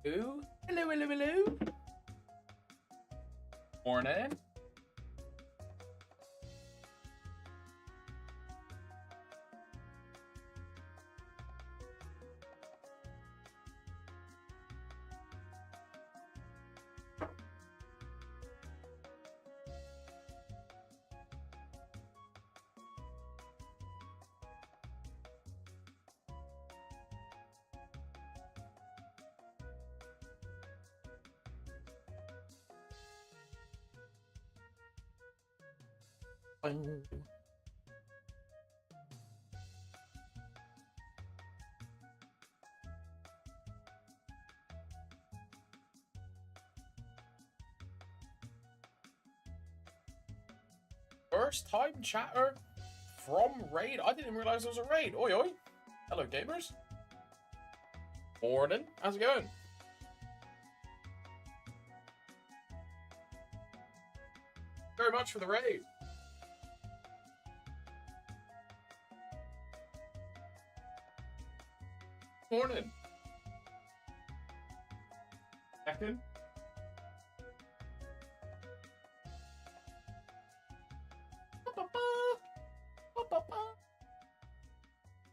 Ooh. Hello, hello, hello. Morning. First time chatter from raid. I didn't realize there was a raid. Oi, oi. Hello, gamers. Morning. How's it going? Very much for the raid. Morning. Second.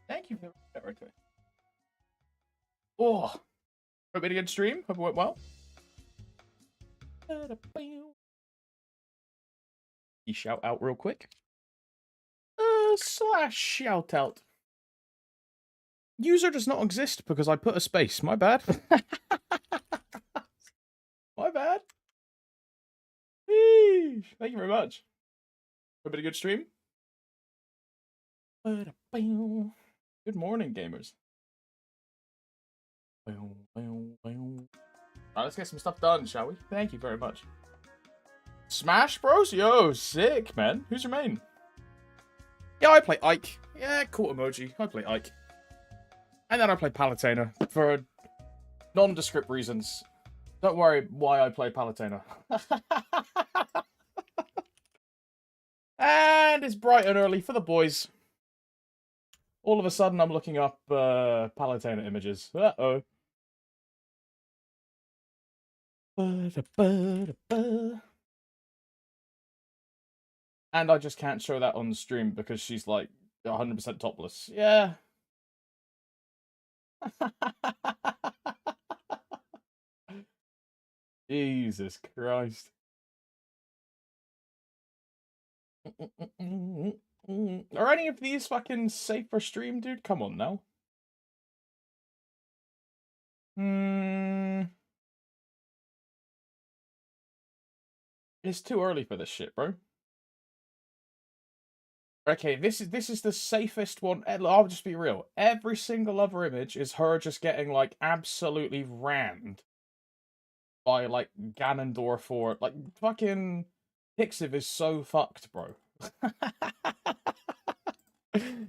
Thank you for that right there. Oh, hope you had a good stream. Hope it went well. You shout out real quick. Slash shout out. User does not exist because I put a space. My bad. My bad. Eesh. Thank you very much. Hope you had a good stream. Good morning, gamers. Alright, let's get some stuff done, shall we? Thank you very much. Smash Bros? Yo, sick, man. Who's your main? Yeah, I play Ike. Yeah, cool emoji. I play Ike. And then I play Palutena for nondescript reasons. Don't worry why I play Palutena. And it's bright and early for the boys. All of a sudden, I'm looking up Palutena images. Uh-oh. And I just can't show that on the stream because she's like 100% topless. Yeah. Jesus Christ. Are any of these fucking safe for stream, dude? Come on now. It's too early for this shit, bro. Okay, this is the safest one. I'll just be real. Every single other image is her just getting like absolutely rammed by like Ganondorf or like fucking Pixiv is so fucked, bro.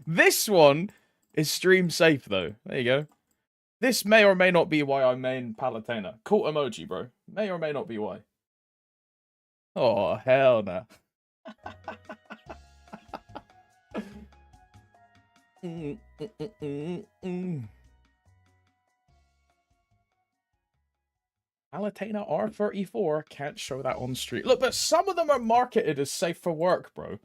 This one is stream safe though. There you go. This may or may not be why I main Palutena. Cool emoji, bro. May or may not be why. Oh, hell no. Palutena R34 can't show that on stream. Look, but some of them are marketed as safe for work, bro.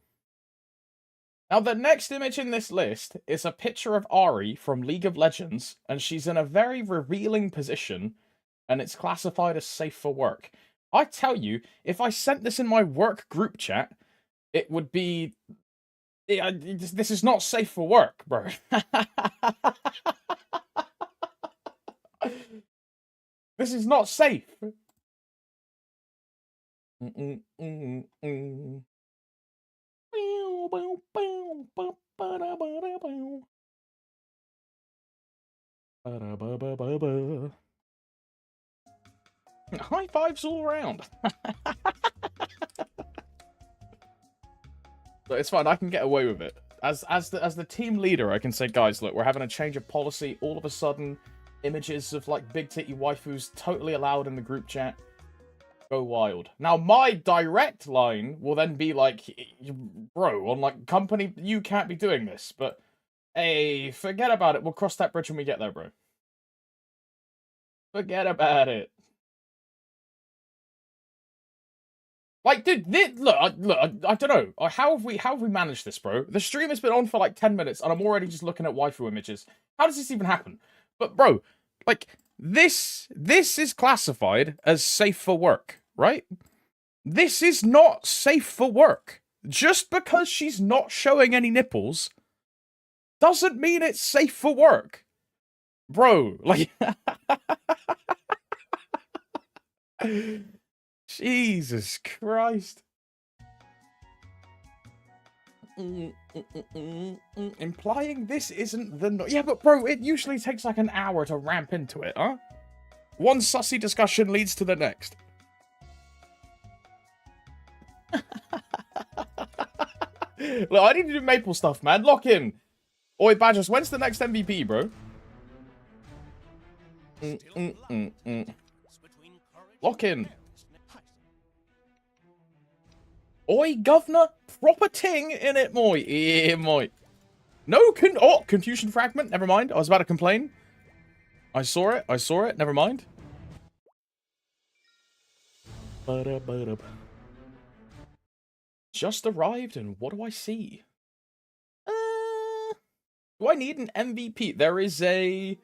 Now, the next image in this list is a picture of Ari from League of Legends, and she's in a very revealing position, and it's classified as safe for work. I tell you, if I sent this in my work group chat, it would be... This is not safe for work, bro. This is not safe. High fives all around. But it's fine, I can get away with it. As the team leader, I can say, guys, look, we're having a change of policy. All of a sudden, images of like big titty waifus totally allowed in the group chat. Go wild. Now, my direct line will then be like, bro, on like company, you can't be doing this. But hey, forget about it. We'll cross that bridge when we get there, bro. Forget about it. Like, dude, look, I don't know. How have we managed this, bro? The stream has been on for like 10 minutes, and I'm already just looking at waifu images. How does this even happen? But, bro, like, this is classified as safe for work, right? This is not safe for work. Just because she's not showing any nipples doesn't mean it's safe for work. Bro, like... Jesus Christ. Implying this isn't the... Yeah, but bro, it usually takes like an hour to ramp into it, huh? One sussy discussion leads to the next. Look, I need to do maple stuff, man. Lock in. Oi, Badgers, when's the next MVP, bro? Lock in. Oi, governor, proper ting in it, moite. Yeah, moite. No, confusion fragment. Never mind. I was about to complain. I saw it. Never mind. Just arrived, and what do I see? Do I need an MVP? There is a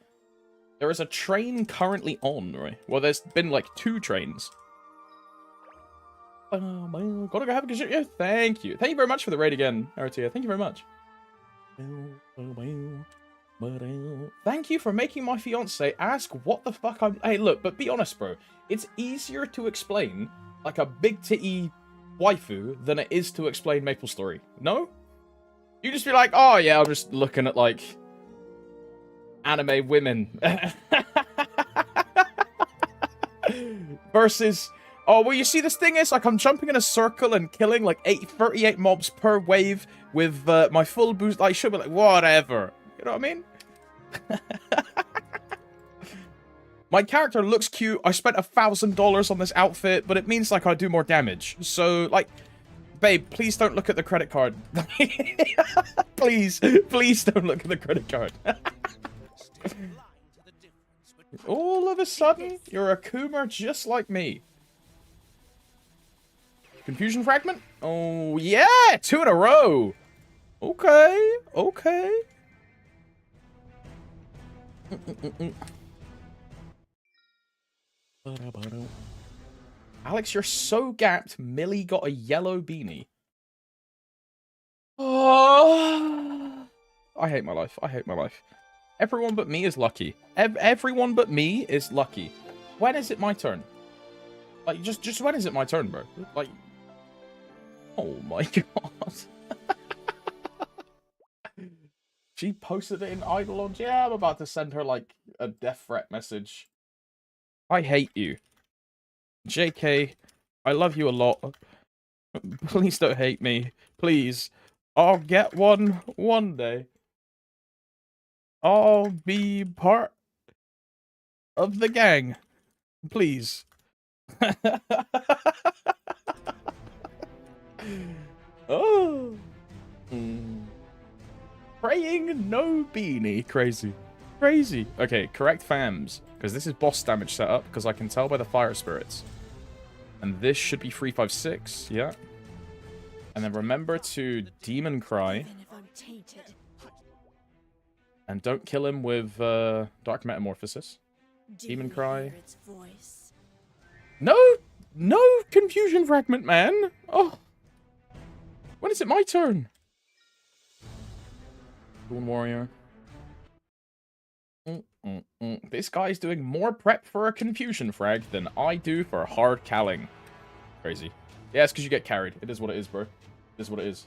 train currently on, right? Well, there's been like 2 trains. Gotta go have a good shit. Yeah, thank you. Thank you very much for the raid again, Aratia. Thank you very much. Thank you for making my fiance ask what the fuck I'm... Hey, look, but be honest, bro. It's easier to explain, like, a big titty waifu than it is to explain maplestory. No? You just be like, oh, yeah, I'm just looking at, like, anime women. Versus... Oh, well, you see, this thing is, like, I'm jumping in a circle and killing, like, 38 mobs per wave with my full boost. Like, should be like, whatever. You know what I mean? My character looks cute. I spent $1,000 on this outfit, but it means, like, I do more damage. So, like, babe, please don't look at the credit card. Please don't look at the credit card. All of a sudden, you're a Coomer just like me. Confusion fragment? Oh, yeah! 2 in a row! Okay, okay. Alex, you're so gapped, Millie got a yellow beanie. Oh, I hate my life. I hate my life. Everyone but me is lucky. Everyone but me is lucky. When is it my turn? Like, just when is it my turn, bro? Like... Oh my god. She posted it in Idle. Yeah, I'm about to send her, like, a death threat message. I hate you. JK, I love you a lot. Please don't hate me. Please. I'll get one day. I'll be part of the gang. Please. Oh. Praying no beanie. Crazy. Crazy. Okay, correct fams. Because this is boss damage setup, because I can tell by the fire spirits. And this should be 356, yeah. And then remember to demon cry. And don't kill him with dark metamorphosis. Demon cry. No confusion fragment, man. Oh. When is it my turn? Dawn warrior. This guy's doing more prep for a confusion frag than I do for hard calling. Crazy. Yeah, it's because you get carried. It is what it is, bro. It is what it is.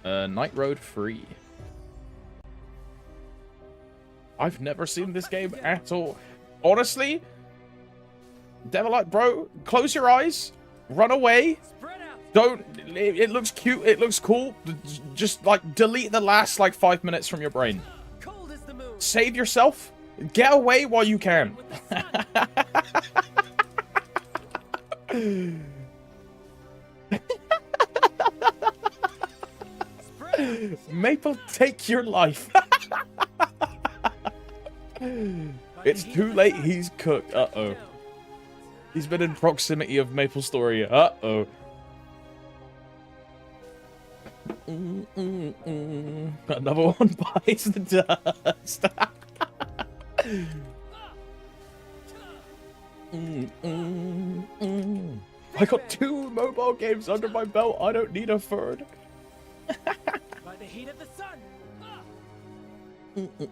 Night Road free. I've never seen this game at all. Honestly, Devilite, bro, close your eyes, run away. Don't, it looks cute, it looks cool. Just, like, delete the last, like, 5 minutes from your brain. Save yourself. Get away while you can. Maple, take your life. It's too late. He's cooked. Uh-oh. He's been in proximity of maplestory. Uh-oh. Another one bites the dust. I got 2 mobile games under my belt. I don't need a third. By the heat of the sun.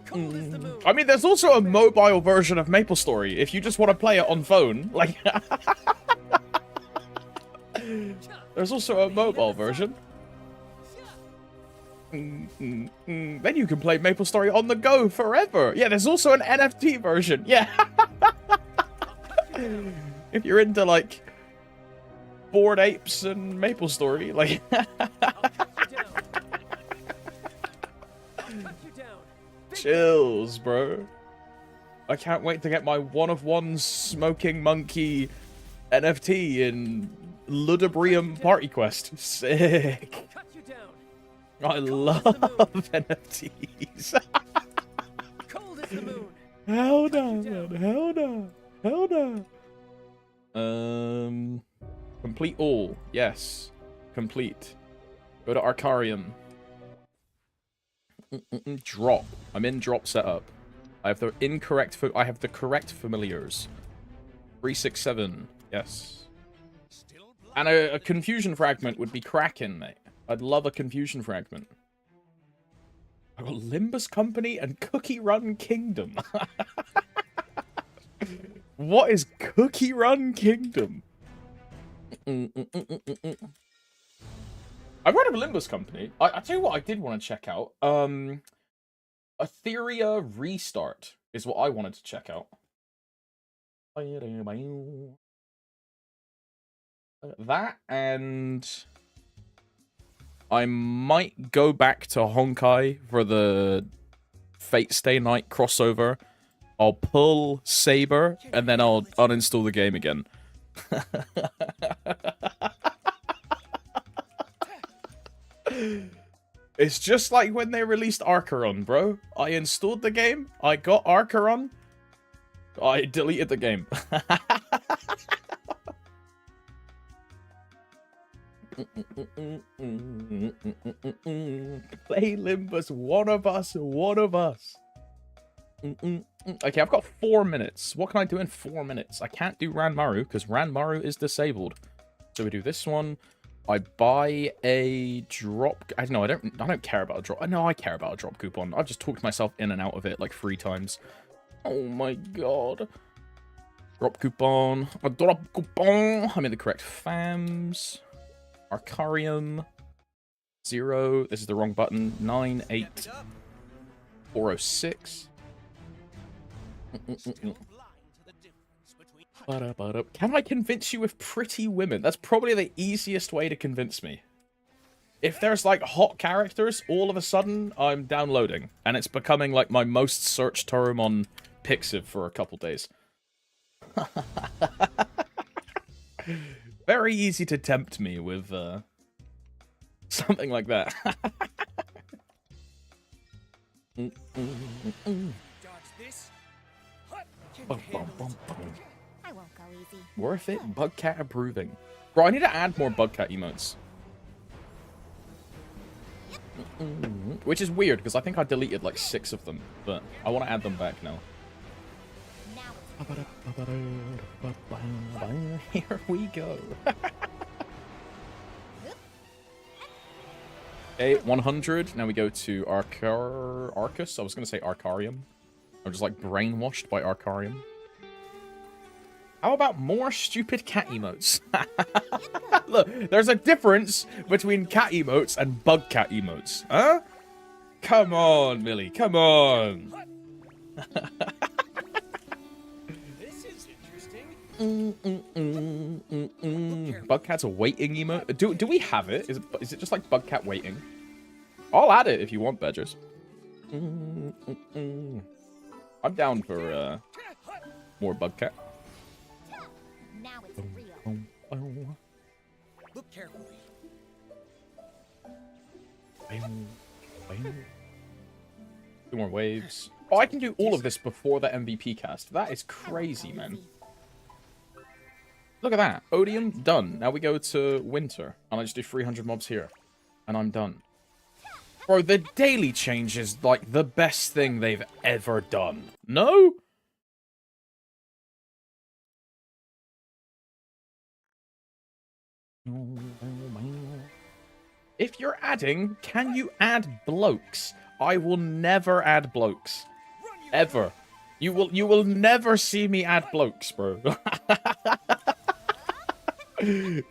Cold as the moon. I mean, there's also a mobile version of MapleStory if you just want to play it on phone. Like, there's also a mobile version. Then you can play MapleStory on the go forever. Yeah, there's also an NFT version. Yeah. If you're into like Bored Apes and MapleStory, like. Chills, bro. I can't wait to get my one-of-one smoking monkey NFT in Ludibrium Party Quest. Sick. I love NFTs. Cold as the moon. Hell no, man. Hell no. Hell no. Complete all. Yes. Complete. Go to Arcarium. Drop. I'm in drop setup. I have the incorrect. I have the correct familiars. 367. Yes. And a confusion fragment would be cracking, mate. I'd love a confusion fragment. I got Limbus Company and Cookie Run Kingdom. What is Cookie Run Kingdom? I've heard of Limbus Company. I tell you what I did want to check out. Etheria Restart is what I wanted to check out. That, and I might go back to Honkai for the Fate Stay Night crossover. I'll pull Saber, and then I'll uninstall the game again. It's just like when they released Archeron, bro. I installed the game, I got Archeron, I deleted the game. Play Limbus, one of us, one of us. Okay, I've got 4 minutes. What can I do in 4 minutes? I can't do Ranmaru because Ranmaru is disabled. So we do this one. I buy a drop. I don't care about a drop. No, I care about a drop coupon. I've just talked myself in and out of it like 3 times. Oh my god. Drop coupon. A drop coupon. I'm in the correct fams. Arcarium. 0. This is the wrong button. 98406. Can I convince you with pretty women? That's probably the easiest way to convince me. If there's like hot characters, all of a sudden I'm downloading. And it's becoming like my most searched term on Pixiv for a couple days. Very easy to tempt me with something like that. Bum, bum, bum, bum. I won't go easy. Worth it? Bugcat approving. Bro, I need to add more Bugcat emotes. Which is weird, because I think I deleted like 6 of them, but I want to add them back now. Here we go. Okay, 100. Now we go to Arcus. I was going to say Arcarium. I'm just like brainwashed by Arcarium. How about more stupid cat emotes? Look, there's a difference between cat emotes and bug cat emotes. Huh? Come on, Millie. Come on. This is interesting. Bugcat's a waiting emote. Do we have it? Is it just like Bugcat waiting? I'll add it if you want, Badgers. I'm down for more Bugcat. Now it's real. Look carefully. Two more waves. Oh, I can do all of this before the MVP cast. That is crazy, man. Look at that. Odium, done. Now we go to Winter. And I just do 300 mobs here. And I'm done. Bro, the daily change is, like, the best thing they've ever done. No? If you're adding, can you add blokes? I will never add blokes. Ever. You will never see me add blokes, bro.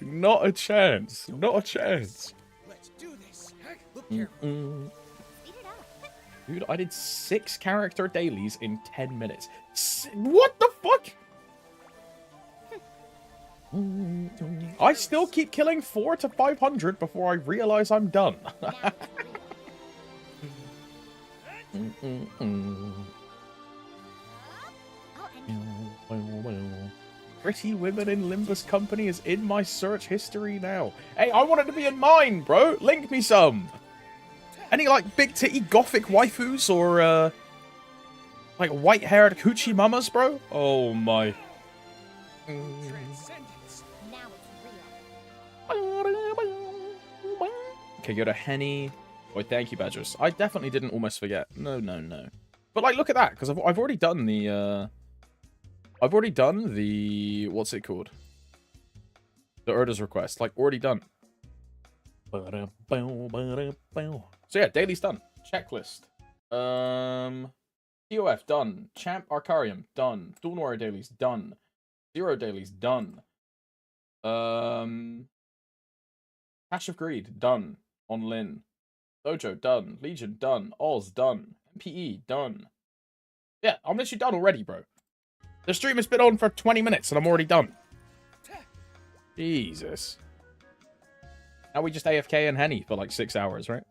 Not a chance. Not a chance. Let's do this. Look here. Speed it up. Dude, I did 6 character dailies in 10 minutes. What the fuck? I still keep killing 400 to 500 before I realize I'm done. Now it's real. I'll end Pretty Women in Limbus Company is in my search history now. Hey, I want it to be in mine, bro. Link me some. Any, like, big titty gothic waifus or, like, white-haired hoochie mamas, bro? Oh, my. Transcendence. Now it's real. Okay, go to Henny. Oh, thank you, Badgers. I definitely didn't almost forget. No, no, no. But, like, look at that, because I've already done the, what's it called? The Urda's request. Like, already done. So, yeah, daily's done. Checklist. TOF, done. Champ Arcarium, done. Dual Warrior dailies, done. 0 dailies, done. Cash of Greed, done. On Lin. Dojo, done. Legion, done. Oz, done. MPE, done. Yeah, I'm literally done already, bro. The stream has been on for 20 minutes and I'm already done. Jesus. Now we just AFK and Henny for like 6 hours, right?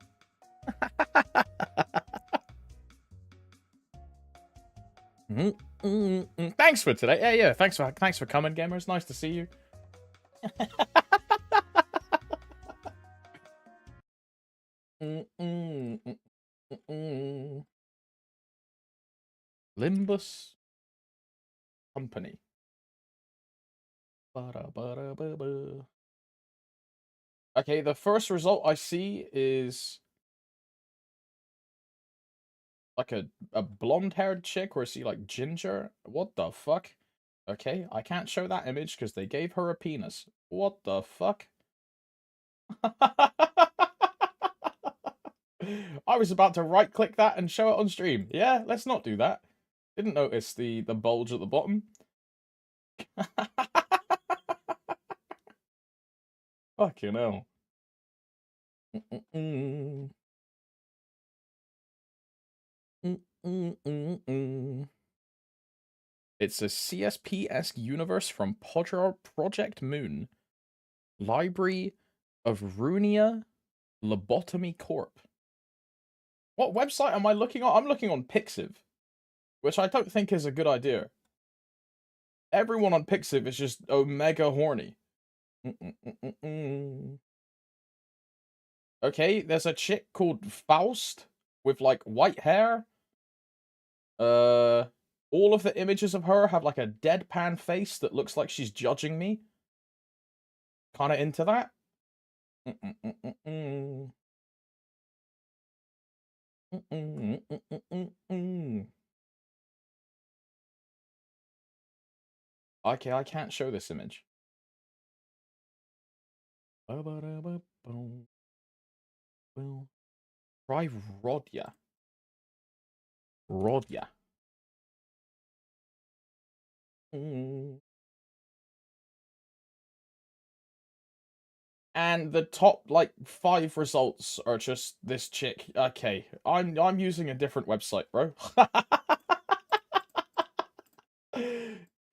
Thanks for today. Yeah. Thanks for coming, gamers. Nice to see you. Limbus Company. Okay, the first result I see is like a blonde-haired chick, or is she like ginger? What the fuck? Okay, I can't show that image because they gave her a penis. What the fuck? I was about to right-click that and show it on stream. Yeah, let's not do that. Didn't notice the bulge at the bottom. Fucking hell. It's a CSP-esque universe from Project Moon. Library of Runia Lobotomy Corp. What website am I looking on? I'm looking on Pixiv, which I don't think is a good idea. Everyone on Pixiv is just omega horny. Okay, there's a chick called Faust with like white hair. All of the images of her have like a deadpan face that looks like she's judging me. Kind of into that. Okay, I can't show this image. Try Rodya. Rodya. And the top like 5 results are just this chick. Okay, I'm using a different website, bro.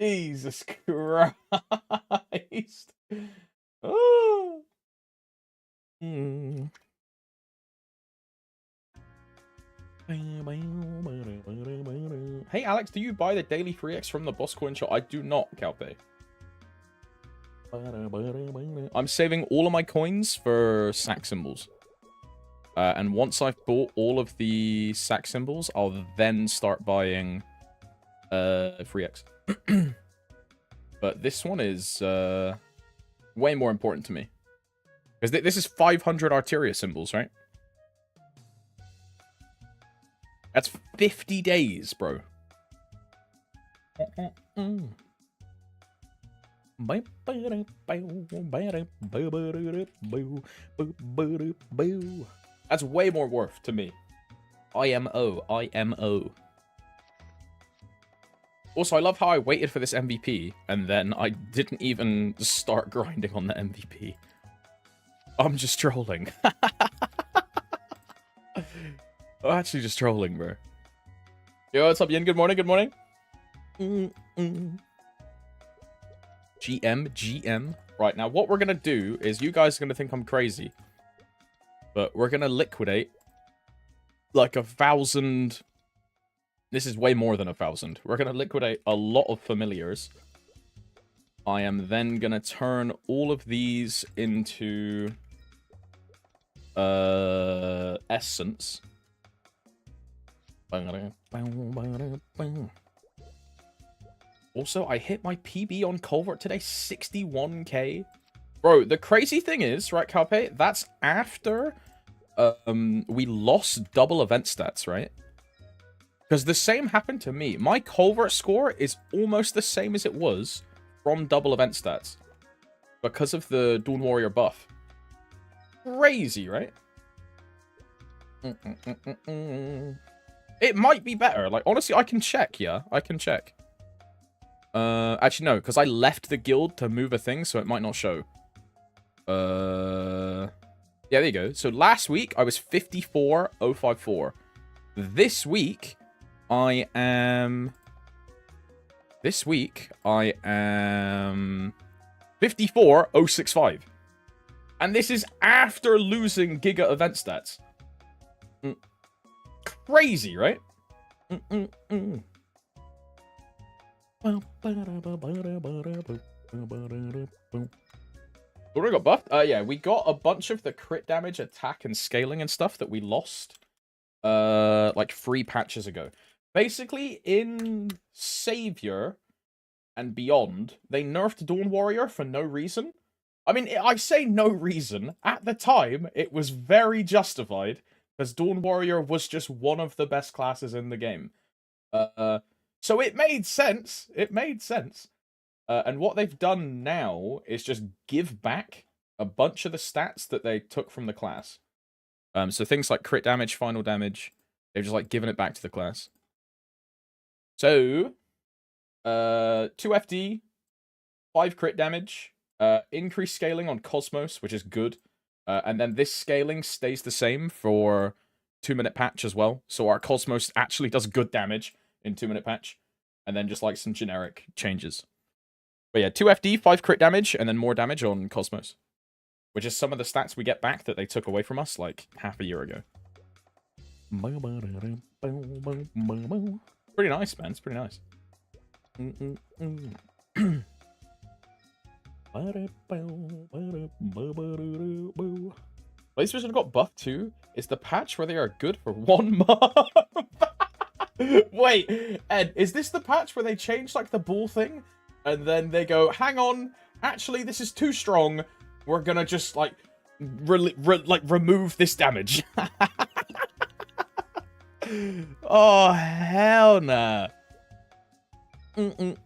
Jesus Christ. Oh. Hey Alex, do you buy the daily 3x from the boss coin shop? I do not, Calpe. I'm saving all of my coins for sack symbols. And once I've bought all of the sack symbols, I'll then start buying free X. But this one is way more important to me. Because this is 500 Arteria symbols, right? That's 50 days, bro. That's way more worth to me. IMO. Also, I love how I waited for this MVP, and then I didn't even start grinding on the MVP. I'm just trolling. I'm actually just trolling, bro. Yo, what's up, Yin? Good morning, good morning. GM. Right, now what we're going to do is you guys are going to think I'm crazy. But we're going to liquidate like 1,000... This is way more than 1,000. We're going to liquidate a lot of familiars. I am then going to turn all of these into essence. Also, I hit my PB on Culvert today, 61k. Bro, the crazy thing is, right, Calpe, that's after we lost double event stats, right? Because the same happened to me. My Culvert score is almost the same as it was from double event stats. Because of the Dawn Warrior buff. Crazy, right? It might be better. Like, honestly, I can check, yeah? I can check. Actually, no, because I left the guild to move a thing, so it might not show. Yeah, there you go. So last week, I was 54,054. This week, I am 54,065. And this is after losing Giga event stats. Crazy, right? We got buffed? Yeah, we got a bunch of the crit damage, attack, and scaling and stuff that we lost like 3 patches ago. Basically, in Savior and Beyond, they nerfed Dawn Warrior for no reason. I mean, I say no reason. At the time, it was very justified, because Dawn Warrior was just one of the best classes in the game. So it made sense. It made sense. And what they've done now is just give back a bunch of the stats that they took from the class. So things like crit damage, final damage, they've just like given it back to the class. So, 2 FD, 5 crit damage, increased scaling on Cosmos, which is good. And then this scaling stays the same for 2-minute patch as well. So our Cosmos actually does good damage in 2-minute patch. And then just like some generic changes. But yeah, 2 FD, 5 crit damage, and then more damage on Cosmos. Which is some of the stats we get back that they took away from us like half a year ago. Pretty nice, man. It's pretty nice. Blaze Wizard got buffed too. Is the patch where they are good for 1 month? Wait, Ed, is this the patch where they change like the ball thing? And then they go, hang on, actually this is too strong. We're gonna just like, remove this damage. Oh, hell nah. Wait,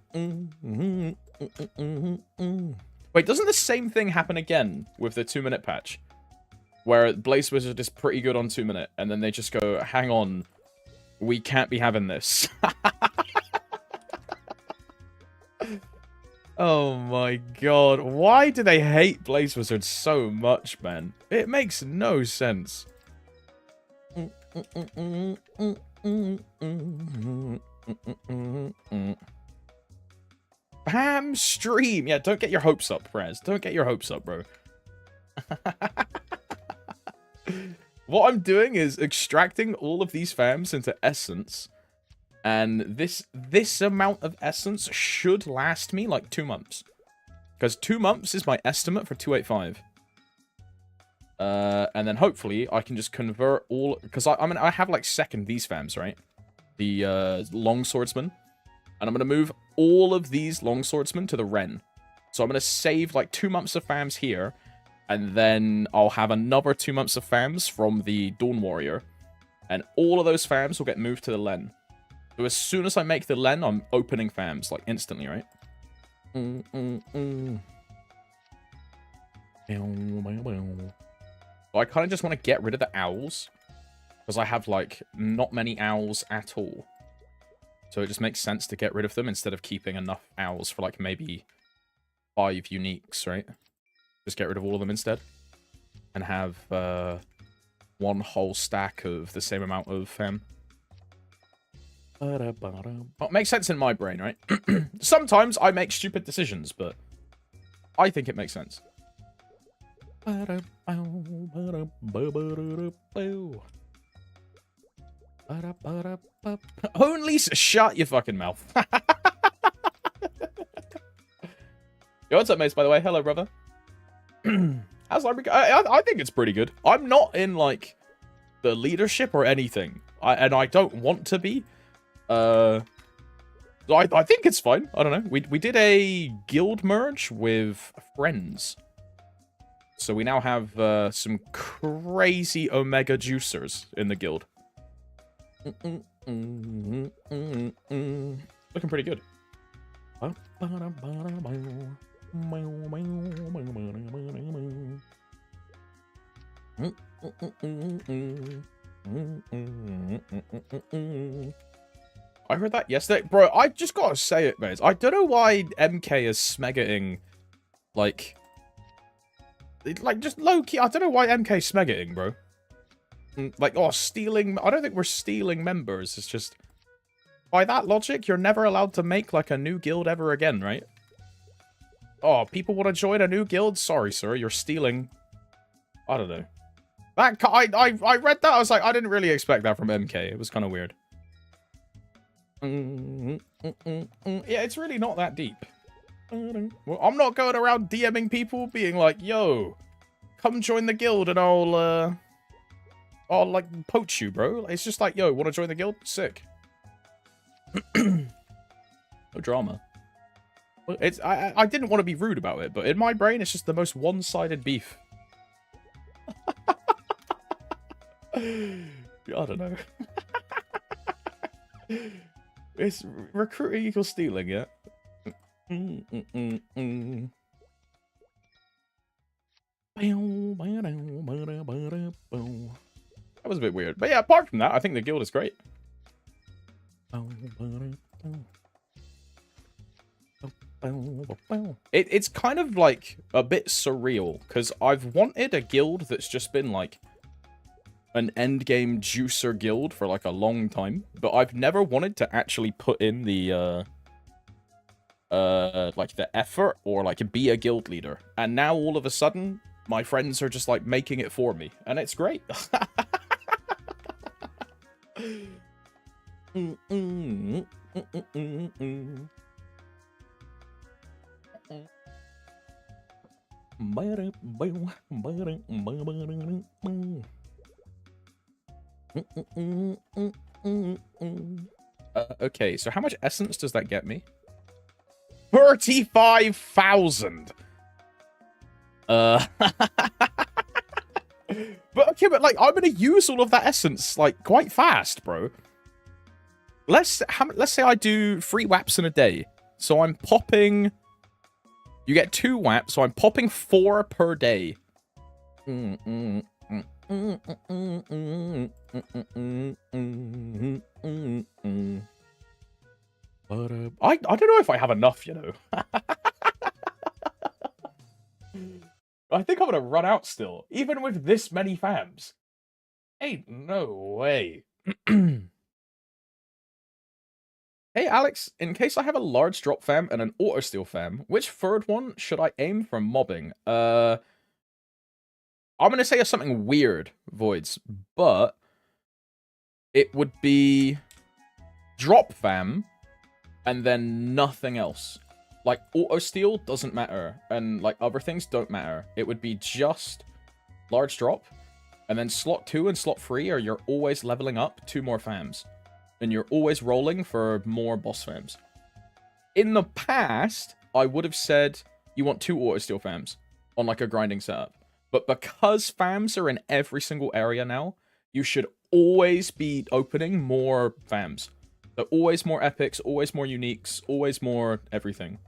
doesn't the same thing happen again with the 2-minute patch? Where Blaze Wizard is pretty good on 2-minute, and then they just go, hang on, we can't be having this. Oh my god, why do they hate Blaze Wizard so much, man? It makes no sense. Bam stream! Yeah, don't get your hopes up, Prez. Don't get your hopes up, bro. What I'm doing is extracting all of these fams into essence. And this amount of essence should last me like 2 months. Because 2 months is my estimate for 285. And then hopefully I can just convert all... Because I mean, I have, like, second these fams, right? The long swordsman. And I'm going to move all of these long swordsmen to the Ren. So I'm going to save, like, 2 months of fams here. And then I'll have another 2 months of fams from the Dawn Warrior. And all of those fams will get moved to the Len. So as soon as I make the Len, I'm opening fams, like, instantly, right? So I kind of just want to get rid of the owls. Because I have, like, not many owls at all. So it just makes sense to get rid of them instead of keeping enough owls for, like, maybe 5 uniques, right? Just get rid of all of them instead. And have one whole stack of the same amount of fem. Well, it makes sense in my brain, right? Sometimes I make stupid decisions, but I think it makes sense. Only shut your fucking mouth. Yo, what's up, mates, by the way? Hello, brother. How's library? I think it's pretty good. I'm not in, like, the leadership or anything. And I don't want to be. So I think it's fine. I don't know. We did a guild merge with friends. So we now have some crazy Omega juicers in the guild. Looking pretty good. I heard that yesterday. Bro, I just gotta say it, mate. I don't know why MK is smegating, like, just low-key. I don't know why MK is smegating, bro. Like, oh, stealing... I don't think we're stealing members. It's just... By that logic, you're never allowed to make, like, a new guild ever again, right? Oh, people want to join a new guild? Sorry, sir. You're stealing... I don't know. That... I read that. I was like, I didn't really expect that from MK. It was kind of weird. Yeah, it's really not that deep. Well, I'm not going around DMing people being like, yo, come join the guild and I'll like poach you, bro. It's just like, yo, want to join the guild? Sick. No drama. Well, it's I didn't want to be rude about it, but in my brain, it's just the most one-sided beef. I don't know. It's recruiting equals stealing, yeah? That was a bit weird. But yeah, apart from that, I think the guild is great. It's kind of like a bit surreal, because I've wanted a guild that's just been like an endgame juicer guild for like a long time, but I've never wanted to actually put in the like the effort or like be a guild leader. And now all of a sudden my friends are just like making it for me, and it's great. Okay, so how much essence does that get me? 35,000! But okay, but like, I'm gonna use all of that essence, like, quite fast, bro. Let's say I do 3 waps in a day. So I'm popping... You get 2 waps, so I'm popping 4 per day. But I don't know if I have enough, you know. I think I'm gonna run out still, even with this many fams. Ain't no way. Hey Alex, in case I have a large drop fam and an auto steal fam, which third one should I aim for mobbing? I'm gonna say something weird, Voids, but it would be drop fam and then nothing else. Like, auto steal doesn't matter, and like other things don't matter. It would be just large drop, and then slot 2 and slot 3 are you're always leveling up 2 more fams. And you're always rolling for more boss fams. In the past, I would have said you want 2 auto-steal fams on like a grinding setup. But because fams are in every single area now, you should always be opening more fams. So always more epics, always more uniques, always more everything.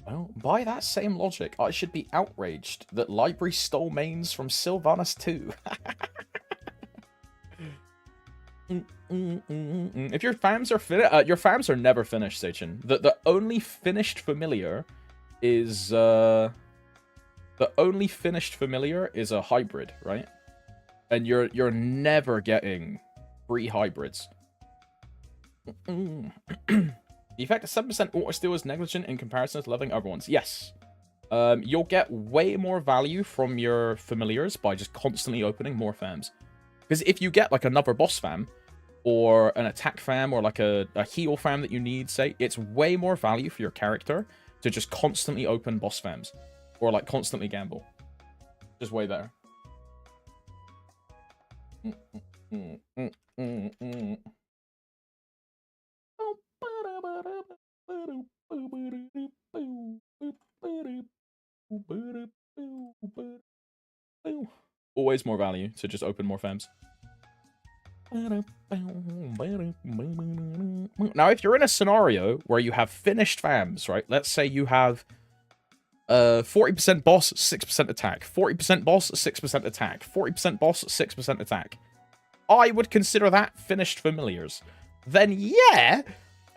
Well, by that same logic, I should be outraged that Library stole mains from Sylvanas 2. If your fams are your fams are never finished, Seichin. The only finished familiar is a hybrid, right? And you're never getting free hybrids. The effect of 7% auto-steal is negligent in comparison to leveling other ones. Yes. You'll get way more value from your familiars by just constantly opening more fams. Because if you get like another boss fam, or an attack fam, or like a heal fam that you need, say, it's way more value for your character to just constantly open boss fams. Or like constantly gamble. Just way better. Always more value to just open more fams. Now, if you're in a scenario where you have finished fams, right? Let's say you have 40% boss, 6% attack. 40% boss, 6% attack. 40% boss, 6% attack. I would consider that finished familiars. Then, yeah,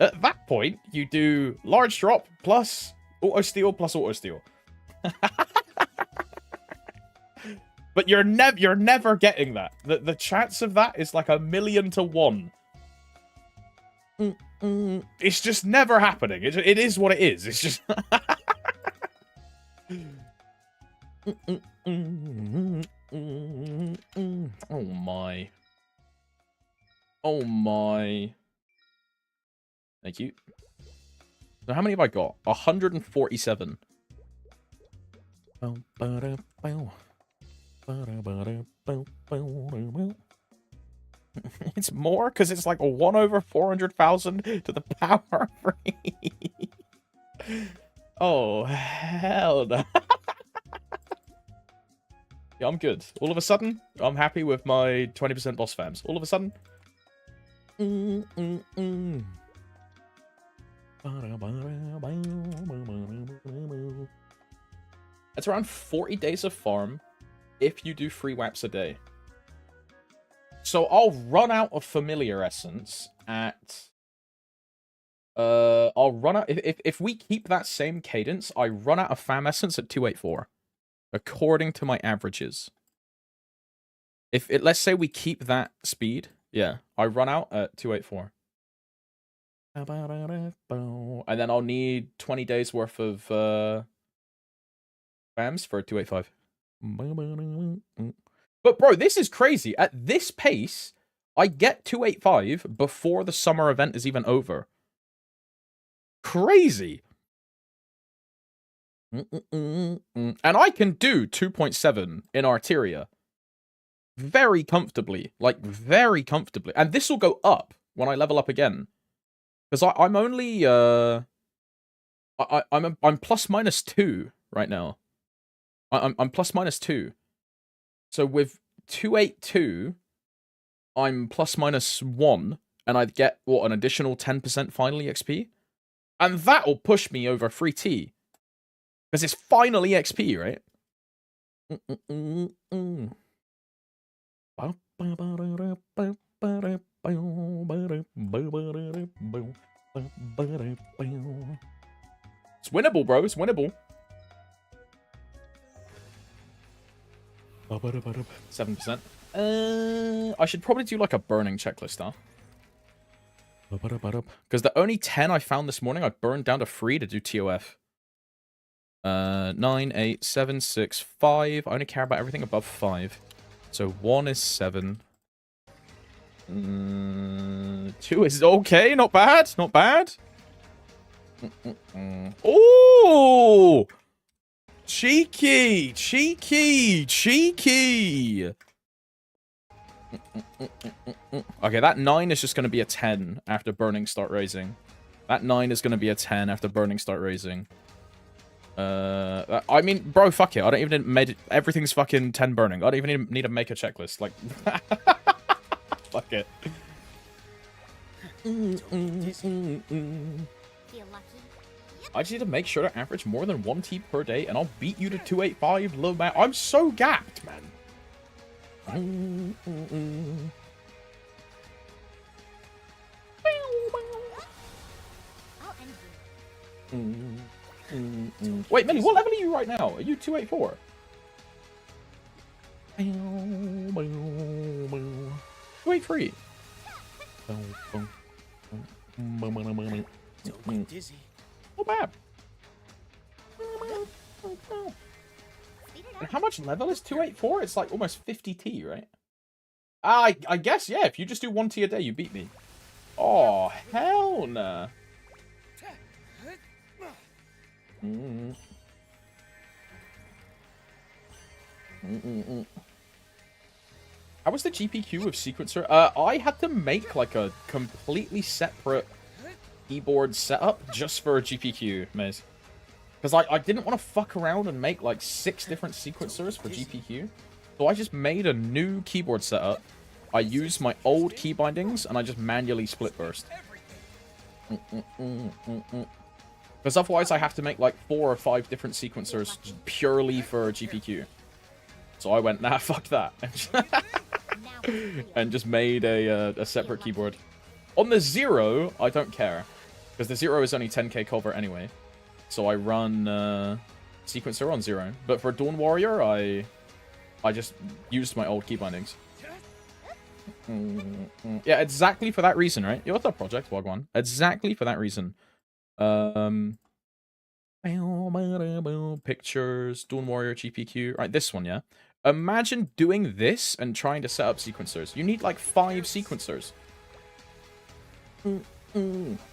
at that point, you do large drop plus auto-steal plus auto-steal. But you're never getting that. The chance of that is like 1,000,000 to 1. It's just never happening. It is what it is. It's just... Oh my. Oh my. Thank you. So how many have I got? 147. It's more because it's like a 1 over 400,000 to the power of 3. Oh, hell no. Yeah, I'm good. All of a sudden, I'm happy with my 20% boss fams. All of a sudden. It's around 40 days of farm if you do 3 whaps a day. So I'll run out of familiar essence at... I'll run out... If we keep that same cadence, I run out of fam essence at 284. According to my averages. Let's say we keep that speed, yeah, I run out at 284. And then I'll need 20 days worth of fams for 285. But bro, this is crazy. At this pace, I get 285 before the summer event is even over. Crazy. And I can do 2.7 in Arteria. Very comfortably. Like, very comfortably. And this will go up when I level up again. Because I'm only... I'm plus minus 2 right now. I'm plus minus 2. So with 282, I'm plus minus 1. And I'd get, what, an additional 10% finally XP? And that'll push me over 3T. Because it's finally XP, right? It's winnable, bro. It's winnable. 7%. I should probably do like a burning checklist, huh? Because the only 10 I found this morning, I burned down to 3 to do TOF. 9, 8, 7, 6, 5. I only care about everything above 5. So 1 is 7. 2 is okay, not bad, not bad. Oh! Cheeky! Cheeky! Cheeky! Okay, that 9 is just going to be a 10 after burning start raising. That 9 is going to be a 10 after burning start raising. I mean, bro, fuck it. I don't even need everything's fucking 10 burning. I don't even need to make a checklist. Like, fuck it. Feel lucky? I just need to make sure to average more than 1 tea per day, and I'll beat you to 285, little man. I'm so gapped, man. I'll end you. Wait, Millie, what level are you right now? Are you 284? 283. Don't get dizzy. Not bad. Speed it And up. how much level is 284? It's like almost 50 T, right? I guess, yeah, if you just do 1 T a day, you beat me. Oh, hell nah. How was the GPQ of Sequencer? I had to make like a completely separate keyboard setup just for a GPQ, Maze. Because I didn't want to fuck around and make like 6 different sequencers for GPQ. So I just made a new keyboard setup. I used my old key bindings and I just manually split burst. Because otherwise I have to make like 4 or 5 different sequencers purely for GPQ. So I went, nah, fuck that. And just made a separate keyboard. On the 0, I don't care. Because the 0 is only 10k cover anyway. So I run sequencer on 0. But for Dawn Warrior, I just used my old key bindings. Yeah, exactly for that reason, right? Yeah, what's up, Project Wagwan? Exactly for that reason. Pictures, Dawn Warrior GPQ. Right, this one, yeah. Imagine doing this and trying to set up sequencers. You need like 5 sequencers.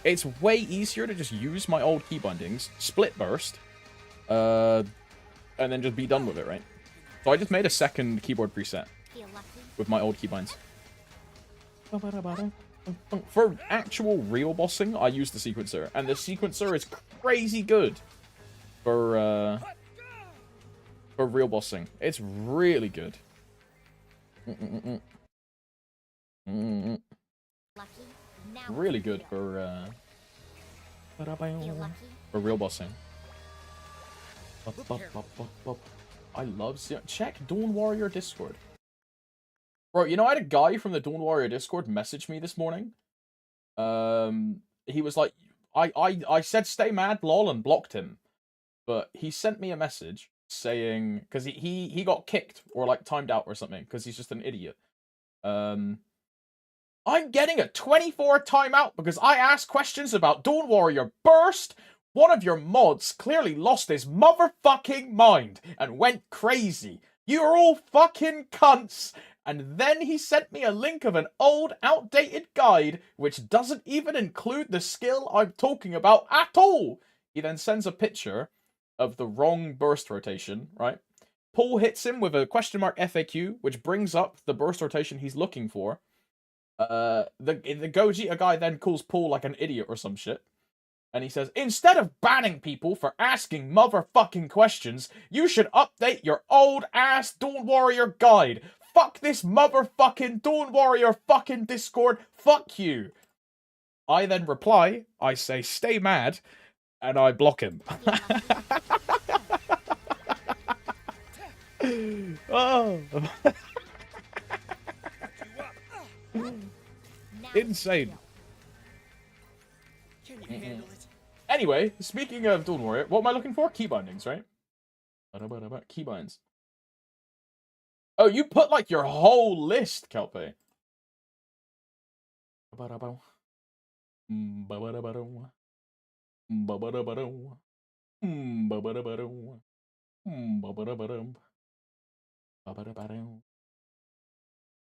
It's way easier to just use my old key bindings, split burst, and then just be done with it, right? So I just made a second keyboard preset Feel lucky? with my old keybinds. For actual real bossing, I use the sequencer, and the sequencer is crazy good for real bossing. It's really good. Lucky? Now Really feel good for lucky? real bossing. I love check Dawn Warrior Discord. Bro, you know, I had a guy from the Dawn Warrior Discord message me this morning. He was like, I said stay mad, lol, and blocked him. But he sent me a message saying, because he got kicked or like timed out or something, because he's just an idiot. I'm getting a 24 timeout because I asked questions about Dawn Warrior Burst. One of your mods clearly lost his motherfucking mind and went crazy. You're all fucking cunts. And then he sent me a link of an old, outdated guide which doesn't even include the skill I'm talking about at all. He then sends a picture of the wrong burst rotation, right? Paul hits him with a question mark FAQ, which brings up the burst rotation he's looking for. The Gogeta guy then calls Paul like an idiot or some shit. And he says, instead of banning people for asking motherfucking questions, you should update your old ass Dawn Warrior guide. Fuck this motherfucking Dawn Warrior fucking Discord. Fuck you. I then reply, I say, stay mad, and I block him. Oh. Insane. Can you handle it? Anyway, speaking of Dawn Warrior, what am I looking for? Key bindings, right? Key binds. Oh, you put like your whole list, Kelpe.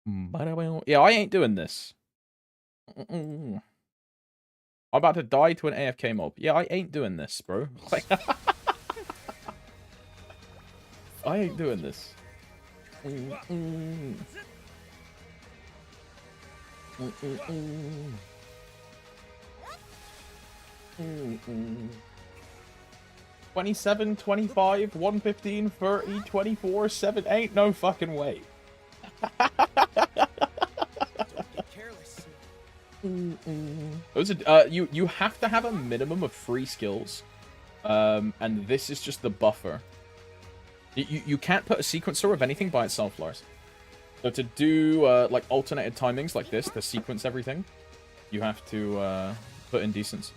Yeah, I ain't doing this. I'm about to die to an AFK mob. Yeah, I ain't doing this, bro. Like, I ain't doing this. 27, 25, 115, 30, 24, 7, ain't no fucking way. Don't be careless. Those are, you have to have a minimum of 3 skills. And this is just the buffer. You can't put a sequencer of anything by itself, Lars. So to do like alternated timings like this, to sequence everything, you have to put in decence.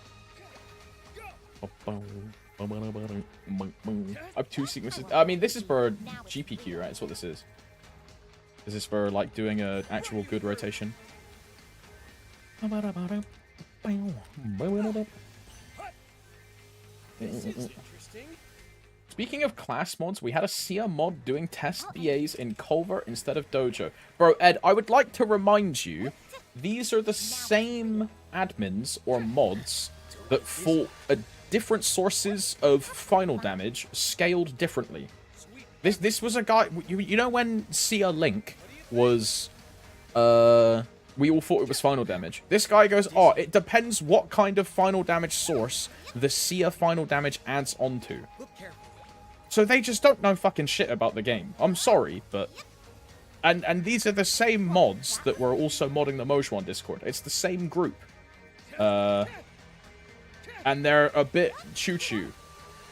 I have 2 sequences. I mean, this is for GPQ, right? That's what this is. This is for like doing an actual good rotation. This is interesting. Speaking of class mods, we had a Sia mod doing test BAs in Culver instead of Dojo. Bro, Ed, I would like to remind you, these are the same admins or mods that fought different sources of final damage scaled differently. This was a guy, you know when Sia Link was, we all thought it was final damage. This guy goes, oh, it depends what kind of final damage source the Sia final damage adds onto. Look carefully. So they just don't know fucking shit about the game. I'm sorry, but... And these are the same mods that were also modding the Mojwan Discord. It's the same group. And they're a bit choo-choo.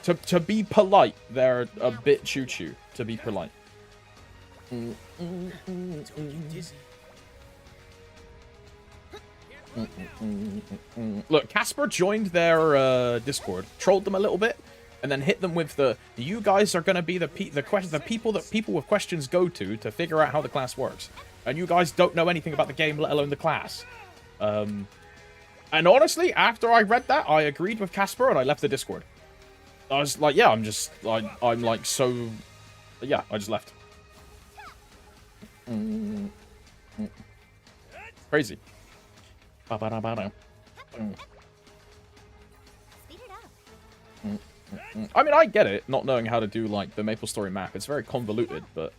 To be polite, they're a bit choo-choo, to be polite. Don't get dizzy. Look, Casper joined their Discord, trolled them a little bit, and then hit them with the you guys are going to be the people that people with questions go to figure out how the class works. And you guys don't know anything about the game, let alone the class. And honestly, after I read that, I agreed with Casper and I left the Discord. I was like, yeah, I'm like so... Yeah, I just left. Crazy. Speed it up. I mean, I get it, not knowing how to do, like, the MapleStory map. It's very convoluted, but...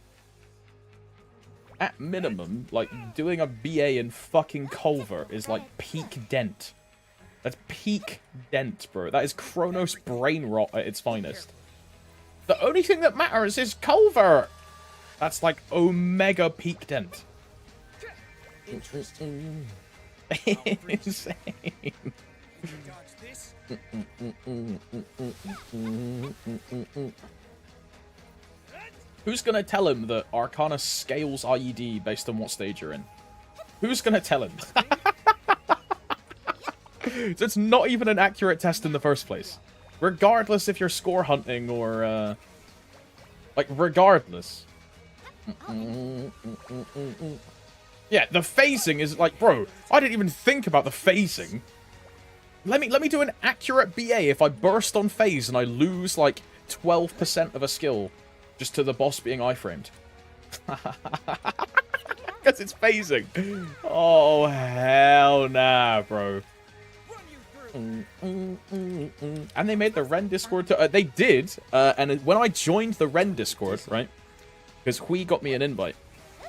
At minimum, like, doing a BA in fucking Culver is, like, peak dent. That's peak dent, bro. That is Kronos brain rot at its finest. The only thing that matters is Culver! That's, like, Omega peak dent. Interesting. Insane. Dodge this. Who's gonna tell him that Arcana scales IED based on what stage you're in? Who's gonna tell him? So it's not even an accurate test in the first place. Regardless if you're score hunting or, like, regardless. Yeah, the phasing is like, bro, I didn't even think about the phasing. Let me do an accurate BA if I burst on phase and I lose, like, 12% of a skill just to the boss being iframed. Because it's phasing. Oh, hell nah, bro. And they made the Ren Discord to... they did, and when I joined the Ren Discord, right? Because Hui got me an invite.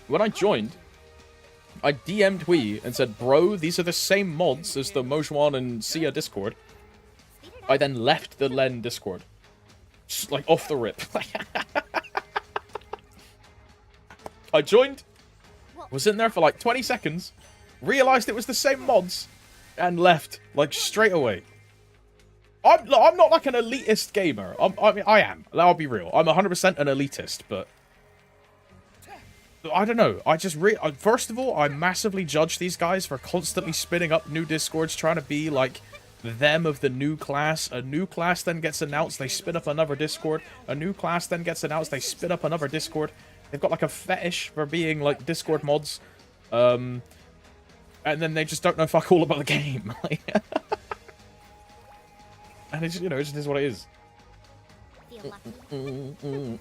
When I joined, I DM'd Hui and said, bro, these are the same mods as the Mojwan and Sia Discord. I then left the Len Discord. Just, like, off the rip. I joined, was in there for like 20 seconds, realized it was the same mods, and left, like, straight away. I'm not like an elitist gamer. I mean, I am. I'll be real. I'm 100% an elitist, but... I don't know. I just first of all, I massively judge these guys for constantly spinning up new Discords, trying to be like them of the new class. A new class then gets announced, they spin up another Discord. A new class then gets announced, they spin up another Discord. They've got like a fetish for being like Discord mods. And then they just don't know fuck all about the game. And it's, you know, it just is what it is. Feel lucky.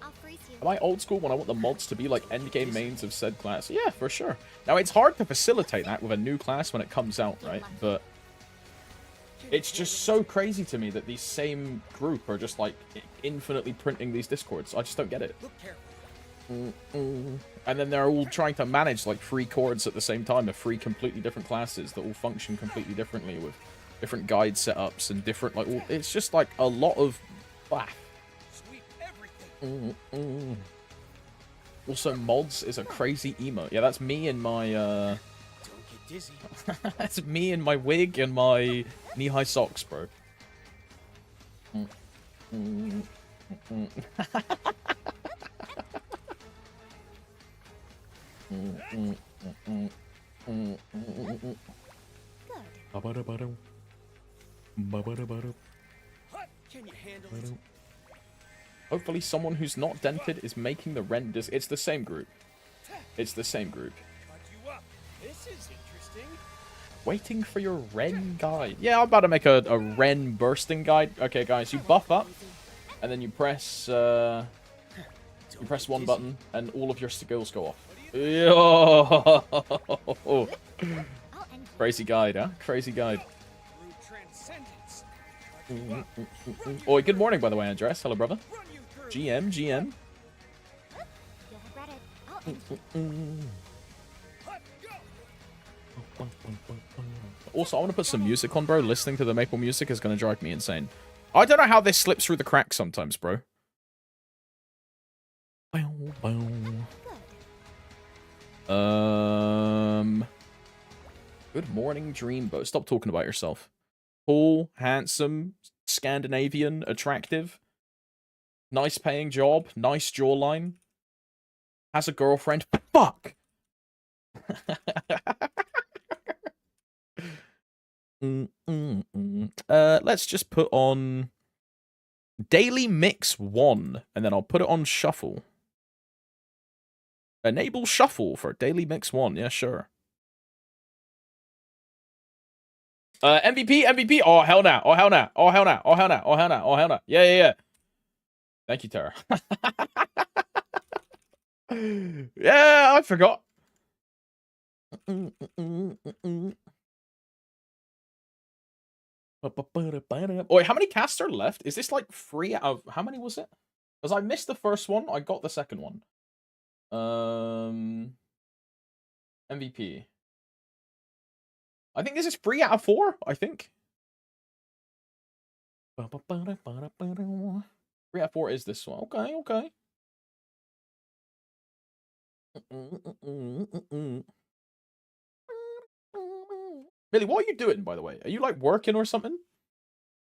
I'll freeze you. Am I old school when I want the mods to be like endgame mains of said class? Yeah, for sure. Now, it's hard to facilitate that with a new class when it comes out, right? But it's just so crazy to me that these same group are just like infinitely printing these discords. I just don't get it. Look careful. And then they're all trying to manage like 3 chords at the same time of 3 completely different classes that all function completely differently with different guide setups and different like all, it's just like a lot of faff. Sweep everything. Also, mods is a crazy emote. Yeah, that's me in my Don't get dizzy. that's me in my wig and my knee-high socks, bro. Good. Can you handle it? Hopefully someone who's not dented is making the renders. It's the same group. It's the same group. Cut you up. This is interesting. Waiting for your Ren guide. Yeah, I'm about to make a Ren bursting guide. Okay, guys, you buff up, and then you press one button, and all of your skills go off. Yo! I'll end you. Crazy guide, huh? Crazy guide. Through transcendence. Cut you up. Oi, good morning, by the way, Andres. Hello, brother. Run you through. GM. You'll regret it. I'll end you. Cut, go. Also, I want to put some music on, bro. Listening to the maple music is going to drive me insane. I don't know how this slips through the cracks sometimes, bro. Good. Good morning, Dreamboat. Stop talking about yourself. Tall, handsome, Scandinavian, attractive. Nice paying job. Nice jawline. Has a girlfriend. Fuck! Let's just put on Daily Mix 1, and then I'll put it on Shuffle. Enable Shuffle for Daily Mix 1. Yeah, sure. MVP, MVP. Oh, hell nah. Oh, hell nah. Oh, hell nah. Oh, hell nah. Oh, hell nah. Oh, hell nah. Yeah, yeah, yeah. Thank you, Tara. Yeah, I forgot. Wait, how many casts are left? Is this like 3 out of... How many was it? Because I missed the first one. I got the second one. MVP. I think this is 3 out of 4, I think. 3 out of 4 is this one. Okay, okay. Billy, what are you doing, by the way? Are you, like, working or something?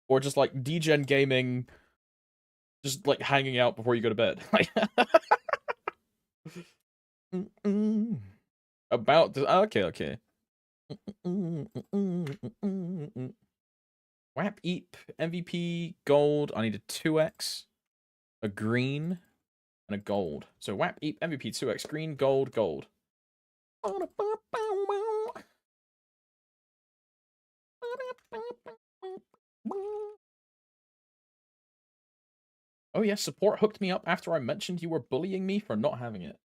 Or just, like, degen gaming, just, like, hanging out before you go to bed? About to... Okay, okay. Whap, Eep, MVP, gold. I need a 2x, a green, and a gold. So Whap, Eep, MVP, 2x, green, gold, gold. Oh yeah, support hooked me up after I mentioned you were bullying me for not having it.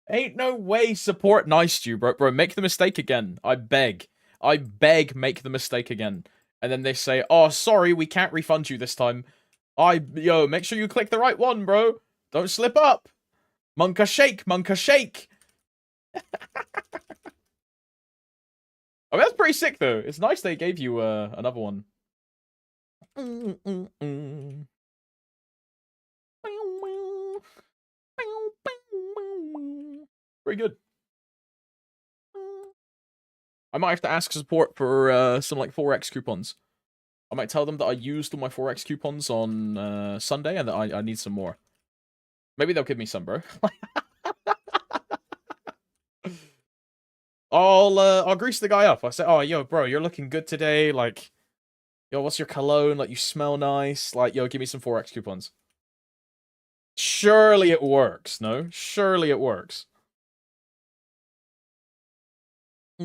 Ain't no way support niced you, bro. Bro, make the mistake again. I beg. I beg, make the mistake again. And then they say, oh, sorry, we can't refund you this time. Yo, make sure you click the right one, bro. Don't slip up. Monka shake, monka shake. Oh, that's pretty sick, though. It's nice they gave you another one. Very good. I might have to ask support for some like 4x coupons. I might tell them that I used all my 4x coupons on Sunday and that I need some more. Maybe they'll give me some, bro. I'll grease the guy up. I say, oh, yo, bro, you're looking good today. Like, yo, what's your cologne? Like, you smell nice. Like, yo, give me some 4x coupons. Surely it works, no? Surely it works.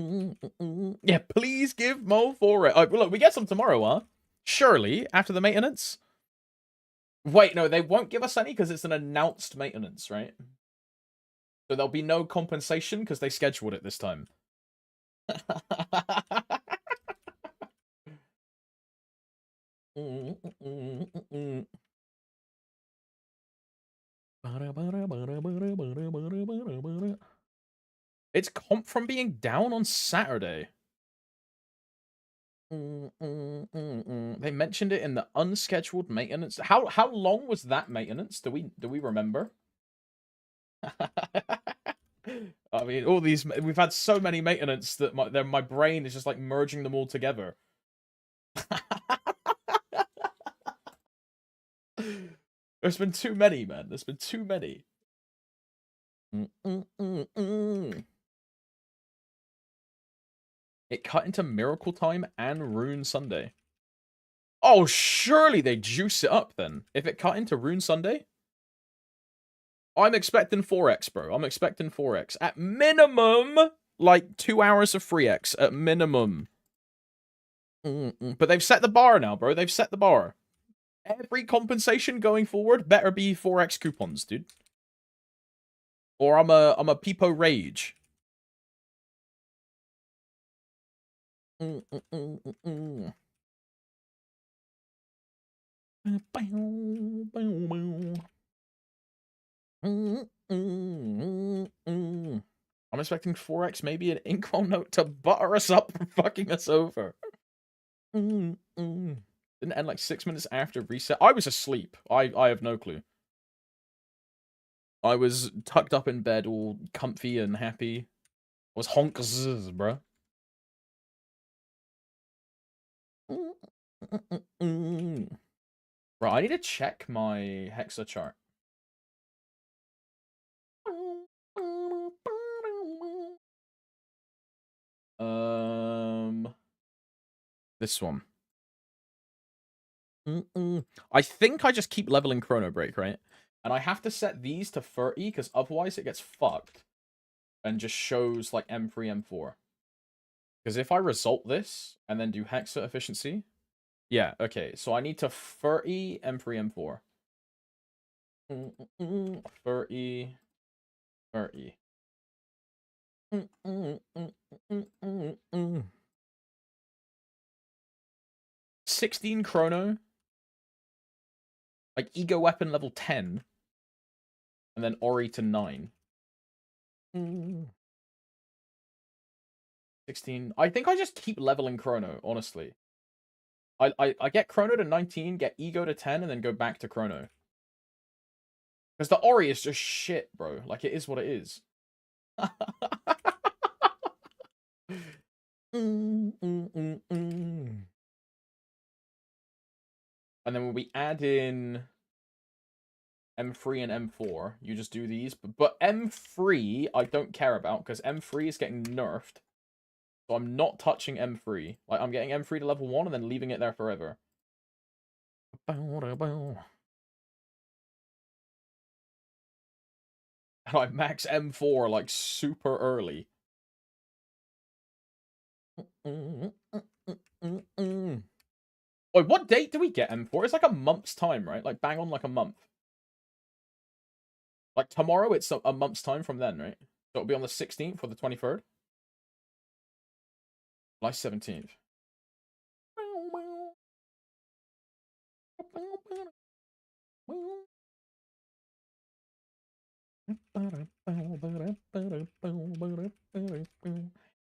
Yeah, please give Mo for it. Look, we get some tomorrow, huh? Surely, after the maintenance. Wait, no, they won't give us any because it's an announced maintenance, right? So there'll be no compensation because they scheduled it this time. It's comp from being down on Saturday. They mentioned it in the unscheduled maintenance. How long was that maintenance? Do we remember? I mean, all these we've had so many maintenance that my brain is just like merging them all together. There's been too many, man. There's been too many. It cut into Miracle Time and Rune Sunday. Oh, surely they juice it up then. If it cut into Rune Sunday, I'm expecting 4x, bro. I'm expecting 4x. At minimum, like 2 hours of 3x. At minimum. But they've set the bar now, bro. They've set the bar. Every compensation going forward better be 4x coupons, dude. Or I'm a Peepo Rage. I'm expecting 4x, maybe an Inkwell note to butter us up for fucking us over. Didn't end like 6 minutes after reset. I was asleep. I have no clue. I was tucked up in bed, all comfy and happy. I was honks, bro. Bro, I need to check my Hexa chart. This one. I think I just keep leveling Chrono Break, right? And I have to set these to 30 because otherwise it gets fucked and just shows like M3, M4. Because if I result this and then do Hexa efficiency, yeah, okay. So I need to 30 M3, M4. 30, 30. 16 Chrono. Like Ego Weapon level 10. And then Ori to 9. 16. I think I just keep leveling Chrono, honestly. I get Chrono to 19, get Ego to 10, and then go back to Chrono. Because the Ori is just shit, bro. Like, it is what it is. And then when we add in M3 and M4, you just do these. But M3, I don't care about, because M3 is getting nerfed. So I'm not touching M3. Like, I'm getting M3 to level 1 and then leaving it there forever. And I max M4, like, super early. Wait, what date do we get M4? It's like a month's time, right? Like, bang on like a month. Like, tomorrow, it's a month's time from then, right? So it'll be on the 16th or the 23rd? July 17th.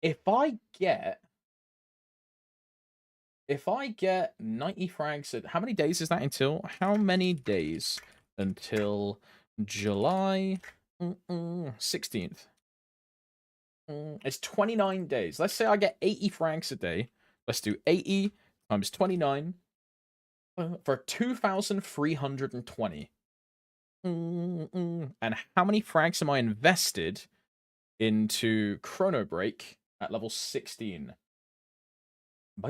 If I get 90 frags, how many days is that until? How many days until July 16th? It's 29 days. Let's say I get 80 francs a day. Let's do 80 times 29 for 2,320. And how many francs am I invested into Chrono Break at level 16? I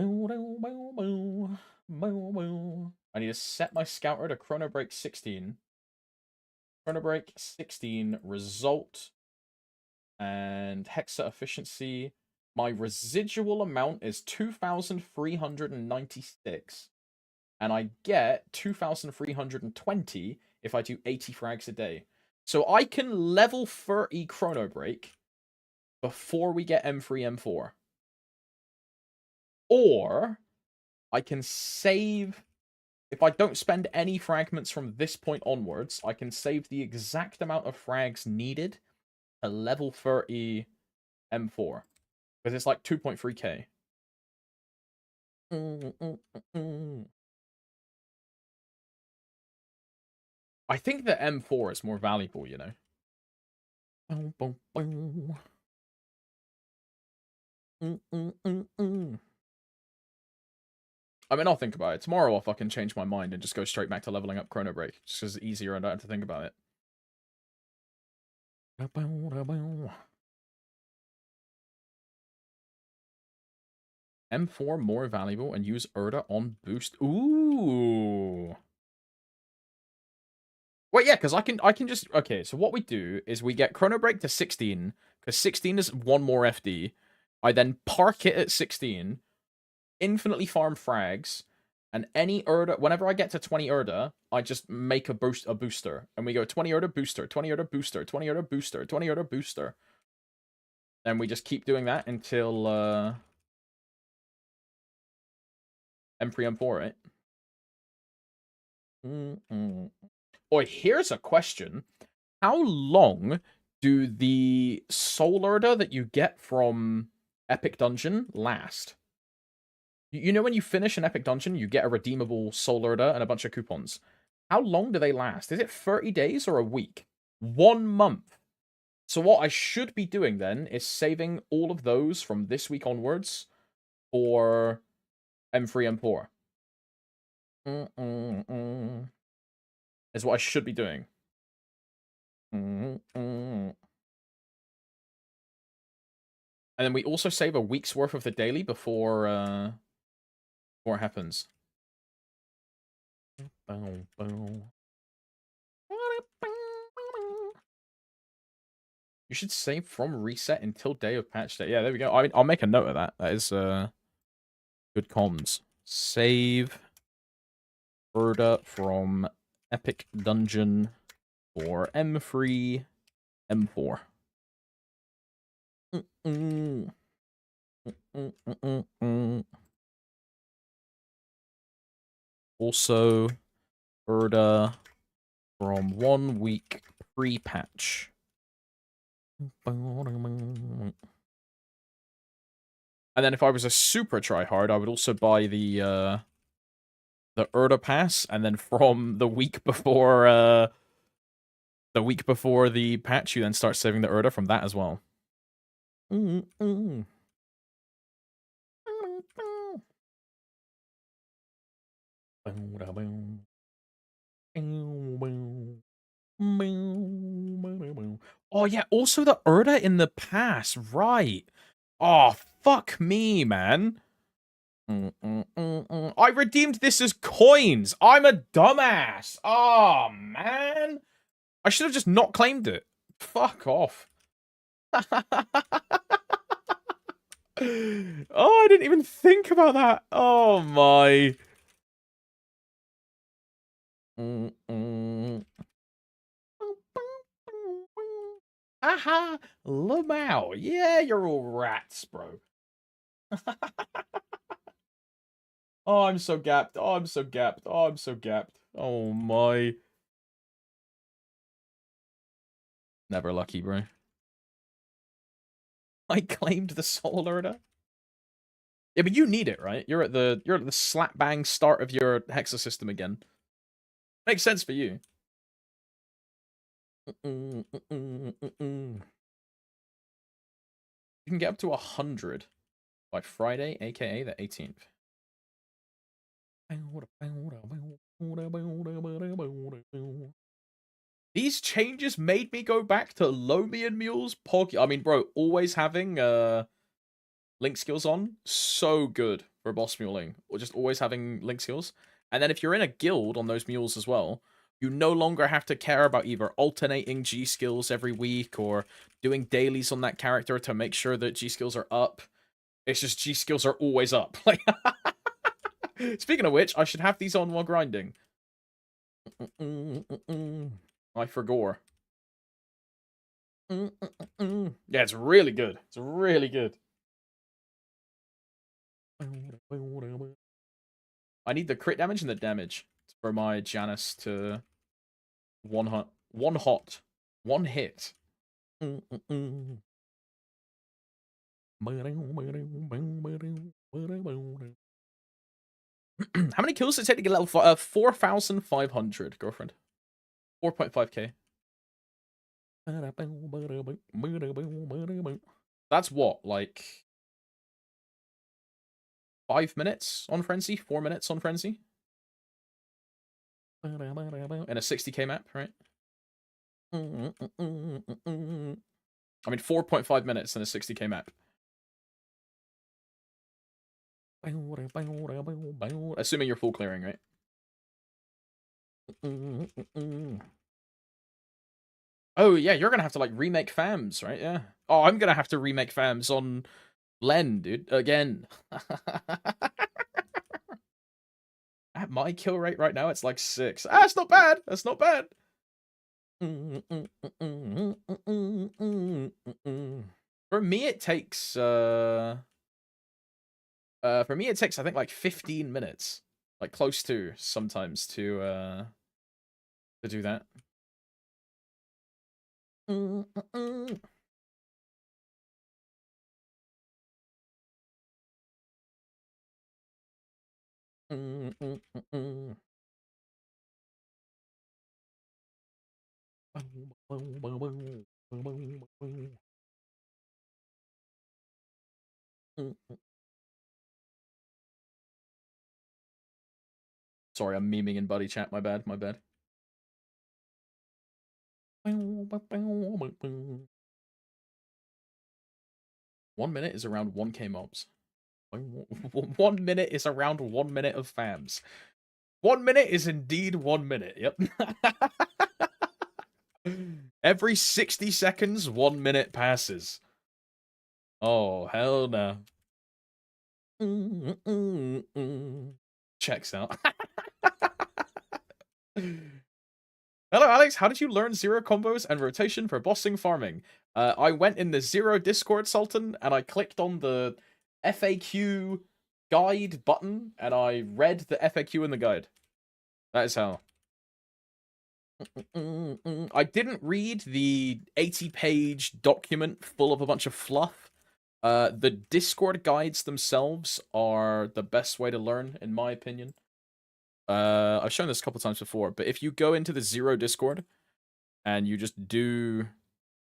need to set my scouter to Chrono Break 16. Chrono Break 16 result and Hexa efficiency. my residual amount is 2,396. And I get 2,320 if I do 80 frags a day. So I can level 30 Chrono Break before we get M3, M4. Or I can save, if I don't spend any fragments from this point onwards, I can save the exact amount of frags needed to level 30 M4. Because it's like 2.3k. I think the M4 is more valuable, you know. I mean, I'll think about it. Tomorrow I'll fucking change my mind and just go straight back to leveling up Chrono Break. Just because it's easier and I don't have to think about it. M4 more valuable and use Erda on boost. Ooh. Wait, yeah, because I can just... Okay, so what we do is we get Chrono Break to 16, because 16 is one more FD. I then park it at 16, infinitely farm frags, and any Erda... Whenever I get to 20 Erda, I just make a booster. And we go 20 Erda booster, 20 Erda booster, 20 Erda booster, 20 Erda booster. And we just keep doing that until... M3, M4, right? Oh, here's a question. How long do the soul order that you get from Epic Dungeon last? You know when you finish an Epic Dungeon, you get a redeemable soul order and a bunch of coupons. How long do they last? Is it 30 days or a week? 1 month. So what I should be doing then is saving all of those from this week onwards for M3, M4. Is what I should be doing. And then we also save a week's worth of the daily before it happens. You should save from reset until day of patch day. Yeah, there we go. I'll make a note of that. That is good comms. Save Erda from Epic Dungeon for M3, M4. Also, Erda from 1 week pre-patch. And then if I was a super tryhard, I would also buy the Erda pass, and then from the week before the patch, you then start saving the Erda from that as well. Oh yeah, also the Erda in the pass, right? Oh, fuck me, man. I redeemed this as coins. I'm a dumbass. Oh, man. I should have just not claimed it. Fuck off. Oh, I didn't even think about that. Oh, my. Aha, Lamau. Yeah, you're all rats, bro. Oh, I'm so gapped. Oh, I'm so gapped. Oh, I'm so gapped. Oh, my. Never lucky, bro. I claimed the soul order. Yeah, but you need it, right? You're at the slap bang start of your hexa system again. Makes sense for you. You can get up to 100 by Friday, aka the 18th. These changes made me go back to Lomian Mule's Pog. I mean, bro, always having link skills on, so good for boss muling, or just always having link skills. And then if you're in a guild on those mules as well, you no longer have to care about either alternating G skills every week or doing dailies on that character to make sure that G skills are up. It's just G skills are always up. Like, speaking of which, I should have these on while grinding. I forgot. Yeah, it's really good. It's really good. I need the crit damage and the damage for my Janus to one hot, one hit. How many kills does it take to get level 4,500, girlfriend? 4.5k. That's what, like 5 minutes on Frenzy? 4 minutes on Frenzy? In a 60k map, right? I mean, 4.5 minutes in a 60k map. Assuming you're full clearing, right? Oh, yeah, you're gonna have to, like, remake FAMs, right? Yeah. Oh, I'm gonna have to remake FAMs on Len, dude. Again. At my kill rate right now, it's like 6. Ah, it's not bad. That's not bad. For me, it takes I think like 15 minutes, like close to sometimes to do that. Sorry, I'm memeing in buddy chat. My bad. My bad. 1 minute is around 1k mobs. 1 minute is around 1 minute of FAMs. 1 minute is indeed 1 minute. Yep. Every 60 seconds, 1 minute passes. Oh, hell no. Checks out. Hello, Alex. How did you learn zero combos and rotation for bossing farming? I went in the Zero Discord, Sultan, and I clicked on the FAQ guide button, and I read the FAQ in the guide. That is how. I didn't read the 80-page document full of a bunch of fluff. The Discord guides themselves are the best way to learn, in my opinion. I've shown this a couple times before, but if you go into the Zero Discord and you just do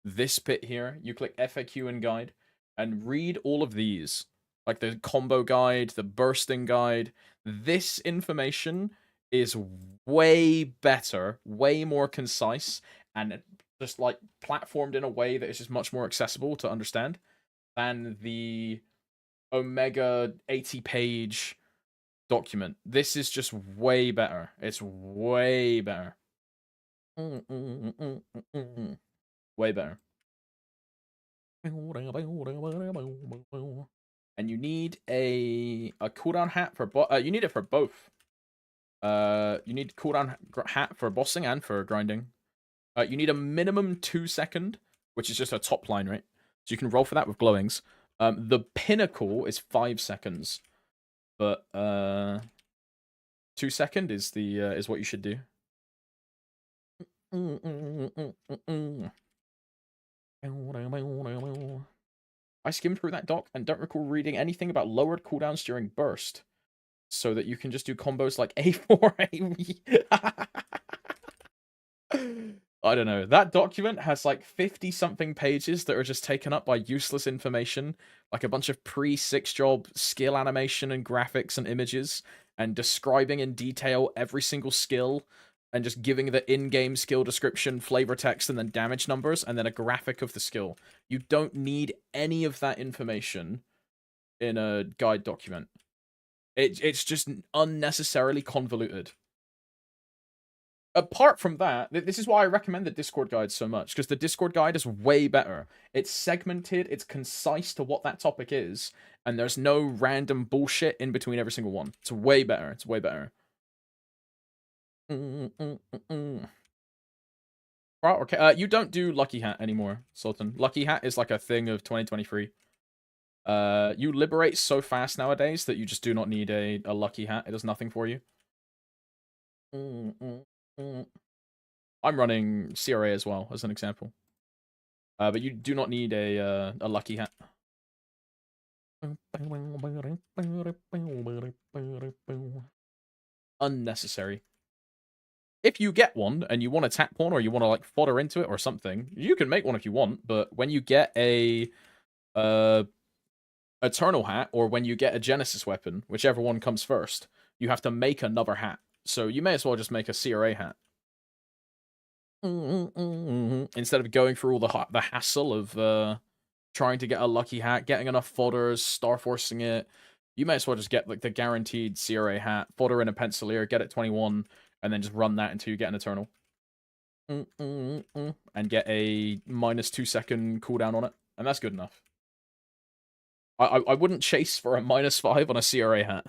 this bit here, you click FAQ and guide and read all of these, like the combo guide, the bursting guide. This information is way better, way more concise, and just like platformed in a way that is just much more accessible to understand than the Omega 80-page document. This is just way better. It's way better. Way better. And you need a cooldown hat for you need it for both. You need cooldown hat for bossing and for grinding. You need a minimum 2 second, which is just a top line, right? So you can roll for that with glowings. The pinnacle is 5 seconds, but 2 second is the is what you should do. I skimmed through that doc and don't recall reading anything about lowered cooldowns during burst, so that you can just do combos like A4, I don't know. That document has like 50-something pages that are just taken up by useless information, like a bunch of pre-6 job skill animation and graphics and images, and describing in detail every single skill, and just giving the in-game skill description, flavor text, and then damage numbers, and then a graphic of the skill. You don't need any of that information in a guide document. It's just unnecessarily convoluted. Apart from that, this is why I recommend the Discord guide so much, because the Discord guide is way better. It's segmented, it's concise to what that topic is, and there's no random bullshit in between every single one. It's way better. It's way better. Right, okay. You don't do Lucky Hat anymore, Sultan. Lucky Hat is like a thing of 2023. You liberate so fast nowadays that you just do not need a Lucky Hat. It does nothing for you. I'm running CRA as well, as an example. But you do not need a Lucky Hat. Unnecessary. If you get one and you want to tap one or you want to like fodder into it or something, you can make one if you want. But when you get a Eternal Hat or when you get a Genesis weapon, whichever one comes first, you have to make another hat. So you may as well just make a CRA hat. Instead of going through all the hassle of trying to get a Lucky Hat, getting enough fodders, star forcing it, you may as well just get like the guaranteed CRA hat, fodder in a Pencilier, get it 21, and then just run that until you get an Eternal. And get a -2 second cooldown on it, and that's good enough. I wouldn't chase for a -5 on a CRA hat.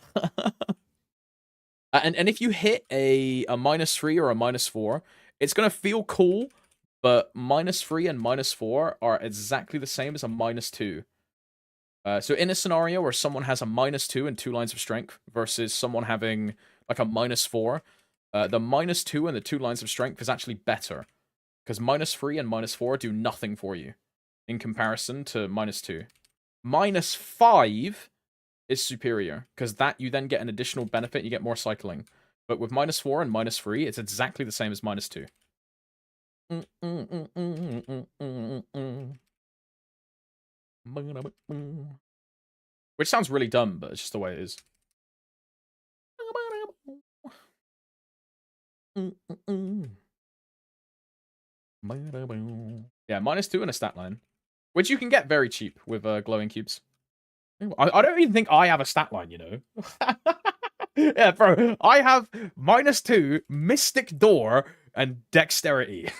And if you hit a -3 or a -4, it's gonna feel cool, but -3 and -4 are exactly the same as a -2. So in a scenario where someone has a -2 and 2 lines of strength versus someone having like a -4, the -2 and the 2 lines of strength is actually better. Because -3 and -4 do nothing for you in comparison to -2. -5 is superior, because that you then get an additional benefit, you get more cycling. But with -4 and -3, it's exactly the same as -2. Which sounds really dumb, but it's just the way it is. Yeah, -2 and a stat line. Which you can get very cheap with glowing cubes. I don't even think I have a stat line, you know? Yeah, bro. I have -2, Mystic Door, and Dexterity.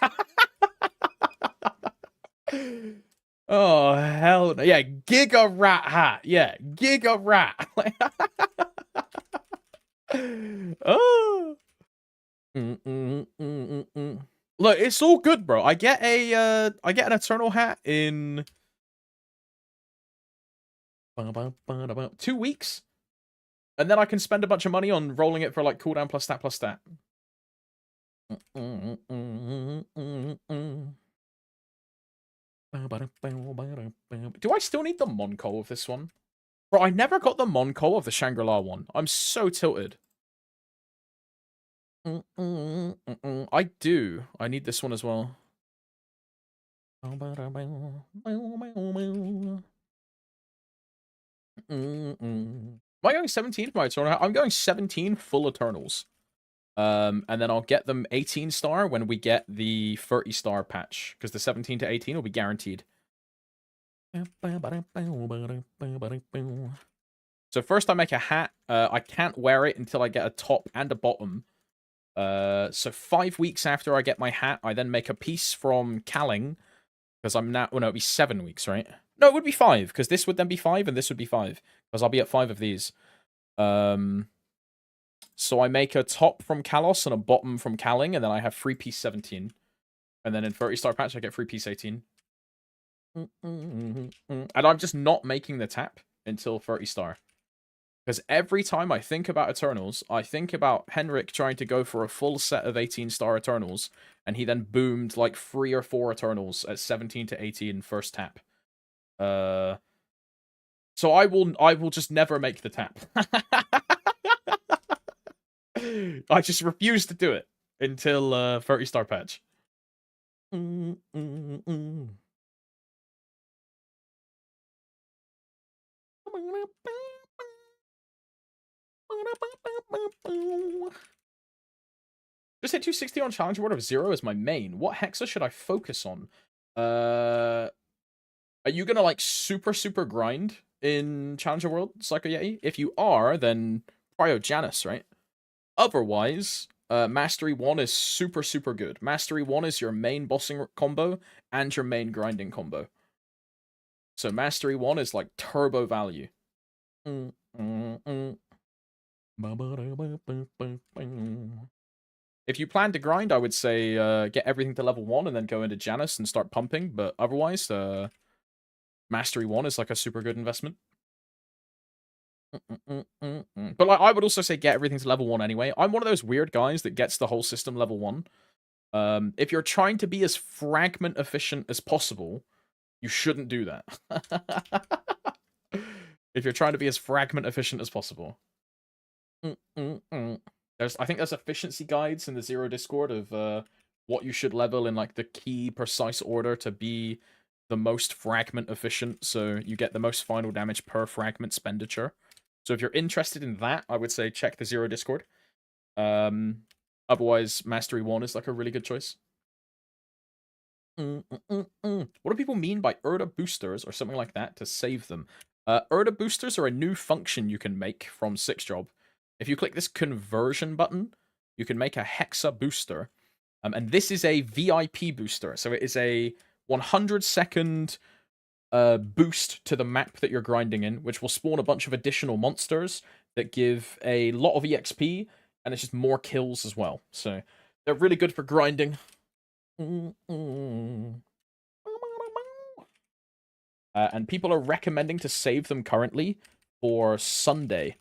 Oh, hell no. Yeah, Giga Rat Hat. Yeah, Giga Rat. Oh. Look, it's all good, bro. I get an Eternal Hat in 2 weeks, and then I can spend a bunch of money on rolling it for like cooldown plus stat plus stat. Do I still need the Monco of this one? Bro, I never got the Monco of the Shangri-La one. I'm so tilted. I do. I need this one as well. Am I going 17 for my Eternal? I'm going 17 full Eternals. And then I'll get them 18 star when we get the 30 star patch, because the 17 to 18 will be guaranteed. So first I make a hat. I can't wear it until I get a top and a bottom. So 5 weeks after I get my hat, I then make a piece from Calling, because I'm now, well, no, it'd be 7 weeks, right? No, it would be 5, because this would then be 5, and this would be 5, because I'll be at 5 of these. So I make a top from Kalos and a bottom from Calling, and then I have 3 piece 17. And then in 30 star patch, I get 3 piece 18. And I'm just not making the tap until 30 star. Because every time I think about Eternals, I think about Henrik trying to go for a full set of 18 star Eternals, and he then boomed like 3 or 4 Eternals at 17 to 18 first tap. So I will just never make the tap. I just refuse to do it until 30 star patch. Just hit 260 on Challenger World of 0 as my main. What hexa should I focus on? Are you gonna like super grind in Challenger World, Psycho Yeti? If you are, then Prio Janus, right? Otherwise, Mastery 1 is super, super good. Mastery 1 is your main bossing combo and your main grinding combo. So Mastery 1 is like turbo value. If you plan to grind, I would say get everything to level 1 and then go into Janus and start pumping, but otherwise, Mastery 1 is like a super good investment. But like, I would also say get everything to level 1 anyway. I'm one of those weird guys that gets the whole system level 1. If you're trying to be as fragment efficient as possible, you shouldn't do that. If you're trying to be as fragment efficient as possible. I think there's efficiency guides in the Zero Discord of what you should level in like the key precise order to be the most fragment efficient, so you get the most final damage per fragment expenditure. So if you're interested in that, I would say check the Zero Discord. Otherwise, Mastery 1 is like a really good choice. What do people mean by Erda boosters or something like that to save them? Erda boosters are a new function you can make from 6-job. If you click this conversion button, you can make a Hexa booster. And this is a VIP booster. So it is a 100-second boost to the map that you're grinding in, which will spawn a bunch of additional monsters that give a lot of EXP, and it's just more kills as well. So they're really good for grinding. And people are recommending to save them currently for Sunday.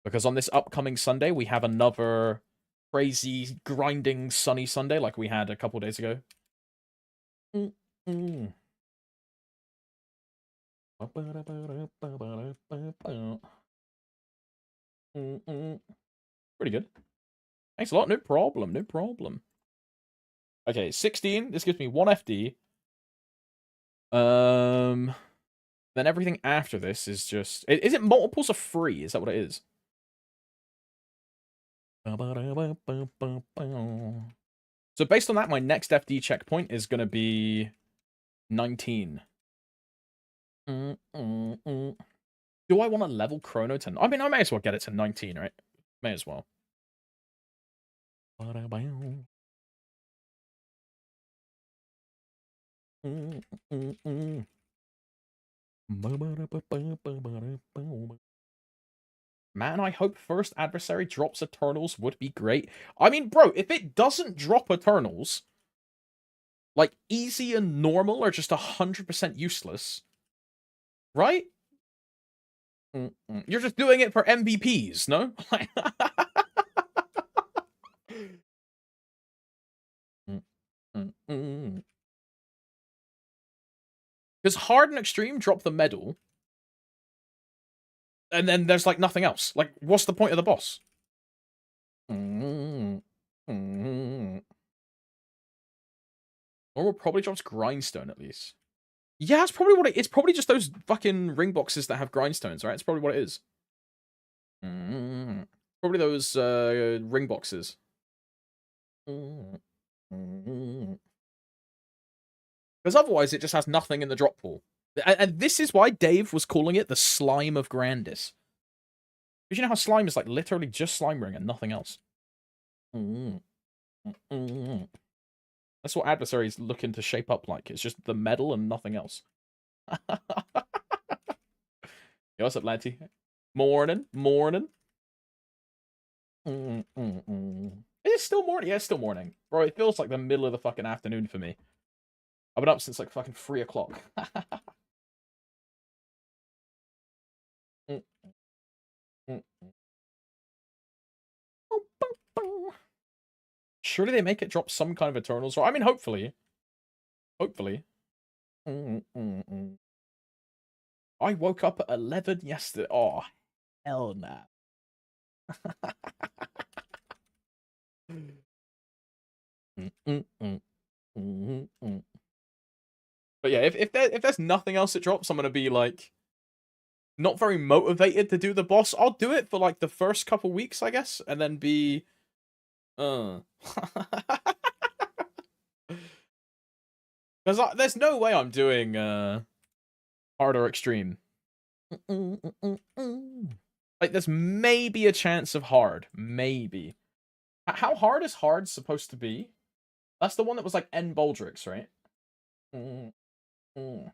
Because on this upcoming Sunday, we have another crazy, grinding, sunny Sunday like we had a couple days ago. Pretty good. Thanks a lot. No problem. No problem. Okay, 16. This gives me 1 FD. Then everything after this is just... Is it multiples of 3? Is that what it is? So based on that, my next FD checkpoint is going to be 19. Do I want to level Chrono to... I mean, I may as well get it to 19, right? May as well. Man, I hope first adversary drops Eternals would be great. I mean, bro, if it doesn't drop Eternals, like, easy and normal are just 100% useless. Right? You're just doing it for MVPs, no? Because hard and extreme drop the medal, and then there's like nothing else. Like, what's the point of the boss? Or probably drops grindstone at least. Yeah, it's probably what it's probably just those fucking ring boxes that have grindstones, right? It's probably what it is. Probably those ring boxes. Because otherwise it just has nothing in the drop pool. And this is why Dave was calling it the slime of Grandis. Because you know how slime is like literally just slime ring and nothing else. That's what adversaries looking to shape up like. It's just the medal and nothing else. Yo, what's up, Lanty? Morning, morning. It's still morning. Yeah, it's still morning. Bro, it feels like the middle of the fucking afternoon for me. I've been up since like fucking 3 o'clock. Surely they make it drop some kind of Eternals. I mean, hopefully. Hopefully. I woke up at 11 yesterday. Oh, hell nah. But yeah, if there's nothing else that drops, I'm gonna be like not very motivated to do the boss. I'll do it for like the first couple weeks, I guess, and then be because there's no way I'm doing hard or extreme. Like there's maybe a chance of hard, maybe. How hard is hard supposed to be? That's the one that was like N Baldrix, right? Mm, mm.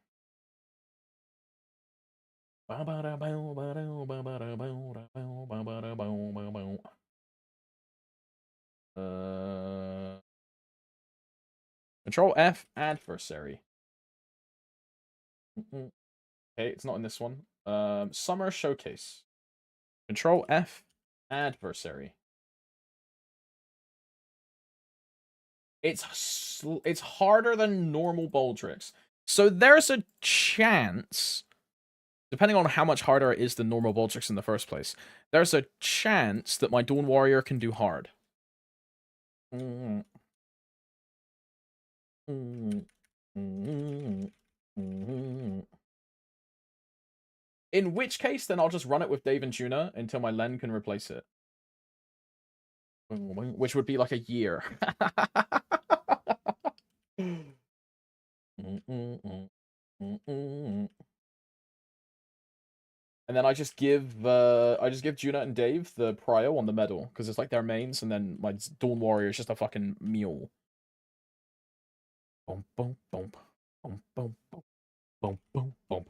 Control F, adversary. Okay, it's not in this one. Summer Showcase. Control F, adversary. It's harder than normal Baldrix. So there's a chance, depending on how much harder it is than normal Baldrix in the first place, there's a chance that my Dawn Warrior can do hard. In which case, then I'll just run it with Dave and Tuna until my Len can replace it. Which would be like a year. And then I just give Juna and Dave the prio on the medal because it's like their mains, and then my Dawn Warrior is just a fucking mule. Boom, boom, boom, boom, boom, boom, boom, boom, boom.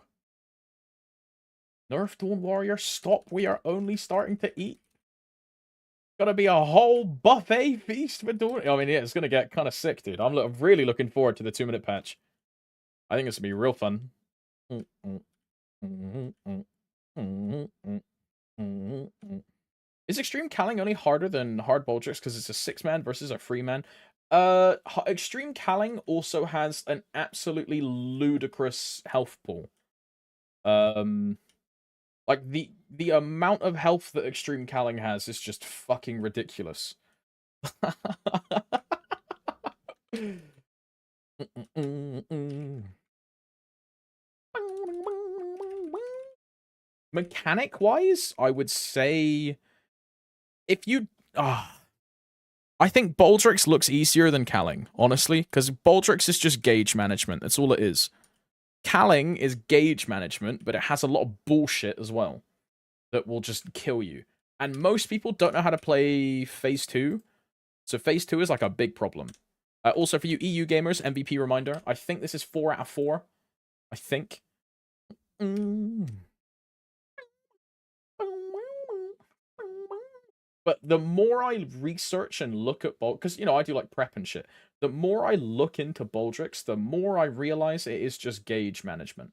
Nerf Dawn Warrior, stop! We are only starting to eat. Gonna be a whole buffet feast for Dawn. I mean, yeah, it's gonna get kind of sick, dude. I'm really looking forward to the 2-minute patch. I think it's gonna be real fun. Is Extreme Calling only harder than Hard Baldrix because it's a 6-man versus a 3-man? Extreme Calling also has an absolutely ludicrous health pool. Like the amount of health that Extreme Calling has is just fucking ridiculous. Mechanic wise, I would say if you I think Baldrix looks easier than Calling, honestly, because Baldrix is just gauge management. That's all it is. Calling is gauge management, but it has a lot of bullshit as well that will just kill you. And most people don't know how to play Phase 2, so Phase 2 is like a big problem. Also, for you EU gamers, MVP reminder, I think this is 4 out of 4. I think. But the more I research and look at because I do like prep and shit. The more I look into Baldrix, the more I realize it is just gauge management.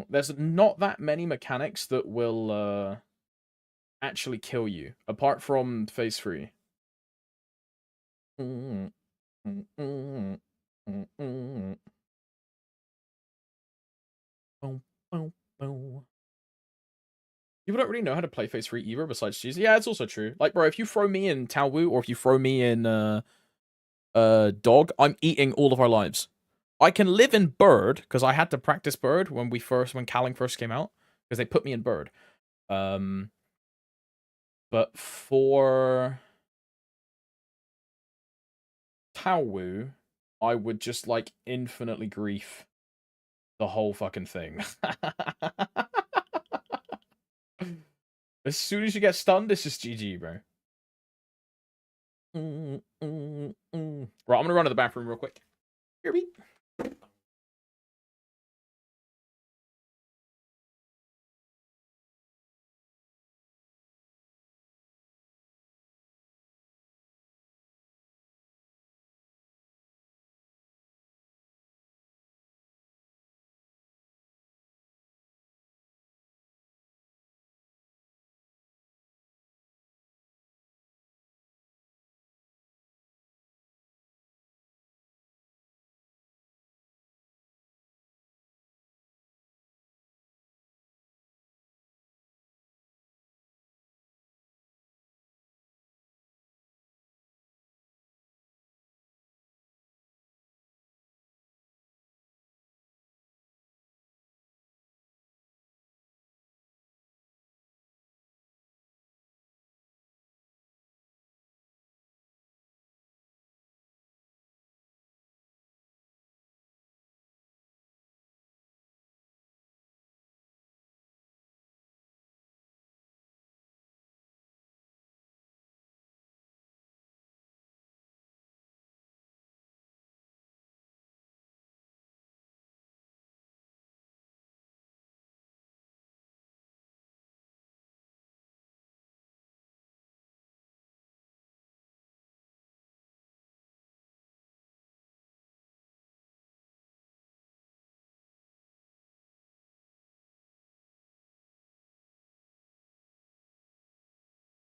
There's not that many mechanics that will actually kill you, apart from Phase 3. People don't really know how to play Phase 3 either, besides cheese. Yeah, it's also true. Like, bro, if you throw me in Tao Wu, or if you throw me in Dog, I'm eating all of our lives. I can live in Bird, because I had to practice Bird when Calling first came out, because they put me in Bird. But for Tao Wu, I would just, like, infinitely grief the whole fucking thing. As soon as you get stunned, it's just GG, bro. Right, I'm gonna run to the bathroom real quick. Here we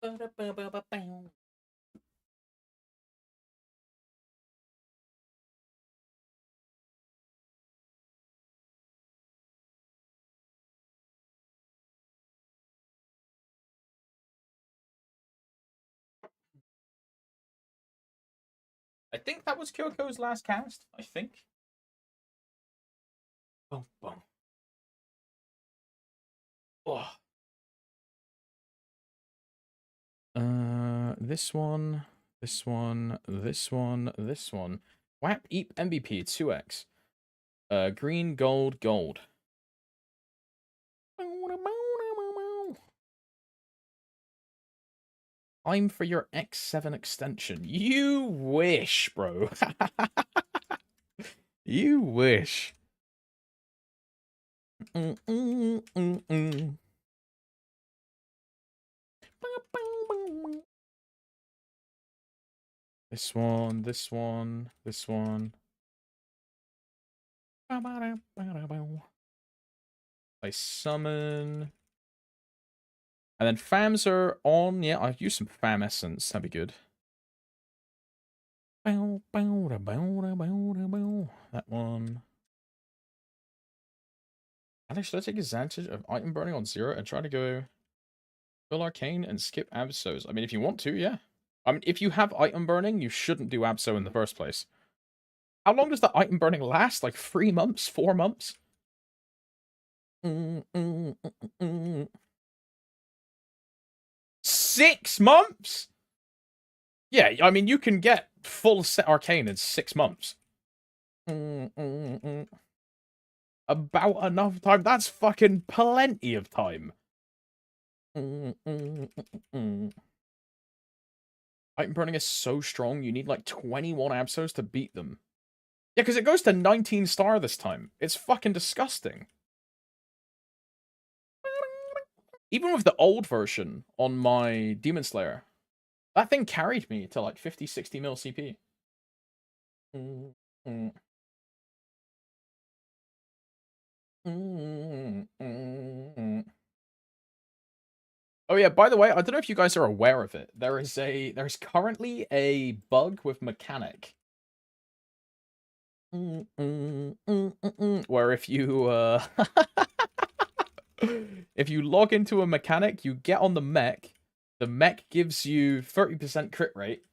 I think that was Kyoko's last cast. I think. Boom, boom. Oh. This one, this one, this one, this one. Whap Eep MVP 2x. Green, gold, gold. I'm for your X7 extension. You wish, bro. You wish. This one, this one, this one. I summon. And then fams are on. Yeah, I'll use some fam essence. That'd be good. That one. Alex, should I take advantage of item burning on 0 and try to go full arcane and skip Absols? I mean, if you want to, yeah. I mean, if you have item burning, you shouldn't do Absol in the first place. How long does the item burning last? Like 3 months? 4 months? 6 months? Yeah, I mean, you can get full set arcane in 6 months. About enough time. That's fucking plenty of time. Item burning is so strong, you need like 21 Absols to beat them. Yeah, because it goes to 19 star this time. It's fucking disgusting. Even with the old version on my Demon Slayer, that thing carried me to like 50, 60 mil CP. Oh yeah, by the way, I don't know if you guys are aware of it. There's currently a bug with mechanic. Where if you if you log into a mechanic, you get on the mech gives you 30% crit rate.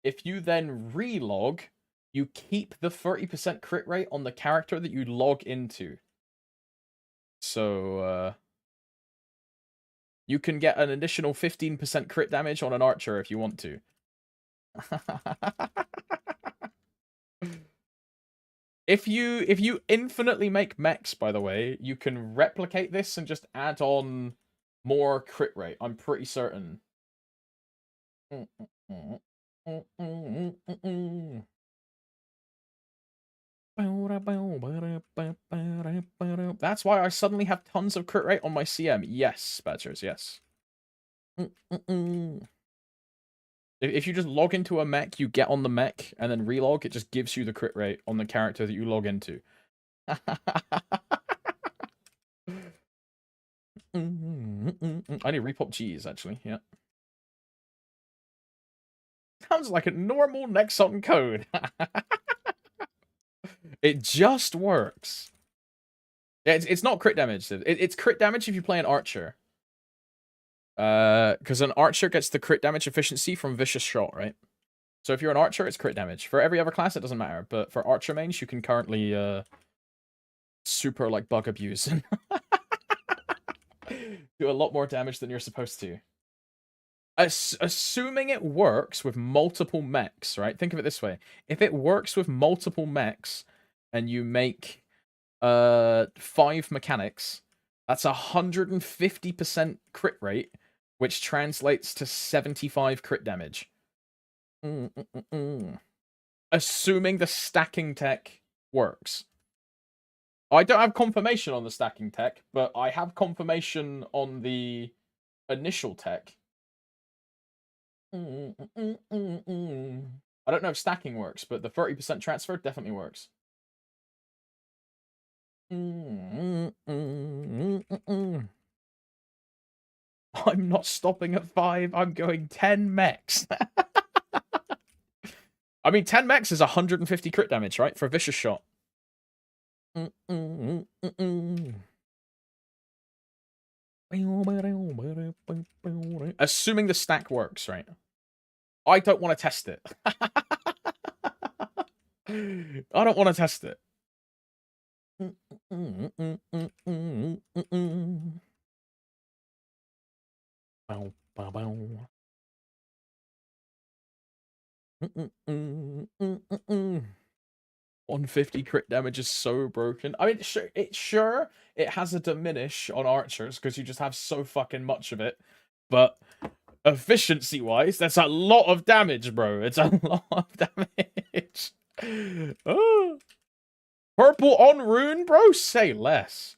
If you then relog, you keep the 30% crit rate on the character that you log into. So you can get an additional 15% crit damage on an archer if you want to. If you infinitely make mechs, by the way, you can replicate this and just add on more crit rate. I'm pretty certain. That's why I suddenly have tons of crit rate on my CM. Yes, Badgers, yes. If you just log into a mech, you get on the mech, and then relog, it just gives you the crit rate on the character that you log into. I need repop G's, actually, yeah. Sounds like a normal Nexon code. It just works. Yeah, it's not crit damage. It's crit damage if you play an archer. Because an archer gets the crit damage efficiency from vicious shot, right? So if you're an archer, it's crit damage. For every other class, it doesn't matter. But for archer mains, you can currently super like bug abuse and do a lot more damage than you're supposed to. Assuming it works with multiple mechs, right? Think of it this way: if it works with multiple mechs, and you make 5 mechanics, that's 150% crit rate, which translates to 75 crit damage. Assuming the stacking tech works. I don't have confirmation on the stacking tech, but I have confirmation on the initial tech. I don't know if stacking works, but the 30% transfer definitely works. I'm not stopping at 5. I'm going 10 mechs. I mean, 10 mechs is 150 crit damage, right? For a vicious shot. Assuming the stack works, right? I don't want to test it. I don't want to test it. Bow, bow, bow. 150 crit damage is so broken. I mean, sure, it has a diminish on archers because you just have so fucking much of it. But efficiency-wise, that's a lot of damage, bro. It's a lot of damage. Oh. Purple on rune, bro? Say less.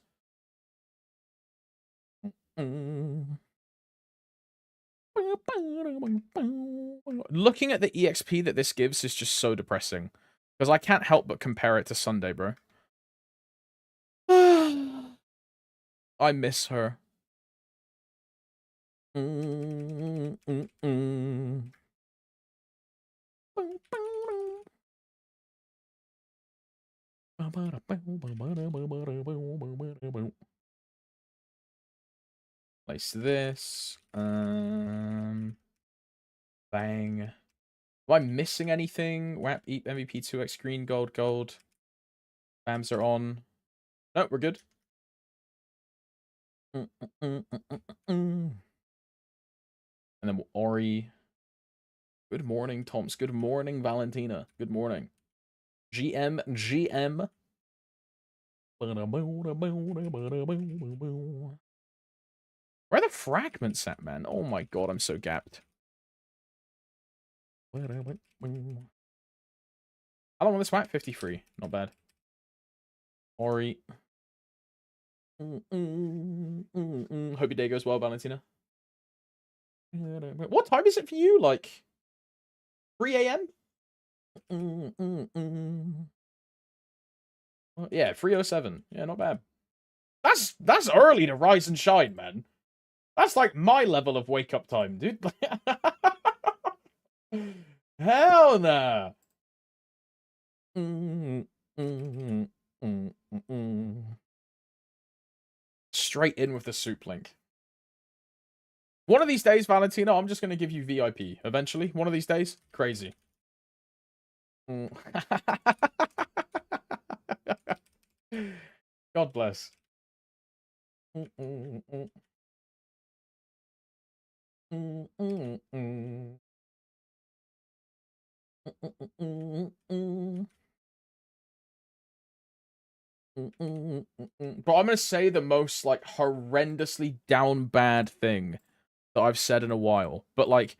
Looking at the EXP that this gives is just so depressing. Because I can't help but compare it to Sunday, bro. I miss her. Place this. Bang. Am I missing anything? WAP, Eat, MVP 2x, green, gold, gold. Bams are on. No, we're good. And then Ori. Good morning, Toms. Good morning, Valentina. Good morning. GM, GM. Where are the fragments at, man? Oh my god, I'm so gapped. How long will this whack? 53. Not bad. Ori. Hope your day goes well, Valentina. What time is it for you? Like 3 a.m.? Yeah, 3:07. Yeah, not bad. That's early to rise and shine, man. That's like my level of wake up time, dude. Hell nah. Straight in with the soup link. One of these days, Valentino, I'm just going to give you VIP. Eventually. One of these days. Crazy. God bless. But I'm gonna say the most like horrendously down bad thing that I've said in a while. But like,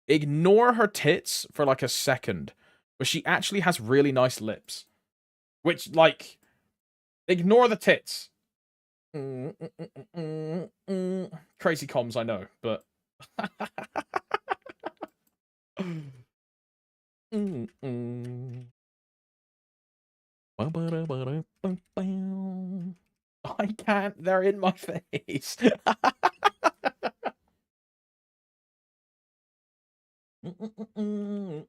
ignore her tits for like a second, but she actually has really nice lips. Which like, ignore the tits. Crazy comms, I know, but. I can't, they're in my face. You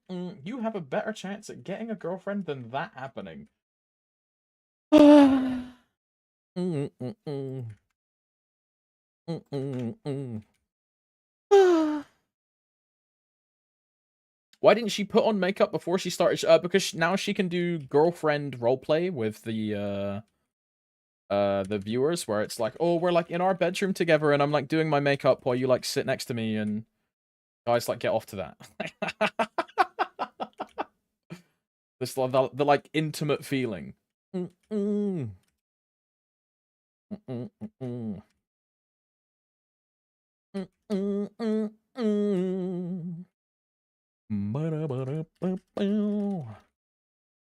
have a better chance at getting a girlfriend than that happening. Why didn't she put on makeup before she started? Because now she can do girlfriend roleplay with the viewers, where it's like, oh, we're like in our bedroom together, and I'm like doing my makeup while you like sit next to me, and guys like get off to that. This the like intimate feeling. You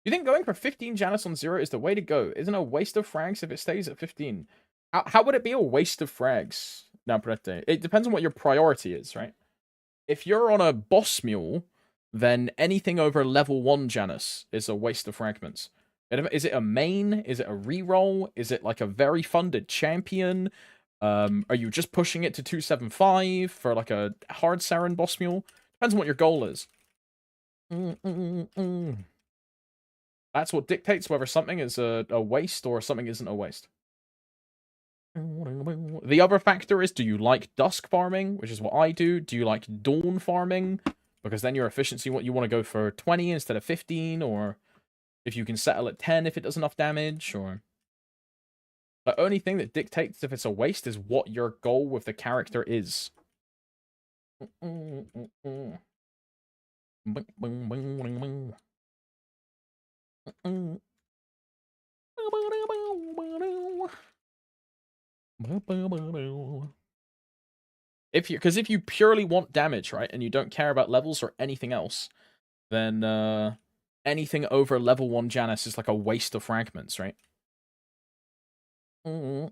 think going for 15 Janus on 0 is the way to go? Isn't it a waste of frags if it stays at 15? How would it be a waste of frags? Now, Prete, it depends on what your priority is, right? If you're on a boss mule, then anything over level 1 Janus is a waste of fragments. Is it a main? Is it a reroll? Is it like a very funded champion? Are you just pushing it to 275 for like a hard Saren boss mule? Depends on what your goal is. That's what dictates whether something is a waste or something isn't a waste. The other factor is, do you like dusk farming, which is what I do? Do you like dawn farming? Because then your efficiency, what you want to go for 20 instead of 15, or if you can settle at 10 if it does enough damage, or... The only thing that dictates if it's a waste is what your goal with the character is. If you purely want damage, right, and you don't care about levels or anything else, then anything over level 1 Janus is like a waste of fragments, right? It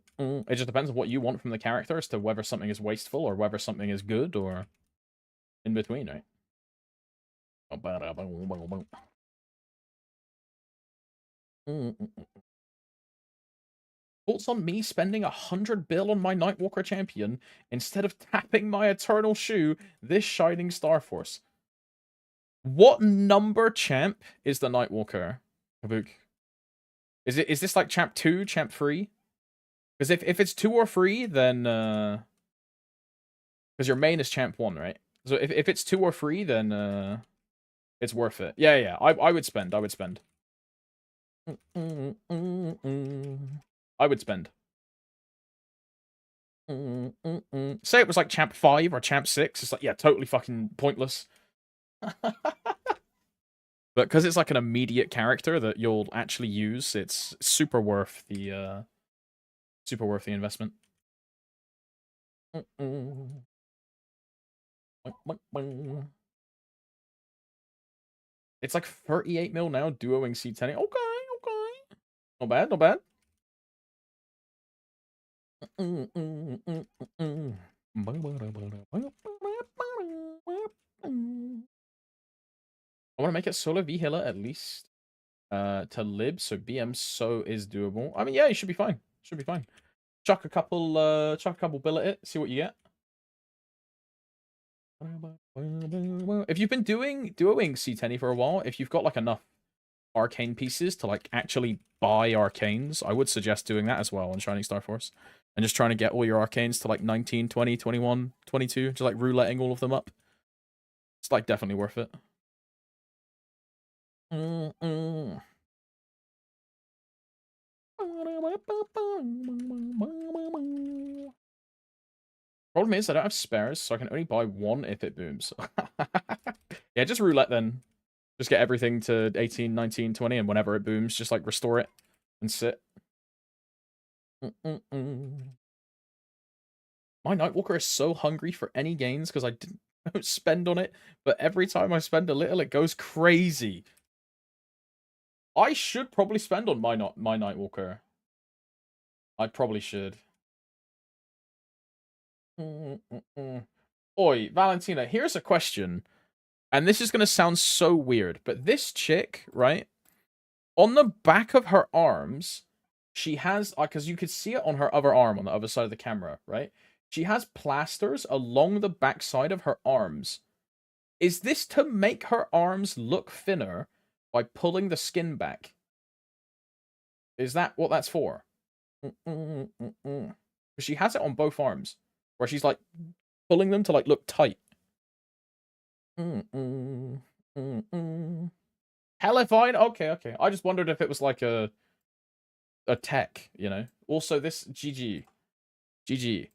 just depends on what you want from the character as to whether something is wasteful or whether something is good or in between, right? Thoughts on me spending 100 bill on my Nightwalker champion instead of tapping my Eternal Shoe this Shining Star Force? What number champ is the Nightwalker, Kabuk? Is this like champ 2, champ 3? Because if it's 2 or 3, then because your main is champ 1, right? So if it's 2 or 3, then it's worth it. Yeah. I would spend. I would spend. I would spend. Say it was like champ 5 or champ 6. It's like, yeah, totally fucking pointless. But because it's like an immediate character that you'll actually use, it's super worth the investment. It's like 38 mil now, duoing C10. Okay. Not bad, not bad. I want to make it solo V healer at least to lib, so BM so is doable. I mean, yeah, you should be fine. Should be fine. Chuck a couple bill at it, see what you get. If you've been doing C10 for a while, if you've got like enough arcane pieces to like actually buy arcanes, I would suggest doing that as well on Shining Star Force. And just trying to get all your arcanes to like 19, 20, 21, 22, just like rouletting all of them up. It's like definitely worth it. Problem is, I don't have spares, so I can only buy one if it booms. Yeah, just roulette then. Just get everything to 18, 19, 20, and whenever it booms, just like restore it and sit. My Nightwalker is so hungry for any gains because I don't spend on it, but every time I spend a little, it goes crazy. I should probably spend on my Nightwalker. I probably should. Oi, Valentina, here's a question. And this is going to sound so weird, but this chick, right? On the back of her arms, she has, because you could see it on her other arm on the other side of the camera, right? She has plasters along the backside of her arms. Is this to make her arms look thinner by pulling the skin back? Is that what that's for? She has it on both arms, where she's like pulling them to like look tight. Hella fine. Okay. I just wondered if it was like a tech, you know. Also, this GG. GG.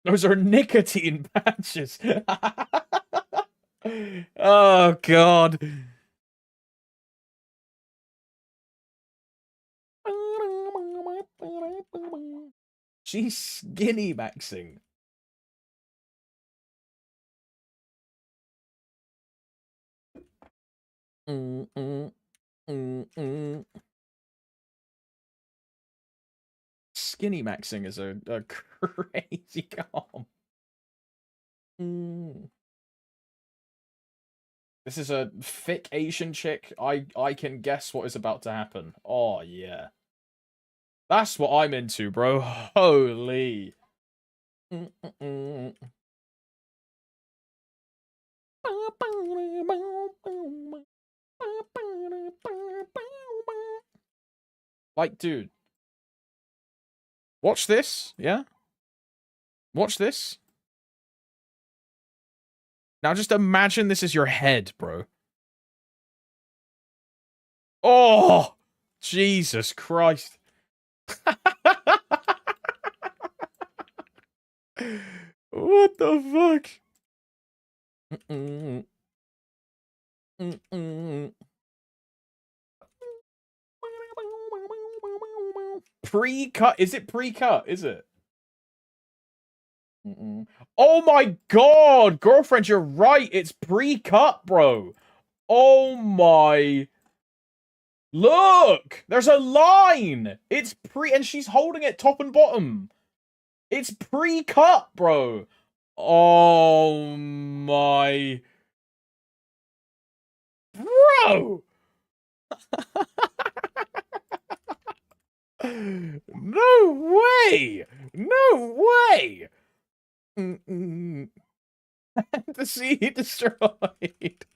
Those are nicotine patches. Oh god. She's skinny maxing. Skinny maxing is a crazy calm. This is a thick Asian chick. I can guess what is about to happen. Oh, yeah. That's what I'm into, bro. Holy. Like, dude. Watch this, yeah? Watch this. Now just imagine this is your head, bro. Oh! Jesus Christ. What the fuck? Pre-cut? Is it pre-cut? Is it? Oh my god! Girlfriend, you're right. It's pre-cut, bro. Oh my... Look! There's a line! It's pre... And she's holding it top and bottom. It's pre-cut, bro. Oh my... Bro! No way! No way! The sea destroyed.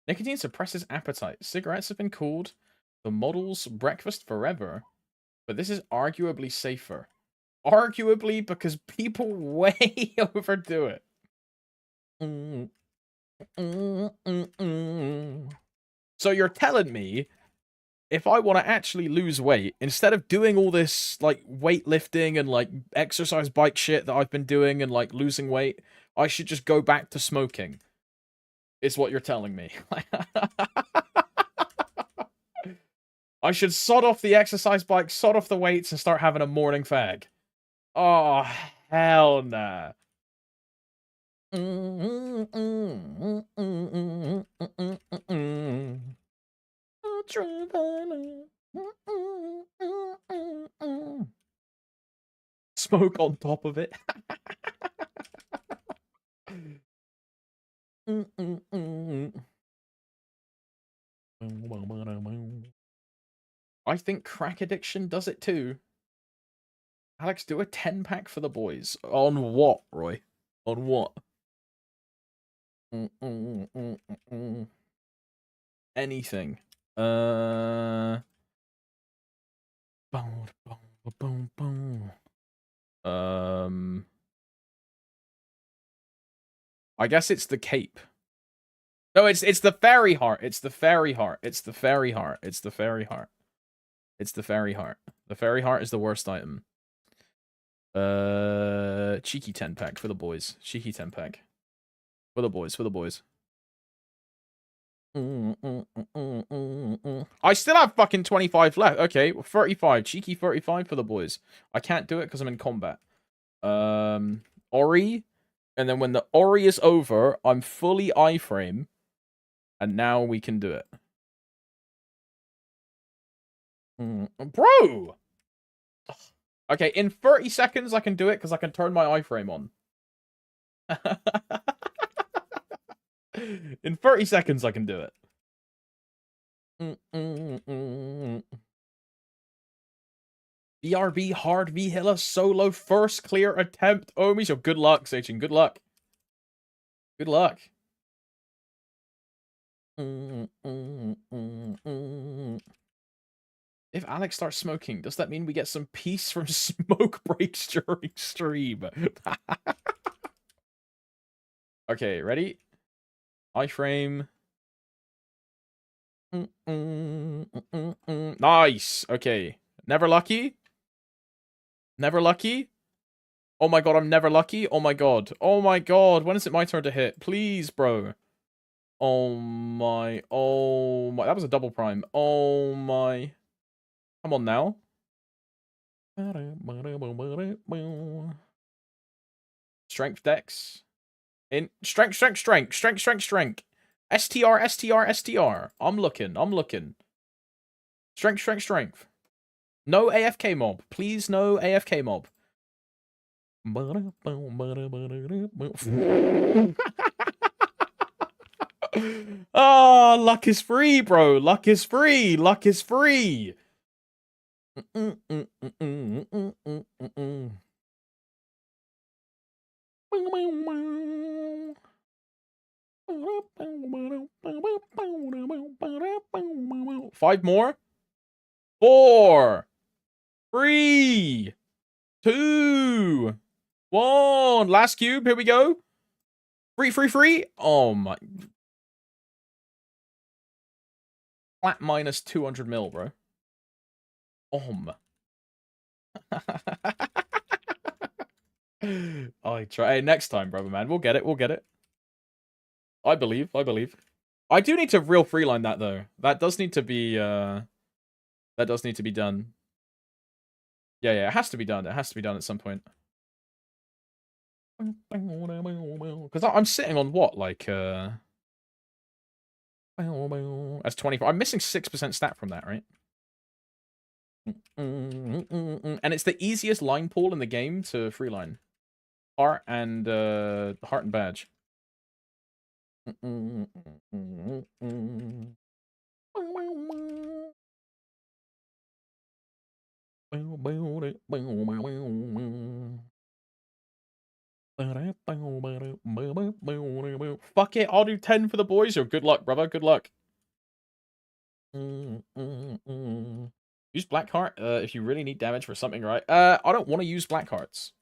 Nicotine suppresses appetite. Cigarettes have been called the model's breakfast forever, but this is arguably safer. Arguably because people way overdo it. So you're telling me if I want to actually lose weight, instead of doing all this like weightlifting and like exercise bike shit that I've been doing and like losing weight, I should just go back to smoking. Is what you're telling me. I should sod off the exercise bike, sod off the weights, and start having a morning fag. Oh, hell nah. Smoke on top of it. I think crack addiction does it too. Alex, do a 10-pack for the boys. On what, Roy? On what? Anything. I guess it's the cape. No, it's the fairy heart. It's the fairy heart. It's the fairy heart. It's the fairy heart. It's the fairy heart. The fairy heart is the worst item. Cheeky 10-pack for the boys. Cheeky 10-pack. For the boys, for the boys. I still have fucking 25 left. Okay, 35. Cheeky 35 for the boys. I can't do it because I'm in combat. Ori. And then when the Ori is over, I'm fully iframe. And now we can do it. Bro! Okay, in 30 seconds I can do it because I can turn my iframe on. In 30 seconds I can do it. BRB hard V Hilla solo first clear attempt. Omi, so good luck, Sachin. Good luck. Good luck. If Alex starts smoking, does that mean we get some peace from smoke breaks during stream? Okay, ready? Iframe. Nice. Okay. Never lucky? Never lucky? Oh my god, I'm never lucky? Oh my god. Oh my god. When is it my turn to hit? Please, bro. Oh my. Oh my. That was a double prime. Oh my. Come on now. Strength dex. In strength. STR. I'm looking. Strength. No AFK mob. Please, no AFK mob. Oh, luck is free, bro. Luck is free. Luck is free. Five more. 4, 3, 2, 1. Last cube. Here we go. Free. Oh my. Flat minus 200 mil, bro. I try. Hey, next time, brother, man. We'll get it. We'll get it. I believe. I believe. I do need to real freeline that, though. That does need to be, that does need to be done. Yeah, it has to be done. It has to be done at some point. Because I'm sitting on what, like, that's 24. I'm missing 6% stat from that, right? And it's the easiest line pool in the game to freeline. Heart and badge. Fuck it, I'll do 10 for the boys. Or good luck, brother. Good luck. Use Blackheart if you really need damage for something, right? I don't want to use Blackhearts.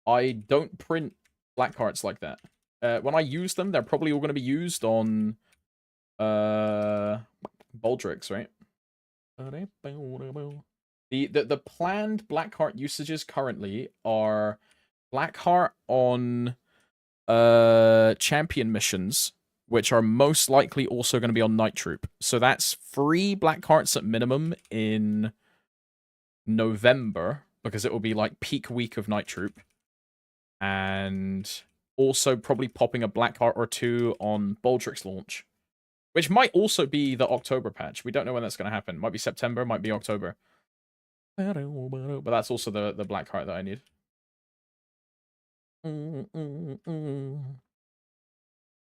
I don't print Blackhearts like that. When I use them, they're probably all going to be used on Baldricks, right? The planned Blackheart usages currently are Blackheart on champion missions, which are most likely also going to be on Night Troop. So that's 3 Blackhearts at minimum in November, because it will be like peak week of Night Troop. And also probably popping a Blackheart or 2 on Baldric's launch, which might also be the October patch. We don't know when that's going to happen. Might be September, might be October. But that's also the Blackheart that I need.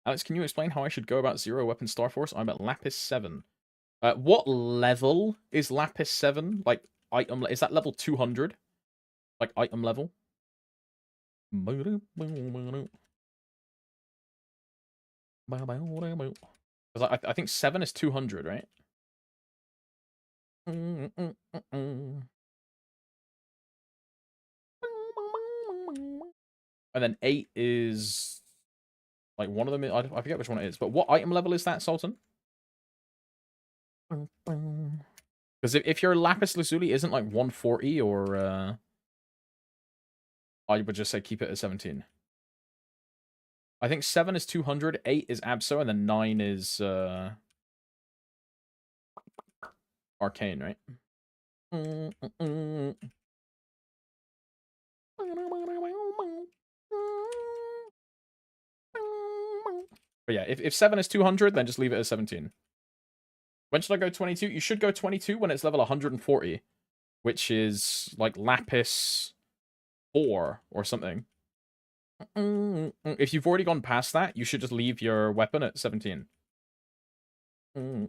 Alex, can you explain how I should go about Zero Weapon Star Force? I'm at Lapis 7. What level is Lapis 7? Like, item... Is that level 200? Like, item level? Because I think 7 is 200, right? And then 8 is... Like, one of them... I forget which one it is. But what item level is that, Sultan? Because if your Lapis Lazuli isn't, like, 140 or... I would just say keep it at 17. I think 7 is 200, 8 is Abso, and then 9 is Arcane, right? But yeah, if 7 is 200, then just leave it at 17. When should I go 22? You should go 22 when it's level 140, which is like Lapis 4 or something. If you've already gone past that, you should just leave your weapon at 17. Because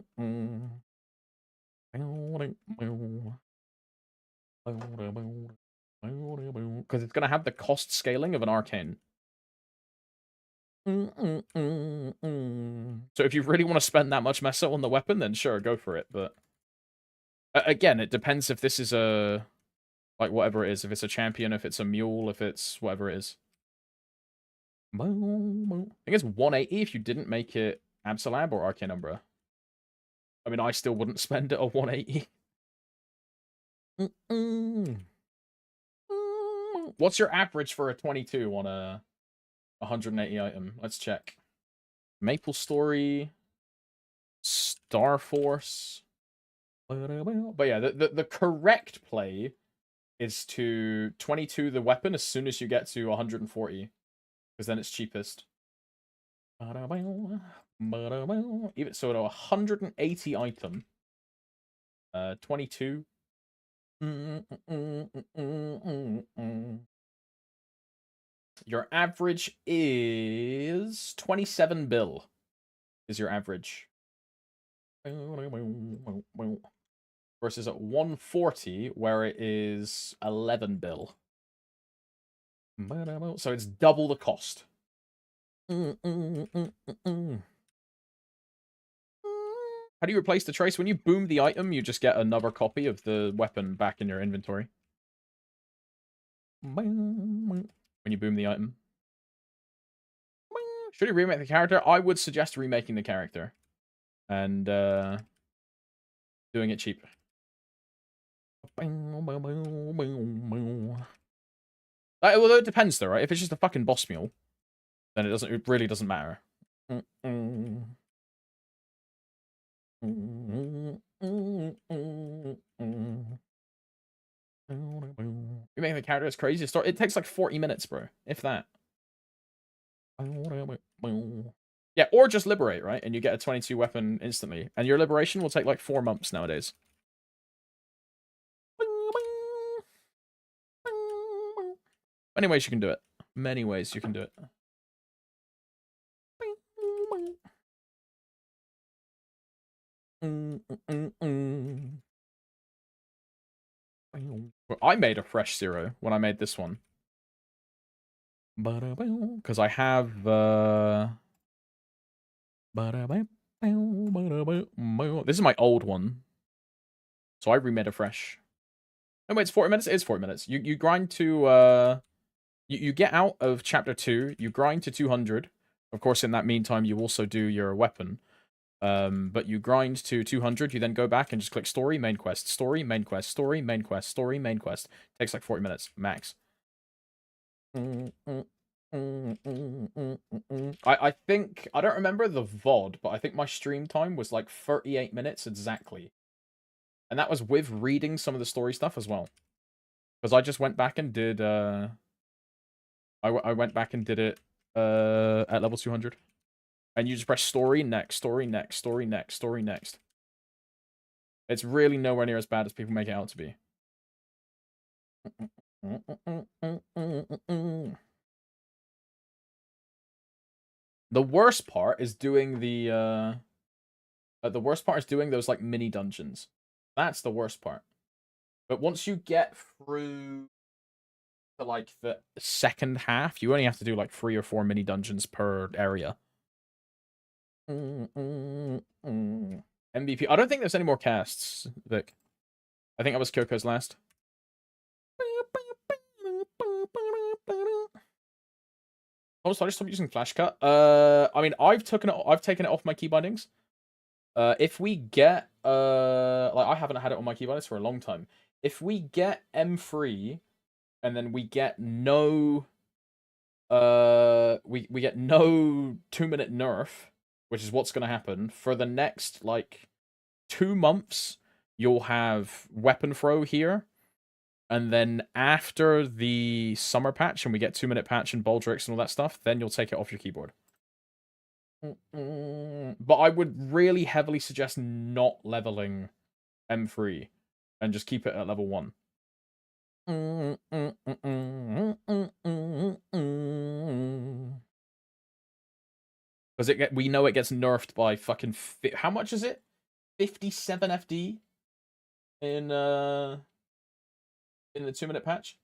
it's going to have the cost scaling of an Arcane. So if you really want to spend that much meso on the weapon, then sure, go for it. But again, it depends if this is a... Like, whatever it is. If it's a champion, if it's a mule, if it's whatever it is. I think it's 180 if you didn't make it Absolab or Arcane Umbra. I mean, I still wouldn't spend it at 180. What's your average for a 22 on a 180 item? Let's check. Maplestory, Star Force. But yeah, the correct play is to 22 the weapon as soon as you get to 140. Because then it's cheapest. Even so, at a 180 item, 22. Your average is 27 bill. Is your average. Versus at 140, where it is 11 bill. So it's double the cost. How do you replace the trace? When you boom the item, you just get another copy of the weapon back in your inventory. When you boom the item. Should you remake the character? I would suggest remaking the character. And doing it cheap. Although it depends though, right? If it's just a fucking boss mule, then it really doesn't matter. Remaking the character is crazy. It takes like 40 minutes, bro. If that. Yeah, or just liberate, right? And you get a 22 weapon instantly. And your liberation will take like 4 months nowadays. Many ways you can do it. Many ways you can do it. I made a fresh zero when I made this one. Because I have this is my old one. So I remade a fresh. Oh wait, it's 40 minutes? It is 40 minutes. You grind to you get out of chapter 2, you grind to 200. Of course, in that meantime, you also do your weapon. But you grind to 200, you then go back and just click story, main quest, story, main quest, story, main quest, story, main quest. Takes like 40 minutes, max. I think, I don't remember the VOD, but I think my stream time was like 38 minutes exactly. And that was with reading some of the story stuff as well. Because I just went back and did, I went back and did it at level 200. And you just press story, next, story, next, story, next, story, next. It's really nowhere near as bad as people make it out to be. The worst part is doing the worst part is doing those like mini dungeons. That's the worst part. But once you get through to like the second half, you only have to do like 3 or 4 mini dungeons per area. MVP. I don't think there's any more casts, Vic. I think that was Kyoko's last. Oh, so I just stopped using Flash Cut. I mean, I've taken it off my key bindings. If we get like I haven't had it on my key bindings for a long time. If we get M3 and then we get no we get no 2-minute nerf, which is what's gonna happen for the next like 2 months, you'll have weapon throw here. And then after the summer patch and we get 2-minute patch and Baldrix and all that stuff, then you'll take it off your keyboard. But I would really heavily suggest not leveling M3 and just keep it at level 1. Because we know it gets nerfed by fucking... How much is it? 57 FD in the 2-minute patch?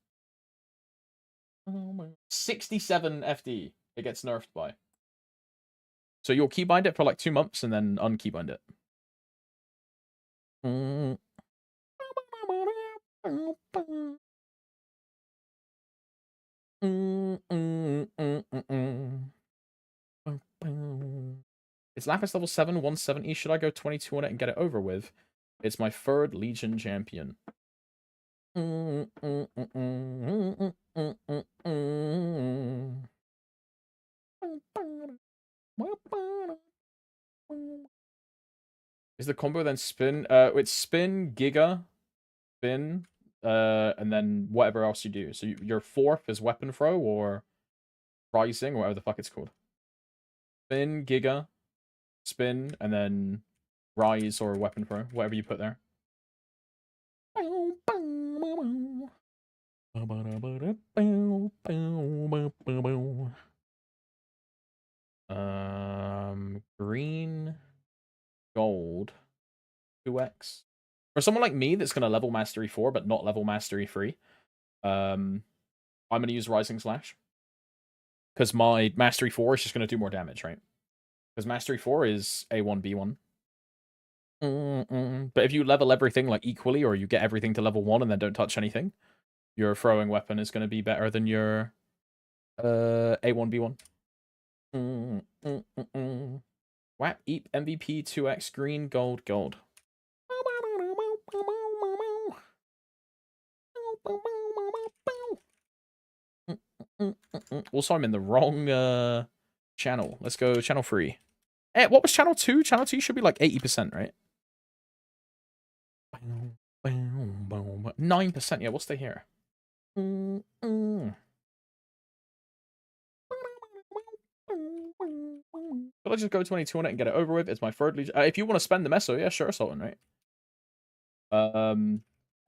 67 FD it gets nerfed by. So you'll keybind it for like 2 months and then unkeybind it. It's Lapis level 7, 170. Should I go 22 on it and get it over with? It's my 3rd Legion champion. Is the combo then spin? It's spin, giga, spin, and then whatever else you do. So your 4th is weapon throw or rising, or whatever the fuck it's called. Spin, giga, spin, and then rise or weapon throw, whatever you put there. Green, gold, 2x. For someone like me that's gonna level mastery 4 but not level mastery 3, I'm gonna use Rising Slash. Because my mastery 4 is just gonna do more damage, right? Because mastery 4 is A1, B1. But if you level everything like equally, or you get everything to level 1 and then don't touch anything, your throwing weapon is gonna be better than your A1, B1. Whap, Eep, MVP, 2x, green, gold, gold. Also, I'm in the wrong channel. Let's go channel 3. Eh, what was channel 2? Channel 2 should be like 80%, right? 9%. Yeah, we'll stay here. But let's just go 22 on it and get it over with. It's my third legion. If you want to spend the meso, yeah, sure, Sultan, right? Are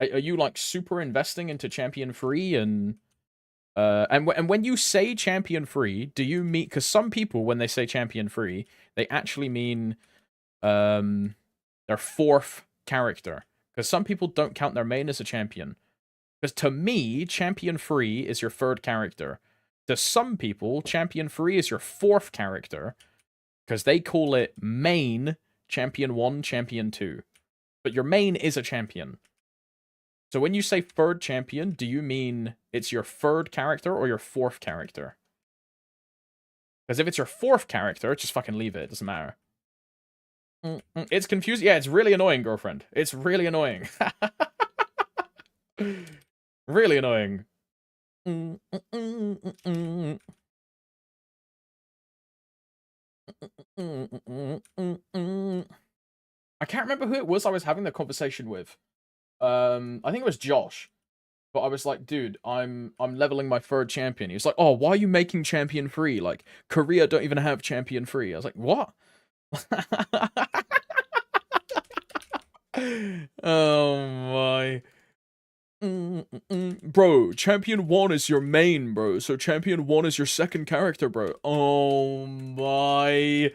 you like super investing into champion free and when you say champion free, do you mean, because some people when they say champion free, they actually mean their fourth character, because some people don't count their main as a champion. Because to me, champion free is your third character. To some people, champion free is your fourth character, because they call it main, champion 1, champion 2. But your main is a champion. So when you say third champion, do you mean it's your third character or your fourth character? Because if it's your fourth character, just fucking leave it. It doesn't matter. It's confusing. Yeah, it's really annoying, girlfriend. It's really annoying. Really annoying. I can't remember who it was I was having the conversation with. I think it was Josh. But I was like, dude, I'm leveling my third champion. He was like, oh, why are you making champion free? Like, Korea don't even have champion free. I was like, what? Oh my. Bro, champion 1 is your main, bro. So champion 1 is your second character, bro. Oh my.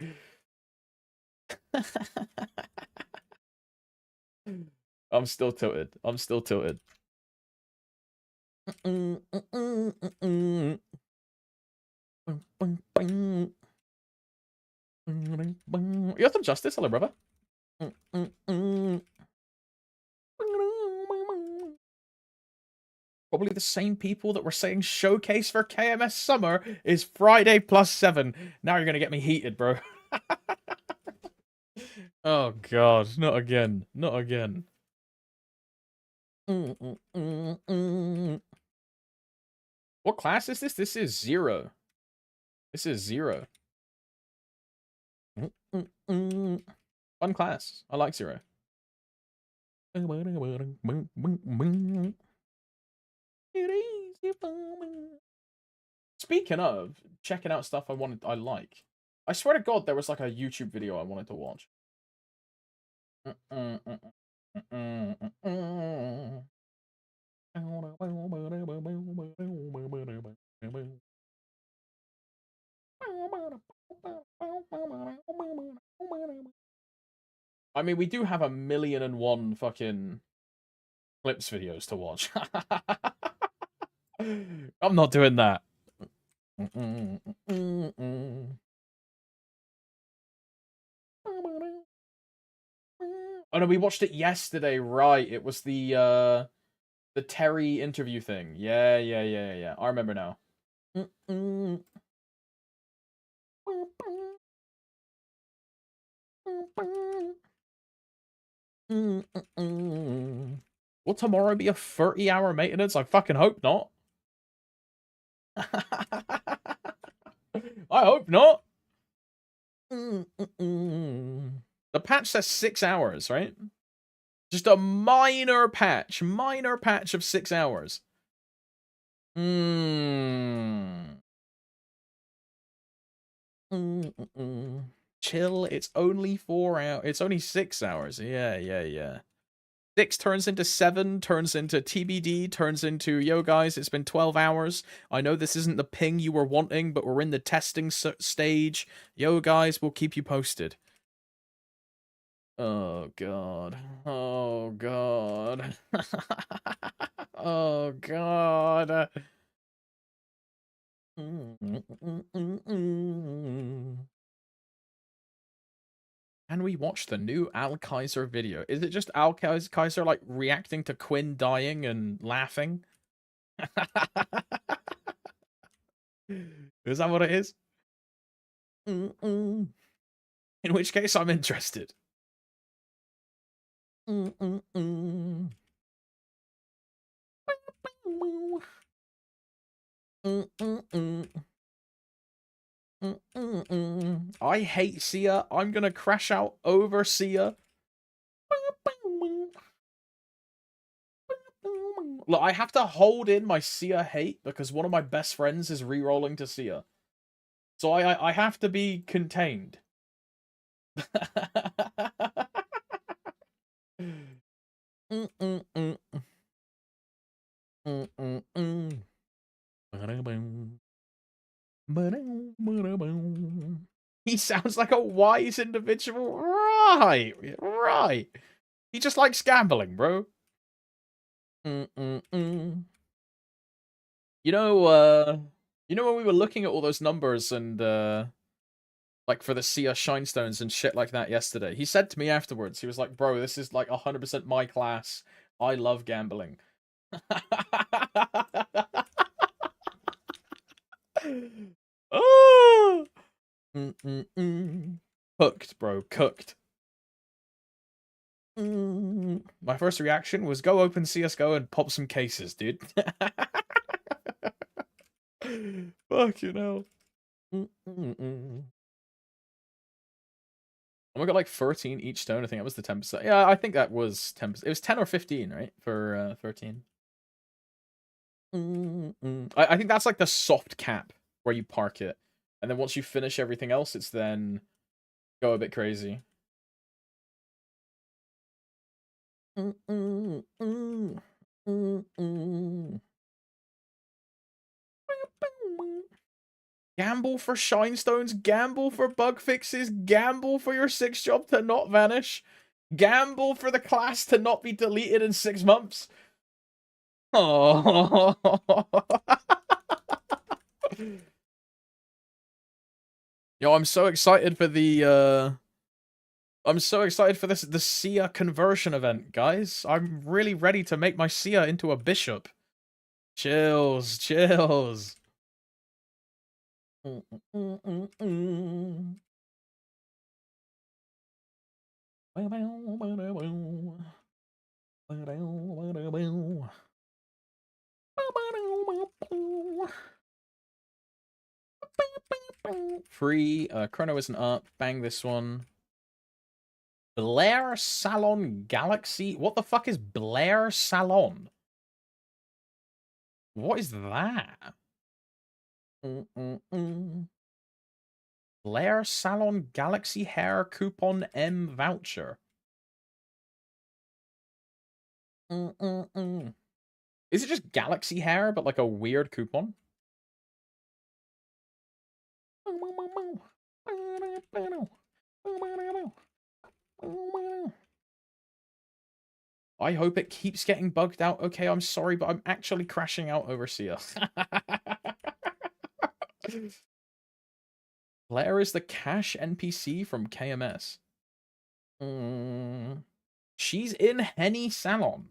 I'm still tilted. I'm still tilted. You have some justice, hello, brother. Probably the same people that were saying showcase for KMS Summer is Friday +7. Now you're gonna get me heated, bro. Oh god, not again. Not again. What class is this? This is 0. This is 0. Fun class. I like 0. Speaking of checking out stuff I like. I swear to God, there was like a YouTube video I wanted to watch. I mean, we do have 1,000,001 fucking clips videos to watch. I'm not doing that. Oh no, we watched it yesterday, right? It was the Terry interview thing. Yeah. I remember now. Will tomorrow be a 30-hour maintenance? I fucking hope not. I hope not. The patch says 6 hours, right? Just a minor patch of 6 hours. Chill, it's only 4 hours. It's only 6 hours. Yeah. 6 turns into 7, turns into TBD, turns into, yo guys, it's been 12 hours. I know this isn't the ping you were wanting, but we're in the testing stage. Yo guys, we'll keep you posted. Oh god. Oh god. Oh god. Can we watch the new Al Kaiser video? Is it just Al Kaiser like reacting to Quinn dying and laughing? Is that what it is? In which case, I'm interested. I hate Sia. I'm gonna crash out over Sia. Look, I have to hold in my Sia hate because one of my best friends is rerolling to Sia. So I have to be contained. He sounds like a wise individual. Right, right. He just likes gambling, bro. You know, when we were looking at all those numbers and like for the Sia Shinestones and shit like that yesterday, he said to me afterwards, he was like, bro, this is like 100% my class. I love gambling. Oh! Cooked, bro, cooked. My first reaction was go open CSGO and pop some cases, dude. Fuck you know. Oh, we got like 13 each stone. I think that was the 10%. Yeah, I think that was 10%. It was 10 or 15, right? For 13. I think that's like the soft cap where you park it. And then once you finish everything else, it's then go a bit crazy. Gamble for shinestones, gamble for bug fixes, gamble for your 6 job to not vanish, gamble for the class to not be deleted in 6 months. Oh. Yo, I'm so excited for the the Sia conversion event, guys. I'm really ready to make my Sia into a bishop. Chills, chills. Free, Chrono isn't up. Bang this one. Blair Salon Galaxy? What the fuck is Blair Salon? What is that? Blair Salon Galaxy Hair Coupon M Voucher. Is it just Galaxy Hair, but like a weird coupon? I hope it keeps getting bugged out. Okay, I'm sorry, but I'm actually crashing out over Sia. Claire is the cash NPC from KMS. She's in Henny Salon.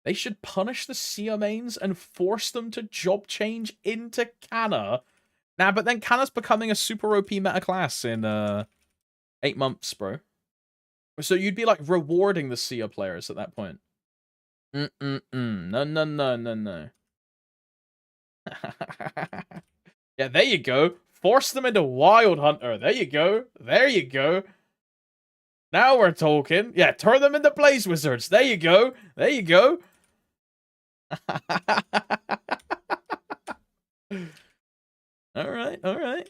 They should punish the Sia mains and force them to job change into Canna. Nah, but then Canna's becoming a super OP meta class in 8 months, bro. So you'd be like rewarding the Sia players at that point. No, no, no, no, no. Yeah, there you go. Force them into Wild Hunter. There you go. There you go. Now we're talking. Yeah, turn them into Blaze Wizards. There you go. There you go. All right, all right.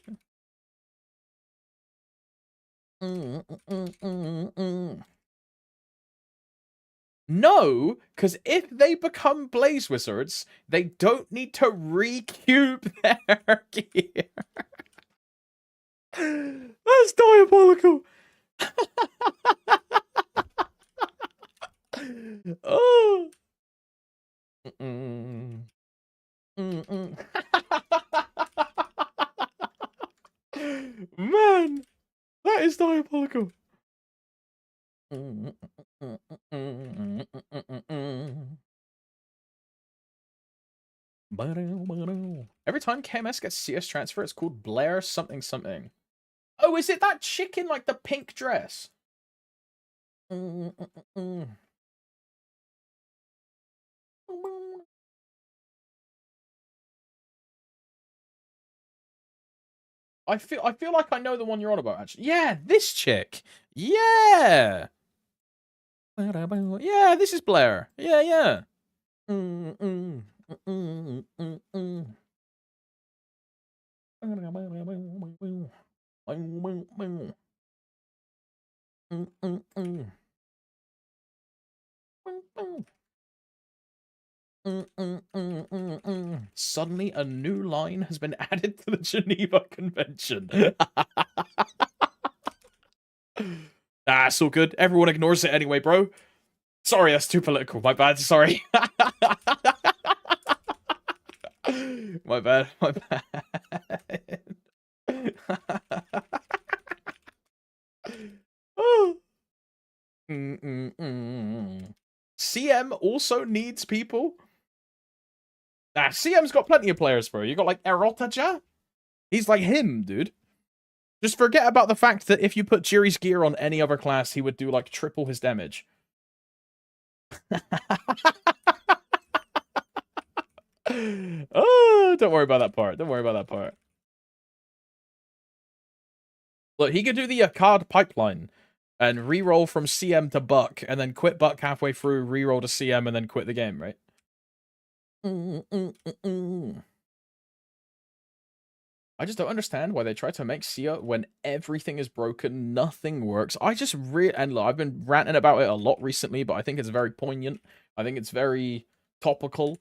because if they become Blaze Wizards, they don't need to re-cube their gear. That's diabolical. Oh. Man, that is diabolical. Every time KMS gets CS transfer, it's called Blair something something. Oh, is it that chick in like the pink dress? I feel like I know the one you're on about, actually. Yeah, this chick. Yeah. Yeah, this is Blair. Yeah, yeah. Suddenly, a new line has been added to the Geneva Convention. Ah, it's all good. Everyone ignores it anyway, bro. Sorry, that's too political. My bad. Sorry. My bad. My bad. Oh. CM also needs people. Nah, CM's got plenty of players, bro. You got like Erotaja. He's like him, dude. Just forget about the fact that if you put Jiri's gear on any other class, he would do like triple his damage. Oh, don't worry about that part. Don't worry about that part. Look, he could do the card pipeline and reroll from CM to Buck, and then quit Buck halfway through, reroll to CM, and then quit the game, right? I just don't understand why they try to make Sia when everything is broken, nothing works. I just and look, I've been ranting about it a lot recently, but I think it's very poignant. I think it's very topical.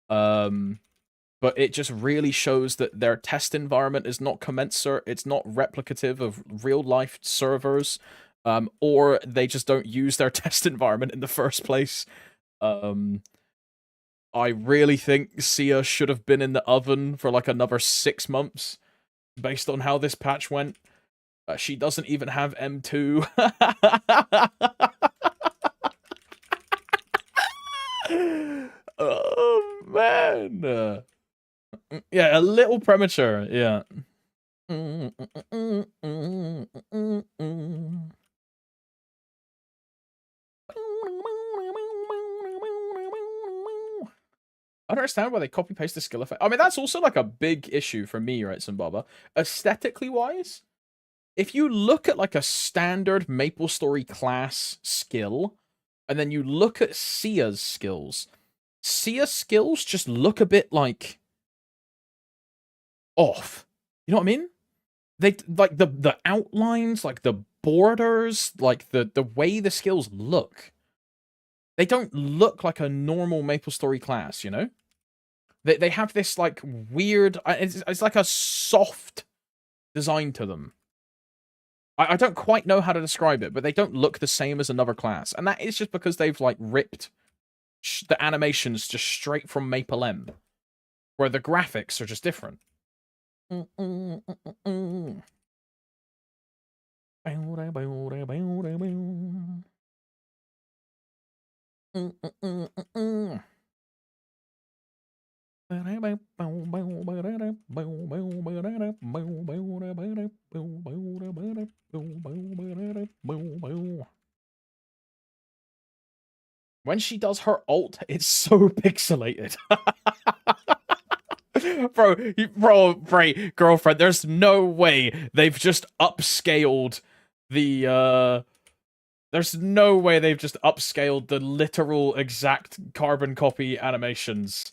But it just really shows that their test environment is not commensurate. It's not replicative of real life servers, or they just don't use their test environment in the first place. I really think Sia should have been in the oven for like another 6 months, based on how this patch went. She doesn't even have M2. Oh, man. Yeah, a little premature, yeah. I don't understand why they copy paste the skill effect. I mean, that's also like a big issue for me, right, Zimbabwe? Aesthetically wise, if you look at like a standard MapleStory class skill, and then you look at Sia's skills just look a bit like off. You know what I mean? They like the outlines, like the borders, like the way the skills look. They don't look like a normal MapleStory class, you know? They have this like weird, it's like a soft design to them. I don't quite know how to describe it, but they don't look the same as another class. And that is just because they've like ripped the animations just straight from Maple M, where the graphics are just different. When she does her ult, it's so pixelated. Bro, girlfriend, there's no way they've just upscaled the, there's no way they've just upscaled the literal exact carbon copy animations.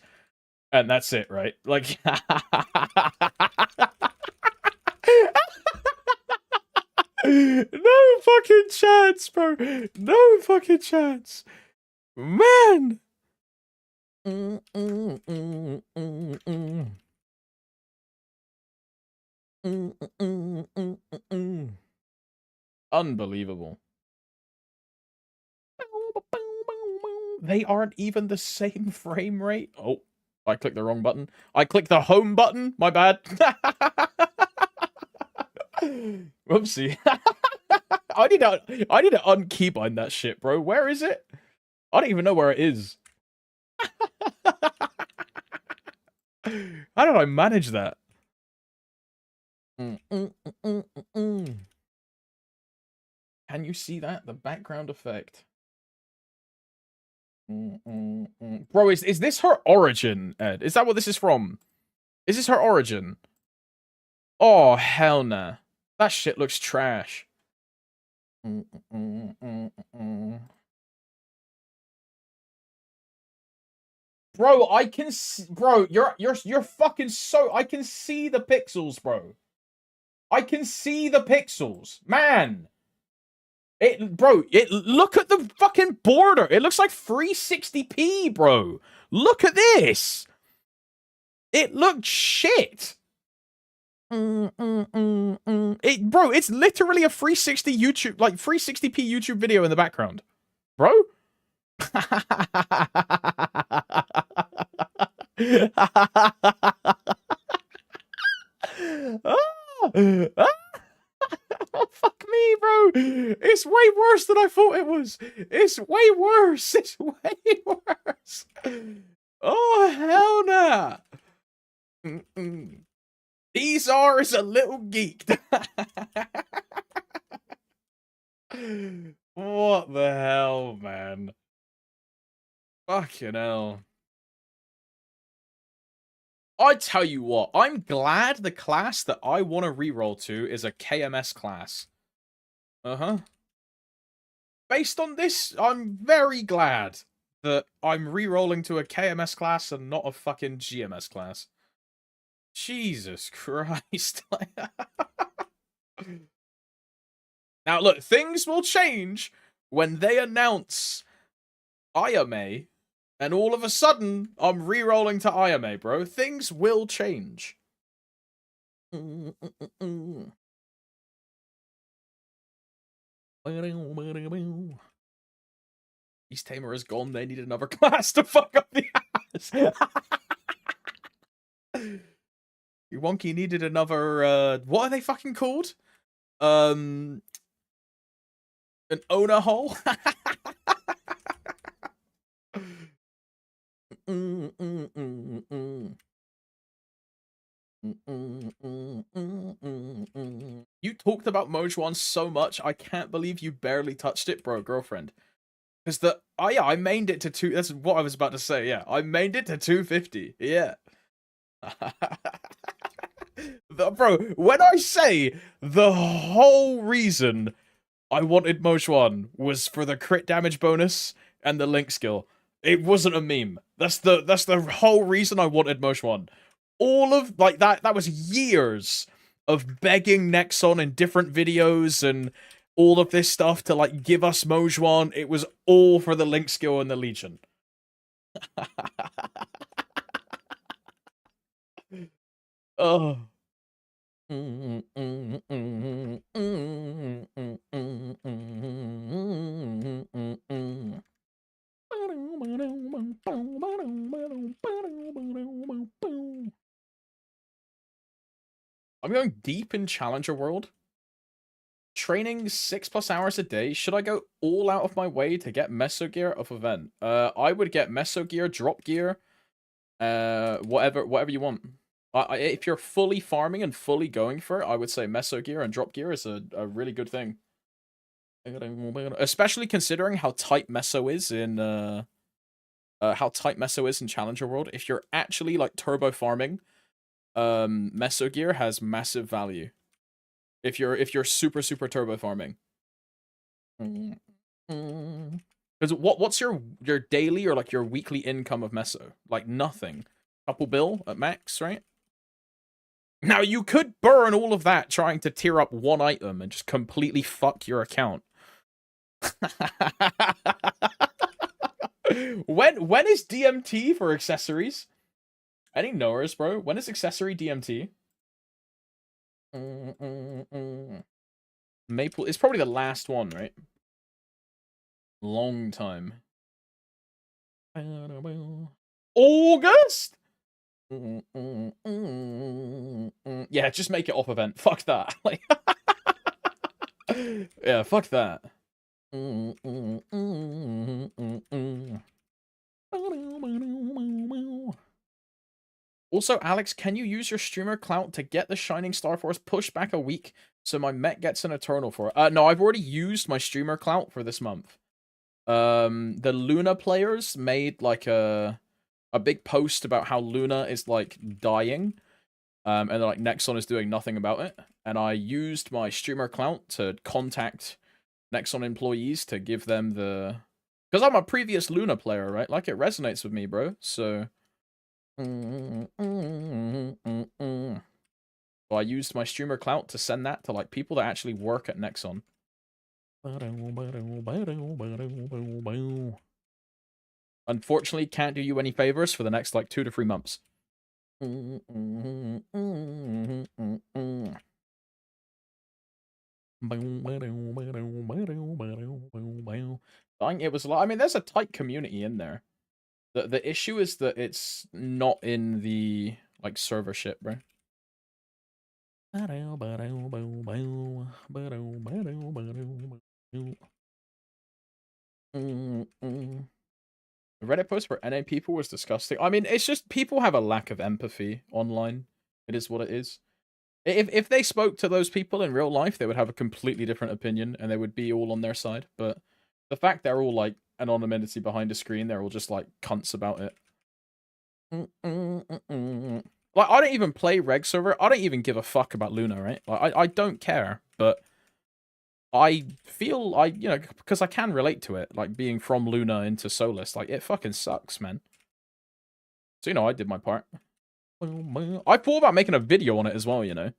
And that's it, right? Like, no fucking chance, bro. No fucking chance. Man. Unbelievable. They aren't even the same frame rate. Oh, I clicked the wrong button. I clicked the home button. My bad. Whoopsie. I need to unkeybind that shit, bro. Where is it? I don't even know where it is. How did I manage that? Can you see that? The background effect. Bro, is this her origin, Ed? Is that what this is from? Is this her origin? Oh, hell nah. That shit looks trash. Bro, I can see, bro, you're fucking so, I can see the pixels, bro. I can see the pixels. Man. Look at the fucking border. It looks like 360p, bro. Look at this. It looks shit. Bro, it's literally a 360 YouTube, like 360p YouTube video in the background. Bro? Oh, fuck me, bro. It's way worse than I thought it was. It's way worse. It's way worse. Oh, hell nah. Ezar is a little geeked. What the hell, man? Fucking hell. I tell you what, I'm glad the class that I want to reroll to is a KMS class. Uh-huh. Based on this, I'm very glad that I'm rerolling to a KMS class and not a fucking GMS class. Jesus Christ. Now, look, things will change when they announce Ayame. And all of a sudden, I'm re-rolling to Ayame, bro. Things will change. East Tamer is gone. They need another class to fuck up the ass. Wonky needed another, what are they fucking called? An owner hole? You talked about Mojuan so much, I can't believe you barely touched it, bro, girlfriend. Because yeah, I mained it to that's what I was about to say, yeah. I mained it to 250, yeah. Bro, when I say the whole reason I wanted Mojuan was for the crit damage bonus and the link skill, it wasn't a meme. That's the whole reason I wanted Mojuan. All of, like, that was years of begging Nexon in different videos and all of this stuff to, like, give us Mojuan. It was all for the link skill and the Legion. Oh. I'm going deep in Challenger World. Training 6+ hours a day. Should I go all out of my way to get Meso Gear off event? I would get Meso Gear, Drop Gear, whatever you want. If you're fully farming and fully going for it, I would say Meso Gear and Drop Gear is a really good thing. Especially considering how tight Meso is in Challenger World. If you're actually like turbo farming, Meso Gear has massive value. If you're super turbo farming. Because what's your daily or like your weekly income of Meso? Like nothing. Couple bill at max, right? Now you could burn all of that trying to tier up one item and just completely fuck your account. When is DMT for accessories? Any knowers, bro? When is accessory DMT? Maple is probably the last one, right? Long time. August? Yeah, just make it off event. Fuck that. Like, yeah, fuck that. Also, Alex, can you use your streamer clout to get the Shining Star Force pushed back a week so my mech gets an Eternal for it? No, I've already used my streamer clout for this month. The Luna players made like a big post about how Luna is like dying. And like Nexon is doing nothing about it. And I used my streamer clout to contact Nexon employees to give them the... Because I'm a previous Luna player, right? Like, it resonates with me, bro. So... So I used my streamer clout to send that to, like, people that actually work at Nexon. Unfortunately, can't do you any favors for the next, like, 2 to 3 months. It was a lot. I mean, there's a tight community in there. The issue is that it's not in the like server shit, bro. The Reddit post for NA people was disgusting. I mean, it's just people have a lack of empathy online. It is what it is. If they spoke to those people in real life, they would have a completely different opinion and they would be all on their side. But the fact they're all like anonymity behind a screen, they're all just like cunts about it. Like, I don't even play reg server. I don't even give a fuck about Luna, right? Like, I don't care, but I feel you know, because I can relate to it, like being from Luna into Solus, like it fucking sucks, man. So, you know, I did my part. I thought about making a video on it as well, you know.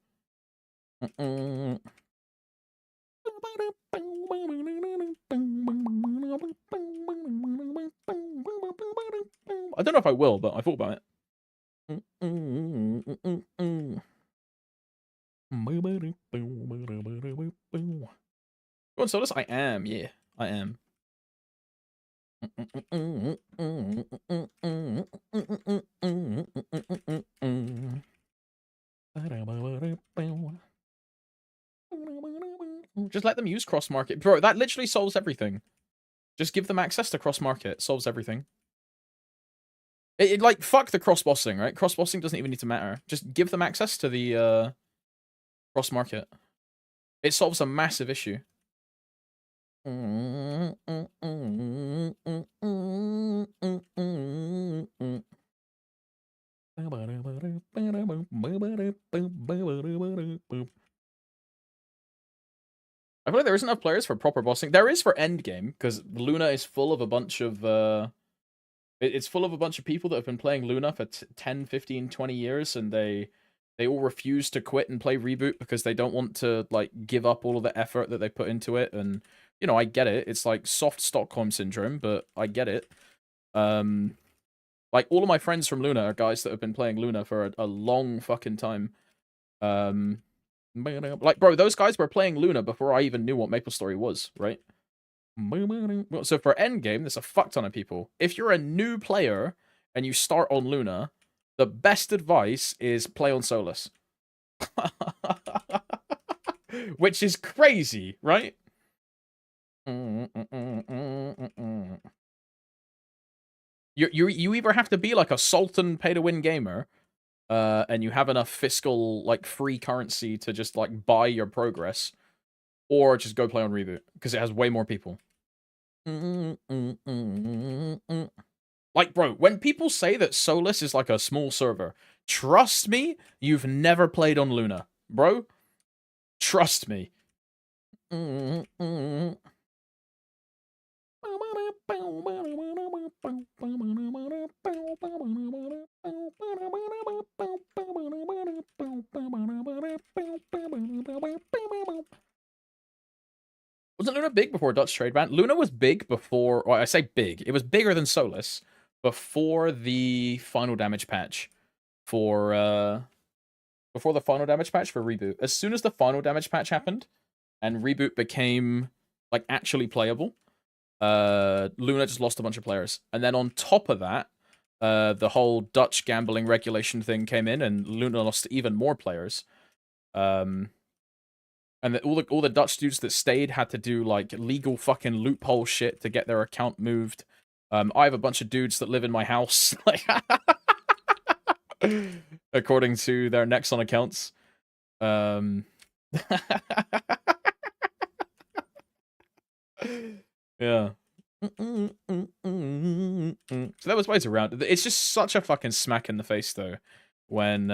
I don't know if I will, but I thought about it. You want Solus? I am, yeah. I am. Just let them use cross market. Bro, that literally solves everything. Just give them access to cross market. Solves everything. It like, fuck the cross bossing, right? Cross bossing doesn't even need to matter. Just give them access to the cross market. It solves a massive issue. I feel like there isn't enough players for proper bossing. There is for endgame, because Luna is full of a bunch of it's full of a bunch of people that have been playing Luna for 10, 15, 20 years, and they all refuse to quit and play Reboot because they don't want to, like, give up all of the effort that they put into it. And, you know, I get it. It's like soft Stockholm syndrome, but I get it. Like, all of my friends from Luna are guys that have been playing Luna for a long fucking time. Like, bro, those guys were playing Luna before I even knew what maplestory was, right? So for endgame, there's a fuck ton of people. If you're a new player and you start on Luna, the best advice is play on Solus. Which is crazy, right? You either have to be like a Sultan pay-to-win gamer, and you have enough fiscal, like, free currency to just, like, buy your progress, or just go play on Reboot, because it has way more people. Like, bro, when people say that Solus is like a small server, trust me, you've never played on Luna, bro. Trust me. Wasn't Luna big before Dutch trade ban? Luna was big before, or I say big, it was bigger than Solus before the final damage patch for before the final damage patch for Reboot. As soon as the final damage patch happened and Reboot became like actually playable, Luna just lost a bunch of players. And then on top of that, the whole Dutch gambling regulation thing came in and Luna lost even more players. And all the Dutch dudes that stayed had to do like legal fucking loophole shit to get their account moved. I have a bunch of dudes that live in my house, like according to their Nexon accounts. Yeah. So that was ways around. It's just such a fucking smack in the face though, when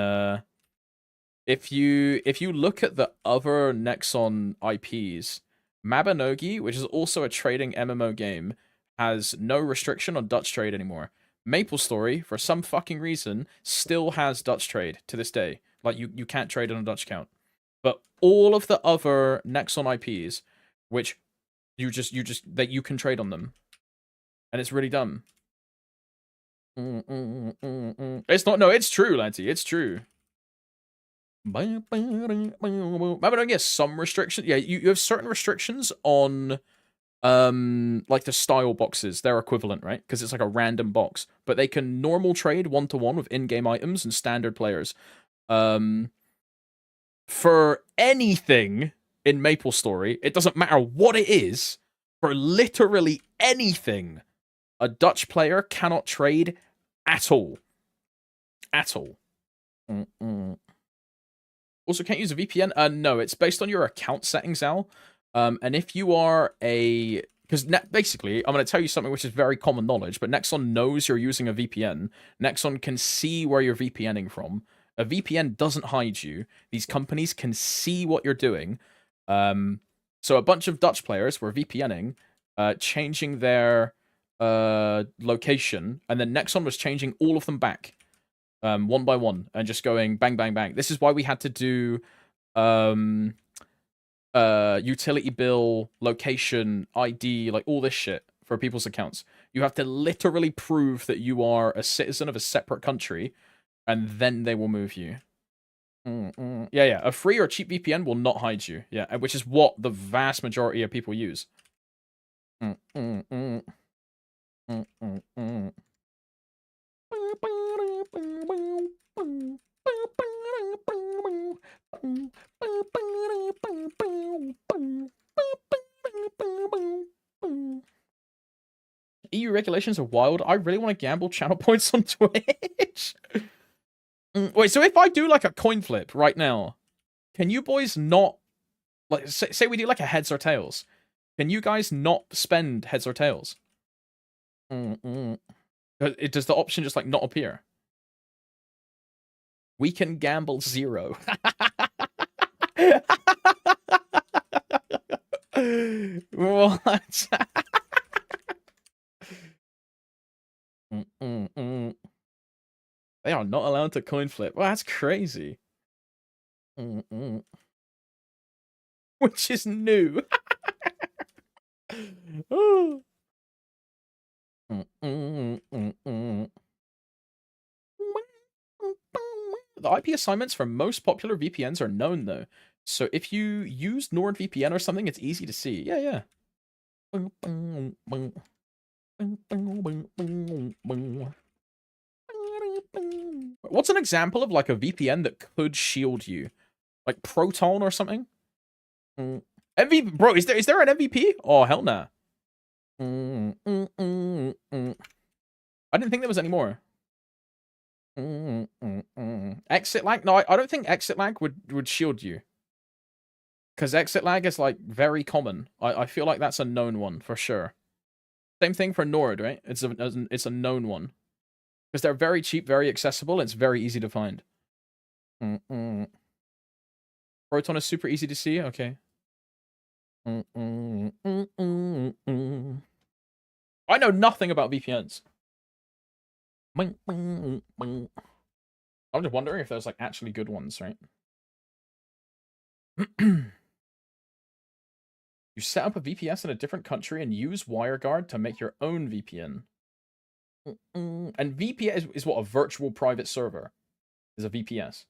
if you look at the other Nexon IPs, Mabinogi, which is also a trading MMO game, has no restriction on Dutch trade anymore. MapleStory, for some fucking reason, still has Dutch trade to this day. Like you can't trade on a Dutch account. But all of the other Nexon IPs, which you that you can trade on them, and it's really dumb. It's not. No, it's true, Lanty. It's true. Mabinogi has some restrictions. Yeah, you have certain restrictions on like the style boxes, their equivalent, right? Because it's like a random box, but they can normal trade 1-to-1 with in-game items and standard players. For anything in MapleStory, it doesn't matter what it is, for literally anything, a Dutch player cannot trade at all. At all. Also, can't use a VPN? No, it's based on your account settings, Al. And if you are a... Because basically, I'm going to tell you something which is very common knowledge, but Nexon knows you're using a VPN. Nexon can see where you're VPNing from. A VPN doesn't hide you. These companies can see what you're doing. So a bunch of Dutch players were VPNing, changing their location, and then Nexon was changing all of them back, one by one, and just going bang, bang, bang. This is why we had to do utility bill, location, ID, like all this shit for people's accounts. You have to literally prove that you are a citizen of a separate country, and then they will move you. Yeah. A free or cheap VPN will not hide you. Yeah, which is what the vast majority of people use. EU regulations are wild. I really want to gamble channel points on Twitch. Wait, so if I do like a coin flip right now, can you boys not, like, say we do like a heads or tails? Can you guys not spend heads or tails? Does the option just like not appear? We can gamble 0. What? They are not allowed to coin flip. Well, that's crazy. Which is new. The IP assignments for most popular VPNs are known, though. So if you use NordVPN or something, it's easy to see. Yeah. What's an example of like a VPN that could shield you? Like Proton or something? MVP, bro, is there an MVP? Oh, hell nah. I didn't think there was any more. Exit lag? No, I don't think exit lag would shield you. Because exit lag is like very common. I feel like that's a known one for sure. Same thing for Nord, right? It's a known one. Because they're very cheap, very accessible, and it's very easy to find. Proton is super easy to see? Okay. I know nothing about VPNs. I'm just wondering if there's like actually good ones, right? You set up a VPS in a different country and use WireGuard to make your own VPN. And VPS is what, a virtual private server is a VPS.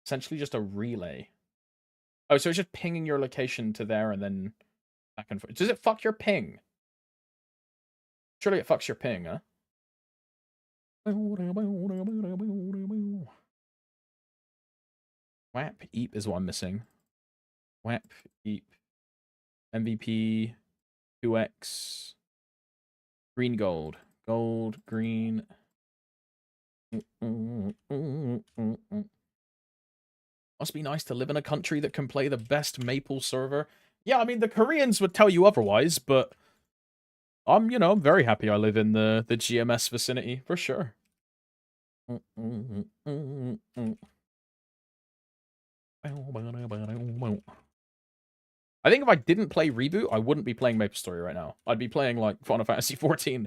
Essentially just a relay. Oh, so it's just pinging your location to there and then back and forth. Does it fuck your ping? Surely it fucks your ping, huh? WAP EAP is what I'm missing. WAP EAP. MVP 2x. Green gold. Gold, green. Must be nice to live in a country that can play the best Maple server. Yeah, I mean, the Koreans would tell you otherwise, but I'm, you know, I'm very happy I live in the GMS vicinity, for sure. I think if I didn't play Reboot, I wouldn't be playing Maplestory right now. I'd be playing, like, Final Fantasy 14.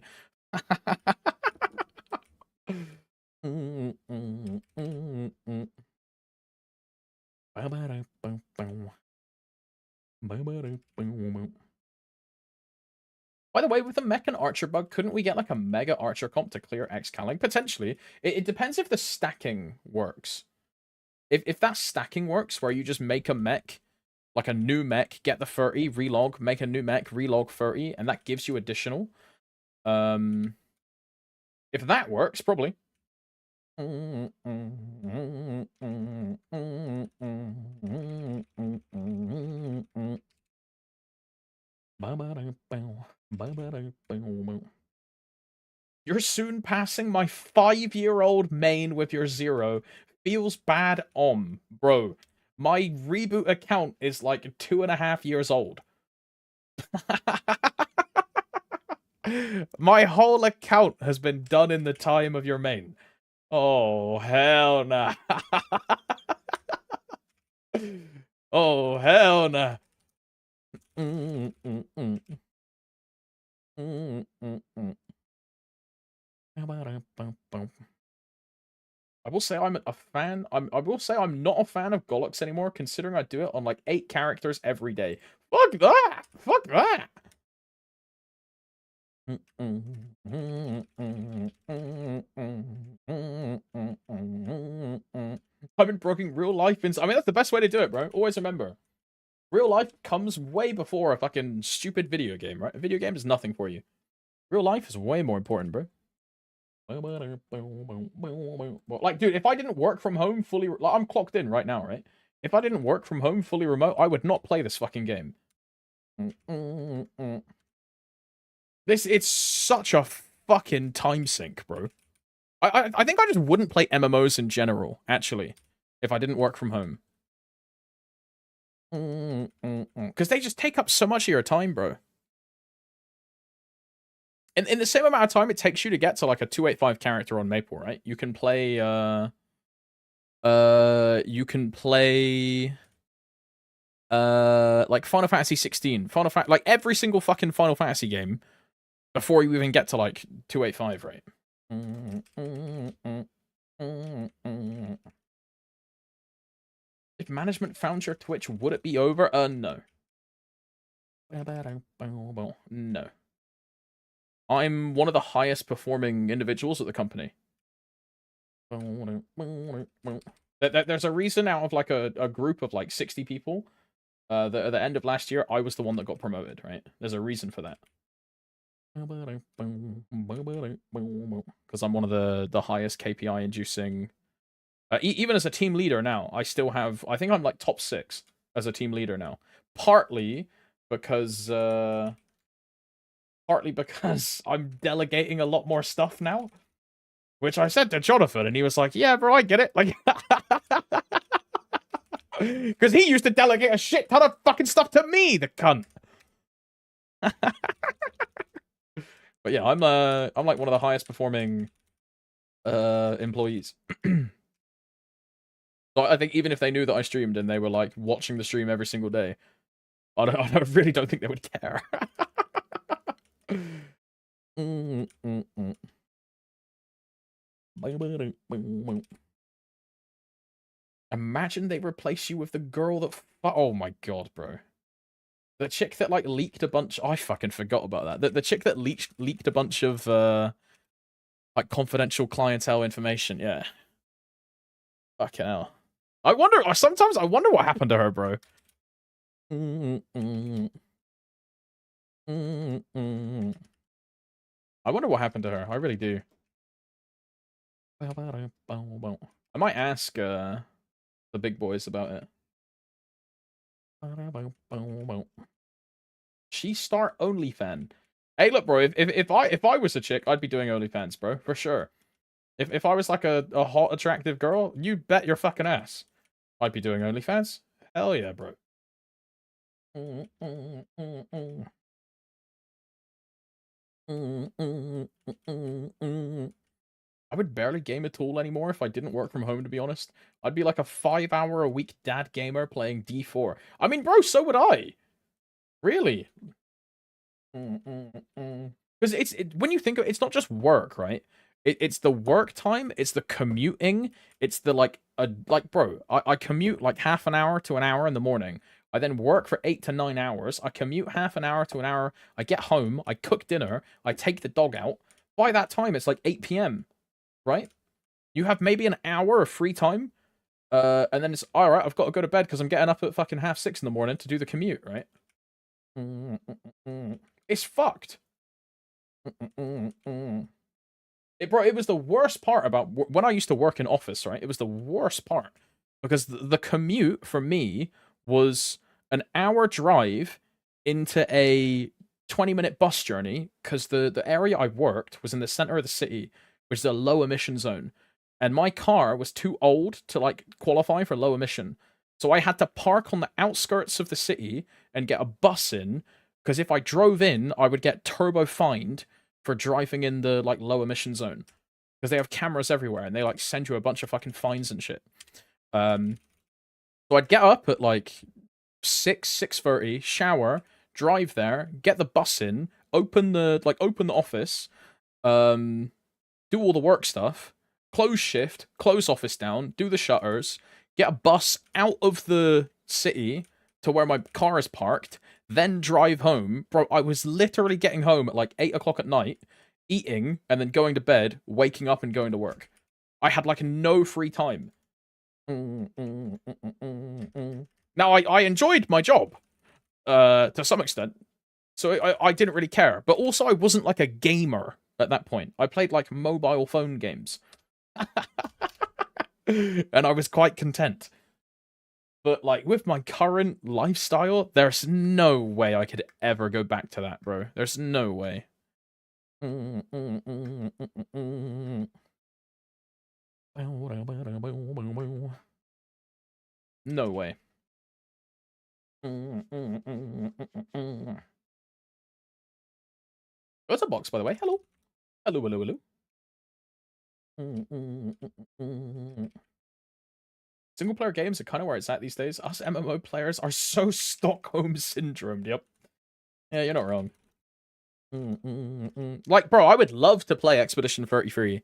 By the way, with the mech and archer bug, couldn't we get like a mega archer comp to clear X-Calling? Potentially. It depends if the stacking works. If that stacking works, where you just make a mech, like a new mech, get the 30, relog, make a new mech, relog 30, and that gives you additional. If that works, probably. You're soon passing my 5-year-old main with your 0. Feels bad, bro. My Reboot account is like 2.5 years old. My whole account has been done in the time of your main. Oh, hell nah. Oh, hell nah. I will say I'm a fan. I will say I'm not a fan of Gollux anymore, considering I do it on like 8 characters every day. Fuck that! Fuck that! I've been broken real life. I mean, that's the best way to do it, bro. Always remember, real life comes way before a fucking stupid video game, right? A video game is nothing for you. Real life is way more important, bro. Like, dude, if I didn't work from home fully, like, I'm clocked in right now, right? If I didn't work from home fully remote, I would not play this fucking game. It's such a fucking time sink, bro. I think I just wouldn't play MMOs in general, actually, if I didn't work from home. Because they just take up so much of your time, bro. In the same amount of time it takes you to get to like a 285 character on Maple, right? You can play like Final Fantasy 16, like every single fucking Final Fantasy game before you even get to like 285, right? If management found your Twitch, would it be over? No. No. I'm one of the highest performing individuals at the company. There's a reason out of like a group of like 60 people that at the end of last year, I was the one that got promoted, right? There's a reason for that. Because I'm one of the highest KPI inducing. Even as a team leader now, I still have, I think I'm like top 6 as a team leader now. Partly because I'm delegating a lot more stuff now. Which I said to Jonathan, and he was like, yeah, bro, I get it. Like, because he used to delegate a shit ton of fucking stuff to me, the cunt. But yeah, I'm like one of the highest performing employees. So I think even if they knew that I streamed and they were like watching the stream every single day, I really don't think they would care. Imagine they replace you with the girl that. Oh my god, bro. The chick that like leaked a bunch. I fucking forgot about that. The chick that leaked a bunch of like confidential clientele information. Yeah. Fucking hell. I wonder. Sometimes I wonder what happened to her, bro. I wonder what happened to her. I really do. I might ask the big boys about it. She start OnlyFans. Hey, look, bro. If I was a chick, I'd be doing OnlyFans, bro, for sure. If I was like a hot, attractive girl, you bet your fucking ass, I'd be doing OnlyFans. Hell yeah, bro. I would barely game at all anymore if I didn't work from home, to be honest. I'd be like a 5 hour a week dad gamer playing D4. I mean, bro, so would I. Really. Because when you think of it's not just work, right? It's the work time, it's the commuting, it's the like bro, I commute like half an hour to an hour in the morning. I then work for 8 to 9 hours. I commute half an hour to an hour. I get home, I cook dinner, I take the dog out. By that time, it's like 8 p.m. Right? You have maybe an hour of free time, and then it's all right. I've got to go to bed because I'm getting up at fucking 6:30 in the morning to do the commute. Right? It's fucked. Bro, it was the worst part about when I used to work in office, right? It was the worst part because the commute for me was an hour drive into a 20-minute bus journey because the area I worked was in the center of the city, which is a low emission zone. And my car was too old to like qualify for low emission. So I had to park on the outskirts of the city and get a bus in because if I drove in, I would get turbo fined for driving in the like low emission zone because they have cameras everywhere and they like send you a bunch of fucking fines and shit. So I'd get up at like 6:30, shower, drive there, get the bus in, open the office, do all the work stuff, close shift, close office down, do the shutters, get a bus out of the city to where my car is parked, then drive home. Bro, I was literally getting home at like 8 o'clock at night, eating, and then going to bed, waking up and going to work. I had like no free time. Now, I enjoyed my job, to some extent. So I didn't really care. But also, I wasn't like a gamer at that point. I played like mobile phone games. And I was quite content. But like with my current lifestyle, there's no way I could ever go back to that, bro. There's no way. No way. What's a box, by the way? Hello. Hello, hello, hello. Single player games are kind of where it's at these days. Us MMO players are so Stockholm syndrome. Yep. Yeah, you're not wrong. Like, bro, I would love to play Expedition 33.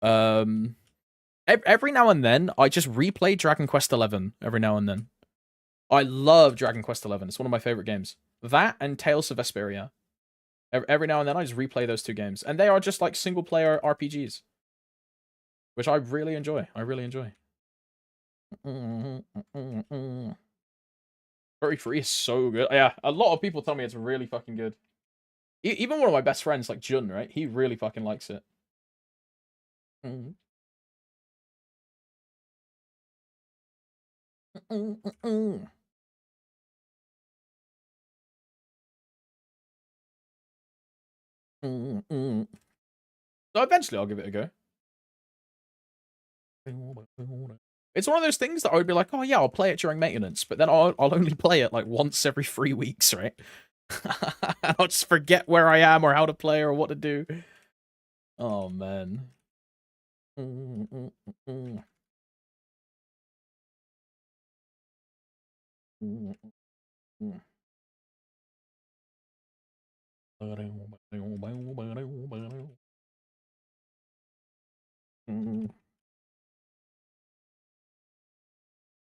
Every now and then, I just replay Dragon Quest XI every now and then. I love Dragon Quest XI. It's one of my favorite games. That and Tales of Vesperia. Every now and then, I just replay those two games. And they are just like single player RPGs. Which I really enjoy. I really enjoy. 33 is so good. Yeah, a lot of people tell me it's really fucking good. Even one of my best friends, like Jun, right? He really fucking likes it. So eventually I'll give it a go. It's one of those things that I would be like, oh yeah, I'll play it during maintenance, but then I'll only play it like once every 3 weeks, right? I'll just forget where I am or how to play or what to do. Oh man.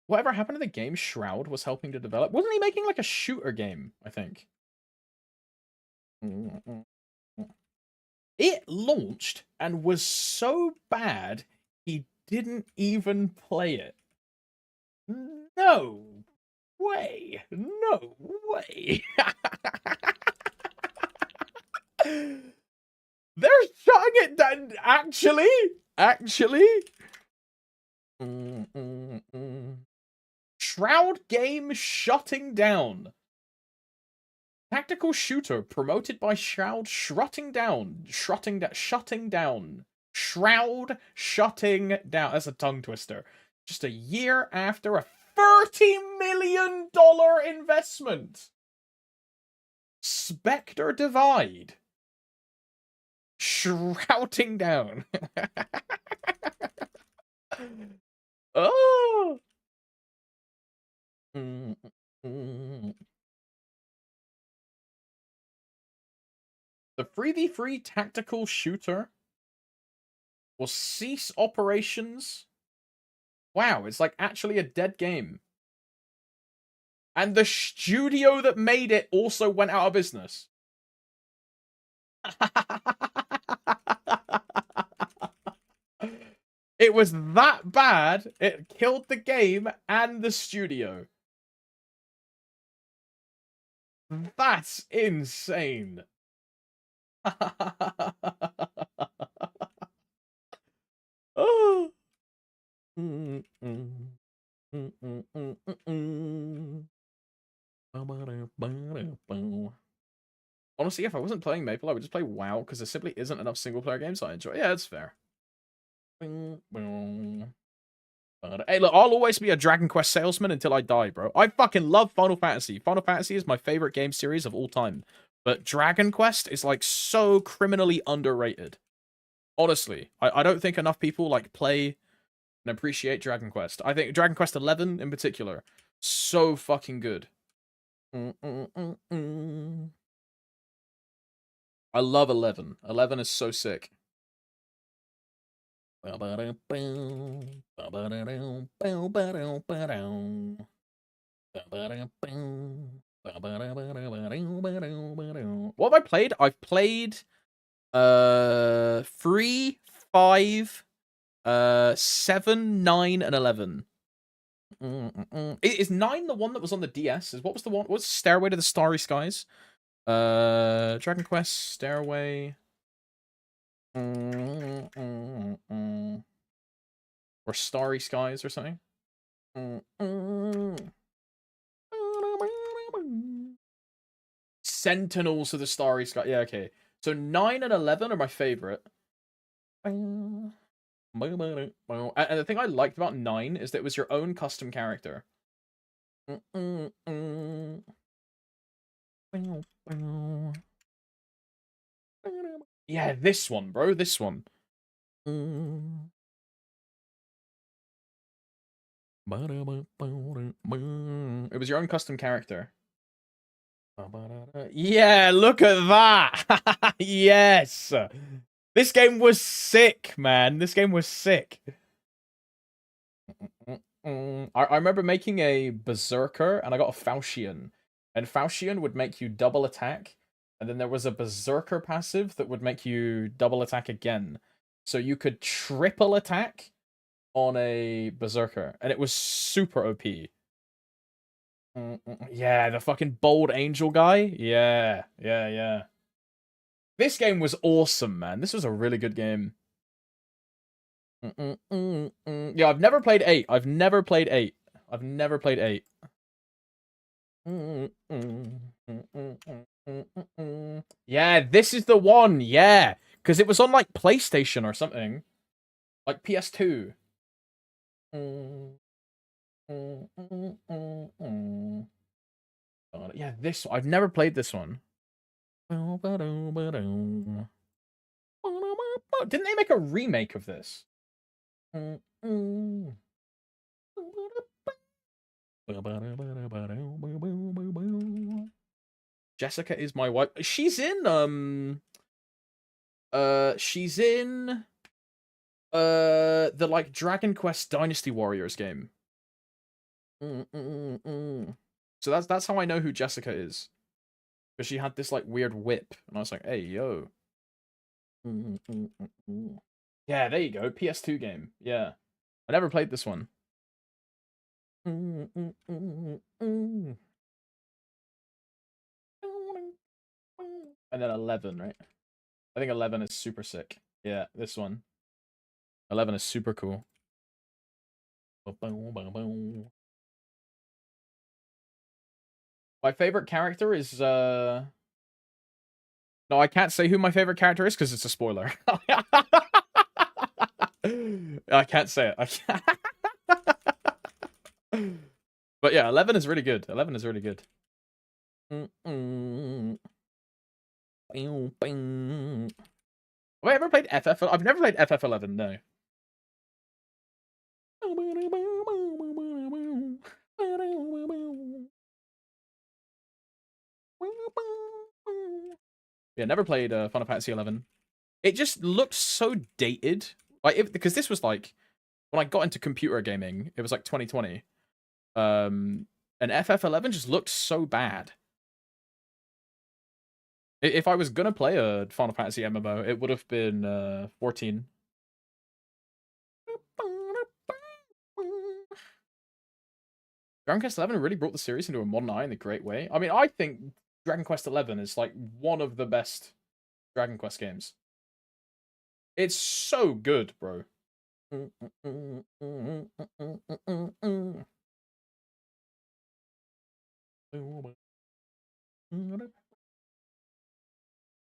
Whatever happened to the game Shroud was helping to develop? Wasn't he making like a shooter game, I think? It launched and was so bad he didn't even play it. No way. No way. They're shutting it down. Actually. Shroud game shutting down. Tactical shooter promoted by Shroud shutting down. Shutting down. Shroud shutting down. That's a tongue twister. Just a year after a $30 million investment. Spectre Divide. Shrouding down. Oh. The 3v3 tactical shooter will cease operations. Wow, it's like actually a dead game. And the studio that made it also went out of business. It was that bad, it killed the game and the studio. That's insane. Oh. Honestly, if I wasn't playing Maple, I would just play WoW because there simply isn't enough single-player games I enjoy. Yeah, that's fair. Hey, look, I'll always be a Dragon Quest salesman until I die, bro. I fucking love Final Fantasy. Final Fantasy is my favorite game series of all time. But Dragon Quest is, like, so criminally underrated. Honestly, I don't think enough people, like, play and appreciate Dragon Quest. I think Dragon Quest 11, in particular, so fucking good. I love 11. 11 is so sick. What have I played? I've played 3, 5, 7, 9, and 11. Is 9 the one that was on the DS? What was the one? What's Stairway to the Starry Skies? Dragon Quest Stairway. Or Starry Skies or something. Sentinels of the Starry Sky. Yeah, okay. So 9 and 11 are my favorite. And the thing I liked about 9 is that it was your own custom character. Yeah, this one, bro. This one. It was your own custom character. Yeah, look at that. Yes. This game was sick, man. This game was sick. I remember making a Berserker, and I got a Falchion. And Falchion would make you double attack, and then there was a Berserker passive that would make you double attack again. So you could triple attack on a Berserker, and it was super OP. Yeah, the fucking Bold Angel guy. Yeah. This game was awesome, man. This was a really good game. Yeah, I've never played 8. I've never played 8. Yeah, this is the one. Yeah, because it was on like PlayStation or something, like PS2. Yeah, this. I've never played this one. Didn't they make a remake of this? Jessica is my wife. She's in she's in the like Dragon Quest Dynasty Warriors game. So that's how I know who Jessica is. Because she had this like weird whip, and I was like, hey yo. Yeah, there you go. PS2 game. Yeah. I never played this one. And then 11, right? I think 11 is super sick. Yeah, this one. 11 is super cool. My favorite character is no, I can't say who my favorite character is because it's a spoiler. I can't say it. I can't. But yeah, 11 is really good. 11 is really good. Have I ever played FF? I've never played FF11, no. Yeah, never played Final Fantasy 11. It just looked so dated. Like, because this was like when I got into computer gaming, it was like 2020. And FF11 just looked so bad. If I was gonna play a Final Fantasy MMO, it would have been 14. Dragon Quest 11 really brought the series into a modern eye in a great way. I mean, I think Dragon Quest 11 is like one of the best Dragon Quest games. It's so good, bro.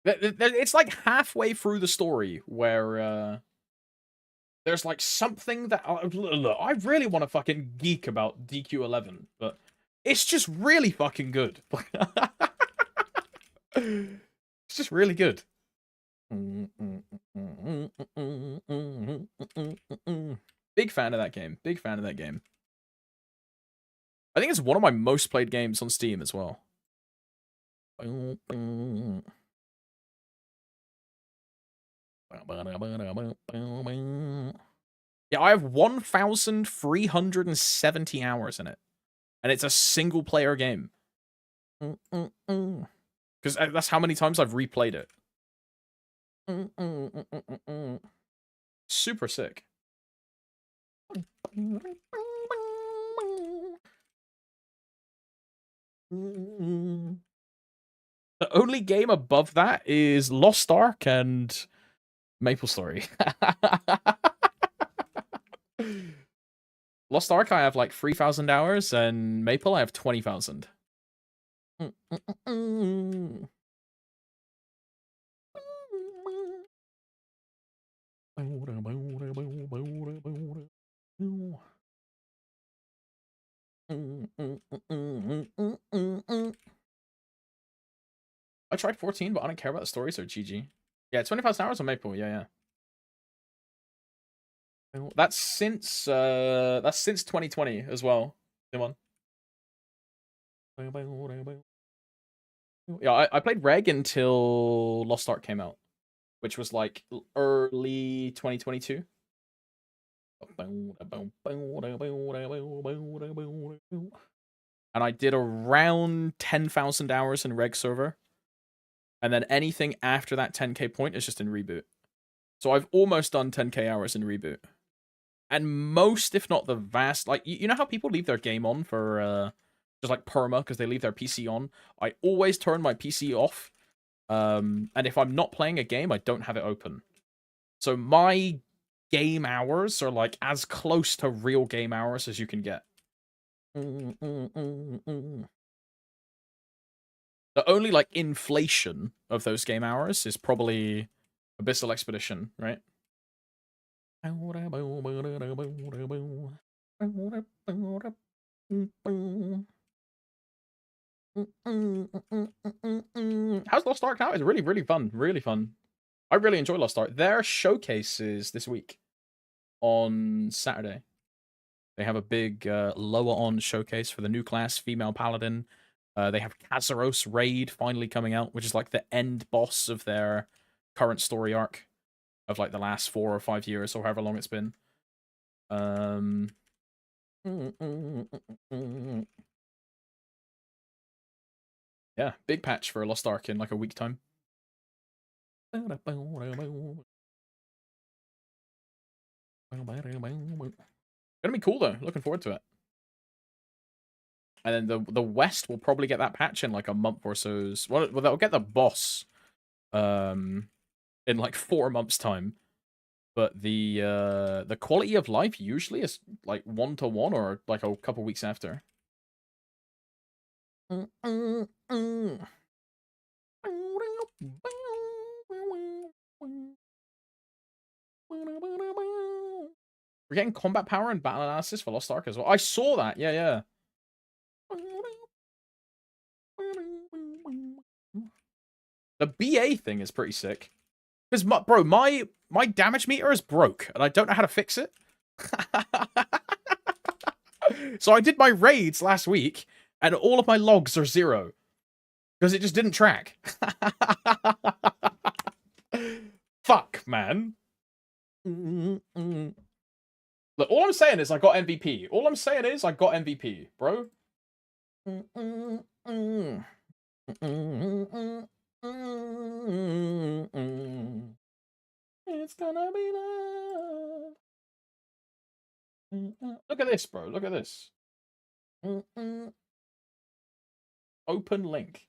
It's like halfway through the story where there's like something that look, I really want to fucking geek about DQ11, but it's just really fucking good. It's just really good. Big fan of that game. Big fan of that game. I think it's one of my most played games on Steam as well. Yeah, I have 1,370 hours in it. And it's a single player game. Because that's how many times I've replayed it. Super sick. The only game above that is Lost Ark and MapleStory. Lost Ark, I have like 3,000 hours, and Maple, I have 20,000. I tried 14, but I don't care about the stories, or GG. Yeah, 25,000 hours on Maple, yeah. That's since 2020 as well. Come on. Yeah, I played Reg until Lost Ark came out, which was like early 2022. And I did around 10,000 hours in Reg server. And then anything after that 10k point is just in Reboot. So I've almost done 10k hours in Reboot. And most, if not the vast, like, you know how people leave their game on for just like perma because they leave their PC on? I always turn my PC off. And if I'm not playing a game, I don't have it open. So my game hours are like as close to real game hours as you can get. The only like inflation of those game hours is probably Abyssal Expedition, right? How's Lost Ark now? It's really, really fun. Really fun. I really enjoy Lost Ark. Their showcase is this week on Saturday. They have a big lower on showcase for the new class, female paladin. They have Kazaros Raid finally coming out, which is like the end boss of their current story arc of like the last 4 or 5 years or however long it's been. Yeah, big patch for Lost Ark in like a week time. Gonna be cool though. Looking forward to it. And then the West will probably get that patch in like a month or so's. Well, they'll get the boss in like 4 months' time. But the quality of life usually is like 1-to-1 or like a couple weeks after. We're getting combat power and battle analysis for Lost Ark as well. I saw that. Yeah, yeah. The BA thing is pretty sick. Because, bro, my damage meter is broke, and I don't know how to fix it. So I did my raids last week, and all of my logs are 0. Because it just didn't track. Fuck, man. Look, all I'm saying is I got MVP. All I'm saying is I got MVP, bro. It's gonna be love. Look at this, bro. Look at this. Open link.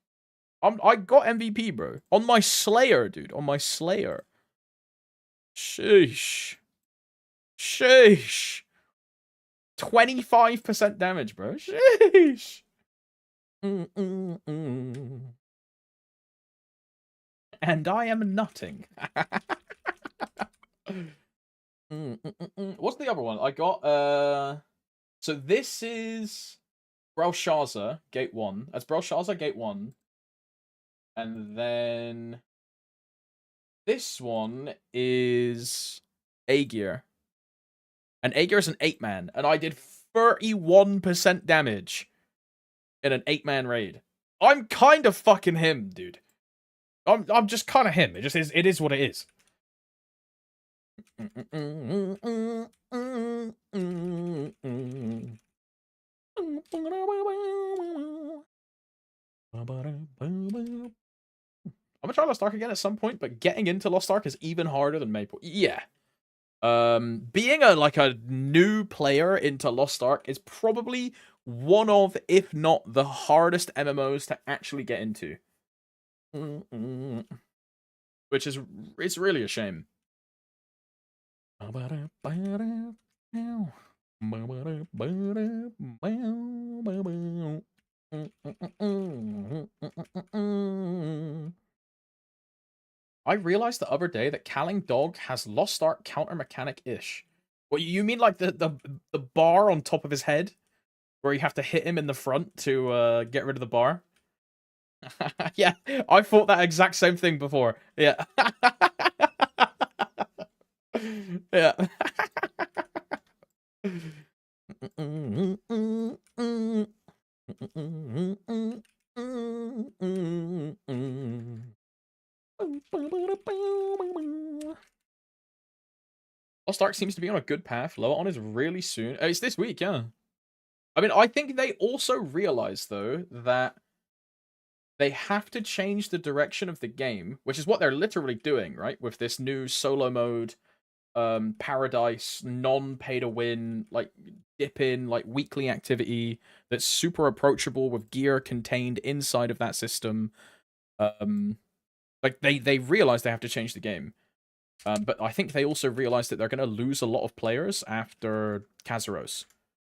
I got MVP, bro. On my Slayer, dude. On my Slayer. Sheesh. Sheesh. 25% damage, bro. Sheesh. And I am nutting. What's the other one? I got, so this is Belshazzar, Gate 1. That's Belshazzar, Gate 1. And then this one is Aegir. And Aegir is an 8-man. And I did 31% damage in an 8-man raid. I'm kind of fucking him, dude. I'm just kind of him. It just is. It is what it is. I'm gonna try Lost Ark again at some point, but getting into Lost Ark is even harder than Maple. Yeah. Being a new player into Lost Ark is probably one of, if not the hardest MMOs to actually get into. Which is, it's really a shame. I realized the other day that calling dog has Lost Ark counter mechanic-ish. What, you mean like the bar on top of his head? Where you have to hit him in the front to get rid of the bar? Yeah, I thought that exact same thing before. Yeah. Yeah. Lost Ark seems to be on a good path. Lower on is really soon. It's this week, yeah. I mean, I think they also realize, though, that they have to change the direction of the game, which is what they're literally doing, right? With this new solo mode, paradise, non-pay-to-win, like, dip-in, like, weekly activity that's super approachable with gear contained inside of that system. Like, they realize they have to change the game. But I think they also realize that they're going to lose a lot of players after Kazaros.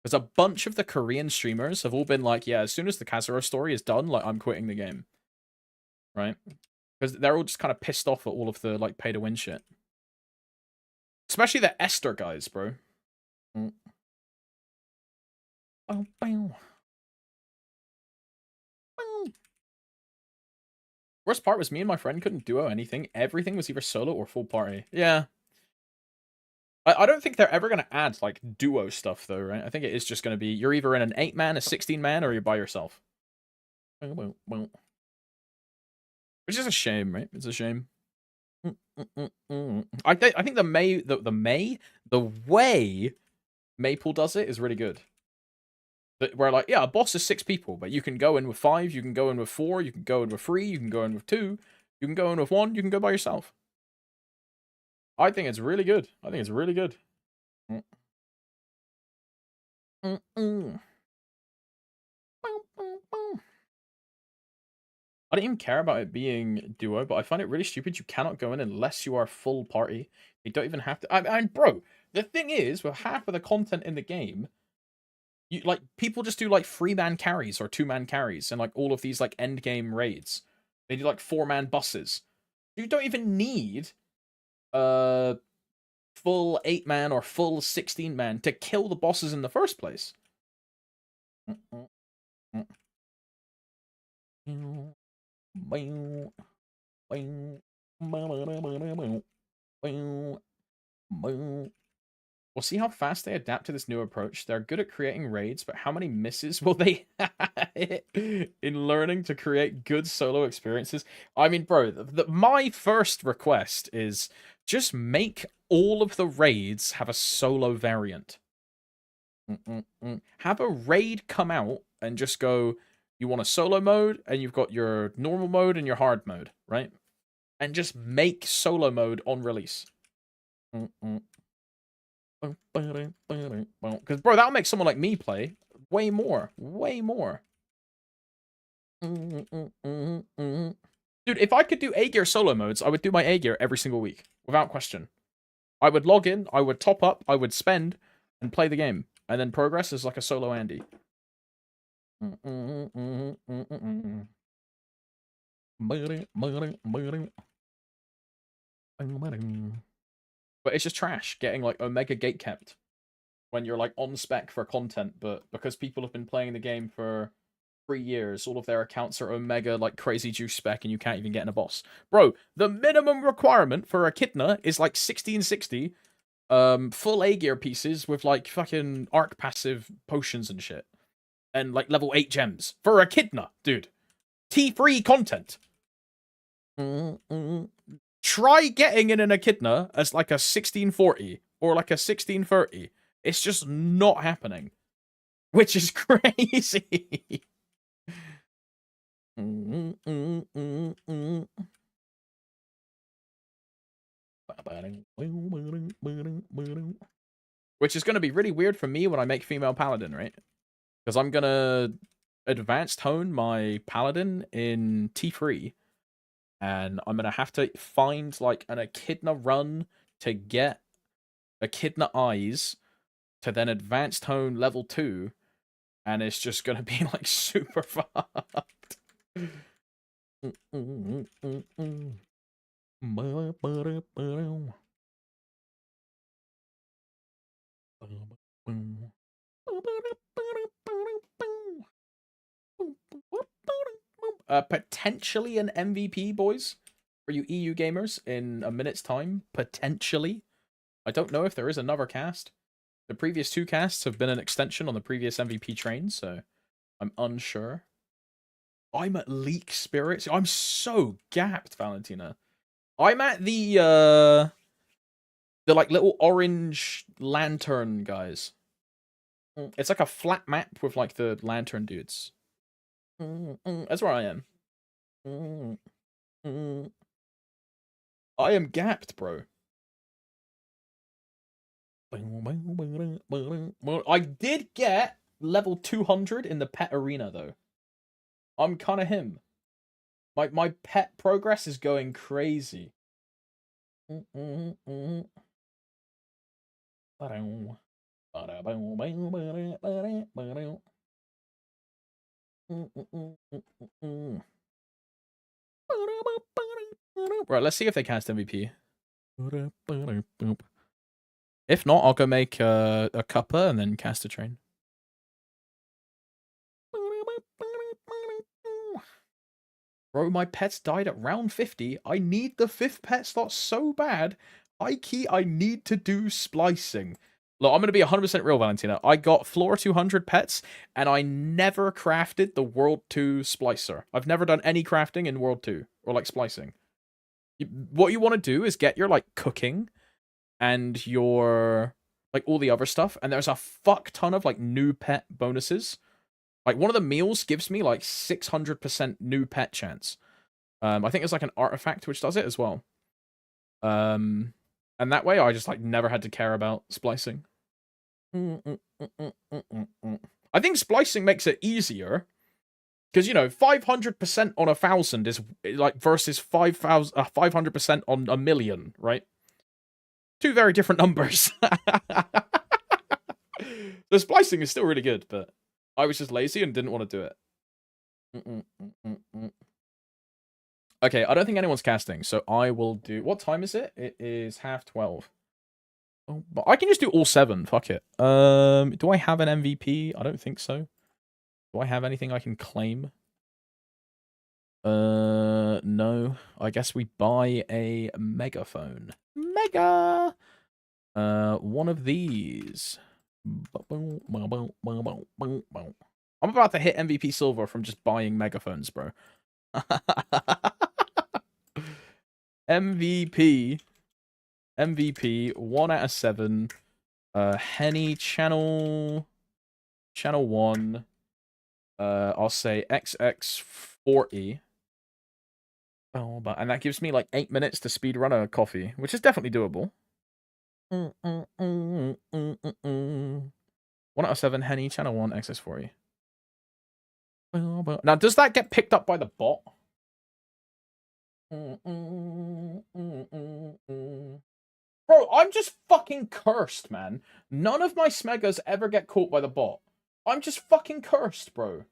Because a bunch of the Korean streamers have all been like, yeah, as soon as the Kazaros story is done, like, I'm quitting the game. Right? Because they're all just kind of pissed off at all of the, like, pay-to-win shit. Especially the Esther guys, bro. Oh, bow. Worst part was me and my friend couldn't duo anything. Everything was either solo or full party. Yeah. I don't think they're ever going to add, like, duo stuff, though, right? I think it is just going to be, you're either in an 8-man, a 16-man, or you're by yourself. Which is a shame, right? It's a shame. I think the way Maple does it is really good. Where, like, yeah, a boss is 6 people, but you can go in with 5, you can go in with 4, you can go in with 3, you can go in with 2, you can go in with 1, you can go by yourself. I think it's really good. I think it's really good. I don't even care about it being duo, but I find it really stupid. You cannot go in unless you are full party. You don't even have to. I mean, bro, the thing is, with half of the content in the game, you like people just do like 3-man carries or 2-man carries, and like all of these like end game raids. They do like 4-man buses. You don't even need full 8-man or full 16-man to kill the bosses in the first place. We'll see how fast they adapt to this new approach. They're good at creating raids, but how many misses will they have in learning to create good solo experiences? I mean, bro, my first request is just make all of the raids have a solo variant. Have a raid come out and just go, you want a solo mode, and you've got your normal mode and your hard mode, right? And just make solo mode on release. Because, bro, that'll make someone like me play way more. Way more. Dude, if I could do A-gear solo modes, I would do my A-gear every single week. Without question. I would log in, I would top up, I would spend, and play the game. And then progress is like a solo Andy. But it's just trash getting like Omega gate kept when you're like on spec for content, but because people have been playing the game for 3 years, all of their accounts are Omega like crazy juice spec and you can't even get in a boss. Bro, the minimum requirement for Echidna is like 1660 full A gear pieces with like fucking arc passive potions and shit. And like level 8 gems for Echidna, dude. T3 content. Try getting in an Echidna as like a 1640 or like a 1630. It's just not happening. Which is crazy. Which is going to be really weird for me when I make female paladin, right? Because I'm going to advanced hone my paladin in T3. And I'm going to have to find like an Echidna run to get Echidna eyes to then advanced hone level 2. And it's just going to be like super fucked. Potentially an MVP, boys, for you EU gamers in a minute's time. Potentially. I don't know if there is another cast. The previous 2 casts have been an extension on the previous MVP train, so I'm unsure. I'm at Leak Spirits. I'm so gapped, Valentina. I'm at the like little orange lantern guys. It's like a flat map with like the lantern dudes. That's where I am. I am gapped, bro. Well, I did get level 200 in the pet arena, though. I'm kind of him. My pet progress is going crazy. Right, let's see if they cast MVP. If not, I'll go make a cuppa and then cast a train. Bro, my pets died at round 50. I need the 5th pet slot so bad. high key, I need to do splicing. Look, I'm going to be 100% real, Valentina. I got floor 200 pets, and I never crafted the World 2 splicer. I've never done any crafting in World 2, or, like, splicing. What you want to do is get your, like, cooking and your, like, all the other stuff, and there's a fuck ton of, like, new pet bonuses. Like, one of the meals gives me, like, 600% new pet chance. I think it's, like, an artifact which does it as well. And that way I just, like, never had to care about splicing. I think splicing makes it easier. Because, you know, 500% on 1,000 is, like, versus 500% on 1,000,000, right? Two very different numbers. The splicing is still really good, but I was just lazy and didn't want to do it. Okay, I don't think anyone's casting, so I will do... What time is it? It is 12:30. Oh, but I can just do all 7. Fuck it. Do I have an MVP? I don't think so. Do I have anything I can claim? No. I guess we buy a megaphone. Mega! One of these. I'm about to hit MVP silver from just buying megaphones, bro. MVP, 1 out of 7. Henny channel 1. I'll say XX40. Oh, and that gives me like 8 minutes to speed run a coffee, which is definitely doable. 1 out of 7. Henny channel 1 XX40. Now, does that get picked up by the bot? Bro, I'm just fucking cursed, man. None of my smegas ever get caught by the bot. I'm just fucking cursed, bro.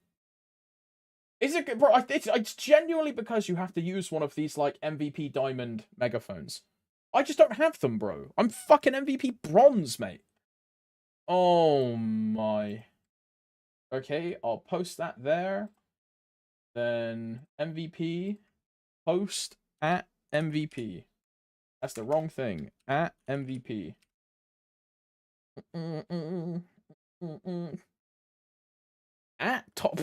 Is it, bro? It's genuinely because you have to use one of these, like, MVP diamond megaphones. I just don't have them, bro. I'm fucking MVP bronze, mate. Oh my. Okay, I'll post that there. Then MVP. Post at MVP. That's the wrong thing. At MVP. At top.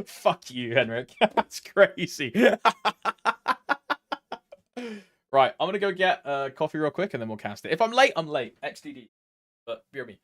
Fuck you, Henrik. That's crazy. Right, I'm gonna go get coffee real quick and then we'll cast it. If I'm late, I'm late. XDD. But beer me.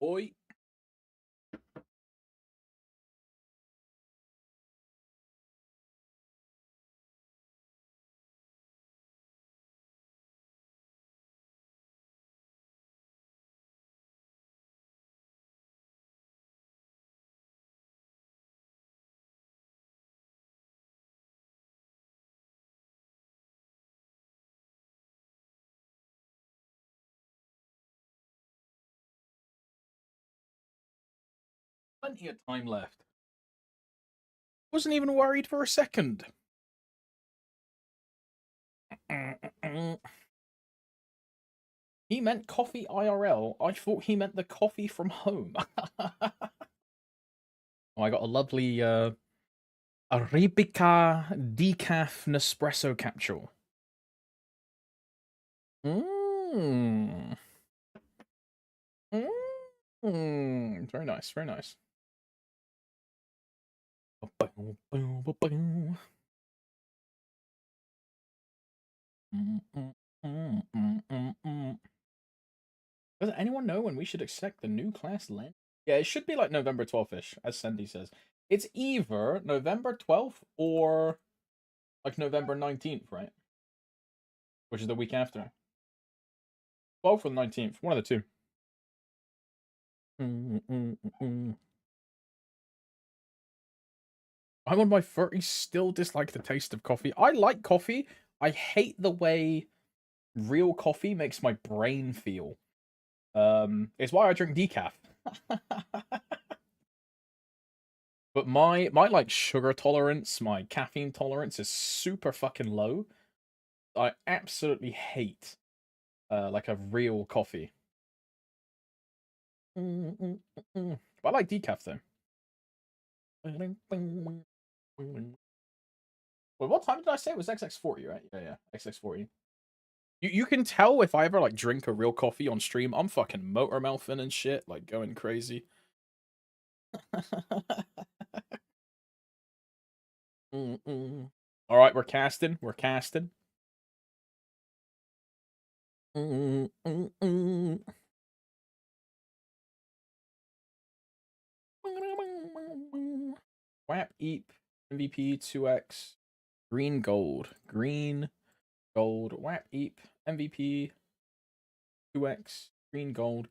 Oi. Plenty of time left. Wasn't even worried for a second. He meant coffee IRL. I thought he meant the coffee from home. Oh, I got a lovely Arabica decaf Nespresso capsule. Mmm. Mmm. Very nice, very nice. Does anyone know when we should expect the new class land? Yeah, it should be like November 12th-ish, as Sandy says. It's either November 12th or like November 19th, right? Which is the week after. 12th or 19th, one of the two. I'm on my 30s, still dislike the taste of coffee. I like coffee. I hate the way real coffee makes my brain feel. It's why I drink decaf. But my like sugar tolerance, my caffeine tolerance is super fucking low. I absolutely hate like a real coffee. But I like decaf though. Wait, what time did I say it was XX40, right? Yeah, XX40. You can tell if I ever like drink a real coffee on stream, I'm fucking motor mouthing and shit, like going crazy. All right, we're casting. We're casting. Whap Eep MVP 2x green gold Whap Eep MVP 2x green gold.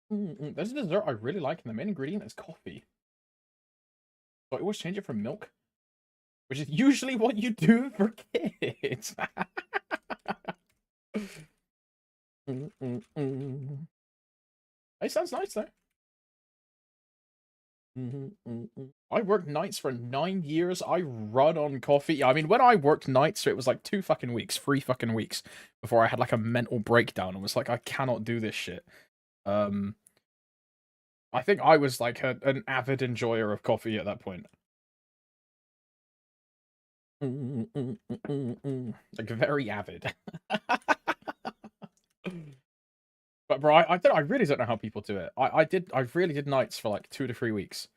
There's a dessert I really like, and the main ingredient is coffee. So I always change it from milk, which is usually what you do for kids. It sounds nice though. I worked nights for 9 years. I run on coffee. I mean, when I worked nights, it was like 3 fucking weeks before I had like a mental breakdown and was like, I cannot do this shit. I think I was like an avid enjoyer of coffee at that point. Like very avid. But bro, I really don't know how people do it. I really did nights for like 2 to 3 weeks.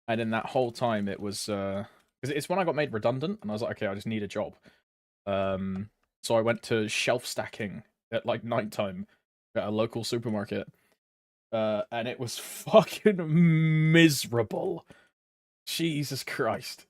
And in that whole time it was because it's when I got made redundant and I was like, okay, I just need a job. So I went to shelf stacking at like nighttime at a local supermarket. And it was fucking miserable. Jesus Christ.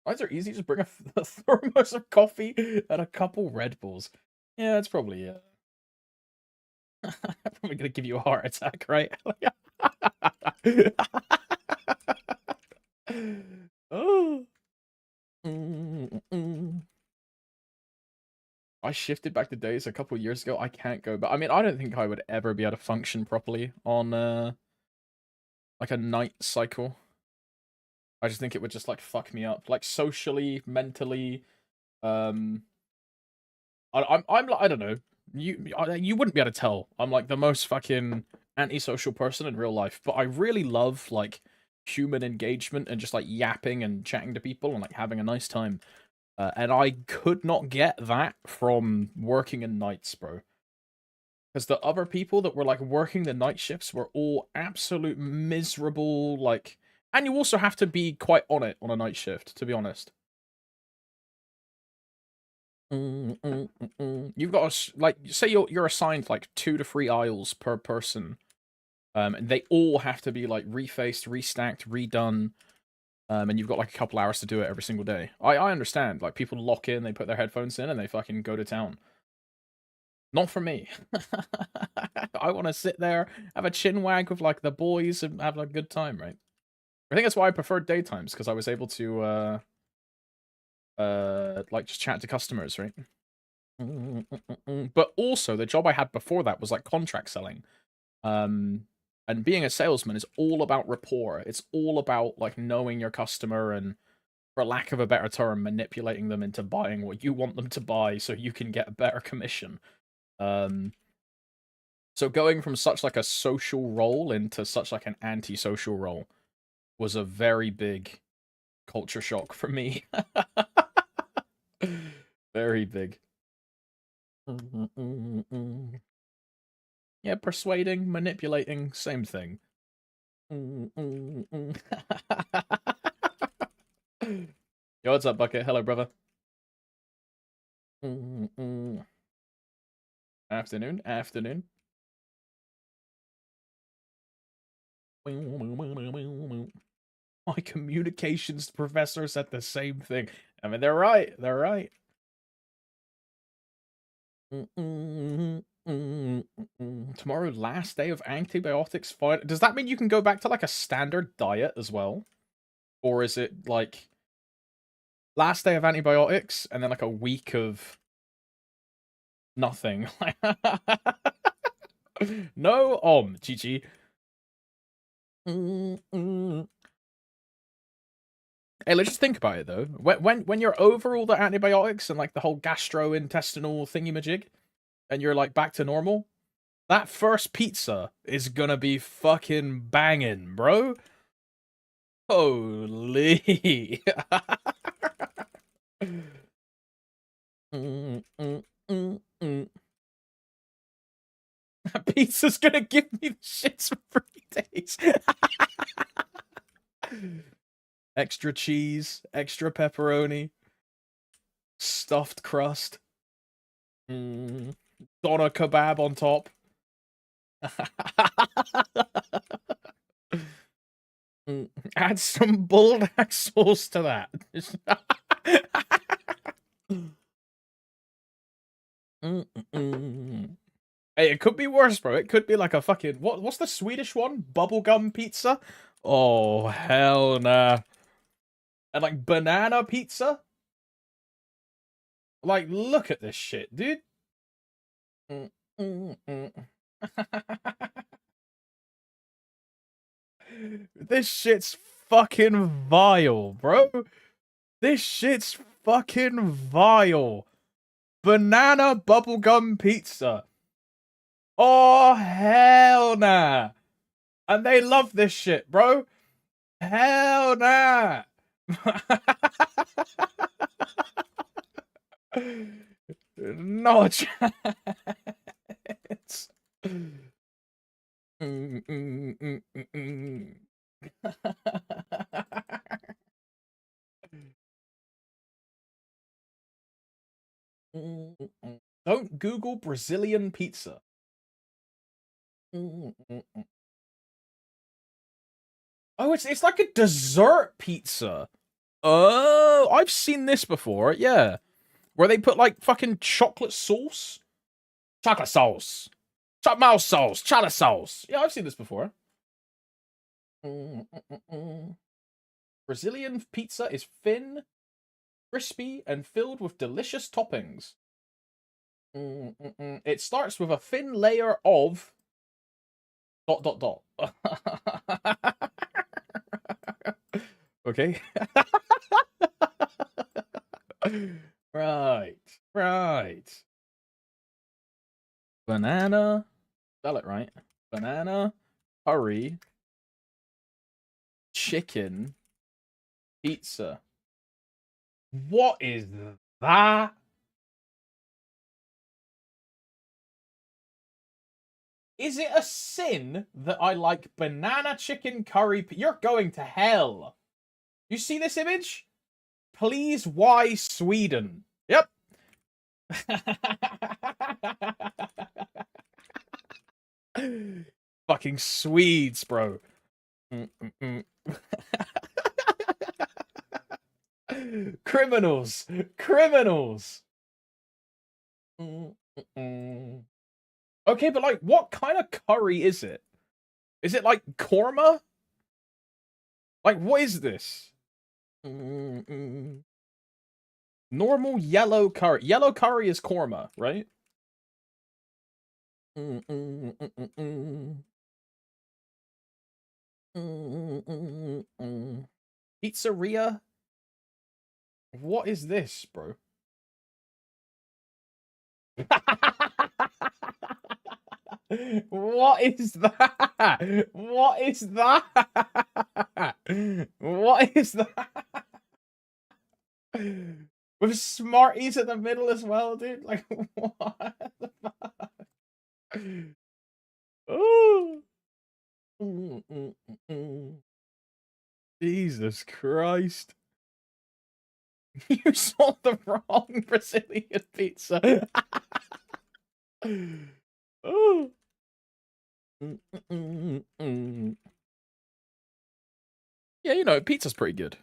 Why is it easy? Just bring a thermos of coffee and a couple Red Bulls. Yeah, that's probably probably gonna give you a heart attack, right? Oh. I shifted back to days a couple years ago. I can't go, but I mean, I don't think I would ever be able to function properly on like a night cycle. I just think it would just like fuck me up, like socially, mentally. I'm like, I don't know. you wouldn't be able to tell. I'm like the most fucking antisocial person in real life, but I really love like human engagement and just like yapping and chatting to people and like having a nice time. And I could not get that from working in nights, bro. Because the other people that were like working the night shifts were all absolute miserable, like, and you also have to be quite on it on a night shift, to be honest. You've got to like say you're assigned like 2 to 3 aisles per person, and they all have to be like refaced, restacked, redone. And you've got like a couple hours to do it every single day. I understand. Like people lock in, they put their headphones in, and they fucking go to town. Not for me. I want to sit there, have a chin wag with like the boys, and have a good time, right? I think that's why I preferred daytimes, because I was able to like just chat to customers, right? But also the job I had before that was like contract selling. And being a salesman is all about rapport. It's all about like knowing your customer and, for lack of a better term, manipulating them into buying what you want them to buy so you can get a better commission. So going from such like a social role into such like an anti-social role was a very big culture shock for me. Very big. Yeah, persuading, manipulating, same thing. Yo, what's up, Bucket? Hello, brother. Afternoon, afternoon. My communications professor said the same thing. I mean, they're right. They're right. Tomorrow, last day of antibiotics. Fine. Does that mean you can go back to like a standard diet as well? Or is it like last day of antibiotics and then like a week of nothing? No, GG. Hey, let's just think about it though. When you're over all the antibiotics and like the whole gastrointestinal thingy-majig, and you're like back to normal, that first pizza is gonna be fucking banging, bro. Holy. That pizza's gonna give me the shits for 3 days. Extra cheese, extra pepperoni, stuffed crust, doner kebab on top. Add some bulldog sauce to that. Hey, it could be worse, bro. It could be like a fucking what's the Swedish one? Bubblegum pizza? Oh hell nah. And like banana pizza? Like, look at this shit, dude. This shit's fucking vile, bro. This shit's fucking vile. Banana bubblegum pizza. Oh, hell nah. And they love this shit, bro. Hell nah. No chance. Don't Google Brazilian pizza. Oh, it's like a dessert pizza. Oh, I've seen this before. Yeah, where they put like fucking chocolate sauce, chocolate sauce, mouse sauce, chocolate sauce. Yeah, I've seen this before. Brazilian pizza is thin, crispy, and filled with delicious toppings. It starts with a thin layer of dot dot dot. Okay. Right. Banana. Spell it right. Banana, curry, chicken, pizza. What is that? Is it a sin that I like banana chicken curry? You're going to hell. You see this image? Please, why Sweden? Yep. Fucking Swedes, bro. Criminals. Criminals. Okay, but like, what kind of curry is it? Is it like korma? Like, what is this? Normal yellow curry. Yellow curry is korma, right? Pizzeria? What is this, bro? What is that? What is that? What is that? With Smarties at the middle as well, dude. Like, what the fuck? Oh. Jesus Christ. You saw the wrong Brazilian pizza. Oh. Yeah, you know, pizza's pretty good.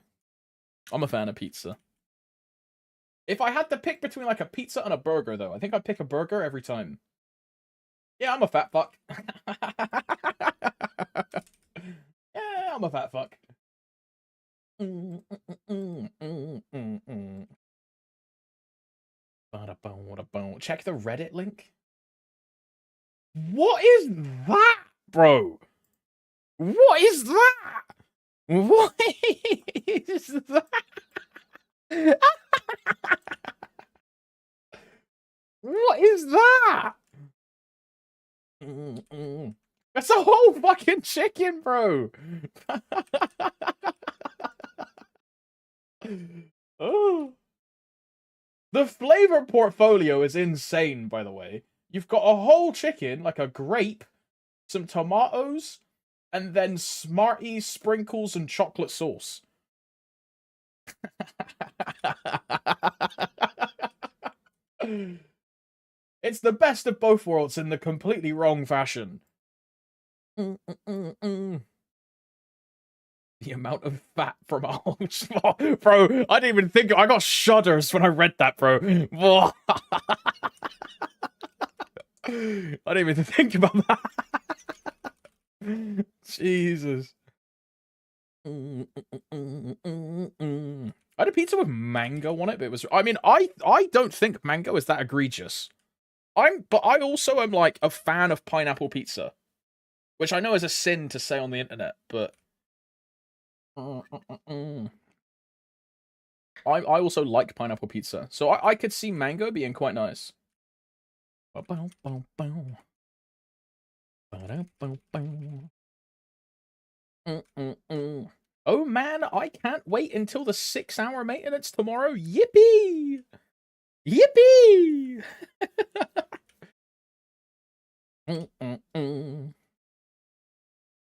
I'm a fan of pizza. If I had to pick between like a pizza and a burger, though, I think I'd pick a burger every time. Yeah, I'm a fat fuck. Yeah, I'm a fat fuck. Check the Reddit link. What is that, bro? What is that? What is that? What is that? That's a whole fucking chicken, bro. Oh. The flavor portfolio is insane, by the way. You've got a whole chicken, like a grape, some tomatoes, and then Smarties, sprinkles, and chocolate sauce. It's the best of both worlds in the completely wrong fashion. The amount of fat from a whole bro, I didn't even think. I got shudders when I read that, bro. I didn't even think about that. Jesus. I had a pizza with mango on it, but it was. I mean, I don't think mango is that egregious. But I also am like a fan of pineapple pizza, which I know is a sin to say on the internet, but I also like pineapple pizza, so I could see mango being quite nice. Oh man, I can't wait until the 6-hour maintenance tomorrow. Yippee! Yippee!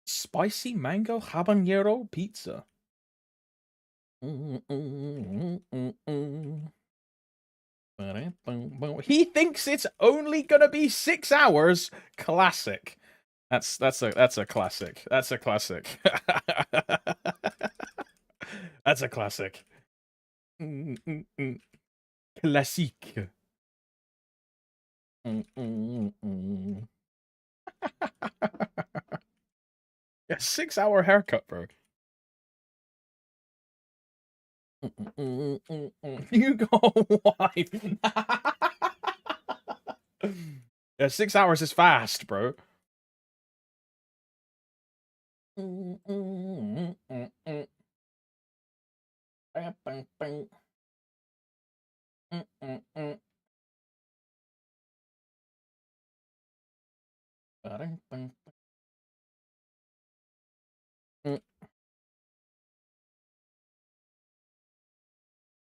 Spicy mango habanero pizza. He thinks it's only gonna be 6 hours. Classic. That's a classic. That's a classic. That's a classic. Classique. Yeah, 6-hour haircut, bro. You go wife. Yeah, 6 hours is fast, bro.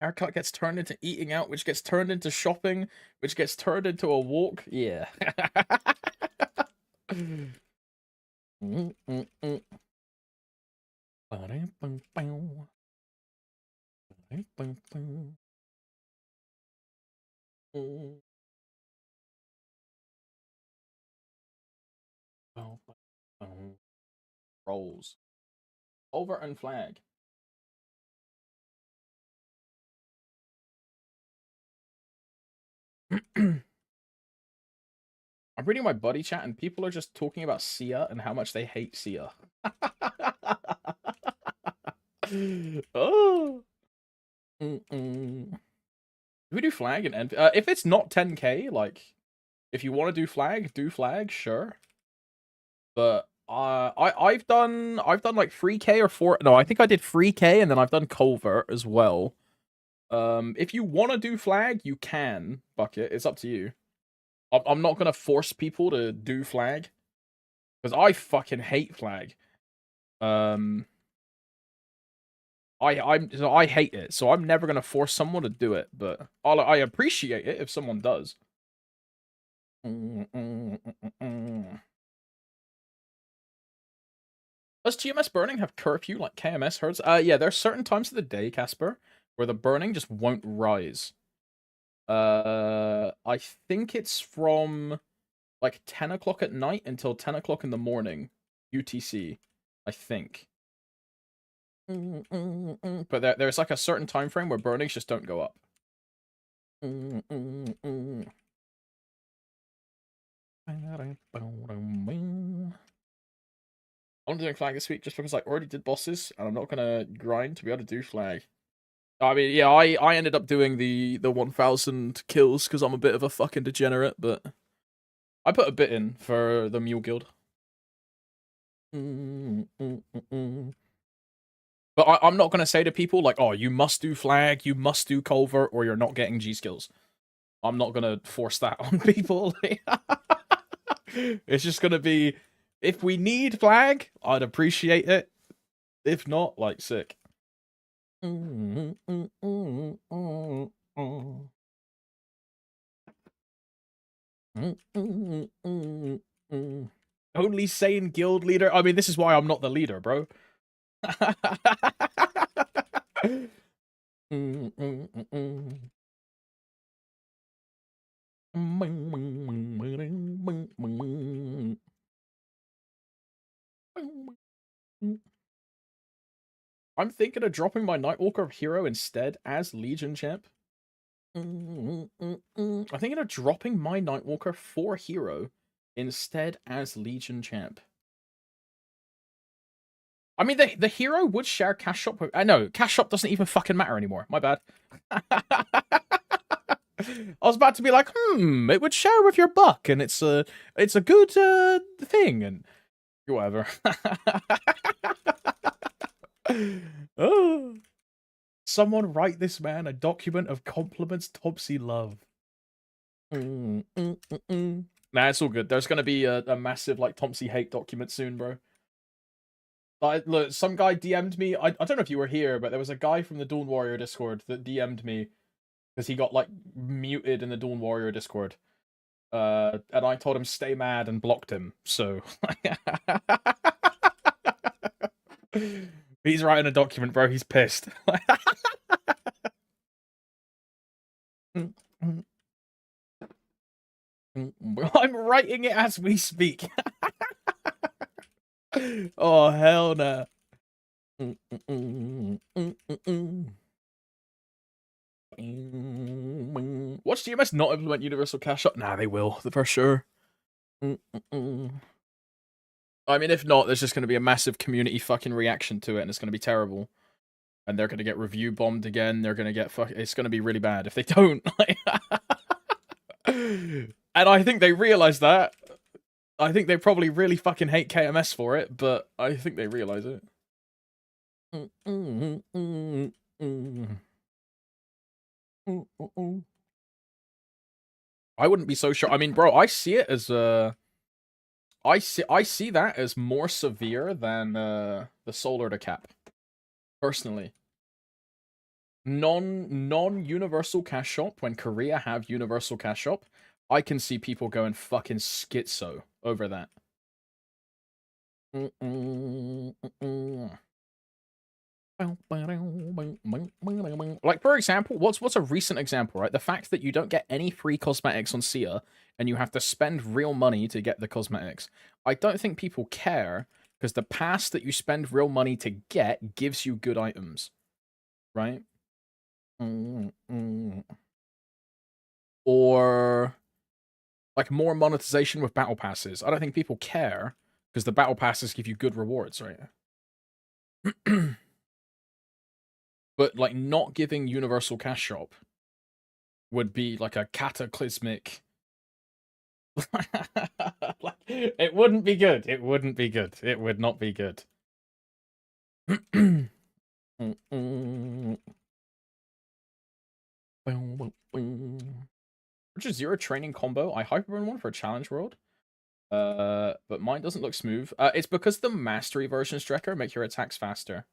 Haircut gets turned into eating out, which gets turned into shopping, which gets turned into a walk. Yeah. Rolls. Over and flag. I'm reading my buddy chat and people are just talking about Sia and how much they hate Sia. Oh. Do we do flag and end? If it's not 10k, like, if you want to do flag, sure. But I've done like 3k or 4. No, I think I did 3k and then I've done covert as well. If you want to do flag, you can, Bucket. It's up to you. I'm not gonna force people to do flag because I fucking hate flag. I hate it, so I'm never gonna force someone to do it. But I appreciate it if someone does. Does GMS burning have curfew like KMS herds? Yeah, there's certain times of the day, Casper, where the burning just won't rise. I think it's from like 10 o'clock at night until 10 o'clock in the morning, UTC, I think. But there's like a certain time frame where burnings just don't go up. I'm doing flag this week just because I already did bosses and I'm not gonna grind to be able to do flag. I mean, yeah, I ended up doing the 1000 kills because I'm a bit of a fucking degenerate, but I put a bit in for the Mule Guild. But I'm not going to say to people, like, oh, you must do flag, you must do covert, or you're not getting G skills. I'm not going to force that on people. It's just going to be, if we need flag, I'd appreciate it. If not, like, sick. Only sane guild leader? I mean, this is why I'm not the leader, bro. I'm thinking of dropping my Nightwalker hero instead as Legion champ. I'm thinking of dropping my Nightwalker for hero instead as Legion champ. I mean, the hero would share cash shop with... I know, cash shop doesn't even fucking matter anymore. My bad. I was about to be like, it would share with your buck, and it's a good thing, and whatever. Oh. Someone write this man a document of compliments Topsy love. Nah, it's all good. There's gonna be a massive like Topsy hate document soon, bro. Look, some guy DM'd me. I don't know if you were here, but there was a guy from the Dawn Warrior Discord that DM'd me because he got like muted in the Dawn Warrior Discord. And I told him stay mad and blocked him. So he's writing a document, bro. He's pissed. I'm writing it as we speak. Oh, hell no. Watch GMS not implement universal cash up? Nah, they will, for sure. I mean, if not, there's just going to be a massive community fucking reaction to it, and it's going to be terrible. And they're going to get review bombed again. They're going to get it's going to be really bad if they don't. And I think they realize that. I think they probably really fucking hate KMS for it, but I think they realize it. I wouldn't be so sure. I mean, bro, I see it as I see that as more severe than the solar to cap. Personally. Non-universal cash shop, when Korea have universal cash shop, I can see people going fucking schizo over that. Like, for example, what's a recent example, right? The fact that you don't get any free cosmetics on Sia, and you have to spend real money to get the cosmetics. I don't think people care, because the pass that you spend real money to get gives you good items. Right? Or like more monetization with battle passes. I don't think people care because the battle passes give you good rewards, right? But like not giving universal cash shop would be like a cataclysmic. Like, it wouldn't be good. It wouldn't be good. It would not be good. Which is zero training combo. I hyperburn one for a challenge world. But mine doesn't look smooth. It's because the mastery version Strecker make your attacks faster.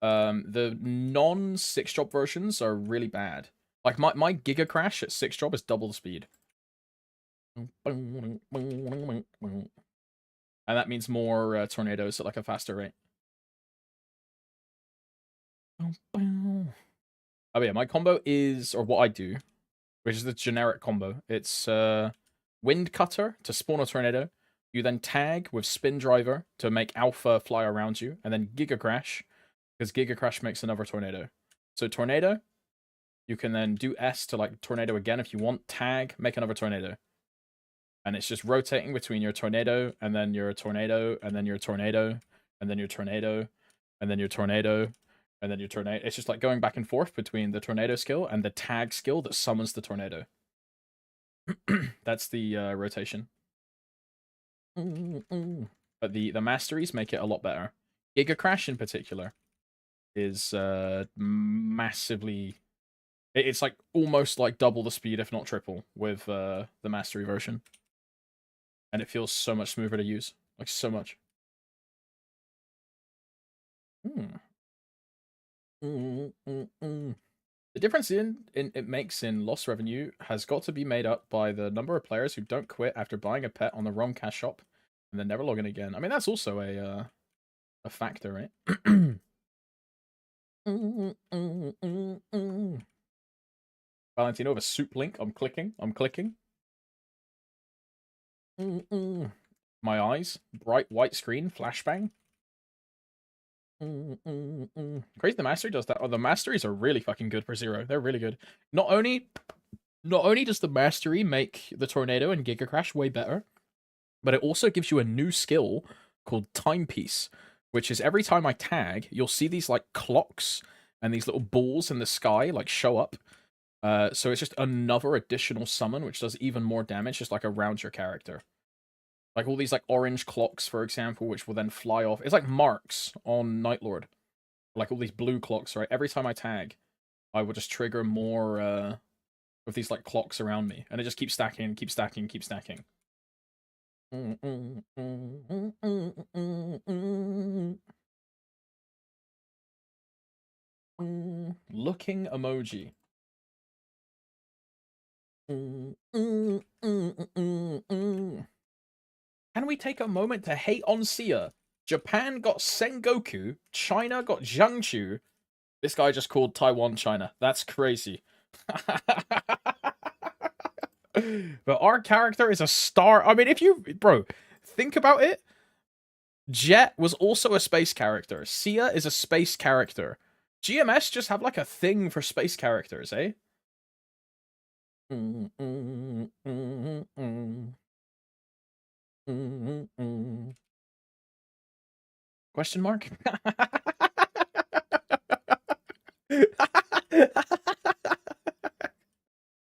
The non 6-drop versions are really bad. Like my Giga Crash at 6-drop is double the speed. And that means more tornadoes at like a faster rate. Oh yeah, my combo is, or what I do, which is the generic combo. It's Wind Cutter to spawn a tornado. You then tag with Spin Driver to make Alpha fly around you, and then Giga Crash, because Giga Crash makes another tornado. So tornado, you can then do S to like tornado again if you want. Tag, make another tornado. And it's just rotating between your tornado, and then your tornado, and then your tornado, and then your tornado, and then your tornado, and then your tornado. It's just like going back and forth between the tornado skill and the tag skill that summons the tornado. That's the rotation. But the masteries make it a lot better. Giga Crash in particular is massively... It's like almost like double the speed, if not triple, with the mastery version. And it feels so much smoother to use. Like, so much. The difference it makes in lost revenue has got to be made up by the number of players who don't quit after buying a pet on the wrong cash shop and then never log in again. I mean, that's also a factor, right? Valentino with a soup link. I'm clicking. My eyes. Bright white screen. Flashbang. Crazy the mastery does that. Oh, the masteries are really fucking good for zero. They're really good. Not only does the mastery make the tornado and Giga Crash way better, but it also gives you a new skill called Timepiece, which is every time I tag, you'll see these like clocks and these little balls in the sky like show up. So it's just another additional summon, which does even more damage, just like around your character. Like all these like orange clocks, for example, which will then fly off. It's like marks on Nightlord. Like all these blue clocks, right? Every time I tag, I will just trigger more of these like clocks around me. And it just keeps stacking, keeps stacking, keeps stacking. Looking emoji. Can we take a moment to hate on Sia? Japan got Sengoku, China got Jiangsu. This guy just called Taiwan China. That's crazy. But our character is a star. I mean, if you... Bro, think about it. Jet was also a space character. Sia is a space character. GMS just have like a thing for space characters, eh? Question mark?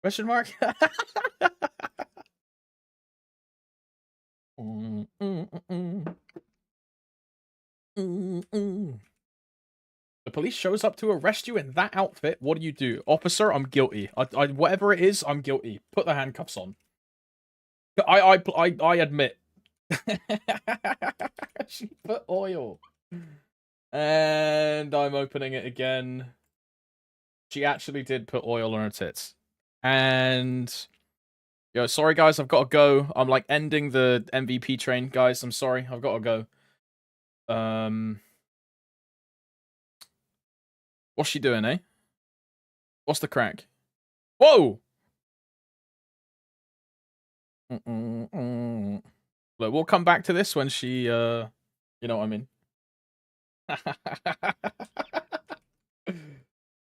Question mark? The police shows up to arrest you in that outfit. What do? Officer, I'm guilty. I whatever it is, I'm guilty. Put the handcuffs on. I admit She put oil. And I'm opening it again. She actually did put oil on her tits. And yo, sorry guys, I've got to go. I'm like ending the MVP train, guys. I'm sorry, I've got to go. What's she doing, eh? What's the crack? Whoa! Look, we'll come back to this when she, you know what I mean.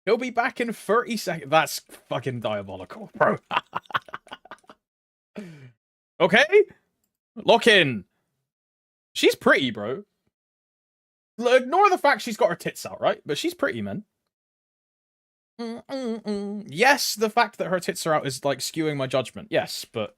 He'll be back in 30 seconds. That's fucking diabolical, bro. Okay? Lock in. She's pretty, bro. Ignore the fact she's got her tits out, right? But she's pretty, man. Yes, the fact that her tits are out is, like, skewing my judgment. Yes, but...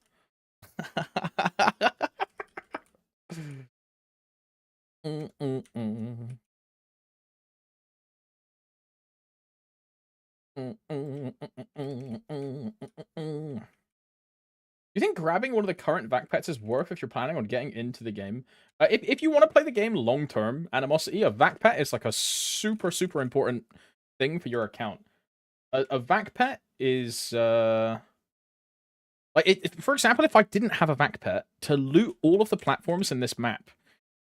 You think grabbing one of the current vac pets is worth if you're planning on getting into the game? If you want to play the game long term, animosity, a vac pet is like a super important thing for your account. A vac pet is like for example, if I didn't have a vac pet, to loot all of the platforms in this map,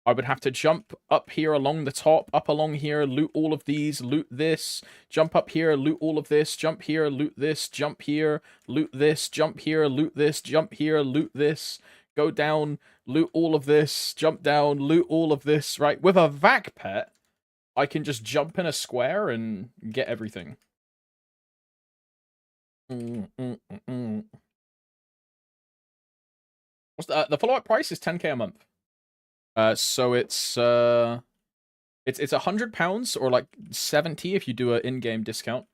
I would have to jump up here along the top, up along here, loot all of these, loot this, jump up here, loot all of this, jump here, loot this, jump here, loot this, jump here, loot this, jump here, loot this, go down, loot all of this, jump down, loot all of this, right? With a vac pet, I can just jump in a square and get everything. What's the follow-up price is 10k a month. So it's £100 or like 70 if you do an in-game discount.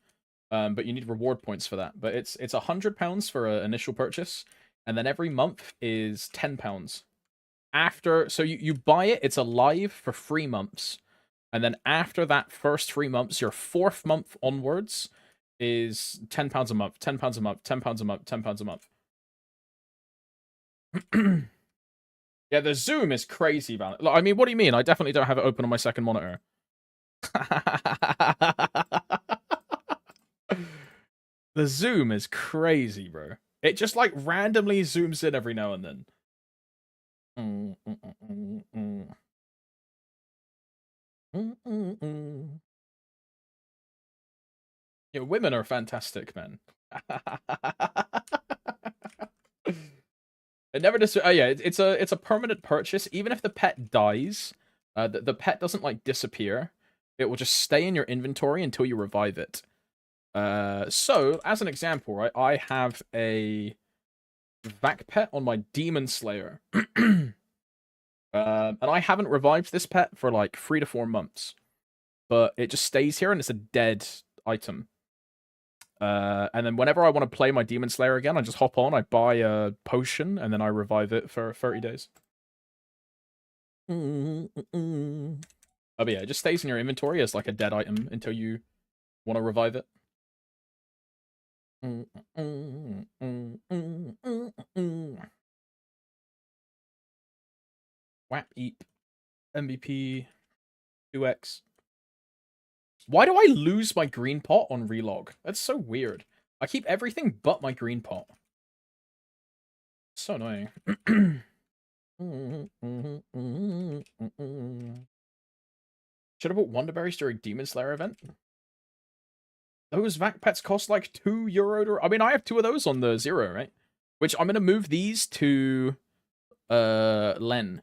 But you need reward points for that. But it's £100 for an initial purchase, and then every month is £10. After, so you buy it, it's alive for 3 months, and then after that first 3 months, your 4th month onwards is £10 a month, £10 a month, £10 a month, £10 a month. Yeah, the zoom is crazy, man. I mean, what do you mean? I definitely don't have it open on my second monitor. The zoom is crazy, bro. It just, like, randomly zooms in every now and then. Yeah, women are fantastic, man. It never dis- yeah, it's a permanent purchase. Even if the pet dies, the pet doesn't like disappear. It will just stay in your inventory until you revive it. So as an example, right, I have a vac pet on my demon slayer, and I haven't revived this pet for like 3 to 4 months, but it just stays here and it's a dead item. And then whenever I want to play my Demon Slayer again, I just hop on, I buy a potion, and then I revive it for 30 days. Oh, but yeah, it just stays in your inventory as like a dead item until you want to revive it. Whap eep. MVP 2x. Why do I lose my green pot on relog? That's so weird. I keep everything but my green pot. So annoying. Should have bought Wonderberries during Demon Slayer event. Those vac pets cost like €2. I mean, I have 2 of those on the 0, right? Which I'm gonna move these to Len.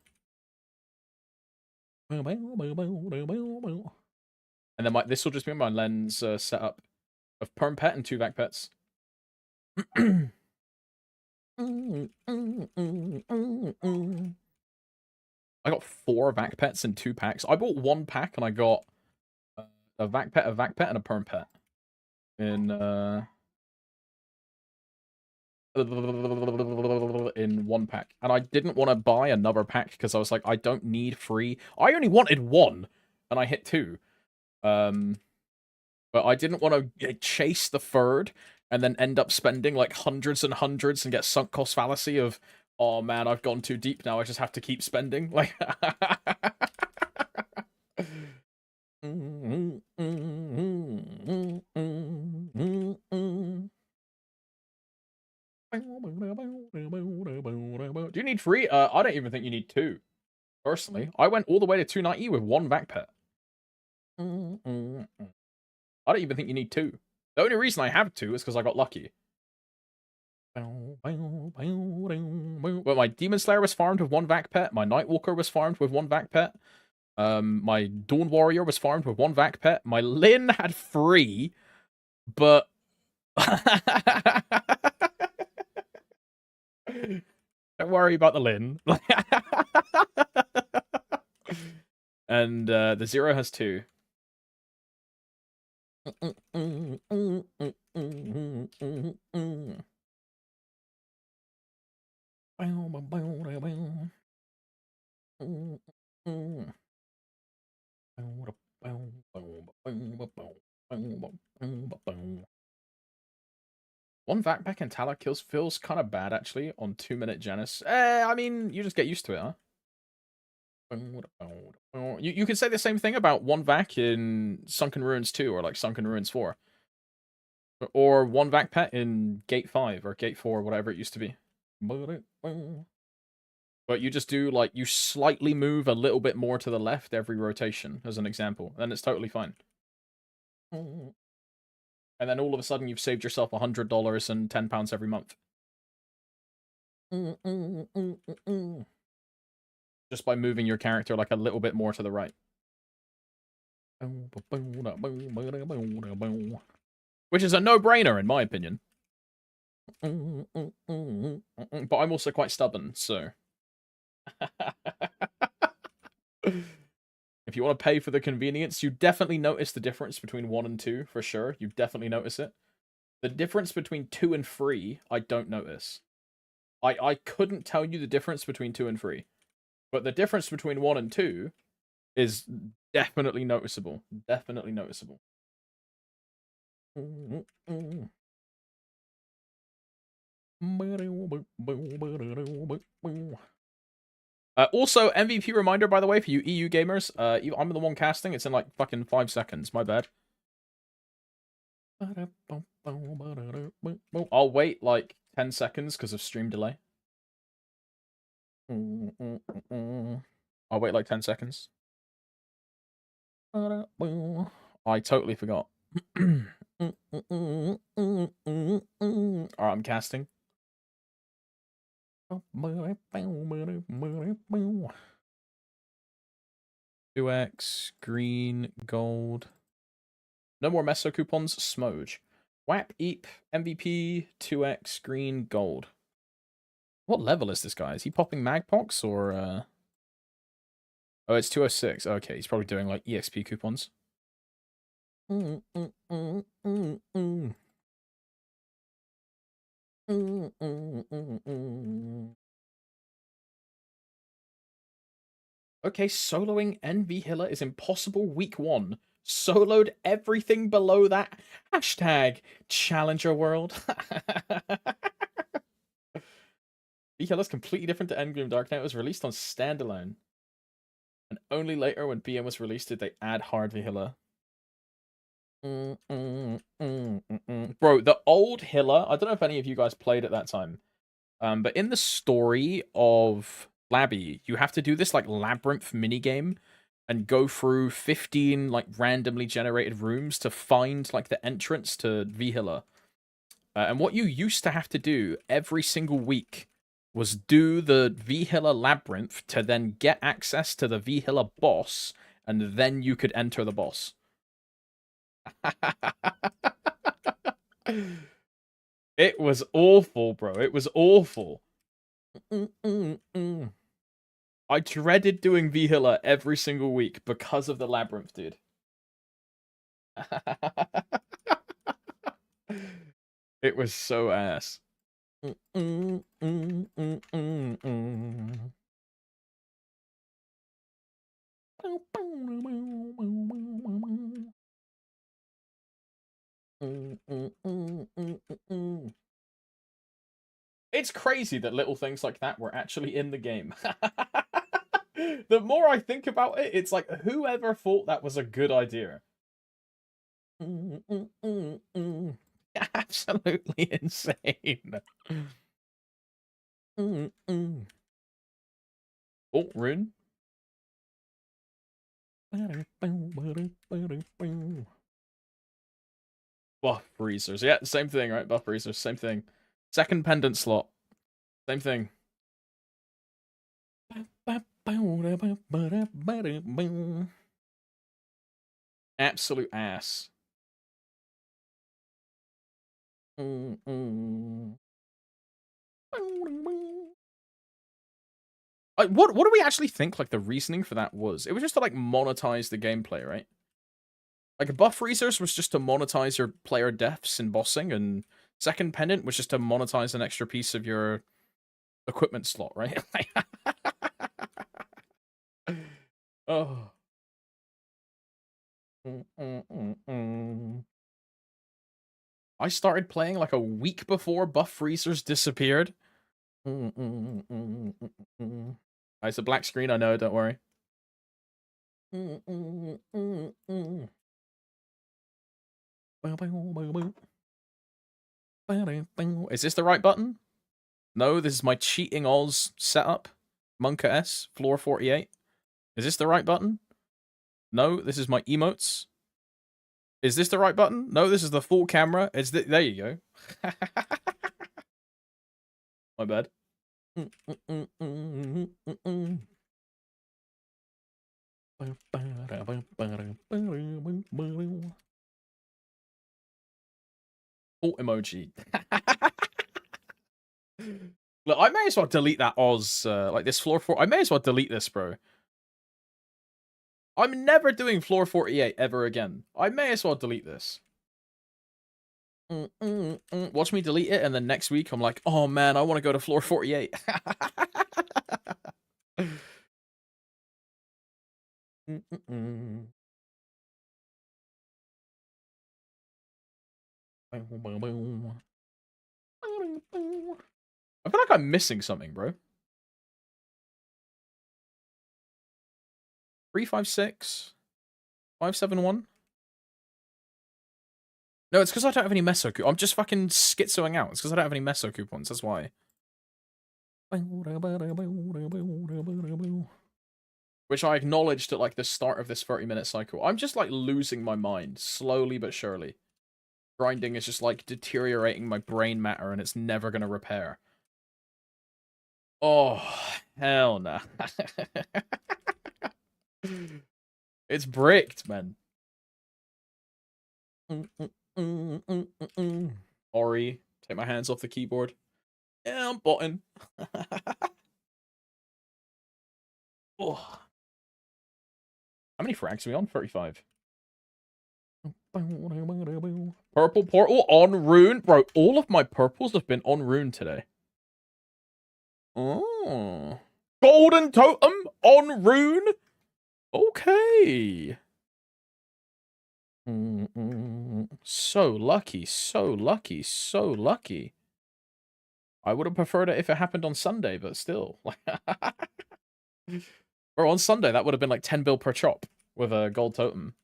And then this will just be my Len's setup of perm pet and 2 vac pets. I got 4 vac pets in 2 packs. I bought 1 pack and I got a vac pet, and a perm pet. In 1 pack. And I didn't want to buy another pack because I was like, I don't need 3. I only wanted 1 and I hit 2. But I didn't want to chase the 3rd and then end up spending like hundreds and hundreds and get sunk cost fallacy of Oh man, I've gone too deep now. I just have to keep spending. Like. Do you need 3? I don't even think you need 2. Personally, I went all the way to 290 with 1 vac pet. I don't even think you need 2. The only reason I have 2 is because I got lucky. But my Demon Slayer was farmed with 1 vac pet. My Nightwalker was farmed with 1 vac pet. My Dawn Warrior was farmed with 1 vac pet. My Lin had 3, but don't worry about the Lin. And the Zero has 2. One Vac and Tala kills feels kind of bad actually on 2-minute Janus. I mean, you just get used to it, huh? You could say the same thing about 1 Vac in Sunken Ruins 2 or like Sunken Ruins 4. Or 1 Vac Pet in Gate 5 or Gate 4, whatever it used to be. But you just do, like, you slightly move a little bit more to the left every rotation, as an example. Then it's totally fine. And then all of a sudden you've saved yourself $100 and £10 every month. Just by moving your character, like, a little bit more to the right. Which is a no-brainer, in my opinion. But I'm also quite stubborn, so... If you want to pay for the convenience, you definitely notice the difference between 1 and 2, for sure. You definitely notice it. The difference between 2 and 3, I don't notice. I couldn't tell you the difference between 2 and 3. But the difference between 1 and 2 is definitely noticeable. Definitely noticeable. Also, MVP reminder, by the way, for you EU gamers. I'm the one casting. It's in like fucking 5 seconds. My bad. I'll wait like 10 seconds because of stream delay. I'll wait like 10 seconds. I totally forgot. Alright, I'm casting. 2x, green, gold. No more Meso coupons, Smoge. Whap, Eep, MVP, 2x, green, gold. What level is this guy? Is he popping Magpox or... Oh, it's 206. Okay, he's probably doing, like, EXP coupons. Okay, soloing NV Hiller is impossible week 1. Soloed everything below that. Hashtag Challenger World. V Hiller's completely different to Endgame Dark Knight. It was released on standalone. And only later when BM was released did they add hard V Hiller. Bro, the old Hiller, I don't know if any of you guys played at that time. But in the story of Labby, you have to do this like labyrinth minigame and go through 15 like randomly generated rooms to find like the entrance to Vihila. And what you used to have to do every single week was do the Vihila labyrinth to then get access to the Vihila boss, and then you could enter the boss. It was awful, bro. It was awful. I dreaded doing Vihila every single week because of the labyrinth, dude. It was so ass. It's crazy that little things like that were actually in the game. The more I think about it, it's like, whoever thought that was a good idea? Absolutely insane. Oh, rune. Buff freezers. Yeah, same thing, right? Buff freezers, same thing. Second pendant slot. Same thing. Absolute ass. What do we actually think, like, the reasoning for that was? It was just to, like, monetize the gameplay, right? Like, buff freezers was just to monetize your player deaths in bossing, and second pendant was just to monetize an extra piece of your equipment slot, right? Oh. I started playing like a week before buff freezers disappeared. It's a black screen, I know, don't worry. Is this the right button? No, this is my cheating Oz setup. Monka S, floor 48. Is this the right button? No, this is my emotes. Is this the right button? No, this is the full camera. There you go. My bad. Oh, emoji. Look, I may as well delete that Oz, like this floor 4. I may as well delete this, bro. I'm never doing floor 48 ever again. I may as well delete this. Watch me delete it, and then next week I'm like, oh man, I want to go to floor 48. I feel like I'm missing something, bro. 356 571. No, it's because I don't have any meso coupons. I'm just fucking schizoing out. It's because I don't have any meso coupons. That's why. Which I acknowledged at like the start of this 30-minute cycle. I'm just like losing my mind slowly but surely. Grinding is just like deteriorating my brain matter, and it's never gonna repair. Oh, hell nah. It's bricked, man. Ori, take my hands off the keyboard. Yeah, I'm botting. Oh. How many frags are we on? 35. Purple portal on rune. Bro, all of my purples have been on rune today. Oh. Golden totem on rune? Okay. So lucky, so lucky, so lucky. I would have preferred it if it happened on Sunday, but still. Or on Sunday, that would have been like 10 bill per chop with a gold totem.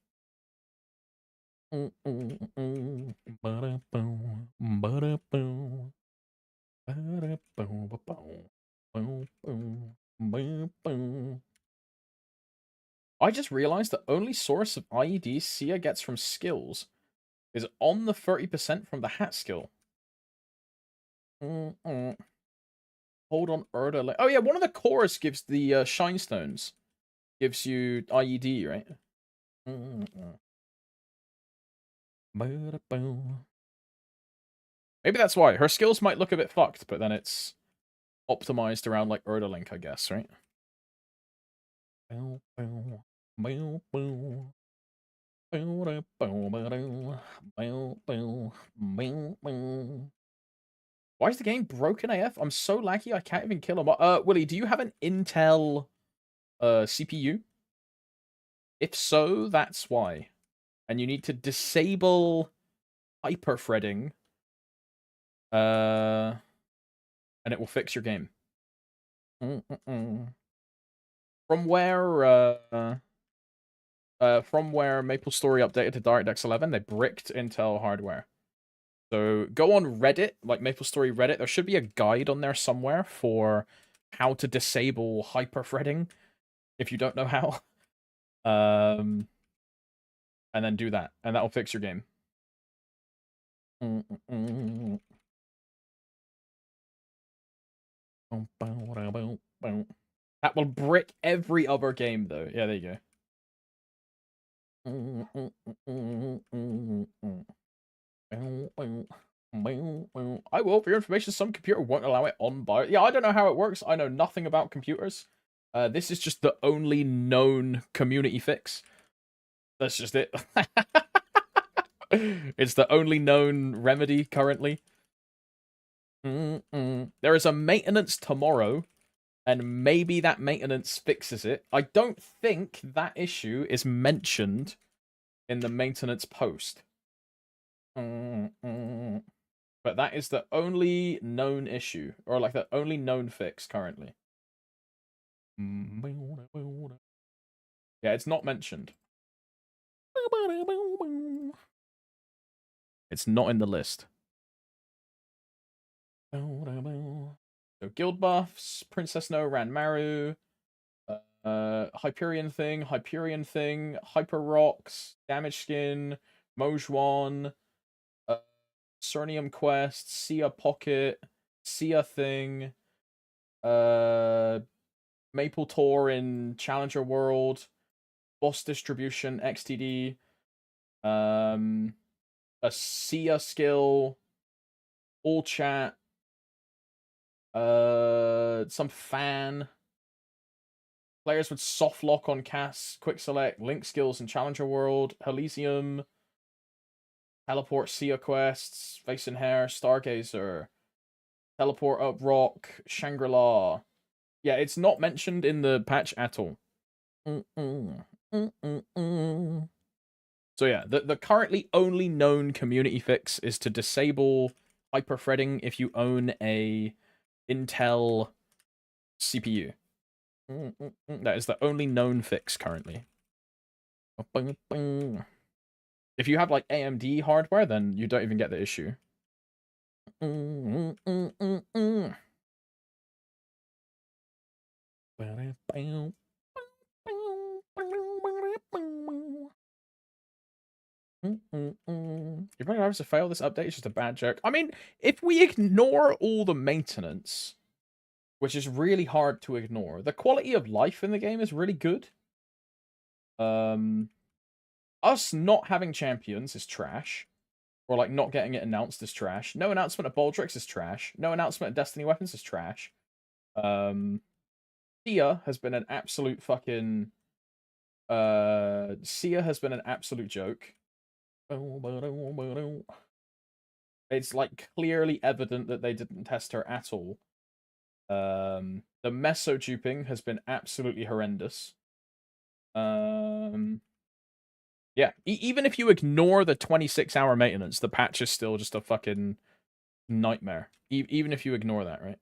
I just realized the only source of IED Sia gets from skills is on the 30% from the hat skill. Hold on, Erda. Oh yeah, one of the cores gives the shine stones. Gives you IED, right? Maybe that's why. Her skills might look a bit fucked, but then it's optimized around like Erdalink, I guess, right? Why is the game broken AF? I'm so laggy I can't even kill him. Willie, do you have an Intel CPU? If so, that's why. And you need to disable hyperthreading. and it will fix your game. From where MapleStory updated to DirectX 11, they bricked Intel hardware. So go on Reddit, like MapleStory Reddit. There should be a guide on there somewhere for how to disable hyperthreading if you don't know how. And then do that, and that will fix your game. That will brick every other game, though. Yeah, there you go. I will, for your information, some computer won't allow it on bio. Yeah, I don't know how it works. I know nothing about computers. This is just the only known community fix. That's just it. It's the only known remedy currently. There is a maintenance tomorrow, and maybe that maintenance fixes it. I don't think that issue is mentioned in the maintenance post. But that is the only known issue, or like the only known fix currently. Yeah, it's not mentioned. It's not in the list. So guild buffs, Princess No, Ranmaru, Hyperion thing, Hyper Rocks, Damage Skin, Mojuan, Cernium Quest, Sia Pocket, Sia thing, Maple Tour in Challenger World, Boss Distribution XTD, a Sia skill, all chat, some fan, players with soft lock on cast, quick select, link skills in Challenger World, Elysium, teleport Sia quests, Face and Hair, Stargazer, teleport up rock, Shangri-La. Yeah, it's not mentioned in the patch at all. So yeah, the currently only known community fix is to disable hyperthreading if you own a Intel CPU. That is the only known fix currently. If you have like AMD hardware, then you don't even get the issue. Your product drivers to fail this update is just a bad joke. I mean, if we ignore all the maintenance, which is really hard to ignore, the quality of life in the game is really good. Us not having champions is trash. Or like not getting it announced is trash. No announcement of Baldrix is trash. No announcement of Destiny weapons is trash. Sia has been an absolute fucking Sia has been an absolute joke. It's like clearly evident that they didn't test her at all. The meso duping has been absolutely horrendous. Yeah, even if you ignore the 26-hour maintenance, the patch is still just a fucking nightmare. Even if you ignore that, right?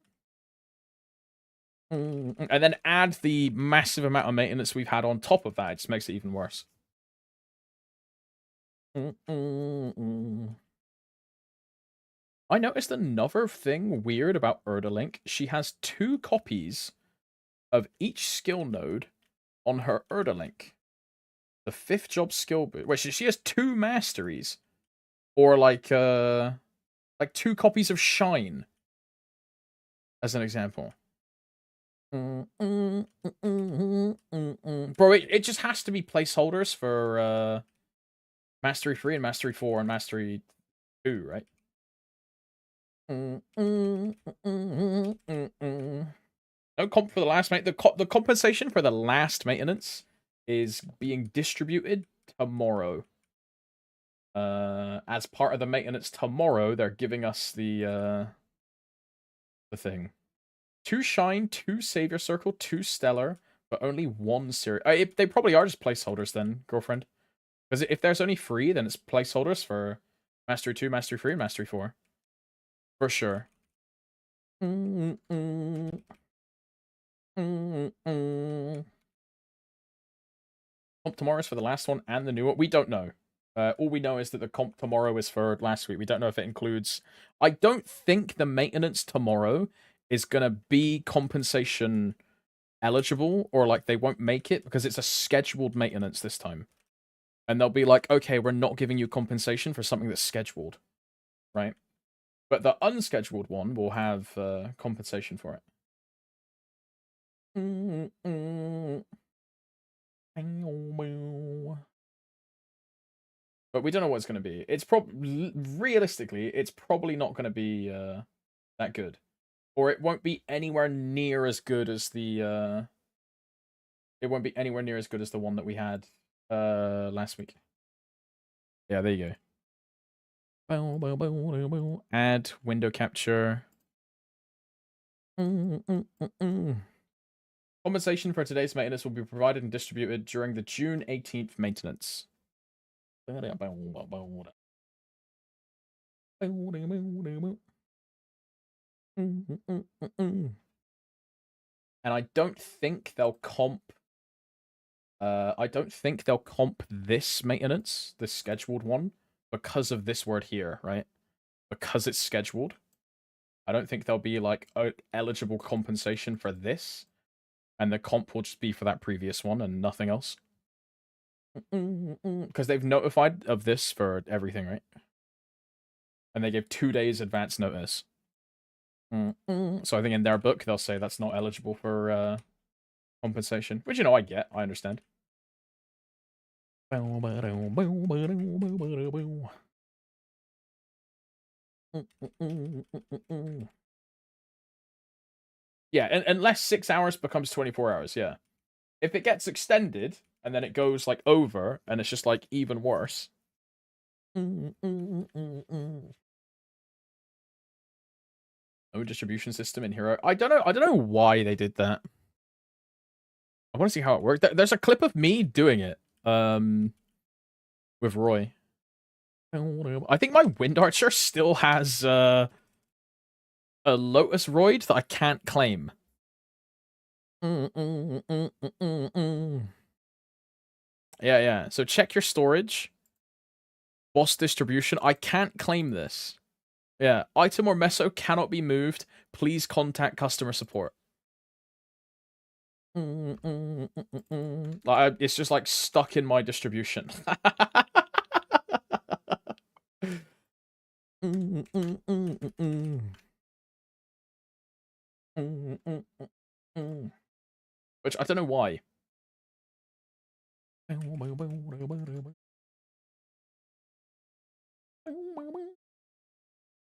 And then add the massive amount of maintenance we've had on top of that, it just makes it even worse. I noticed another thing weird about Erdalink. She has 2 copies of each skill node on her Erdalink. The 5th job skill boot. Wait, she has 2 masteries. Or like 2 copies of Shine. As an example. Bro, it just has to be placeholders for Mastery 3 and Mastery 4 and Mastery 2, right? No comp for the last mate. The compensation for the last maintenance is being distributed tomorrow. As part of the maintenance tomorrow, they're giving us the thing. 2 Shine, 2 Savior Circle, 2 Stellar, but only 1 Series. They probably are just placeholders then, girlfriend. Because if there's only 3, then it's placeholders for Mastery 2, Mastery 3, and Mastery 4. For sure. Comp tomorrow is for the last one and the new one. We don't know. All we know is that the comp tomorrow is for last week. We don't know if it includes. I don't think the maintenance tomorrow is gonna be compensation eligible, or like they won't make it because it's a scheduled maintenance this time. And they'll be like, okay, we're not giving you compensation for something that's scheduled, right? But the unscheduled one will have compensation for it. But we don't know what it's going to be. It's probably realistically, it's probably not going to be that good, or it won't be anywhere near as good as the. It won't be anywhere near as good as the one that we had last week. Yeah, there you go. Add window capture. Compensation for today's maintenance will be provided and distributed during the June 18th maintenance. And I don't think they'll comp. I don't think they'll comp this maintenance, this scheduled one, because of this word here, right? Because it's scheduled. I don't think there'll be like eligible compensation for this, and the comp will just be for that previous one and nothing else. Because they've notified of this for everything, right? And they gave 2 days advance notice. So I think in their book they'll say that's not eligible for compensation, which, you know, I get, I understand. Yeah, unless 6 hours becomes 24 hours, yeah. If it gets extended and then it goes like over and it's just like even worse. No distribution system in Hero. I don't know why they did that. I want to see how it worked. There's a clip of me doing it. With Roy. I think my Wind Archer still has a Lotus Roid that I can't claim. Yeah. So check your storage. Boss distribution. I can't claim this. Yeah. Item or meso cannot be moved. Please contact customer support. Like, it's just like stuck in my distribution. Which I don't know why. I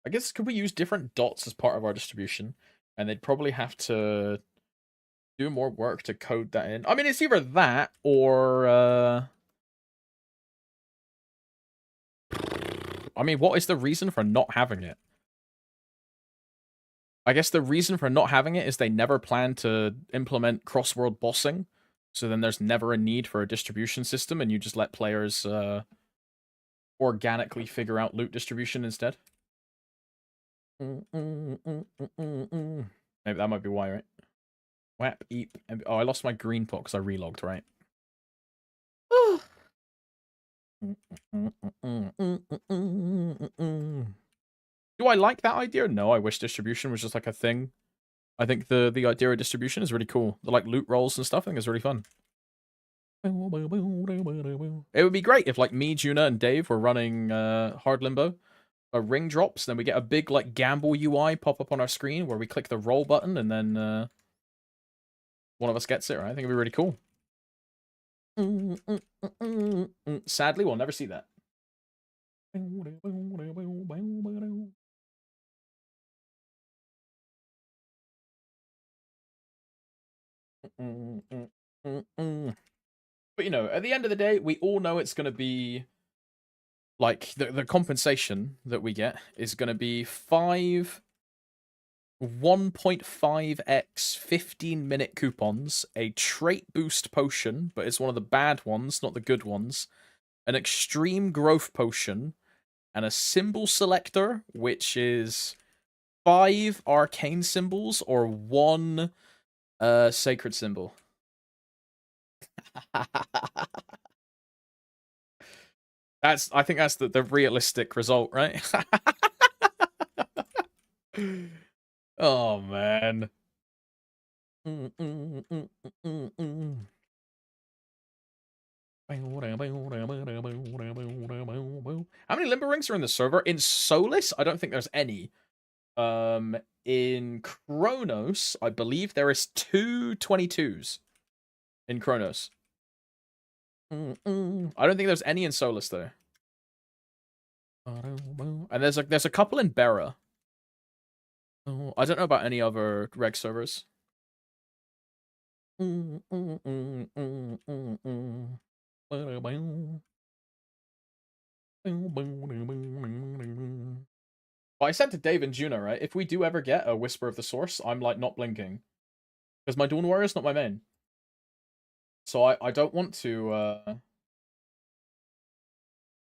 guess could we use different dots as part of our distribution? And they'd probably have to do more work to code that in. I mean, it's either that or I mean, what is the reason for not having it? I guess the reason for not having it is they never plan to implement cross-world bossing, so then there's never a need for a distribution system, and you just let players organically figure out loot distribution instead. Maybe that might be why, right? Whap, eep, and oh, I lost my green pot because I relogged, right? Do I like that idea? No, I wish distribution was just like a thing. I think the idea of distribution is really cool. The like loot rolls and stuff, I think is really fun. It would be great if like me, Juna, and Dave were running Hard Limbo. Ring drops, then we get a big like gamble UI pop up on our screen where we click the roll button and then one of us gets it, right? I think it'd be really cool. Sadly, we'll never see that. But you know, at the end of the day, we all know it's going to be like the compensation that we get is going to be 1.5x 15-minute coupons, a trait boost potion, but it's one of the bad ones, not the good ones, an extreme growth potion, and a symbol selector, which is 5 arcane symbols or 1 sacred symbol. I think that's the realistic result, right? Oh man. How many limber rings are in the server? In Solus, I don't think there's any. In Kronos, I believe there is 2 22s in Kronos. I don't think there's any in Solus though. And there's a couple in Bera. I don't know about any other reg servers. Well, I said to Dave and Juno, right? If we do ever get a Whisper of the Source, I'm like not blinking. Because my Dawn Warrior's not my main. So I don't want to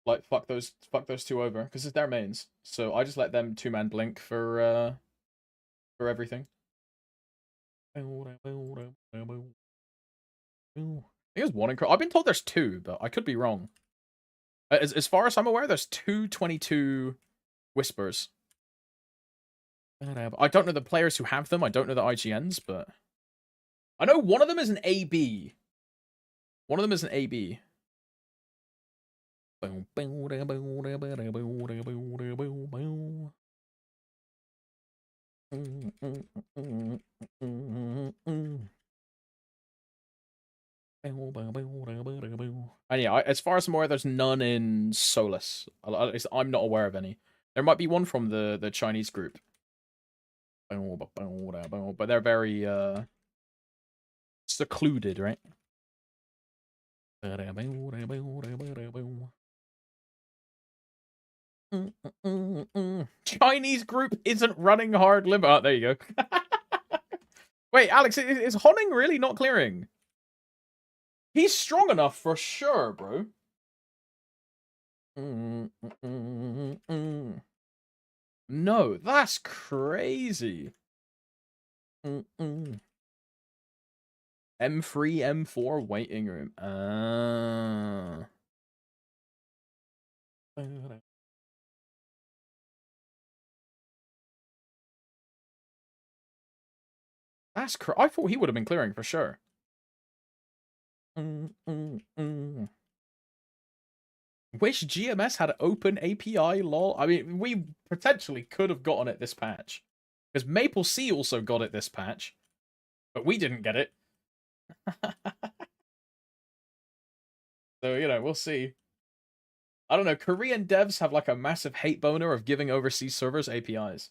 like fuck those 2 over, because it's their mains. So I just let them 2-man blink for everything. I think there's 1 in I've been told there's 2, but I could be wrong. As far as I'm aware, there's 2 22 Whispers. I don't know the players who have them. I don't know the IGNs, but I know one of them is an AB. One of them is an AB. And yeah, as far as I'm aware, there's none in Solus. At least I'm not aware of any. There might be one from the Chinese group. But they're very secluded, right? Chinese group isn't running hard limit. Oh, there you go. Wait, Alex, is Honing really not clearing? He's strong enough for sure, bro. No, that's crazy. M3, M4 waiting room. I thought he would have been clearing for sure. Wish GMS had open API, lol. I mean, we potentially could have gotten it this patch. Because Maple Sea also got it this patch. But we didn't get it. So, you know, we'll see. I don't know, Korean devs have like a massive hate boner of giving overseas servers APIs.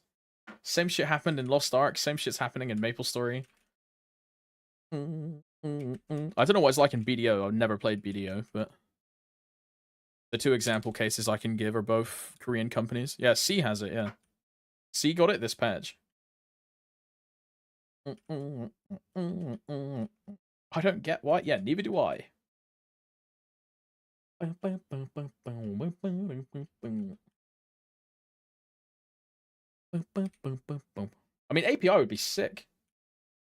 Same shit happened in Lost Ark, same shit's happening in MapleStory. I don't know what it's like in BDO, I've never played BDO, but the 2 example cases I can give are both Korean companies. Yeah, C has it, yeah. C got it this patch. I don't get why. Yeah, neither do I. I mean, API would be sick.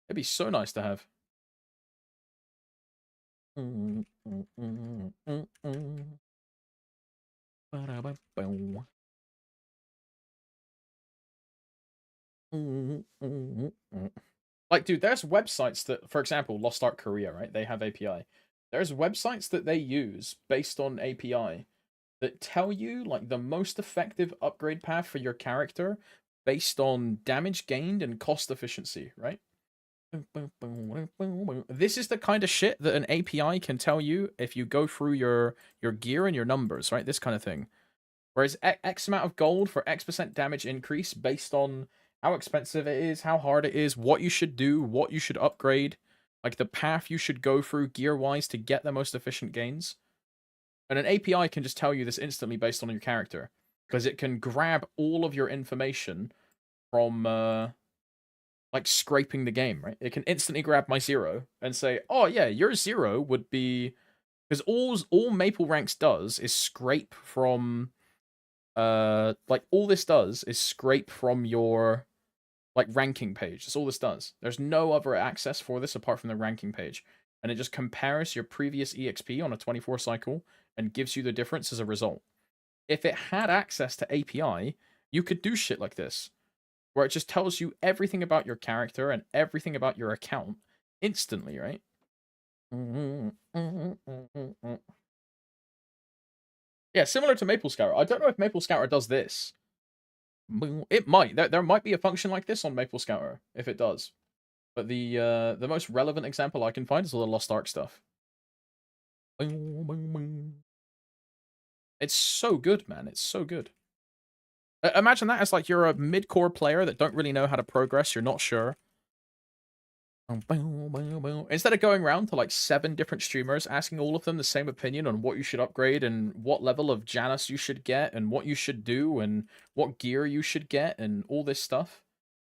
It'd be so nice to have. Like, dude, there's websites that, for example, Lost Ark Korea, right? They have API. There's websites that they use based on API that tell you, like, the most effective upgrade path for your character based on damage gained and cost efficiency, right? This is the kind of shit that an API can tell you if you go through your gear and your numbers, right? This kind of thing. Whereas X amount of gold for X% damage increase based on how expensive it is, how hard it is, what you should do, what you should upgrade, like the path you should go through gear-wise to get the most efficient gains. And an API can just tell you this instantly based on your character, because it can grab all of your information from like scraping the game, right? It can instantly grab my 0 and say, "Oh yeah, your 0 would be," because all Maple Ranks does is scrape from like all this does is scrape from your like ranking page. That's all this does. There's no other access for this apart from the ranking page. And it just compares your previous EXP on a 24 cycle and gives you the difference as a result. If it had access to API, you could do shit like this, where it just tells you everything about your character and everything about your account instantly, right? Yeah, similar to Maple Scouter. I don't know if Maple Scouter does this. It might. There might be a function like this on Maple Scouter, if it does. But the most relevant example I can find is all the Lost Ark stuff. It's so good, man. It's so good. Imagine that as like you're a mid-core player that don't really know how to progress. You're not sure. Instead of going around to like 7 different streamers, asking all of them the same opinion on what you should upgrade and what level of Janus you should get and what you should do and what gear you should get and all this stuff,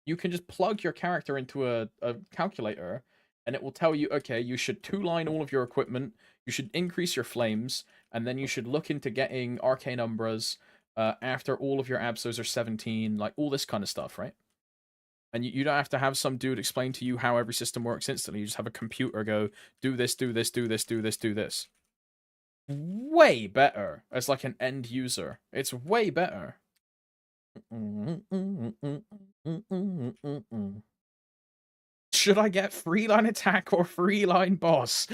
you can just plug your character into a calculator and it will tell you, okay, you should 2-line all of your equipment, you should increase your flames, and then you should look into getting arcane umbras after all of your absos are 17, like all this kind of stuff, right? And you don't have to have some dude explain to you how every system works instantly. You just have a computer go, do this, do this, do this, do this, do this. Way better as like an end user. It's way better. Should I get 3-line attack or 3-line boss?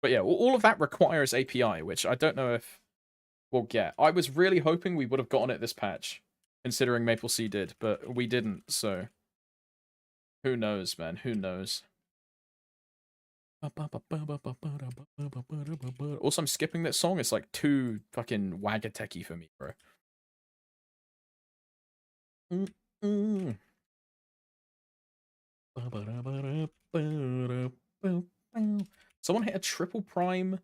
But yeah, all of that requires API, which I don't know if we'll get. I was really hoping we would have gotten it this patch, considering Maple Sea did, but we didn't, so who knows, man? Who knows? Also, I'm skipping that song. It's like too fucking wagatechy for me, bro. Someone hit a triple prime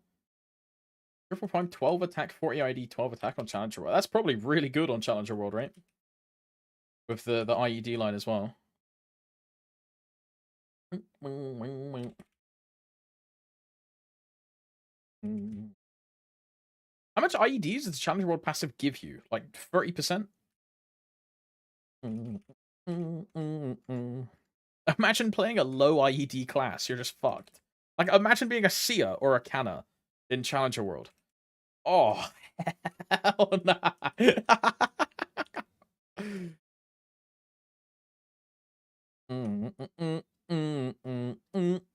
12 attack, 40 ID, 12 attack on Challenger World. That's probably really good on Challenger World, right? With the IED line as well. How much IEDs does the Challenger World passive give you? Like 30%? Imagine playing a low IED class. You're just fucked. Like, imagine being a Sia or a Canna in Challenger World. Oh, hell nah.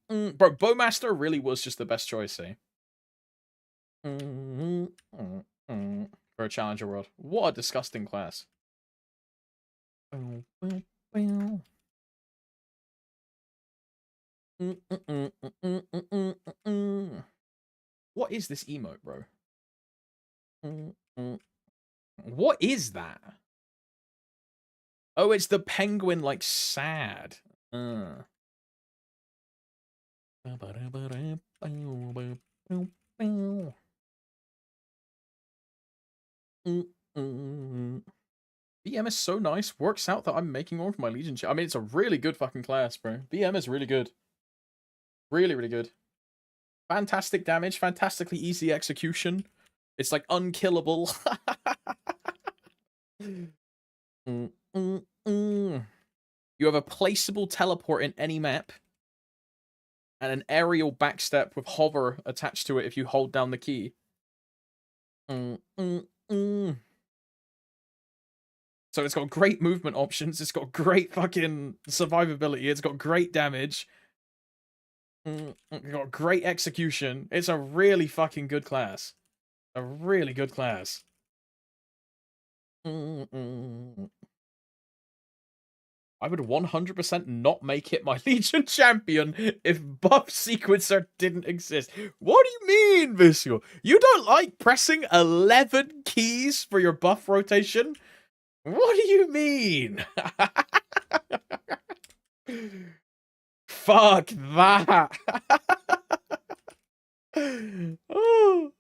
Bro, Bowmaster really was just the best choice, eh? For a Challenger World. What a disgusting class. What is this emote, bro? What is that? Oh, it's the penguin, like, sad. BM is so nice. Works out that I'm making one for my Legion. I mean, it's a really good fucking class, bro. BM is really good. Really, really good. Fantastic damage. Fantastically easy execution. It's like unkillable. You have a placeable teleport in any map. And an aerial backstep with hover attached to it if you hold down the key. So it's got great movement options. It's got great fucking survivability. It's got great damage. It's got great execution. It's a really fucking good class. A really good class. I would 100% not make it my Legion champion if buff sequencer didn't exist. What do you mean, Visco? You don't like pressing 11 keys for your buff rotation? What do you mean? Fuck that. Oh.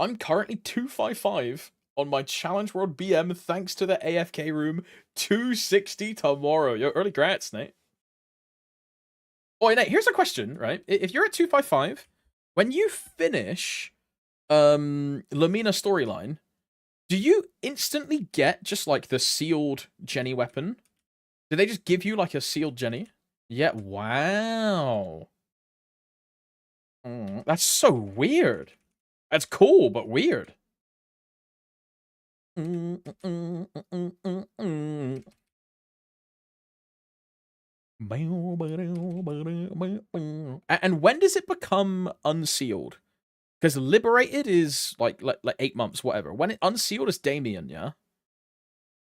I'm currently 255 on my Challenge World BM thanks to the AFK room. 260 tomorrow. Yo, early grats, Nate. Oh, Nate, here's a question, right? If you're at 255, when you finish Lamina storyline, do you instantly get just like the sealed Jenny weapon? Do they just give you like a sealed Jenny? Yeah, wow. That's so weird. That's cool, but weird. And when does it become unsealed? Because liberated is like 8 months, whatever. When it unsealed is Damien, yeah.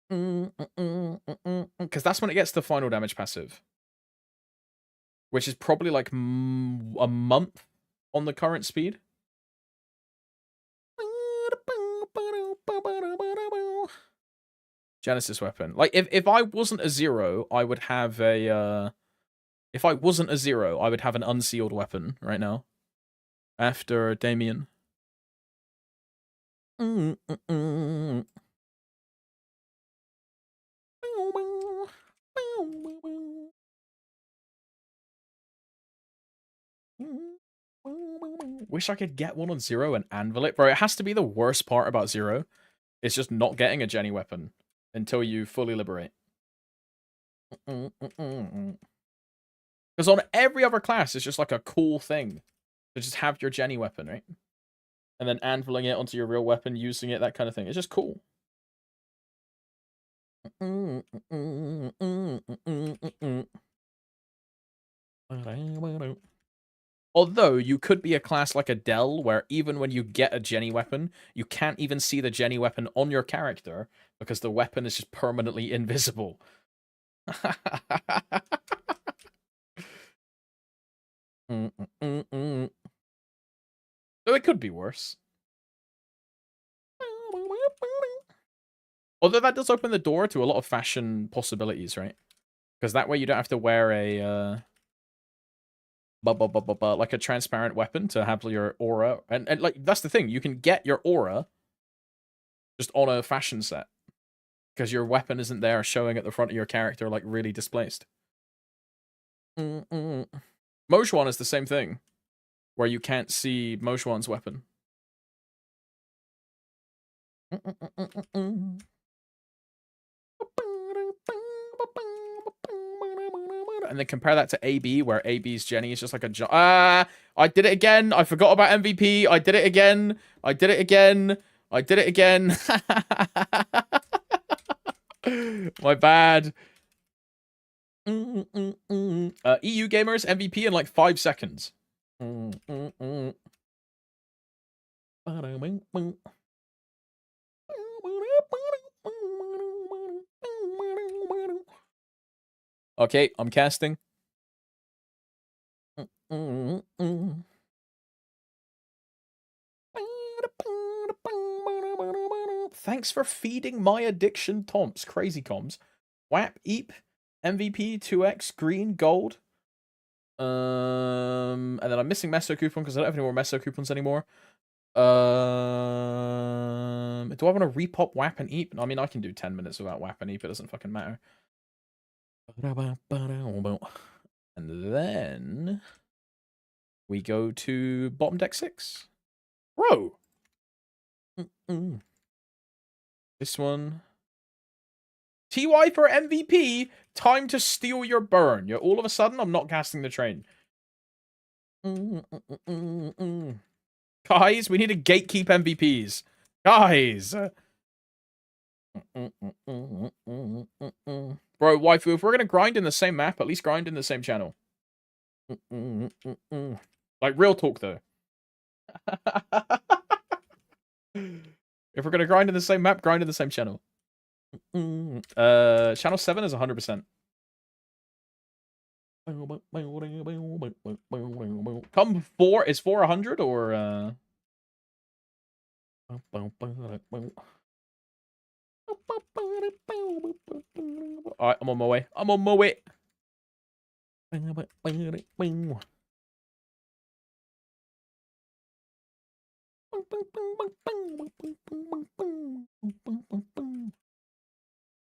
Because that's when it gets the final damage passive, which is probably like a month on the current speed. Genesis weapon. Like if I wasn't a 0, I would have a if I wasn't a 0, I would have an unsealed weapon right now. After Damien. Wish I could get one on 0 and anvil it. Bro, it has to be the worst part about 0. It's just not getting a Jenny weapon until you fully liberate. Because on every other class, it's just like a cool thing to just have your Jenny weapon, right? And then anviling it onto your real weapon, using it, that kind of thing. It's just cool. Although, you could be a class like Adele, where even when you get a Jenny weapon, you can't even see the Jenny weapon on your character, because the weapon is just permanently invisible. So it could be worse. Although that does open the door to a lot of fashion possibilities, right? Because that way you don't have to wear a like a transparent weapon to have your aura, and like that's the thing, you can get your aura just on a fashion set because your weapon isn't there showing at the front of your character like really displaced. Mojwan is the same thing, where you can't see Mojwan's weapon. And then compare that to AB, where AB's Jenny is just like a... I did it again. I forgot about MVP. I did it again. I did it again. I did it again. My bad. EU gamers, MVP in like 5 seconds. Okay, I'm casting. Thanks for feeding my addiction, Tomps. Crazy comms. WAP, EEP, MVP, 2x, green, gold. And then I'm missing Meso coupon because I don't have any more Meso coupons anymore. Do I want to repop WAP and EEP? I mean, I can do 10 minutes without WAP and EEP. It doesn't fucking matter. And then we go to bottom deck 6. Bro! This one. TY for MVP. Time to steal your burn. Yeah, all of a sudden, I'm not casting the train. Guys, we need to gatekeep MVPs. Guys! Bro, waifu, if we're gonna grind in the same map, at least grind in the same channel. Like, real talk, though. If we're gonna grind in the same map, grind in the same channel. Channel 7 is 100%. Come 4 is 4 100 or Alright, I'm on my way. I'm on my way.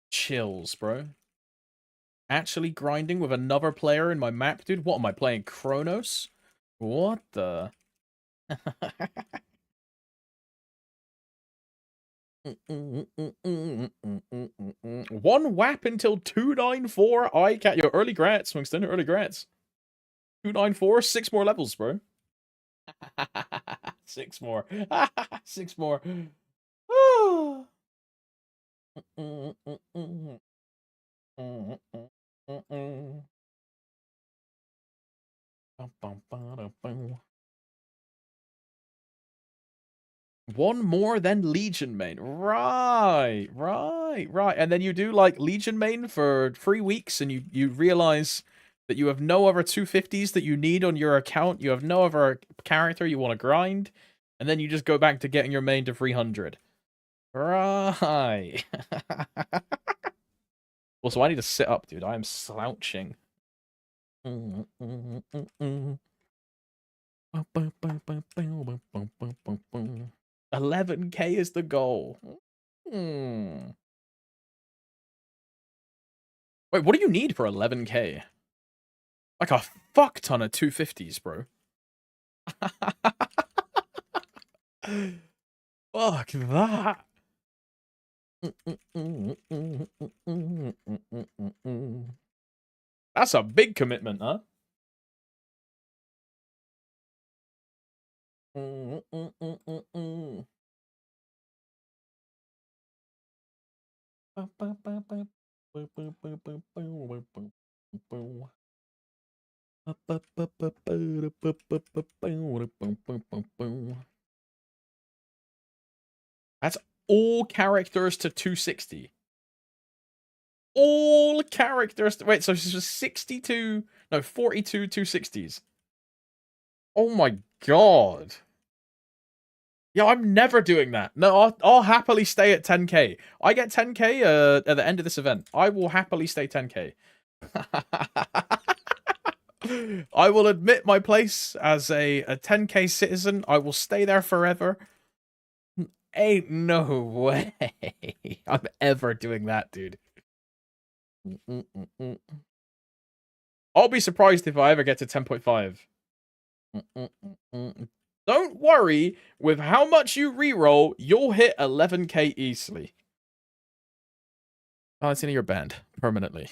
Chills, bro. Actually grinding with another player in my map, dude? What am I playing? Kronos? What the? One whap until 294. I can't. Yo, early grats, Winston. Early grats. 294. 6 more levels, bro. 6 more. 6 more. One more than Legion main. Right. And then you do like Legion main for 3 weeks and you realize that you have no other 250s that you need on your account. You have no other character you want to grind. And then you just go back to getting your main to 300. Right. Also, I need to sit up, dude. I am slouching. 11k is the goal. Wait, what do you need for 11k? Like a fuck ton of 250s, bro. Fuck that. That's a big commitment, huh? That's all characters to 260. All characters. Wait, so this was 62. No, 42 260s. Oh my god. Yeah, I'm never doing that. No, I'll happily stay at 10k. I get 10k at the end of this event. I will happily stay 10k. I will admit my place as a 10k citizen. I will stay there forever. Ain't no way I'm ever doing that, dude. I'll be surprised if I ever get to 10.5. Don't worry, with how much you reroll, you'll hit 11k easily. Oh, it's in your band permanently.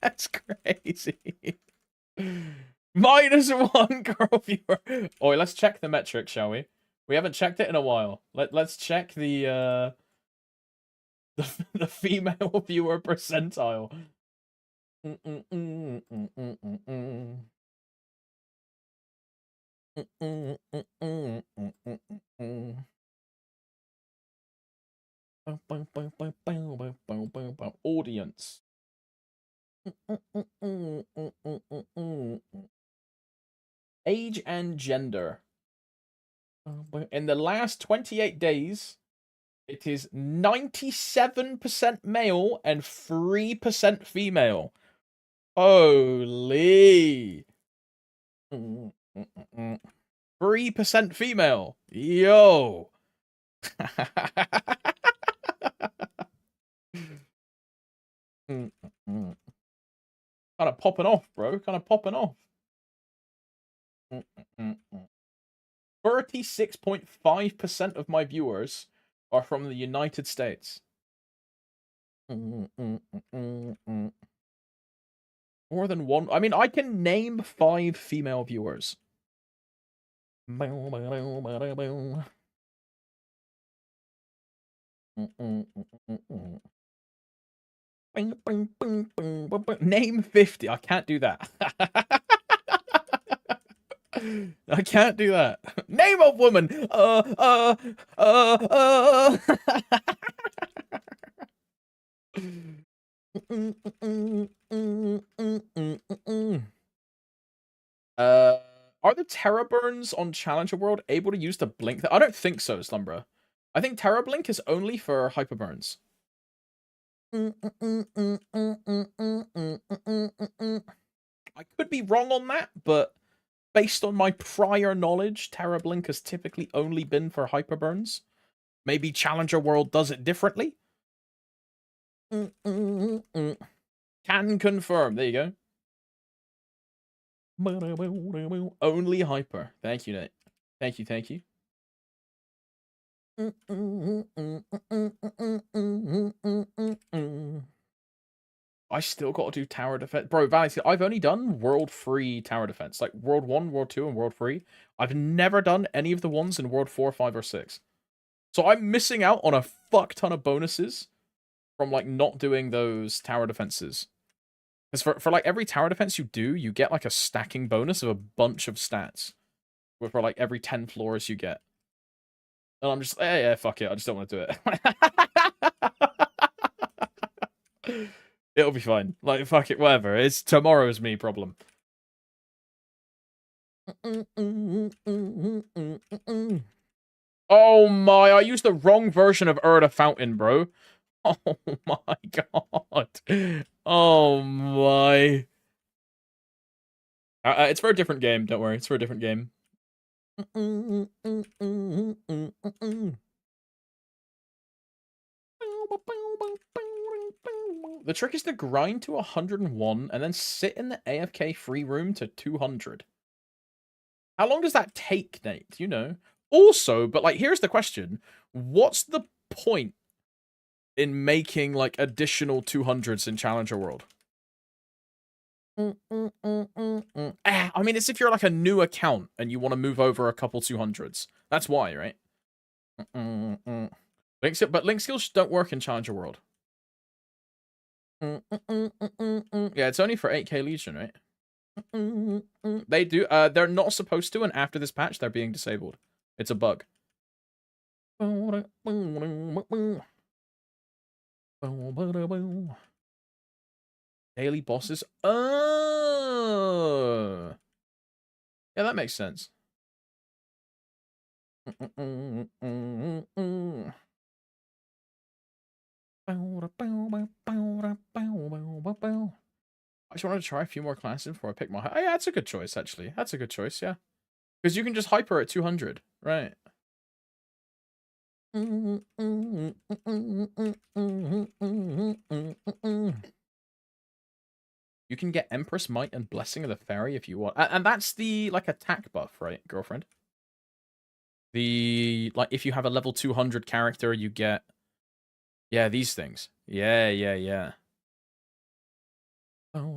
That's crazy. -1 girl viewer. Oh, let's check the metric, shall we? We haven't checked it in a while. Let's check the female viewer percentile. Audience. Age and gender. In the last 28 days, it is 97% male and 3% female. Holy. 3% female. Yo. Kind of popping off, bro. Kind of popping off. 36.5% of my viewers are from the United States. More than one. I mean, I can name 5 female viewers. Name 50. I can't do that. I can't do that. Name a woman. Are the Terra burns on Challenger World able to use the blink? I don't think so, Slumbra. I think Terra blink is only for hyper burns. I could be wrong on that, but based on my prior knowledge, Terra Blink has typically only been for hyperburns. Maybe Challenger World does it differently. Can confirm. There you go. Only hyper. Thank you, Nate. Thank you, thank you. I still got to do tower defense. Bro, Valley, I've only done World 3 tower defense. Like World 1, World 2, and World 3. I've never done any of the ones in World 4, 5, or 6. So I'm missing out on a fuck ton of bonuses from, like, not doing those tower defenses. Because for like, every tower defense you do, you get, like, a stacking bonus of a bunch of stats. For, like, every 10 floors you get. And I'm just, yeah, fuck it. I just don't want to do it. It'll be fine. Like, fuck it, whatever. It's tomorrow's me problem. Oh my, I used the wrong version of Urda Fountain, bro. Oh my god. Oh my. It's for a different game, don't worry. It's for a different game. The trick is to grind to 101 and then sit in the AFK free room to 200. How long does that take, Nate? You know. Also, but like, here's the question. What's the point in making like additional 200s in Challenger World? I mean, it's if you're like a new account and you want to move over a couple 200s. That's why, right? But link skills don't work in Challenger World. Yeah, it's only for 8k Legion, right? They do. They're not supposed to, and after this patch, they're being disabled. It's a bug. Daily bosses. Oh, yeah, that makes sense. I just wanted to try a few more classes before I pick my... Oh, yeah, that's a good choice, actually. That's a good choice, yeah. Because you can just hyper at 200, right? You can get Empress Might and Blessing of the Fairy if you want. And that's the, like, attack buff, right, girlfriend? The, like, if you have a level 200 character, you get... Yeah, these things. Yeah, yeah, yeah. Yeah,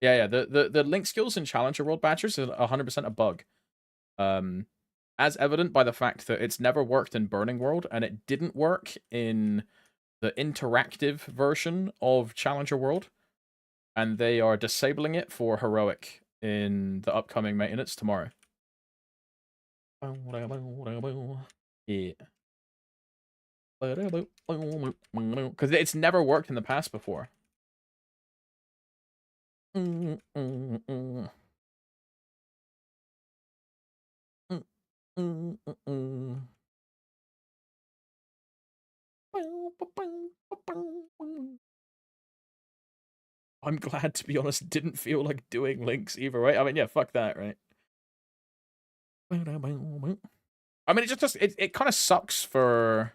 yeah. The link skills in Challenger World Badgers are 100% a bug. As evident by the fact that it's never worked in Burning World, and it didn't work in the interactive version of Challenger World, and they are disabling it for Heroic in the upcoming maintenance tomorrow. Yeah. Because it's never worked in the past before. I'm glad, to be honest, didn't feel like doing links either, right? I mean, yeah, fuck that, right? I mean, it kind of sucks for...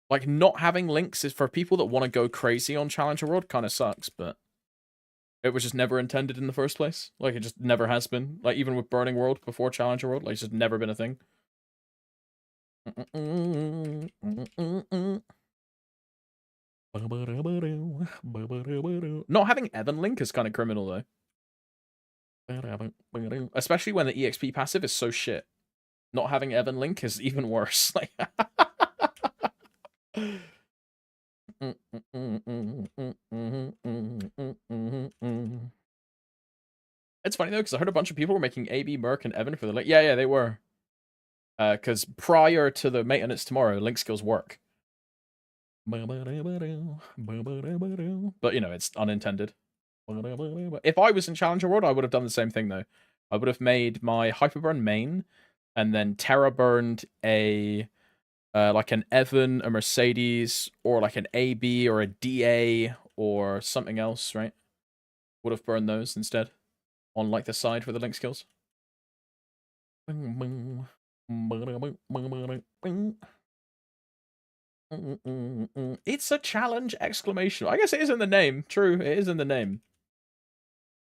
Like, not having links is for people that want to go crazy on Challenger World, kind of sucks, but... It was just never intended in the first place. Like, it just never has been. Like, even with Burning World before Challenger World, like, it's just never been a thing. Not having Evan Link is kind of criminal, though. Especially when the EXP passive is so shit. Not having Evan Link is even worse. Like... It's funny, though, because I heard a bunch of people were making AB, Merc, and Evan for the link. Yeah, yeah, they were. Because prior to the maintenance tomorrow, link skills work. But, you know, it's unintended. If I was in Challenger World, I would have done the same thing, though. I would have made my Hyperburn main, and then Terra burned a like an Evan, a Mercedes, or like an AB or a DA or something else, right? Would have burned those instead on like the side for the link skills. It's a challenge! Exclamation. I guess it is in the name. True, it is in the name.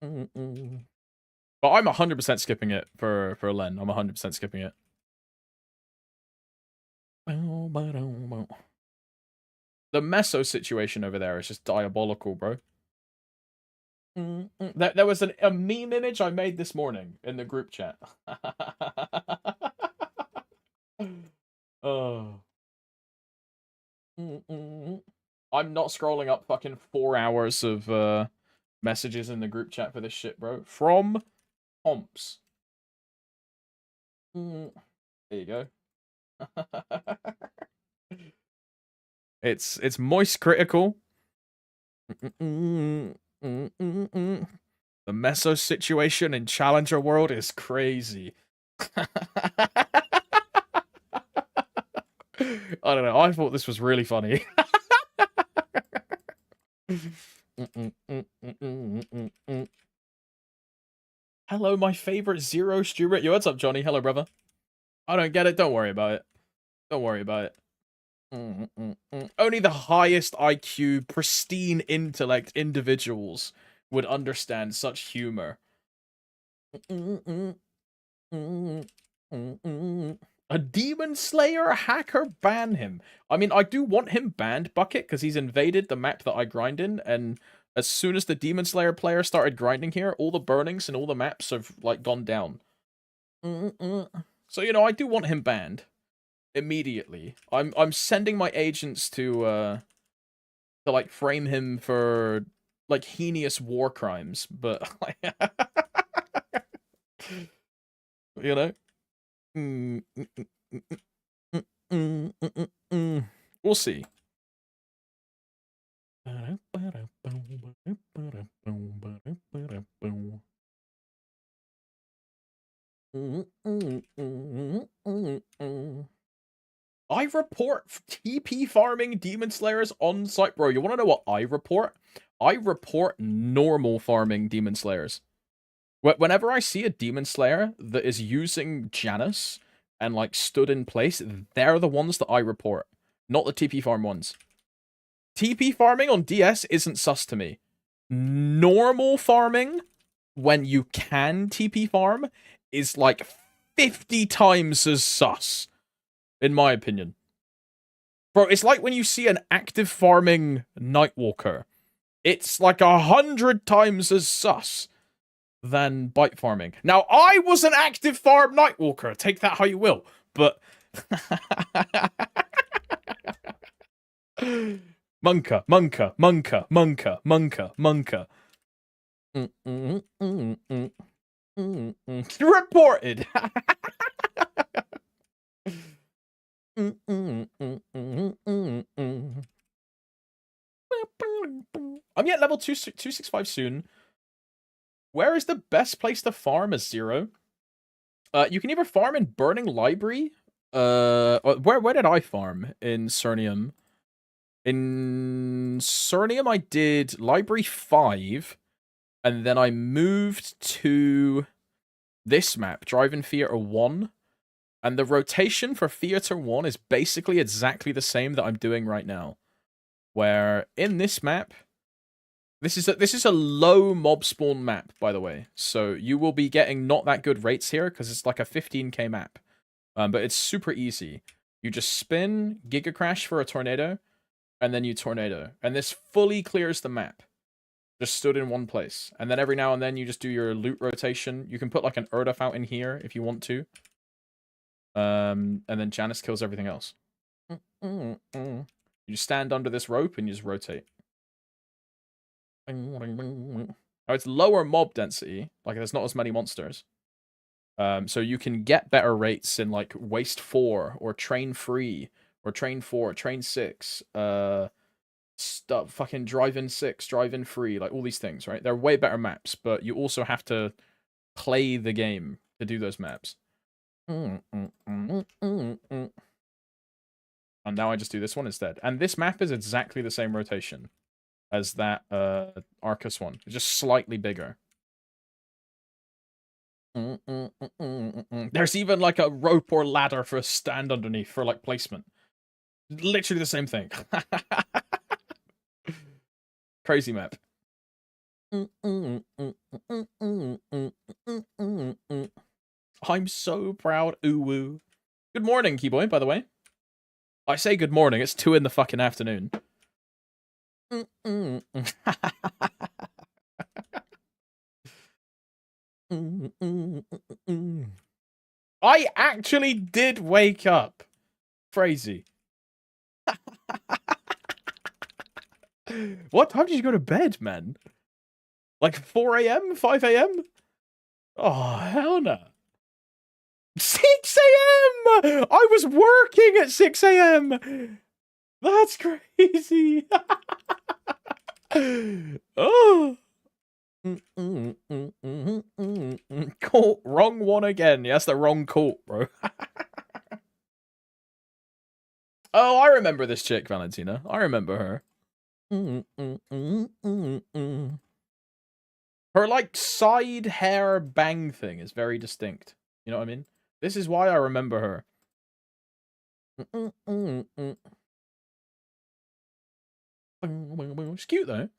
But I'm 100% skipping it for Len. I'm 100% skipping it. The meso situation over there is just diabolical, bro. There was a meme image I made this morning in the group chat. Oh. I'm not scrolling up fucking 4 hours of messages in the group chat for this shit, bro. From Pomps. There you go. It's moist critical. The meso situation in Challenger World is crazy. I don't know. I thought this was really funny. Hello, my favorite Zero Stewart. Yo, what's up, Johnny? Hello, brother. I don't get it. Don't worry about it. Don't worry about it. Only the highest IQ, pristine intellect individuals would understand such humor. A Demon Slayer hacker, ban him. I mean, I do want him banned, Bucket, because he's invaded the map that I grind in, and as soon as the Demon Slayer player started grinding here, all the burnings and all the maps have, like, gone down. So, you know, I do want him banned. Immediately. I'm sending my agents to like, frame him for, like, heinous war crimes, but, you know? We'll see. I report TP farming Demon Slayers on site. Bro, you want to know what I report? I report normal farming Demon Slayers. Whenever I see a Demon Slayer that is using Janus and, like, stood in place, they're the ones that I report. Not the TP farm ones. TP farming on DS isn't sus to me. Normal farming, when you can TP farm, is like 50 times as sus. In my opinion. Bro, it's like when you see an active farming Nightwalker. It's like 100 times as sus than bite farming. Now, I was an active farm Nightwalker. Take that how you will. But... Monka, Monka, Monka, Monka, Monka, Monka. Reported! I'm getting level 265 soon. Where is the best place to farm a Zero? You can either farm in Burning Library. Where did I farm in Cernium? In Cernium, I did Library 5, and then I moved to this map, Drive-In Theater 1. And the rotation for Theater 1 is basically exactly the same that I'm doing right now. Where in this map, this is a low mob spawn map, by the way. So you will be getting not that good rates here because it's like a 15k map. But it's super easy. You just spin, Giga Crash for a tornado, and then you tornado. And this fully clears the map. Just stood in one place. And then every now and then you just do your loot rotation. You can put like an Erdef out in here if you want to. And then Janus kills everything else. You just stand under this rope and you just rotate. Now it's lower mob density, like there's not as many monsters. So you can get better rates in like Waste 4 or Train 3 or Train 4, Train 6, stuff, fucking Drive-In 6, Drive-In 3, like all these things, right? They're way better maps, but you also have to play the game to do those maps. And now I just do this one instead. And this map is exactly the same rotation as that Arcus one. It's just slightly bigger. There's even like a rope or ladder for a stand underneath for like placement. Literally the same thing. Crazy map. I'm so proud. Ooh woo. Good morning, Keyboy, by the way. I say good morning, it's 2 in the fucking afternoon. I actually did wake up. Crazy. What time did you go to bed, man? Like 4 a.m? 5 a.m? Oh, hell no. 6 a.m! I was working at 6 a.m! That's crazy. Oh. Colt, wrong one again. Yeah, that's the wrong Colt, bro. Oh, I remember this chick, Valentina. I remember her. Her, like, side hair bang thing is very distinct. You know what I mean? This is why I remember her. She's cute, though.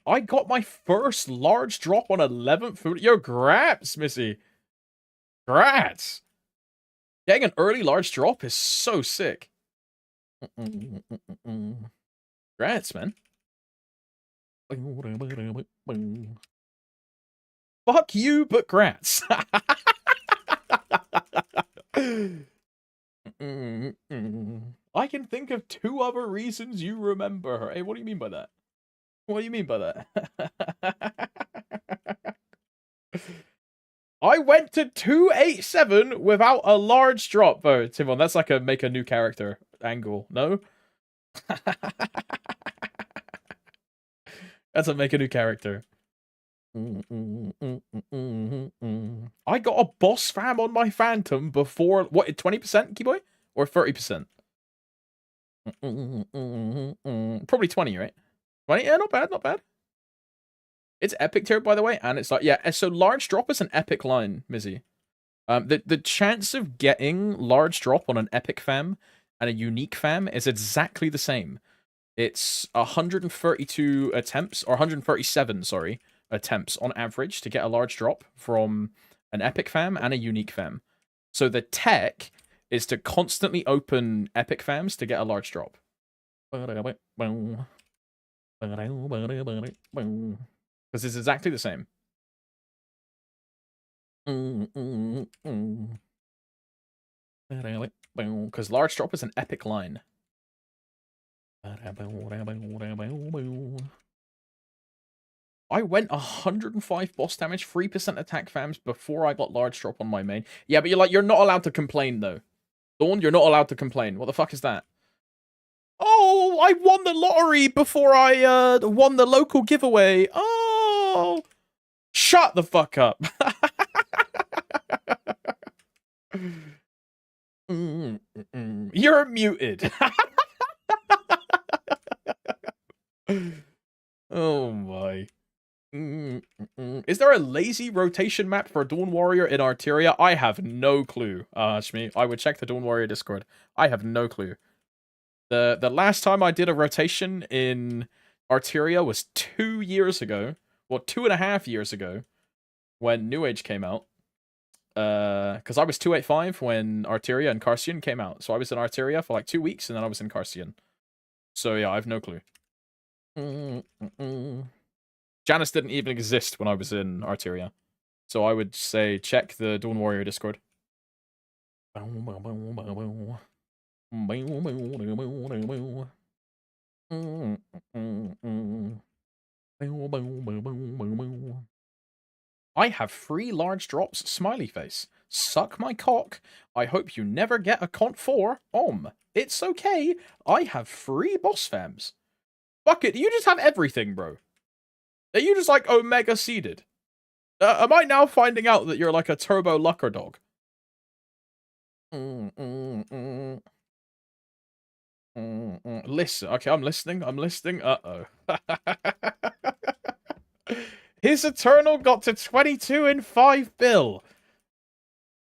I got my first large drop on 11th food. Yo, grats, Missy. Grats. Getting an early large drop is so sick. Grats, man. Fuck you, but grats. I can think of 2 other reasons you remember her. Hey, what do you mean by that? What do you mean by that? I went to 287 without a large drop, though. Timon, that's like a make a new character angle, no? That's a make a new character. I got a boss fam on my Phantom before, what, 20%, Keyboy? Or 30%? Probably 20, right? 20? Yeah, not bad, not bad. It's epic tier, by the way, and it's like, yeah, so large drop is an epic line, Mizzy. The chance of getting large drop on an epic fam and a unique fam is exactly the same. It's 132 attempts, or 137, sorry, attempts on average to get a large drop from an epic fam and a unique fam. So the tech is to constantly open epic fams to get a large drop. Because it's exactly the same. Because large drop is an epic line. I went 105 boss damage, 3% attack fams before I got large drop on my main. Yeah, but you're not allowed to complain, though. Dawn, you're not allowed to complain. What the fuck is that? Oh, I won the lottery before I won the local giveaway. Oh, shut the fuck up. You're muted. Oh my. Is there a lazy rotation map for Dawn Warrior in Arteria? I have no clue, Shmi. I would check the Dawn Warrior Discord. I have no clue. The last time I did a rotation in Arteria was 2 years ago. Well, 2.5 years ago, when New Age came out. Because I was 285 when Arteria and Carcian came out. So I was in Arteria for like 2 weeks, and then I was in Carcian. So yeah, I have no clue. Janice didn't even exist when I was in Arteria. So I would say check the Dawn Warrior Discord. I have 3 large drops, smiley face. Suck my cock. I hope you never get a cont 4. It's okay. I have 3 boss fams. Bucket, you just have everything, bro. Are you just like Omega seeded? Am I now finding out that you're like a turbo lucker dog? Listen, okay, I'm listening. Uh-oh. His Eternal got to 22 in 5 bill.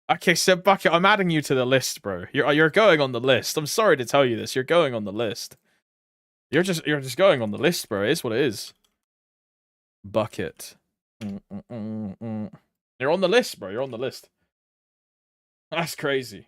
Okay, so Bucket, I'm adding you to the list, bro. You're going on the list. I'm sorry to tell you this. You're going on the list. You're just going on the list, bro. It is what it is. Bucket. You're on the list, bro. You're on the list. That's crazy.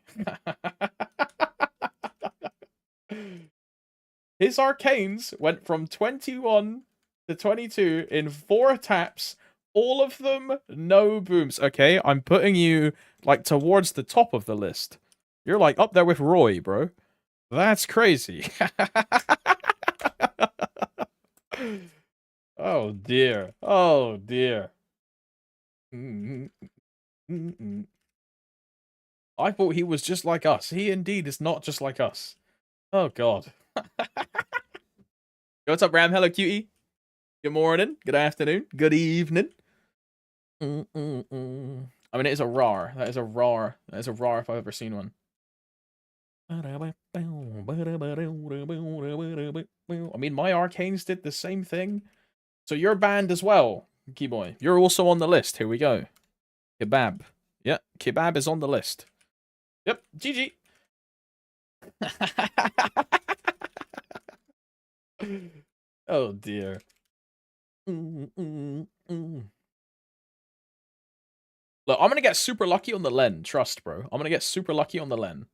His arcanes went from 21 to 22 in 4 taps. All of them no booms. Okay, I'm putting you like towards the top of the list. You're like up there with Roy, bro. That's crazy. Oh dear. Oh dear. I thought he was just like us. He indeed is not just like us. Oh god. What's up, Ram? Hello, cutie. Good morning. Good afternoon. Good evening. I mean, it is a rar. That is a rar. That is a rar if I've ever seen one. I mean, my arcanes did the same thing. So you're banned as well, Keyboy. You're also on the list. Here we go. Kebab. Yep, Kebab is on the list. Yep, GG. Oh dear. Look, I'm gonna get super lucky on the Len. Trust, bro. I'm gonna get super lucky on the Len.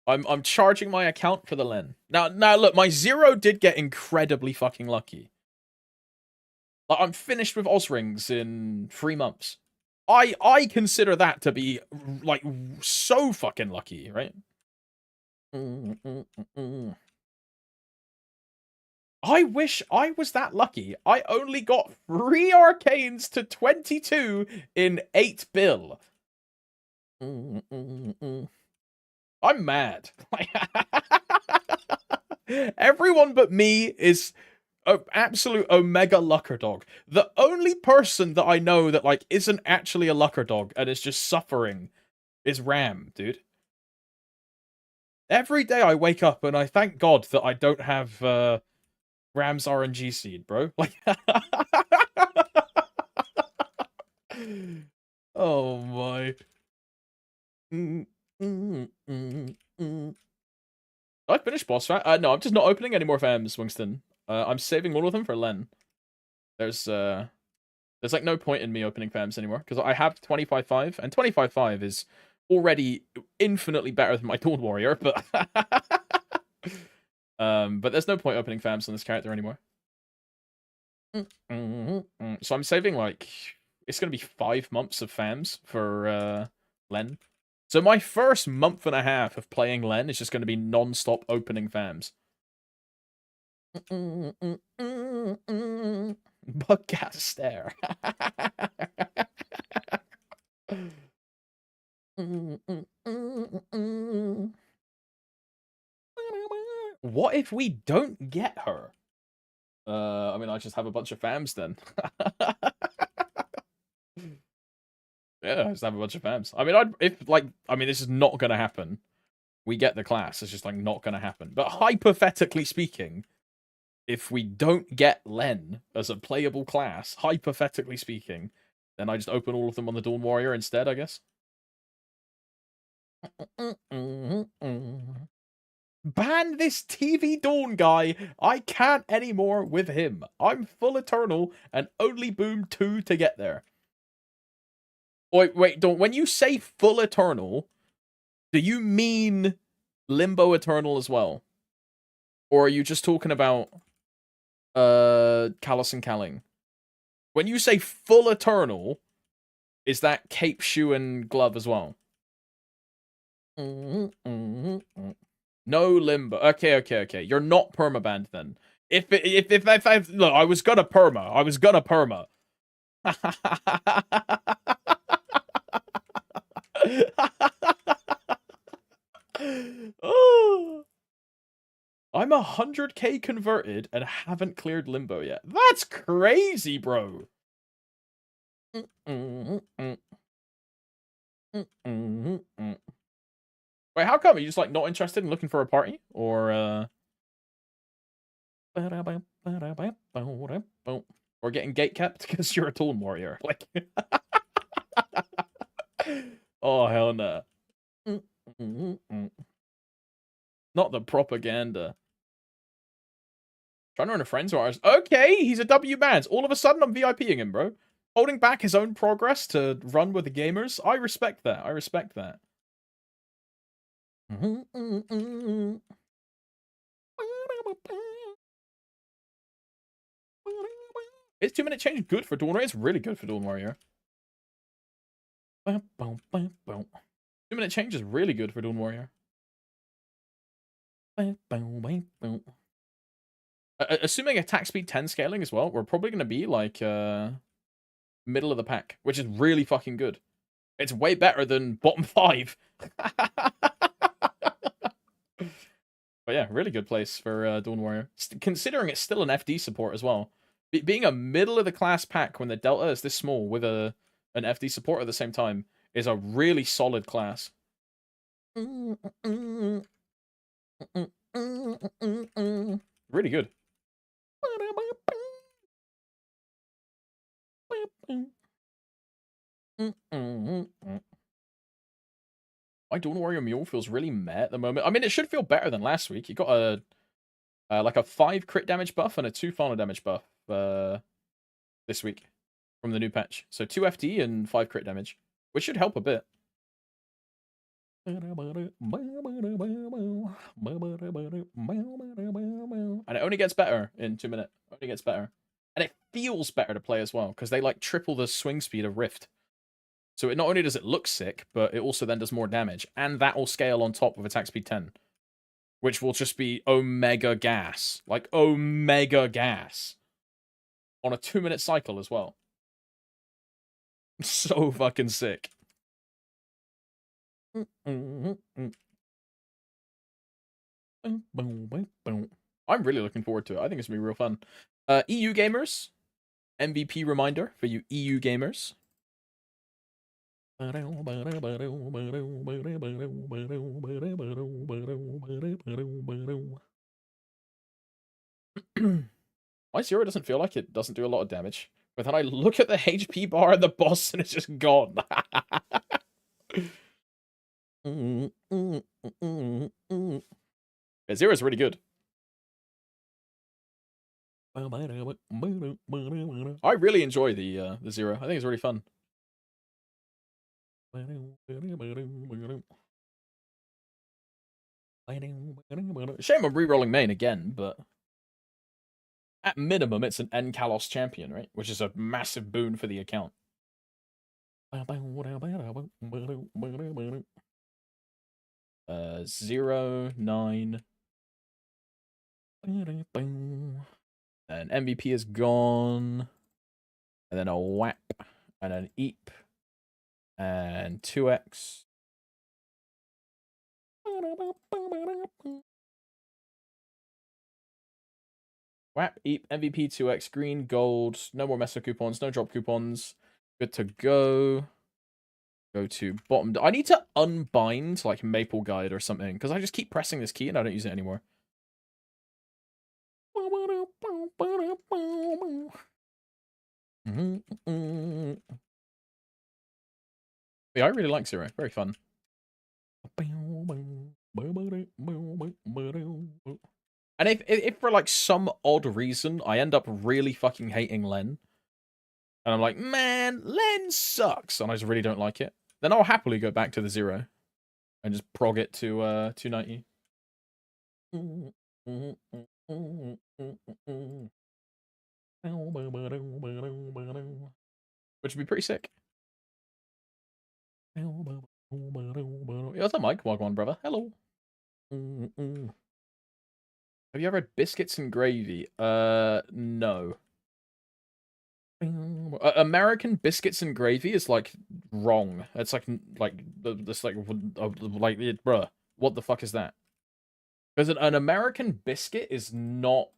I'm charging my account for the Len. Now look, my 0 did get incredibly fucking lucky. Like, I'm finished with Osrings in 3 months. I consider that to be like so fucking lucky, right? I wish I was that lucky. I only got 3 arcanes to 22 in 8 bill. I'm mad. Everyone but me is an absolute Omega Lucker Dog. The only person that I know that like isn't actually a Lucker Dog and is just suffering is Ram, dude. Every day I wake up and I thank God that I don't have Ram's RNG seed, bro. Like, oh my. I finished boss fight. No, I'm just not opening any more FMs, Wingston. I'm saving all of them for Len. There's like no point in me opening FMs anymore because I have 25.5 and 25.5 is already infinitely better than my Dawn Warrior, but but there's no point opening FAMs on this character anymore. So I'm saving like it's gonna be 5 months of FAMs for Len. So my first month and a half of playing Len is just gonna be non-stop opening FAMs. Bugcat stare. What if we don't get her? I mean, I just have a bunch of FAMs then. Yeah, I just have a bunch of FAMs. I mean, this is not gonna happen. We get the class. It's just like not gonna happen. But hypothetically speaking, if we don't get Len as a playable class, hypothetically speaking, then I just open all of them on the Dawn Warrior instead, I guess. Ban this TV Dawn guy. I can't anymore with him. I'm full Eternal and only boom 2 to get there. Wait, Dawn, when you say full Eternal, do you mean Limbo Eternal as well? Or are you just talking about Callus and Calling? When you say full Eternal, is that cape, shoe, and glove as well? No Limbo. Okay. You're not permabanned then. If look, I was gonna perma. Oh. I'm 100k converted and haven't cleared limbo yet. That's crazy, bro. Wait, how come? Are you just like not interested in looking for a party? Or or getting gate kept because you're a Dawn Warrior? Like oh hell no. Not the propaganda. Trying to earn a friends or okay, he's a W Mans. All of a sudden I'm VIPing him, bro. Holding back his own progress to run with the gamers. I respect that. I respect that. Is 2-minute change good for Dawn Warrior? It's really good for Dawn Warrior. 2-minute change is really good for Dawn Warrior. Assuming attack speed 10 scaling as well, we're probably going to be like middle of the pack, which is really fucking good. It's way better than bottom 5. But yeah, really good place for Dawn Warrior. Considering it's still an FD support as well. Being a middle of the class pack when the delta is this small with an FD support at the same time is a really solid class. Really good. My Dawn Warrior Mule feels really meh at the moment. I mean, it should feel better than last week. You got a like a 5 crit damage buff and a 2 final damage buff this week from the new patch. So 2 FD and 5 crit damage, which should help a bit. And it only gets better in 2 minutes. Only gets better. And it feels better to play as well, because they like triple the swing speed of Rift. So it not only does it look sick, but it also then does more damage. And that will scale on top of attack speed 10. Which will just be Omega gas. Like, Omega gas. On a 2-minute cycle as well. So fucking sick. I'm really looking forward to it. I think it's going to be real fun. EU gamers. MVP reminder for you EU gamers. My Zero doesn't feel like it doesn't do a lot of damage. But then I look at the HP bar at the boss and it's just gone. Yeah, Zero is really good. I really enjoy the Zero. I think it's really fun. Shame I'm re-rolling main again, but at minimum it's an N Kalos champion, right? Which is a massive boon for the account. 0, 9. And MVP is gone. And then a WAP. And an EAP. And 2x. WAP, EAP, MVP, 2x, green, gold. No more mesa coupons, no drop coupons. Good to go. Go to bottom. I need to unbind like Maple Guide or something because I just keep pressing this key and I don't use it anymore. Yeah, I really like Zero. Very fun. And if for like some odd reason I end up really fucking hating Len, and I'm like, man, Len sucks, and I just really don't like it, then I'll happily go back to the Zero and just prog it to 290. Which would be pretty sick. Yeah, what's up, Mike? Welcome on, brother. Hello. Have you ever had biscuits and gravy? No. American biscuits and gravy is like wrong. It's like this like bruh. What the fuck is that? Because an American biscuit is not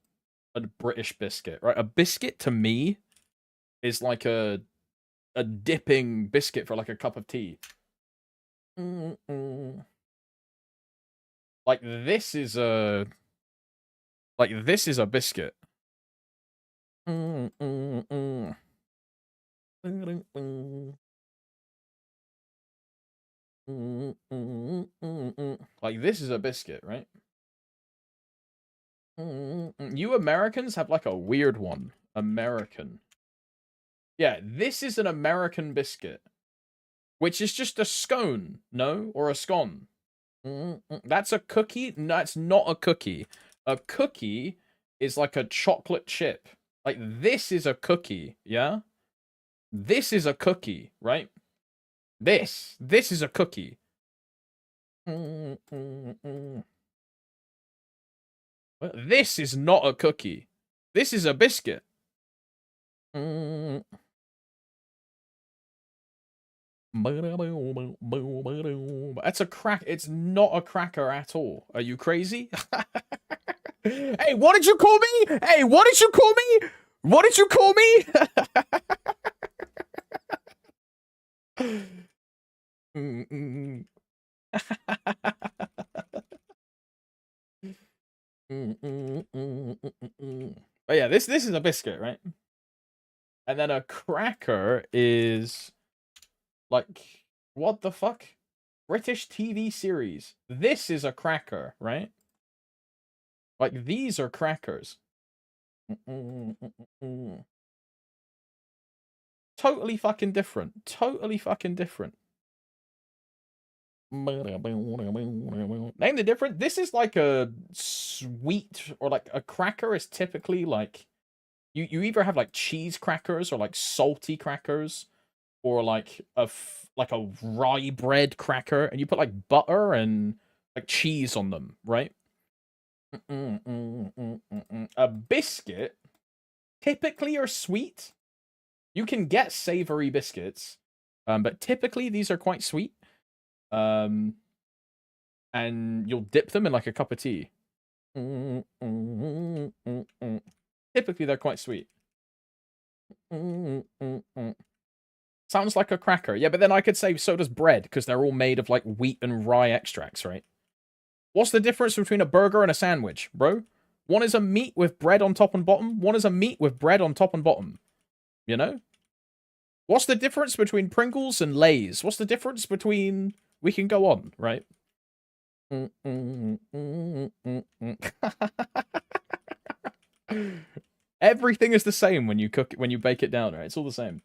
a British biscuit, right? A biscuit to me is like a dipping biscuit for like a cup of tea. Like this is a biscuit. Like this is a biscuit, right? You Americans have like a weird one. American. Yeah, this is an American biscuit, which is just a scone, no? Or a scone. That's a cookie? No, it's not a cookie. A cookie is like a chocolate chip. Like, this is a cookie, yeah? This is a cookie, right? This is a cookie. This is not a cookie. This is a biscuit. That's a crack. It's not a cracker at all. Are you crazy? Hey, what did you call me? Hey, what did you call me? What did you call me? But yeah, this is a biscuit, right? And then a cracker is like, what the fuck? British TV series. This is a cracker, right? Like, these are crackers. Totally fucking different. Totally fucking different. Name the difference. This is like a sweet, or like a cracker is typically like, you either have like cheese crackers or like salty crackers, or like a rye bread cracker, and you put like butter and like cheese on them, right? A biscuit typically are sweet. You can get savory biscuits, but typically these are quite sweet. And you'll dip them in like a cup of tea. Typically they're quite sweet. Sounds like a cracker. Yeah, but then I could say so does bread, because they're all made of like wheat and rye extracts, right? What's the difference between a burger and a sandwich, bro? One is a meat with bread on top and bottom. One is a meat with bread on top and bottom. You know? What's the difference between Pringles and Lay's? What's the difference between... We can go on, right? Everything is the same when you cook it, when you bake it down, right? It's all the same.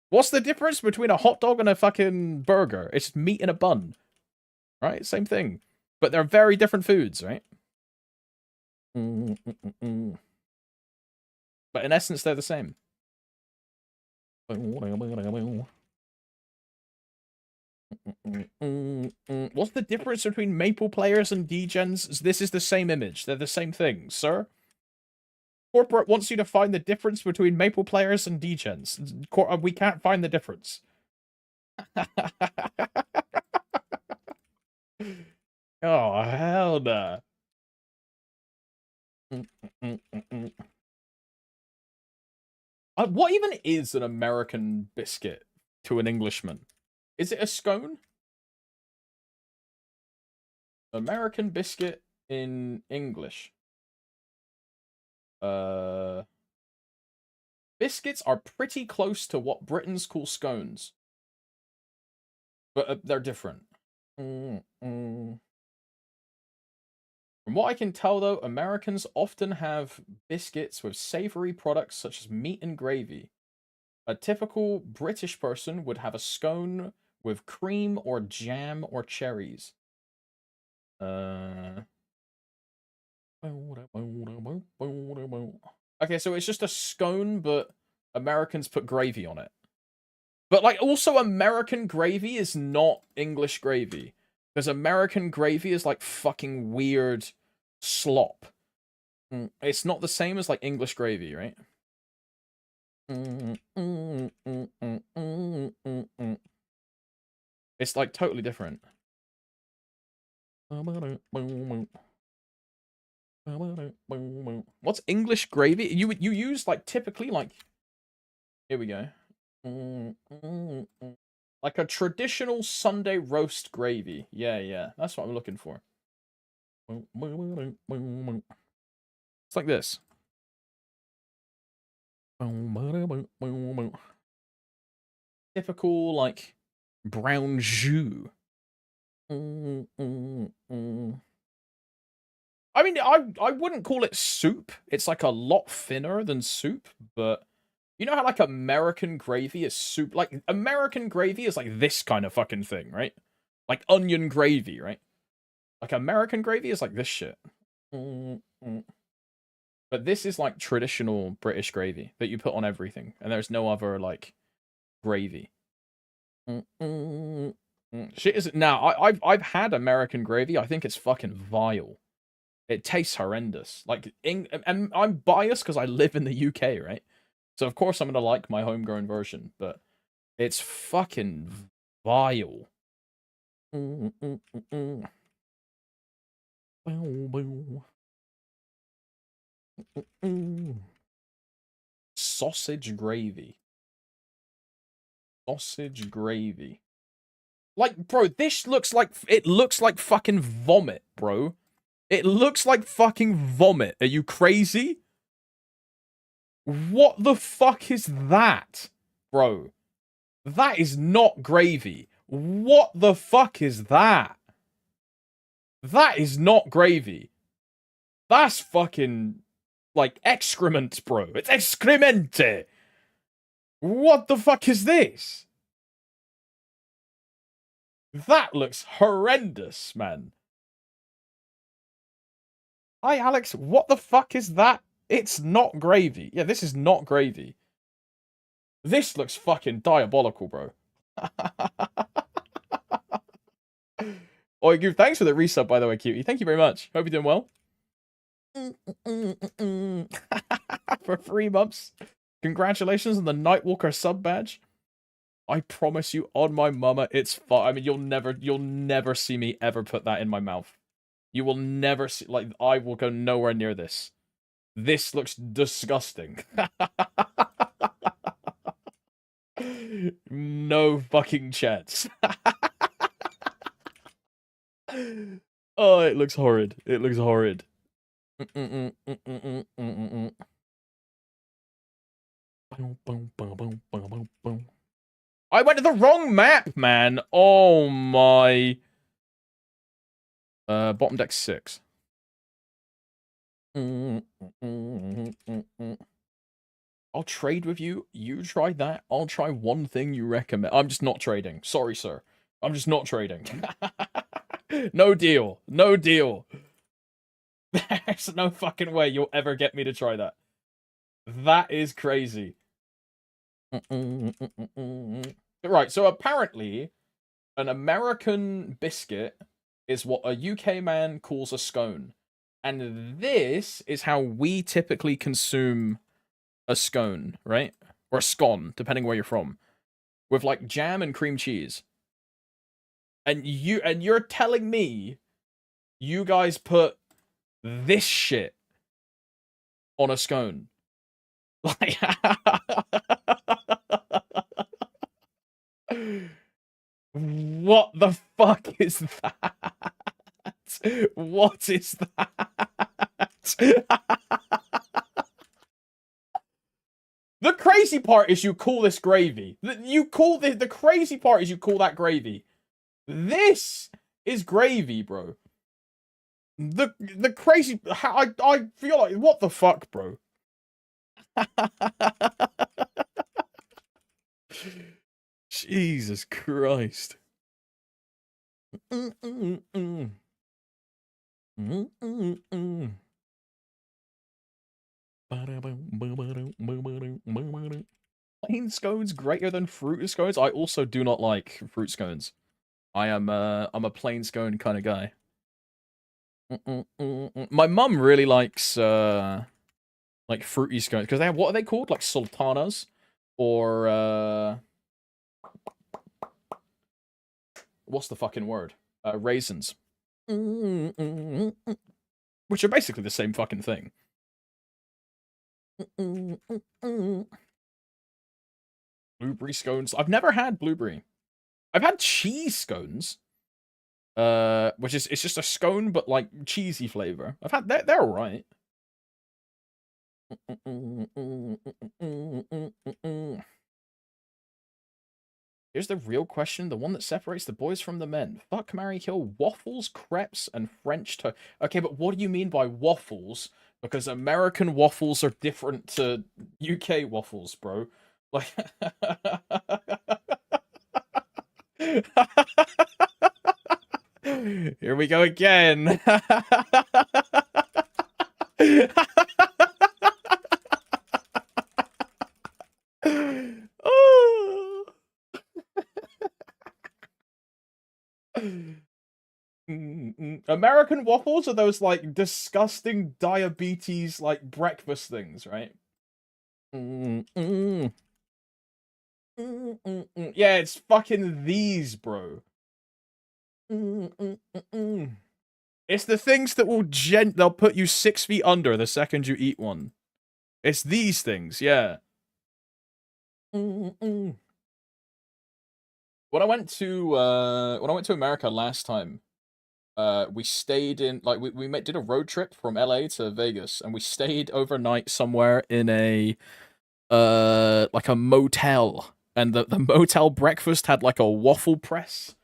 What's the difference between a hot dog and a fucking burger? It's meat in a bun. Right? Same thing. But they're very different foods, right? But in essence, they're the same. What's the difference between Maple players and degens? This is the same image. They're the same thing, sir. Corporate wants you to find the difference between Maple players and degens. We can't find the difference. Oh, hell nah. What even is an American biscuit to an Englishman? Is it a scone? American biscuit in English. Biscuits are pretty close to what Britons call scones. But they're different. From what I can tell, though, Americans often have biscuits with savory products such as meat and gravy. A typical British person would have a scone with cream or jam or cherries. Okay, so it's just a scone, but Americans put gravy on it. But, like, also American gravy is not English gravy. Because American gravy is, like, fucking weird slop. It's not the same as, like, English gravy, right? It's, like, totally different. What's English gravy? You use like typically like here we go. Like a traditional Sunday roast gravy. Yeah, yeah. That's what I'm looking for. It's like this. Typical like brown jus. I mean, I wouldn't call it soup. It's like a lot thinner than soup, but you know how like American gravy is soup? Like American gravy is like this kind of fucking thing, right? Like onion gravy, right? Like American gravy is like this shit. But this is like traditional British gravy that you put on everything, and there's no other like gravy. Shit is now. I've had American gravy. I think it's fucking vile. It tastes horrendous. Like, and I'm biased because I live in the UK, right? So of course I'm gonna like my homegrown version, but it's fucking vile. Sausage gravy. Sausage gravy. Like, bro, this looks like it looks like fucking vomit, bro. It looks like fucking vomit. Are you crazy? What the fuck is that, bro? That is not gravy. What the fuck is that? That is not gravy. That's fucking like excrement, bro. It's excremente. What the fuck is this? That looks horrendous, man. Hi, Alex. What the fuck is that? It's not gravy. Yeah, this is not gravy. This looks fucking diabolical, bro. Oh, thanks for the resub, by the way, cutie. Thank you very much. Hope you're doing well. For 3 months. Congratulations on the Nightwalker sub badge. I promise you, on my mama, it's fun. I mean, you'll never see me ever put that in my mouth. You will never see, like, I will go nowhere near this. This looks disgusting. No fucking chance. Oh, it looks horrid. It looks horrid. I went to the wrong map, man. Oh my. Bottom deck 6. I'll trade with you. You try that. I'll try one thing you recommend. I'm just not trading. Sorry, sir. I'm just not trading. No deal. No deal. There's no fucking way you'll ever get me to try that. That is crazy. Right, so apparently, an American biscuit is what a UK man calls a scone. And this is how we typically consume a scone, right? Or a scone, depending where you're from. With like jam and cream cheese. And you're telling me you guys put this shit on a scone. Like what the fuck is that? What is that? The crazy part is you call this gravy. The crazy part is you call that gravy. This is gravy, bro. The crazy I feel like what the fuck, bro. Jesus Christ. Plain scones greater than fruit scones? I also do not like fruit scones. I'm a plain scone kind of guy. My mum really likes like fruity scones because they have, what are they called? Like sultanas or what's the fucking word? Raisins. which are basically the same fucking thing. Blueberry scones. I've never had blueberry. I've had cheese scones. Which is, it's just a scone but like cheesy flavor. I've had, they're alright. Here's the real question, the one that separates the boys from the men. Fuck, marry, kill, waffles, crepes, and French toast. Okay, but what do you mean by waffles? Because American waffles are different to UK waffles, bro. Like, here we go again. Oh. American waffles are those like disgusting diabetes like breakfast things, right? Yeah, it's fucking these, bro. It's the things that will they'll put you 6 feet under the second you eat one. It's these things, yeah. When I went to America last time, we stayed in, like, we did a road trip from LA to Vegas, and we stayed overnight somewhere in a like a motel, and the motel breakfast had like a waffle press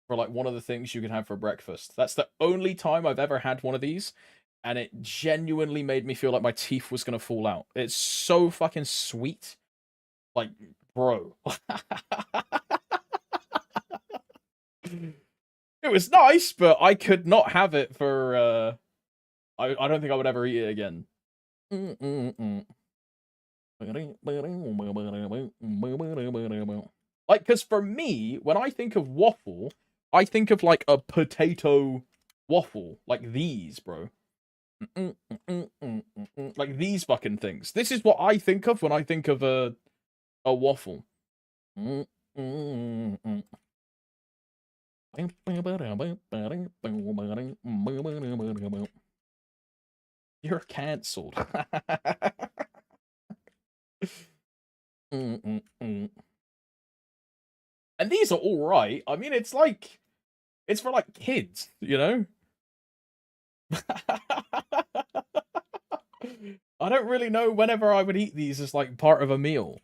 for like one of the things you can have for breakfast. That's the only time I've ever had one of these, and it genuinely made me feel like my teeth was gonna fall out. It's so fucking sweet, like, bro. It was nice, but I could not have it for, I don't think I would ever eat it again. Like, because for me, when I think of waffle, I think of, like, a potato waffle. Like these, bro. Like these fucking things. This is what I think of when I think of a waffle. You're cancelled. And these are all right. I mean, it's like, it's for like kids, you know? I don't really know whenever I would eat these as like part of a meal.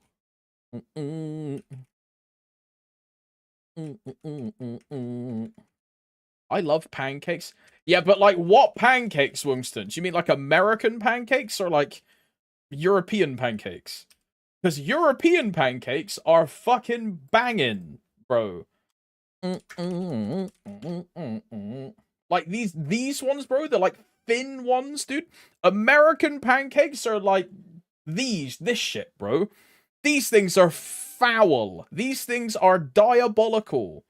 I love pancakes. Yeah, but like what pancakes, Winston? Do you mean like American pancakes or like European pancakes? Because European pancakes are fucking banging, bro. Like these ones, bro, they're like thin ones, dude. American pancakes are like this shit, bro. These things are foul. These things are diabolical.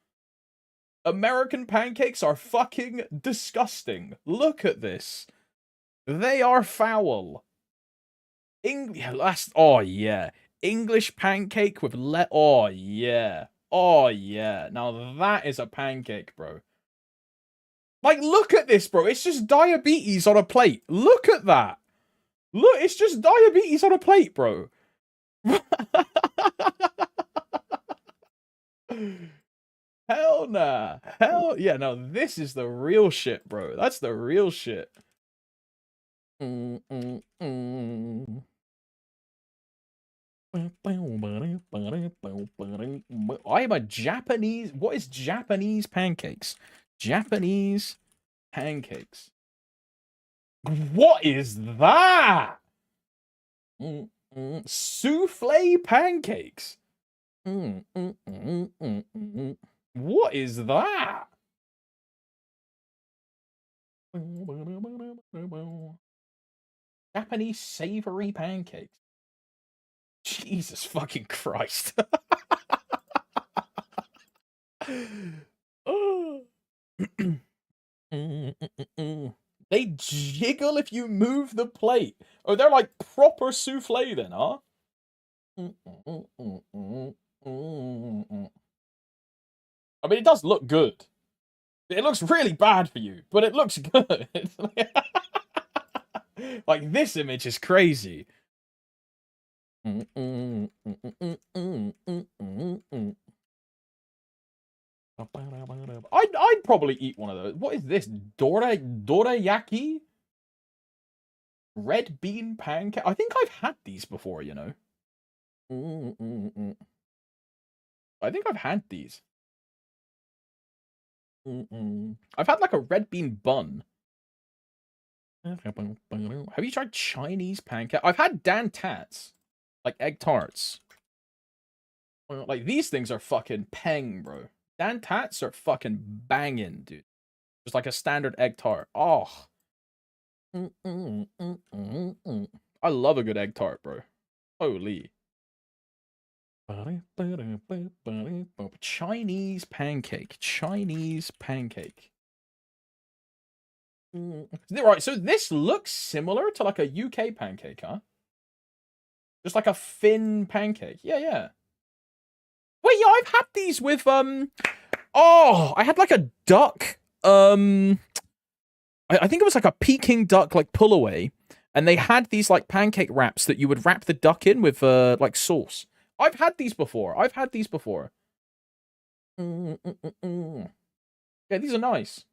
American pancakes are fucking disgusting. Look at this. They are foul. Oh yeah. English pancake with oh yeah. Oh yeah. Now that is a pancake, bro. Like, look at this, bro. It's just diabetes on a plate. Look at that. Look, it's just diabetes on a plate, bro. Hell nah. Hell yeah. Now this is the real shit, bro. That's the real shit. I am a Japanese. What is Japanese pancakes? Japanese pancakes. What is that? Souffle pancakes. What is that? Japanese savory pancakes. Jesus fucking Christ. They jiggle if you move the plate. Oh, they're like proper souffle then, huh? I mean, it does look good. It looks really bad for you, but it looks good. Like, this image is crazy. I'd probably eat one of those. What is this? Dorayaki? Red bean pancake? I think I've had these before, you know. I think I've had these. I've had like a red bean bun. Have you tried Chinese pancake? I've had Dan Tats. Like egg tarts. Like, these things are fucking peng, bro. Dan Tats are fucking banging, dude. Just like a standard egg tart. Oh. I love a good egg tart, bro. Holy. Chinese pancake. Chinese pancake. Right, so this looks similar to like a UK pancake, huh? Just like a thin pancake. Yeah, yeah. Wait, yeah, I've had these with oh, I had like a duck. I think it was like a Peking duck like pull away, and they had these like pancake wraps that you would wrap the duck in with like sauce. I've had these before. I've had these before. Yeah, these are nice.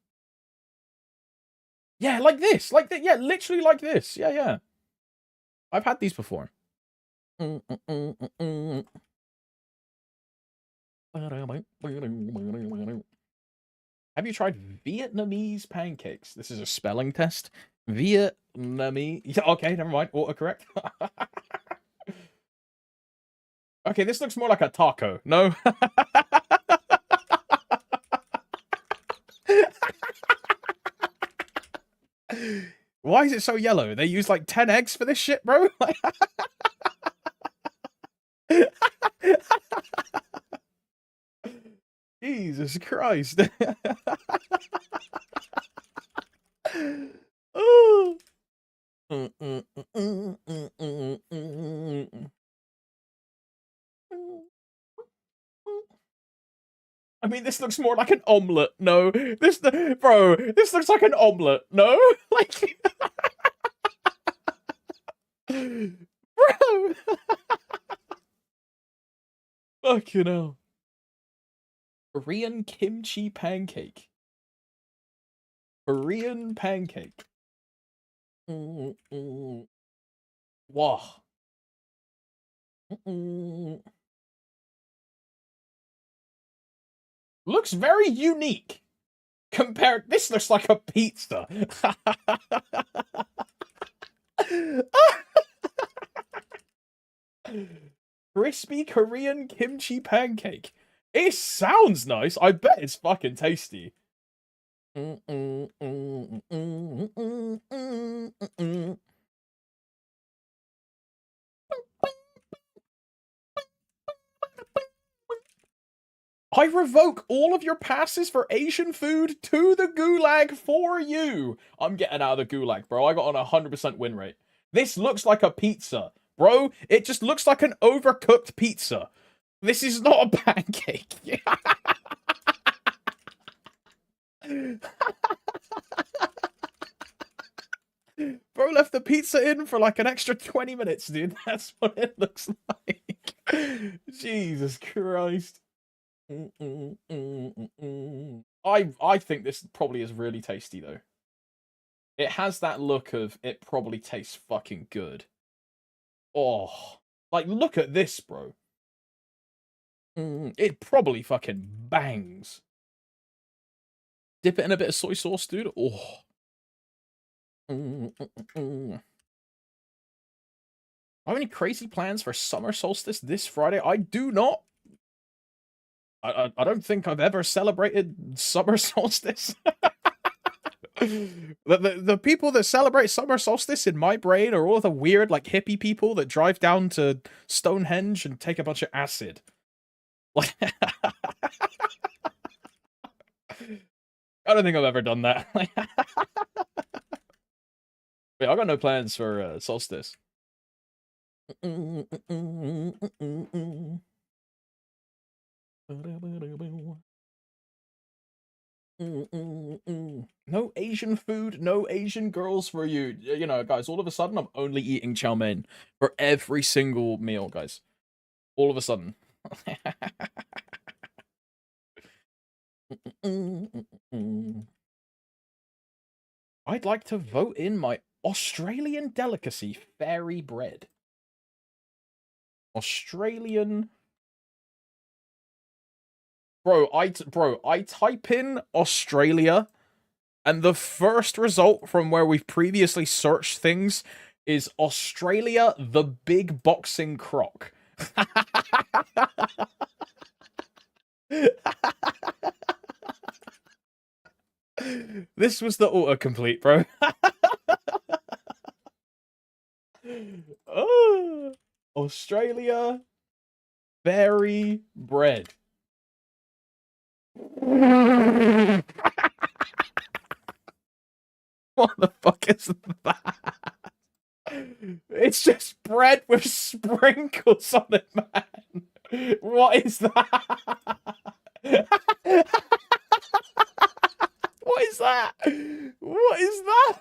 Yeah, like this. Like that. Yeah, literally like this. Yeah, yeah. I've had these before. Have you tried Vietnamese pancakes? This is a spelling test. Vietnamese. Yeah, okay, never mind. Autocorrect. Okay, this looks more like a taco. No? Why is it so yellow? They use like 10 eggs for this shit, bro? Jesus Christ. Oh. I mean, this looks more like an omelet. No, bro, this looks like an omelet. No, like, bro, fucking hell. Korean kimchi pancake. Korean pancake. Wow. Looks very unique. Compared, this looks like a pizza. Crispy Korean kimchi pancake. It sounds nice. I bet it's fucking tasty. I revoke all of your passes for Asian food to the gulag for you. I'm getting out of the gulag, bro. I got on a 100% win rate. This looks like a pizza, bro. It just looks like an overcooked pizza. This is not a pancake. Bro left the pizza in for like an extra 20 minutes, dude. That's what it looks like. Jesus Christ. I think this probably is really tasty though. It has that look of it probably tastes fucking good. Oh, like look at this, bro. It probably fucking bangs. Dip it in a bit of soy sauce, dude. Oh. Have any crazy plans for summer solstice this Friday? I do not. I don't think I've ever celebrated summer solstice. The people that celebrate summer solstice in my brain are all the weird, like, hippie people that drive down to Stonehenge and take a bunch of acid. Like, I don't think I've ever done that. Wait, I got no plans for solstice. No Asian food, no Asian girls for you. You know, guys, all of a sudden I'm only eating chow mein for every single meal, guys. All of a sudden. I'd like to vote in my Australian delicacy, fairy bread. Australian. Bro, I type in Australia, and the first result from where we've previously searched things is Australia, the big boxing croc. This was the autocomplete, bro. Oh, Australia, fairy bread. What the fuck is that? It's just bread with sprinkles on it, man. What is that? What is that? What is that?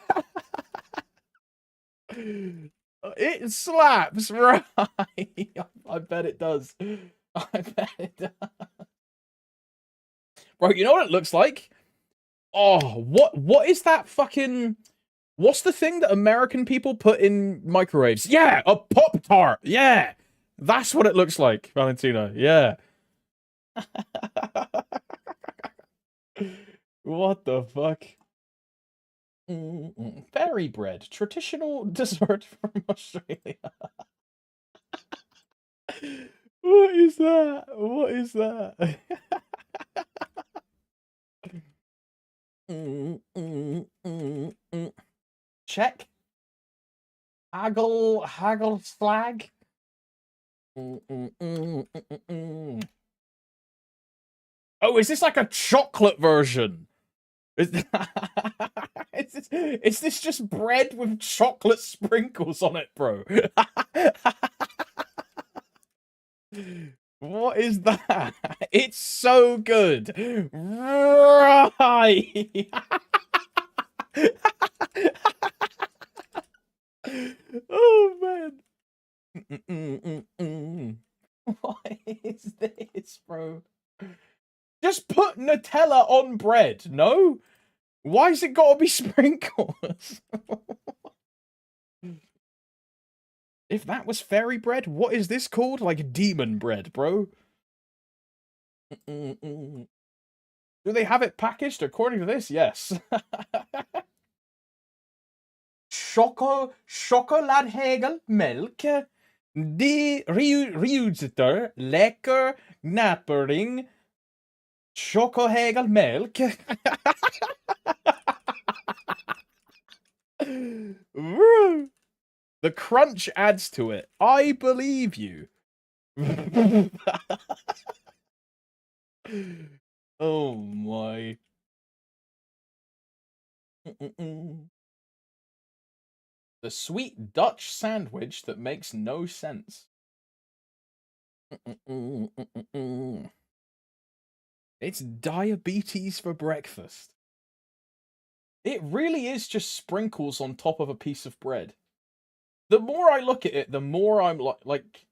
It slaps, right? I bet it does. I bet it does. Bro, you know what it looks like? Oh, what is that fucking... What's the thing that American people put in microwaves? Yeah, a Pop-Tart. Yeah. That's what it looks like, Valentina. Yeah. What the fuck? Fairy bread, traditional dessert from Australia. What is that? What is that? Check. Haggle flag. Oh, is this like a chocolate version? Is this just bread with chocolate sprinkles on it, bro? What is that? It's so good. Right. Oh, man. What is this, bro? Just put Nutella on bread, no? Why's it gotta be sprinkles? If that was fairy bread, what is this called? Like demon bread, bro? Do they have it packaged? According to this, yes. Chokladhagel milk. De Ryuter lekker knappering. Chocohagel milk. The crunch adds to it. I believe you. Oh my. The sweet Dutch sandwich that makes no sense. It's diabetes for breakfast. It really is just sprinkles on top of a piece of bread. The more I look at it, the more I'm like...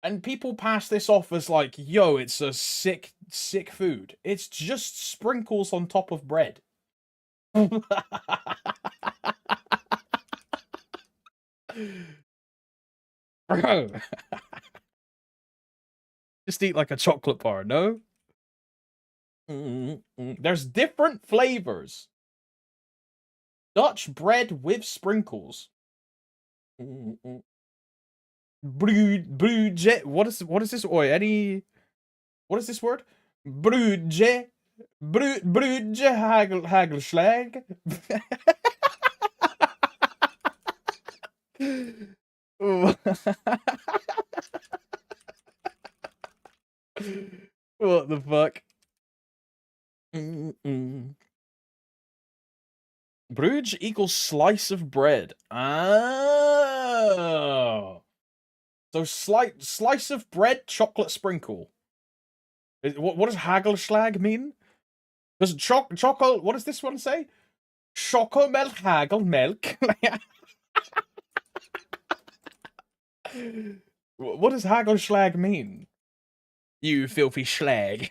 And people pass this off as like, yo, it's a sick food. It's just sprinkles on top of bread. Bro. Just eat like a chocolate bar, no? There's different flavors. Dutch bread with sprinkles. Broodje. What is this? Oi, any... What is this word? Broodje. Broodje hagelslag. What the fuck? Bruge equals slice of bread. Oh. So slice of bread, chocolate sprinkle. What does hagelslag mean? Does chocolate? What does this one say? Chocomel hagel milk. What does Hagelschlag mean? You filthy schlag.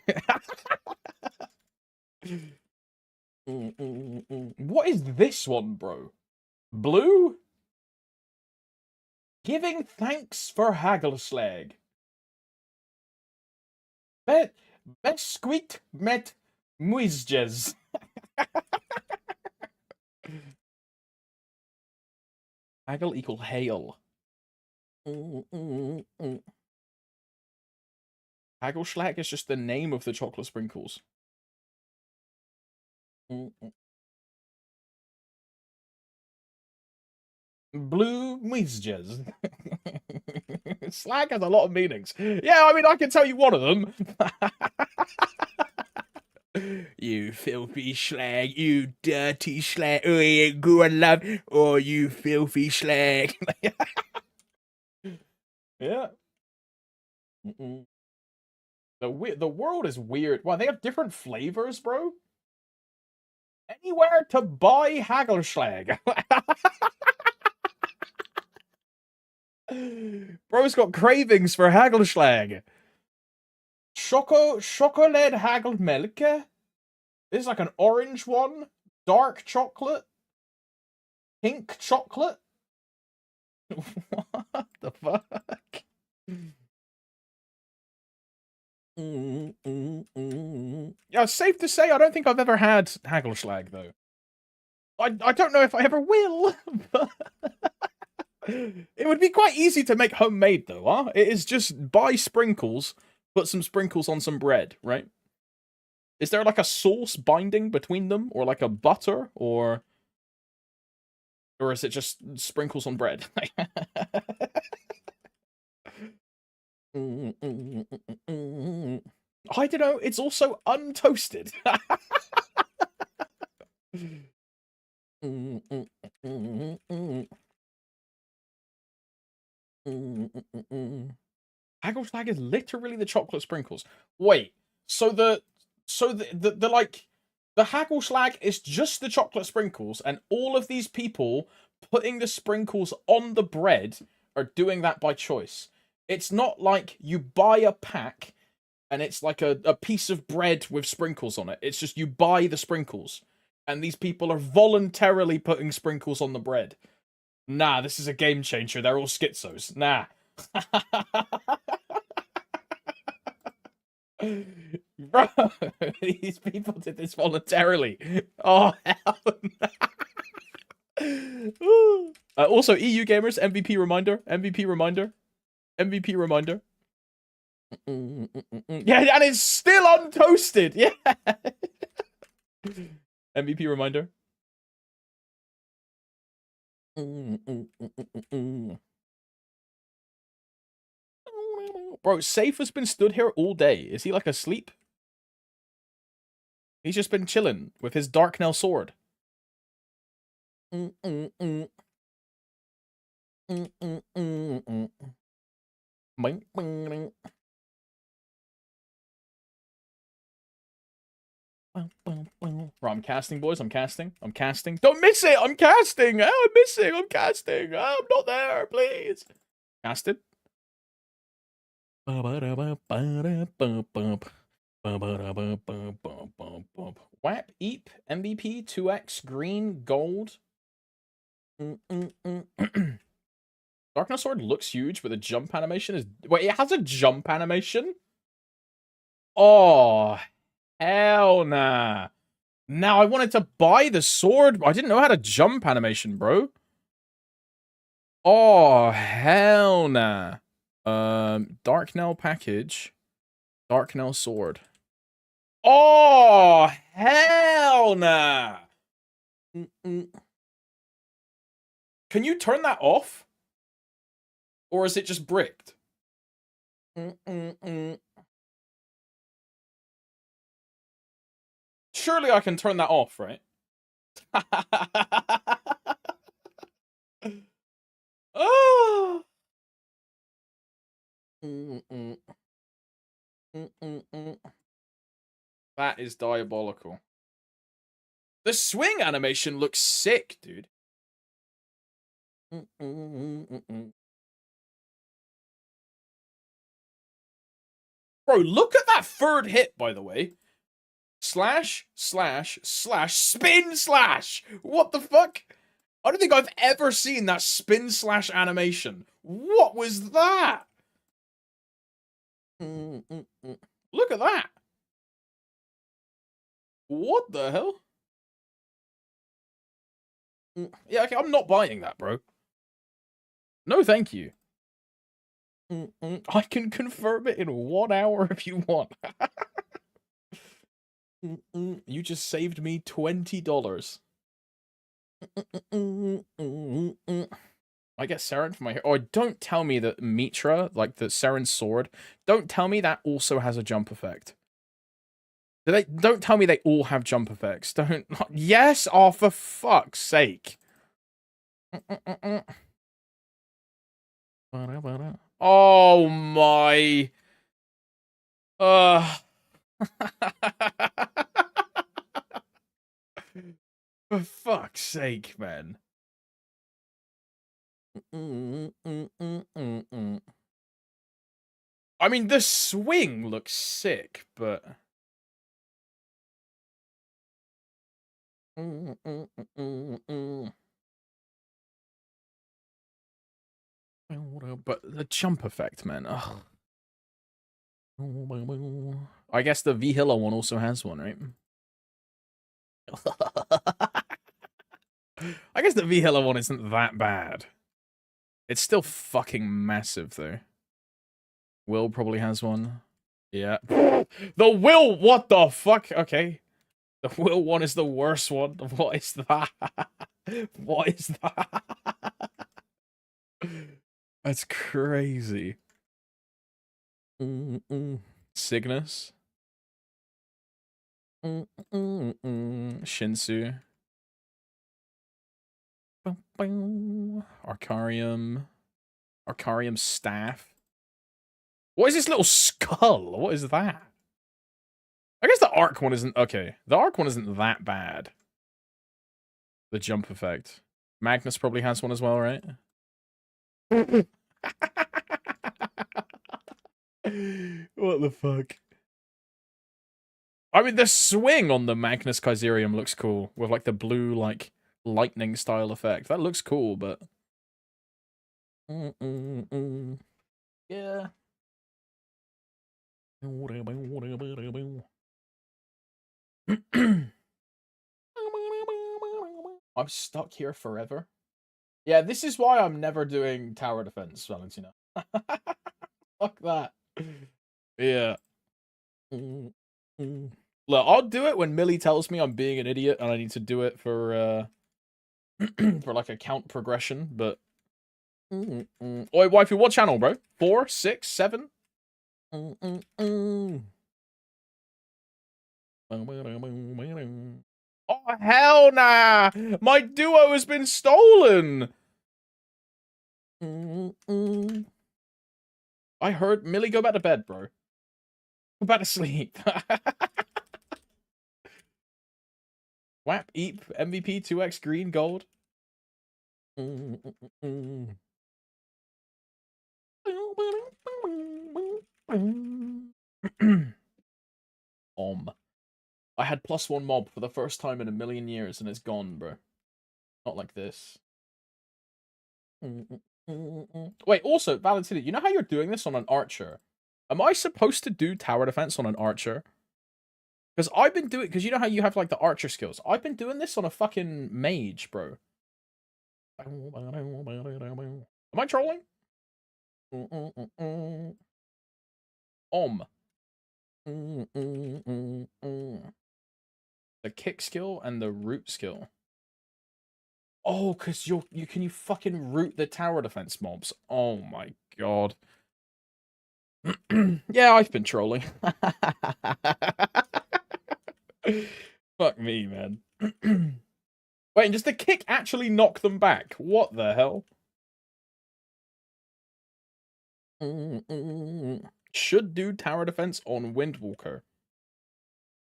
What is this one, bro? Blue? Giving thanks for Hagelschlag. Besquit met muizjes. Hagel equal hail. Hagelschlag is just the name of the chocolate sprinkles. Blue muizjes. Slag has a lot of meanings. Yeah, I mean, I can tell you one of them. You filthy slag, you dirty slag. Oh, you ain't good love. Oh, you filthy slag. Yeah. The world is weird. Wow, they have different flavors, bro. Anywhere to buy Hagelschlag. Bro's got cravings for Hagelschlag. Chocolate Hagelmelke. This is like an orange one. Dark chocolate. Pink chocolate. What the fuck? Yeah, it's safe to say I don't think I've ever had Hagelschlag, though. I don't know if I ever will. But it would be quite easy to make homemade, though, huh? It is just buy sprinkles, put some sprinkles on some bread, right? Is there like a sauce binding between them, or like a butter, or is it just sprinkles on bread? I don't know. It's also untoasted. Hagelschlag is literally the chocolate sprinkles. Wait, so the like the Hagelschlag is just the chocolate sprinkles, and all of these people putting the sprinkles on the bread are doing that by choice. It's not like you buy a pack and it's like a piece of bread with sprinkles on it. It's just you buy the sprinkles, and these people are voluntarily putting sprinkles on the bread. Nah, this is a game changer. They're all schizos. Nah. Bro, these people did this voluntarily. Oh, hell no. Also, EU gamers, MVP reminder, MVP reminder, MVP reminder. Yeah, and it's still untoasted. Yeah. MVP reminder. Bro, Safe has been stood here all day. Is he like asleep? He's just been chilling with his Darknell sword. Right, I'm casting, boys. I'm casting. I'm casting. Don't miss it. I'm casting. Oh, I'm missing. I'm casting. Oh, I'm not there. Please. Casted. Whap, Eep, MVP, 2x, green, gold. Darkness Sword looks huge, but the jump animation is... Wait, it has a jump animation? Oh, hell nah. Now, I wanted to buy the sword, but I didn't know how to jump animation, bro. Oh, hell nah. Darknell package. Darknell sword. Oh, hell nah. Can you turn that off? Or is it just bricked? Surely I can turn that off, right? Oh. That is diabolical. The swing animation looks sick, dude. Bro, look at that third hit, by the way. Slash, slash, slash, spin slash. What the fuck? I don't think I've ever seen that spin slash animation. What was that? Look at that. What the hell? Yeah, okay, I'm not buying that, bro. No, thank you. I can confirm it in 1 hour if you want. You just saved me $20. I get Saren for my hair. Oh, don't tell me that Mitra, like the Saren's sword, don't tell me that also has a jump effect. Don't tell me they all have jump effects. Don't. Yes? Oh, for fuck's sake. Oh my. For fuck's sake, man. I mean, the swing looks sick, but... But the jump effect, man. Ugh. I guess the V-Hilla one also has one, right? I guess the V-Hilla one isn't that bad. It's still fucking massive, though. Will probably has one. Yeah. The Will, what the fuck? Okay. The Will one is the worst one. What is that? What is that? That's crazy. Cygnus. Shinsu. Arcarium. Arcarium staff. What is this little skull? What is that? I guess the arc one isn't... Okay, the arc one isn't that bad. The jump effect. Magnus probably has one as well, right? What the fuck? I mean, the swing on the Magnus Kaiserium looks cool. With, like, the blue, like, lightning style effect. That looks cool, but... Yeah. I'm stuck here forever. Yeah, this is why I'm never doing tower defense, Valentina. Fuck that. Yeah. Look, I'll do it when Millie tells me I'm being an idiot and I need to do it for for like a count progression, but Oi, wifey, what channel, bro? 4, 6, 7? Oh, hell nah! My duo has been stolen! I heard Millie go back to bed, bro. Go back to sleep. Whap, Eep, MVP, 2x, green, gold. I had +1 mob for the first time in a million years and it's gone, bro. Not like this. Wait, also, Valentina, you know how you're doing this on an archer? Am I supposed to do tower defense on an archer? Because I've been doing... Because you know how you have, like, the archer skills? I've been doing this on a fucking mage, bro. Am I trolling? The kick skill and the root skill. Oh, because you fucking root the tower defense mobs. Oh my god. Yeah, I've been trolling. Fuck me, man. Wait, and does the kick actually knock them back? What the hell? Should do tower defense on Windwalker.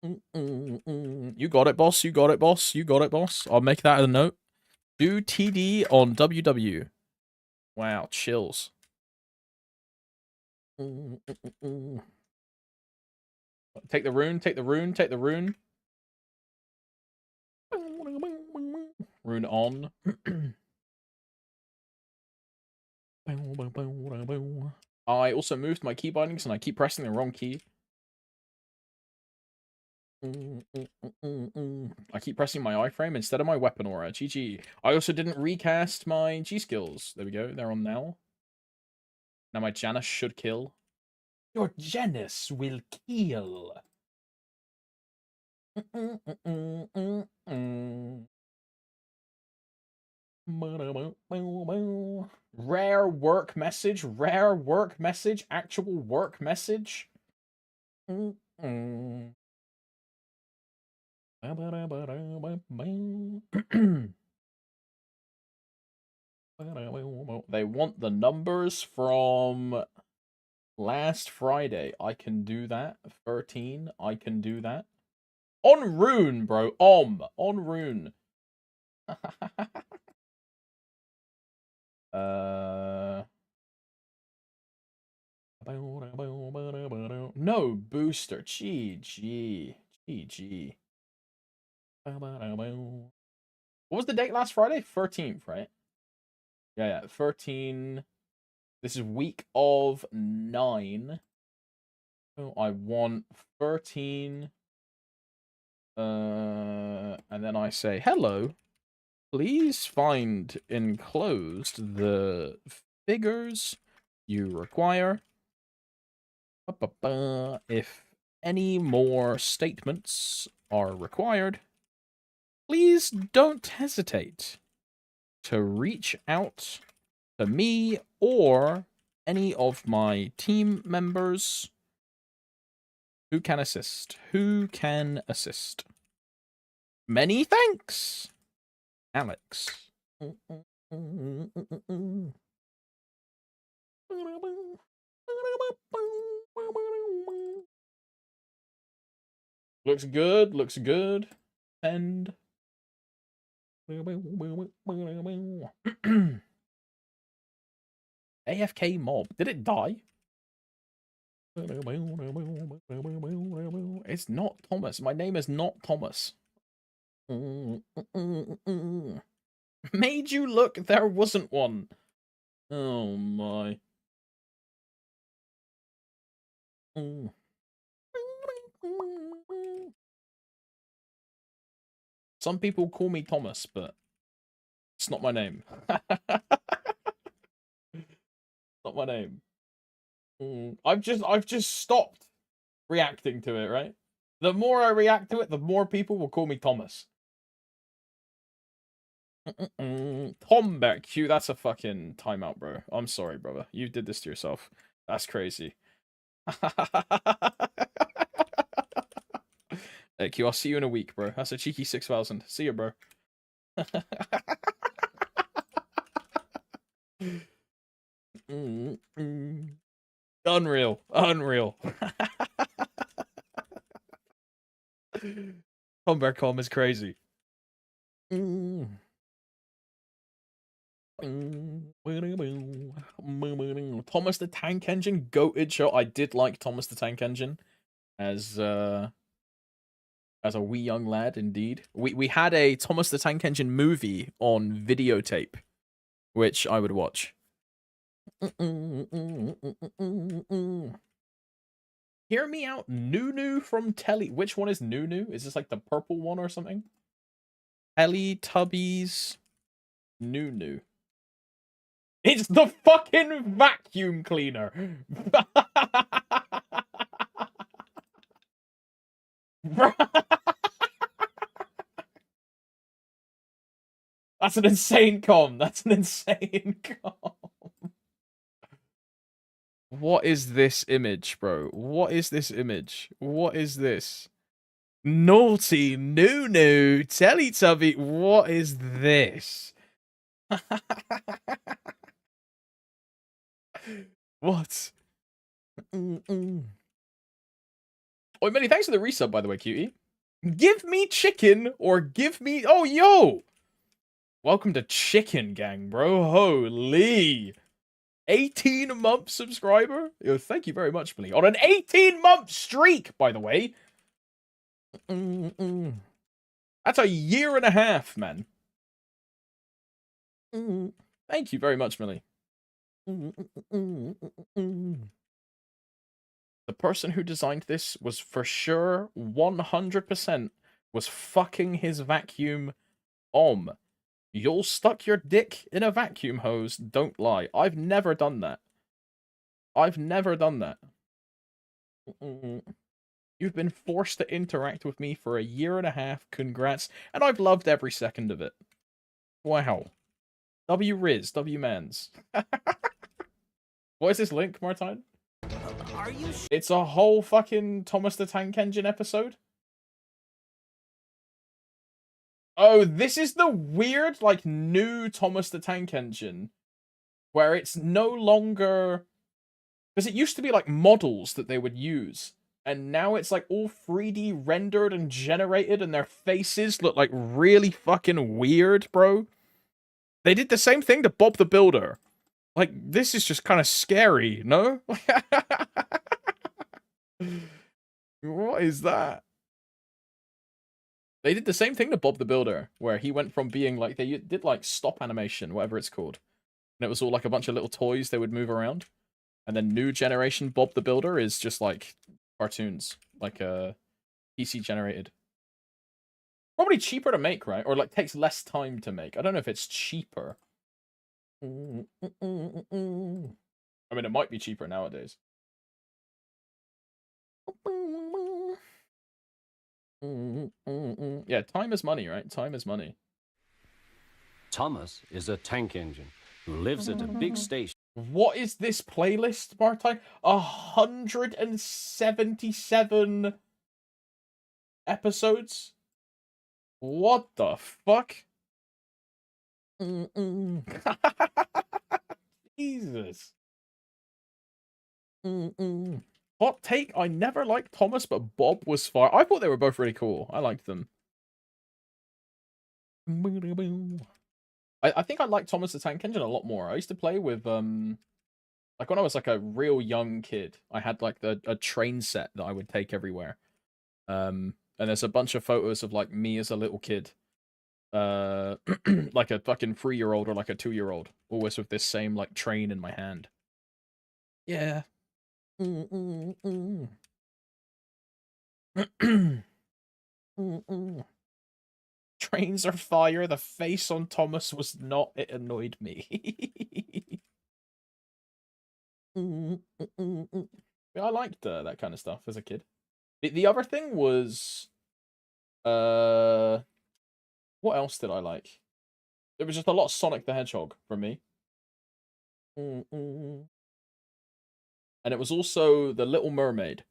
You got it, boss. You got it, boss. You got it, boss. I'll make that a note. Do TD on WW. Wow, chills. Take the rune, take the rune, take the rune. Rune on. I also moved my key bindings and I keep pressing the wrong key. I keep pressing my iframe instead of my weapon aura. GG. I also didn't recast my G skills. There we go. They're on now. Now my Janus should kill. Your Janus will kill. Rare work message. Rare work message. Actual work message. They want the numbers from last Friday. I can do that. 13. I can do that. On rune, bro. On rune. No booster. GG. GG. What was the date last Friday? 13th, right? Yeah. 13. This is week of 9. Oh, I want 13. And then I say, hello. Please find enclosed the figures you require. If any more statements are required, please don't hesitate to reach out to me or any of my team members who can assist. Who can assist? Many thanks, Alex. Looks good, looks good. And AFK mob. Did it die? It's not Thomas. My name is not Thomas. Made you look, there wasn't one. Oh my. Some people call me Thomas, but it's not my name. Not my name. I've just stopped reacting to it, right? The more I react to it, the more people will call me Thomas. Tom back you. That's a fucking timeout, bro. I'm sorry, brother. You did this to yourself. That's crazy. Hey, Q, I'll see you in a week, bro. That's a cheeky 6,000. See you, bro. Unreal. Unreal. Combercom is crazy. Thomas the Tank Engine, goated show. I did like Thomas the Tank Engine as a wee young lad, indeed. We had a Thomas the Tank Engine movie on videotape, which I would watch. Hear me out, Nunu from Telly. Which one is Nunu? Is this like the purple one or something? Teletubbies Nunu. It's the fucking vacuum cleaner. That's an insane com. That's an insane com. What is this image, bro? What is this image? What is this? Naughty Nunu Teletubby. What is this? What? Oh, many thanks for the resub, by the way, cutie. Give me chicken or give me... Oh, yo! Welcome to Chicken Gang, bro. Holy. 18-month subscriber? Yo, thank you very much, Billy. On an 18-month streak, by the way. That's a year and a half, man. Thank you very much, Millie. The person who designed this was for sure 100% was fucking his vacuum om. You'll stuck your dick in a vacuum hose, don't lie. I've never done that. I've never done that. You've been forced to interact with me for a year and a half, congrats, and I've loved every second of it. Wow. W Riz, W Mans. What is this link, Martine? Are you It's a whole fucking Thomas the Tank Engine episode. Oh, this is the weird, like, new Thomas the Tank Engine. Where it's no longer... Because it used to be, like, models that they would use. And now it's, like, all 3D rendered and generated, and their faces look, like, really fucking weird, bro. They did the same thing to Bob the Builder. Like, this is just kind of scary, no? What is that? They did the same thing to Bob the Builder, where he went from being like, they did like stop animation, whatever it's called. And it was all like a bunch of little toys they would move around. And then new generation Bob the Builder is just like cartoons, like PC generated. Probably cheaper to make, right? Or like takes less time to make. I don't know if it's cheaper. I mean, it might be cheaper nowadays. Yeah, time is money, right? Time is money. Thomas is a tank engine who lives at a big station. What is this playlist, Martine? 177 episodes? What the fuck? Jesus. Hot take, I never liked Thomas, but Bob was fire. I thought they were both really cool. I liked them. I think I liked Thomas the Tank Engine a lot more. I used to play with, like when I was like a real young kid, I had like a train set that I would take everywhere. And there's a bunch of photos of like me as a little kid. Like a fucking 3-year-old or like a 2-year-old. Always with this same like train in my hand. Yeah. Trains are fire. The face on Thomas was not. It annoyed me. I liked that kind of stuff as a kid. The other thing was, what else did I like? There was just a lot of Sonic the Hedgehog for me. And it was also The Little Mermaid.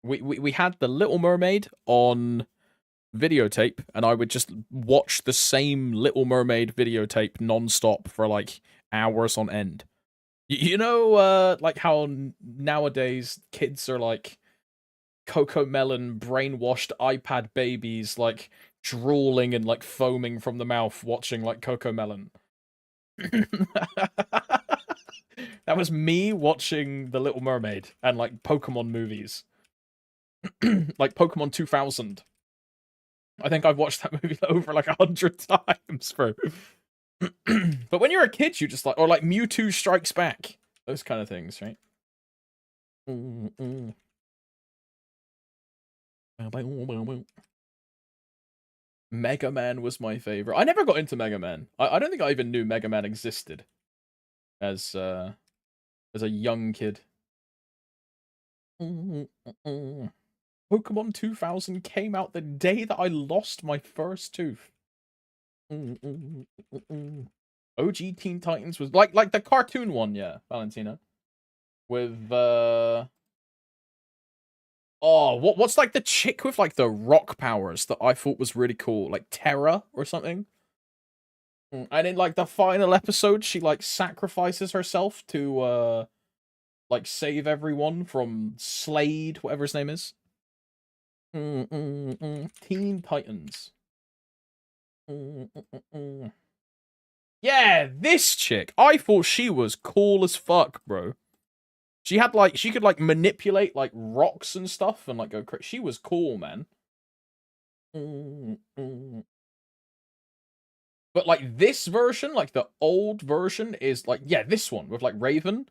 We had The Little Mermaid on videotape, and I would just watch the same Little Mermaid videotape non-stop for like hours on end. You know, like how nowadays kids are like Coco Melon brainwashed iPad babies, like drooling and like foaming from the mouth watching like Coco Melon. That was me watching The Little Mermaid and like Pokemon movies. Like Pokemon 2000. I think I've watched that movie over like 100 times, bro. But when you're a kid, you just like, or like Mewtwo Strikes Back. Those kind of things, right? Mega Man was my favorite. I never got into Mega Man. I don't think I even knew Mega Man existed as a young kid. Pokemon 2000 came out the day that I lost my first tooth. OG Teen Titans was like the cartoon one, yeah, Valentina. With oh, what's like the chick with like the rock powers that I thought was really cool, like Terra or something. And in like the final episode, she like sacrifices herself to like save everyone from Slade, whatever his name is. Teen Titans. Yeah, this chick. I thought she was cool as fuck, bro. She had like she could like manipulate like rocks and stuff and like go crazy. She was cool, man. But like this version, like the old version is like yeah, this one with like Raven.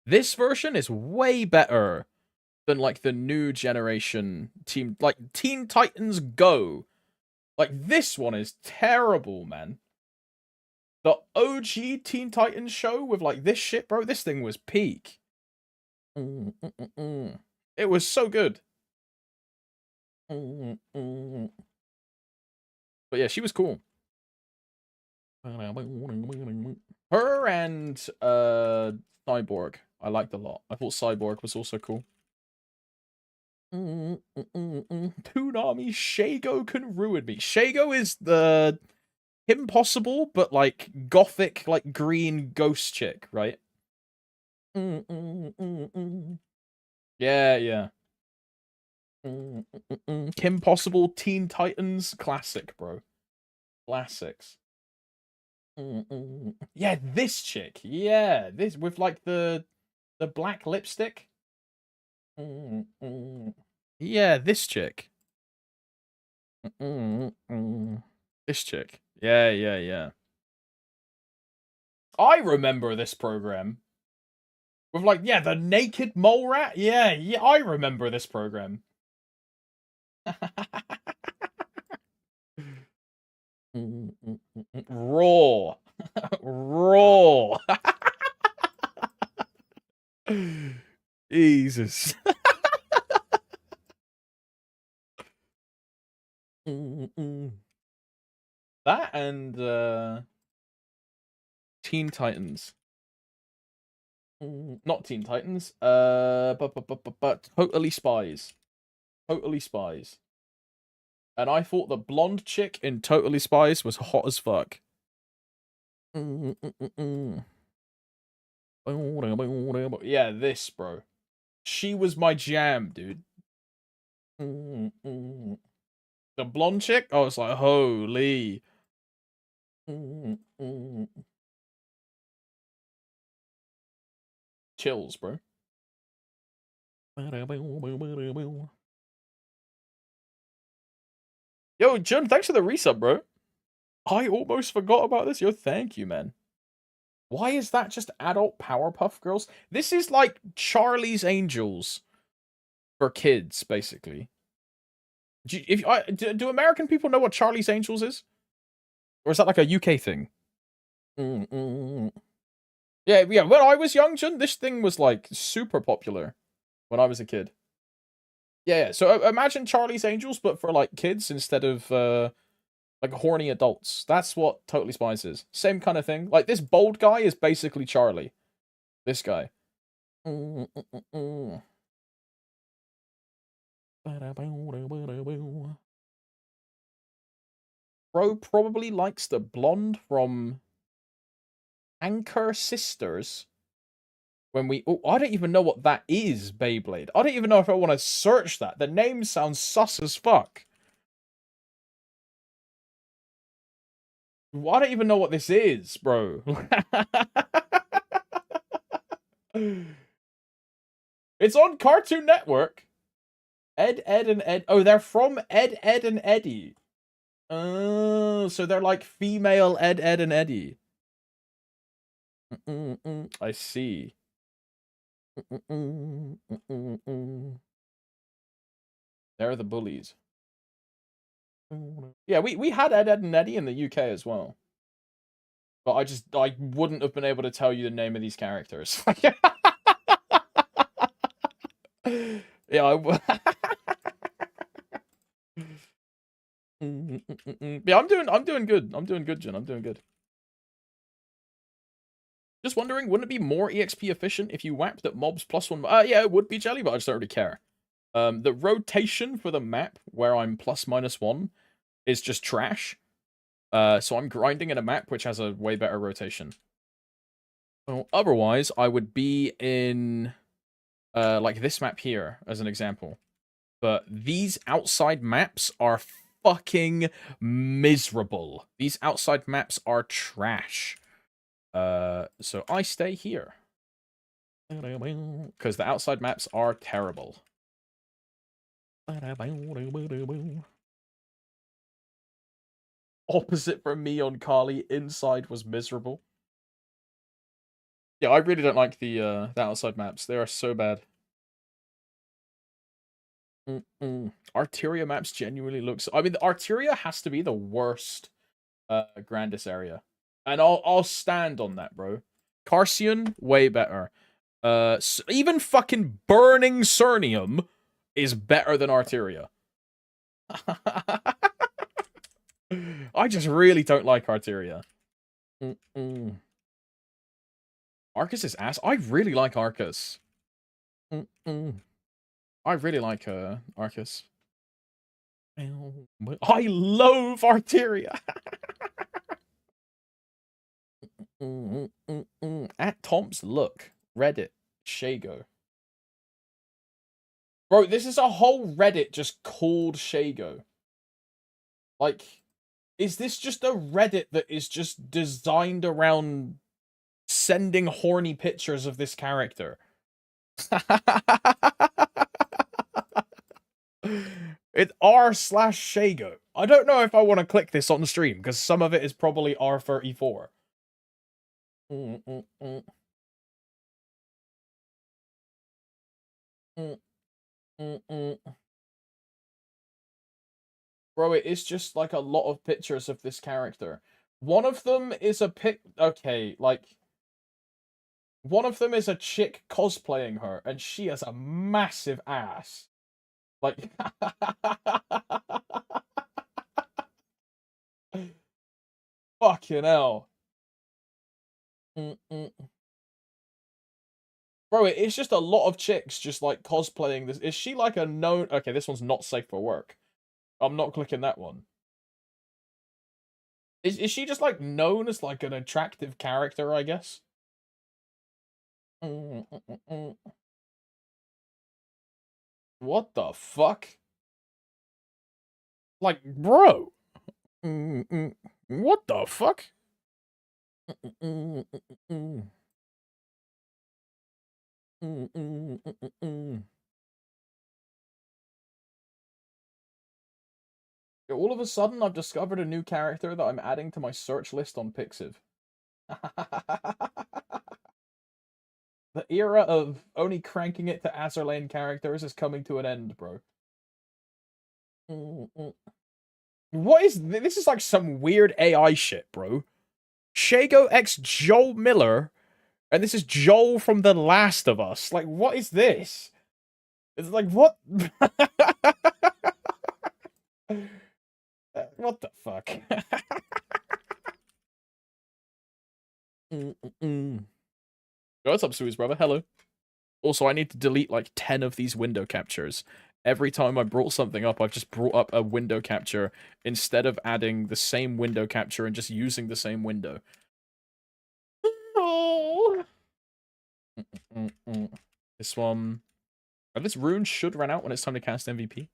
This version is way better than like the new generation team like Teen Titans Go. Like this one is terrible, man. The OG Teen Titans show with like this shit, bro. This thing was peak. It was so good. But yeah, she was cool. Her and Cyborg, I liked a lot. I thought Cyborg was also cool. Toonami Shago can ruin me. Shago is the impossible, but like gothic, like green ghost chick, right? Yeah, yeah. Kim Possible, Teen Titans, classic, bro. Classics. Yeah, this chick. Yeah, this with like the black lipstick. Yeah, this chick. This chick. Yeah, yeah, yeah. I remember this program. With like, yeah, the naked mole rat. Yeah, yeah, I remember this program. Raw. Raw. Jesus. That and Teen Titans. Not Teen Titans. But Totally Spies. Totally Spies. And I thought the blonde chick in Totally Spies was hot as fuck. Yeah, this, bro. She was my jam, dude. The blonde chick? I was like, holy. Chills, bro. Yo, Jun, thanks for the resub, bro. I almost forgot about this. Yo, thank you, man. Why is that just adult Powerpuff Girls? This is like Charlie's Angels for kids, basically. Do American people know what Charlie's Angels is? Or is that like a UK thing? Yeah, yeah. When I was young, Jun, this thing was like super popular when I was a kid. Yeah, yeah. So imagine Charlie's Angels, but for like kids instead of like horny adults. That's what Totally Spies is. Same kind of thing. Like this bold guy is basically Charlie. This guy. Bro probably likes the blonde from Anchor Sisters. When we... Oh, I don't even know what that is, Beyblade. I don't even know if I want to search that. The name sounds sus as fuck. I don't even know what this is, bro. It's on Cartoon Network. Ed, and Ed. Oh, they're from Ed, and Eddie. Oh, so they're like female Ed, and Eddie. I see. They're the bullies. Yeah, we had Ed, and Eddie in the UK as well. But I wouldn't have been able to tell you the name of these characters. Yeah, yeah, I'm doing good. I'm doing good, Jen. I'm doing good. Just wondering, wouldn't it be more EXP efficient if you whapped at mobs +1? Yeah, it would be, Jelly, but I just don't really care. The rotation for the map where I'm +/-1 is just trash. So I'm grinding in a map which has a way better rotation. Well, otherwise, I would be in like this map here as an example. but these outside maps are fucking miserable. These outside maps are trash. So I stay here. Because the outside maps are terrible. Opposite from me on Kali, inside was miserable. Yeah, I really don't like the outside maps. They are so bad. Arteria maps genuinely looks. I mean, the Arteria has to be the worst Grandis area, and I'll stand on that, bro. Carcion way better. Even fucking Burning Cernium is better than Arteria. I just really don't like Arteria. Arcus is ass. I really like Arcus. I really like Arcus. I loathe Arteria. At Tom's look. Reddit. Shago. Bro, this is a whole Reddit just called Shago. Like, is this just a Reddit that is just designed around sending horny pictures of this character? It's r/Shago. I don't know if I want to click this on stream, because some of it is probably R34. Bro, it is just like a lot of pictures of this character. One of them is a okay, like, one of them is a chick cosplaying her, and she has a massive ass. Like, fucking hell. Bro, it's just a lot of chicks just like cosplaying this. Is she like a known? Okay, this one's not safe for work. I'm not clicking that one. Is she just like known as like an attractive character, I guess? What the fuck? Like, bro. What the fuck? All of a sudden, I've discovered a new character that I'm adding to my search list on Pixiv. The era of only cranking it to Azerlane characters is coming to an end, bro. What is this? This is like some weird AI shit, bro. Shago X Joel Miller, and this is Joel from The Last of Us. Like, what is this? It's like, what? What the fuck? What's up, Sue's brother? Hello. Also, I need to delete like 10 of these window captures. Every time I brought something up, I've just brought up a window capture instead of adding the same window capture and just using the same window. Oh. This one. This rune should run out when it's time to cast MVP.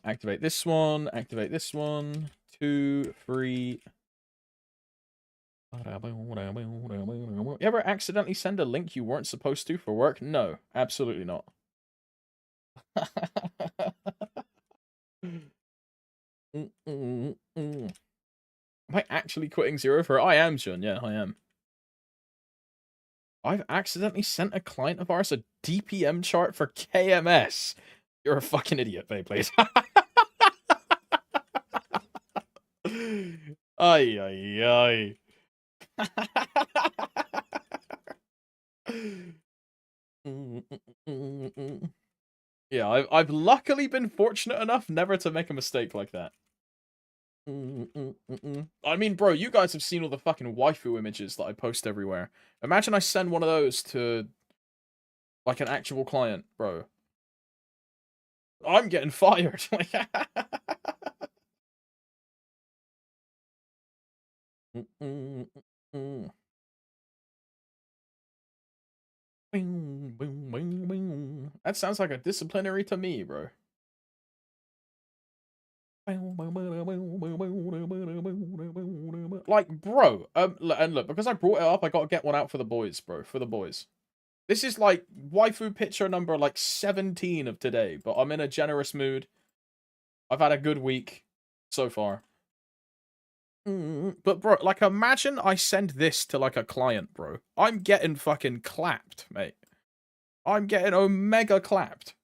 Activate this one. Activate this one. 2, 3. You ever accidentally send a link you weren't supposed to for work? No, absolutely not. Am I actually quitting Zero for? I am, Jun. Yeah, I am. I've accidentally sent a client of ours a DPM chart for KMS. You're a fucking idiot, Beyblade. Ay, ay, ay. Yeah, I've luckily been fortunate enough never to make a mistake like that. I mean, bro, you guys have seen all the fucking waifu images that I post everywhere. Imagine I send one of those to, like, an actual client, bro. I'm getting fired. That sounds like a disciplinary to me, bro. Like, bro, and look, because I brought it up, I gotta get one out for the boys, bro. For the boys. This is like waifu picture number like 17 of today, but I'm in a generous mood. I've had a good week so far. But bro, like imagine I send this to like a client, bro. I'm getting fucking clapped, mate. I'm getting omega clapped.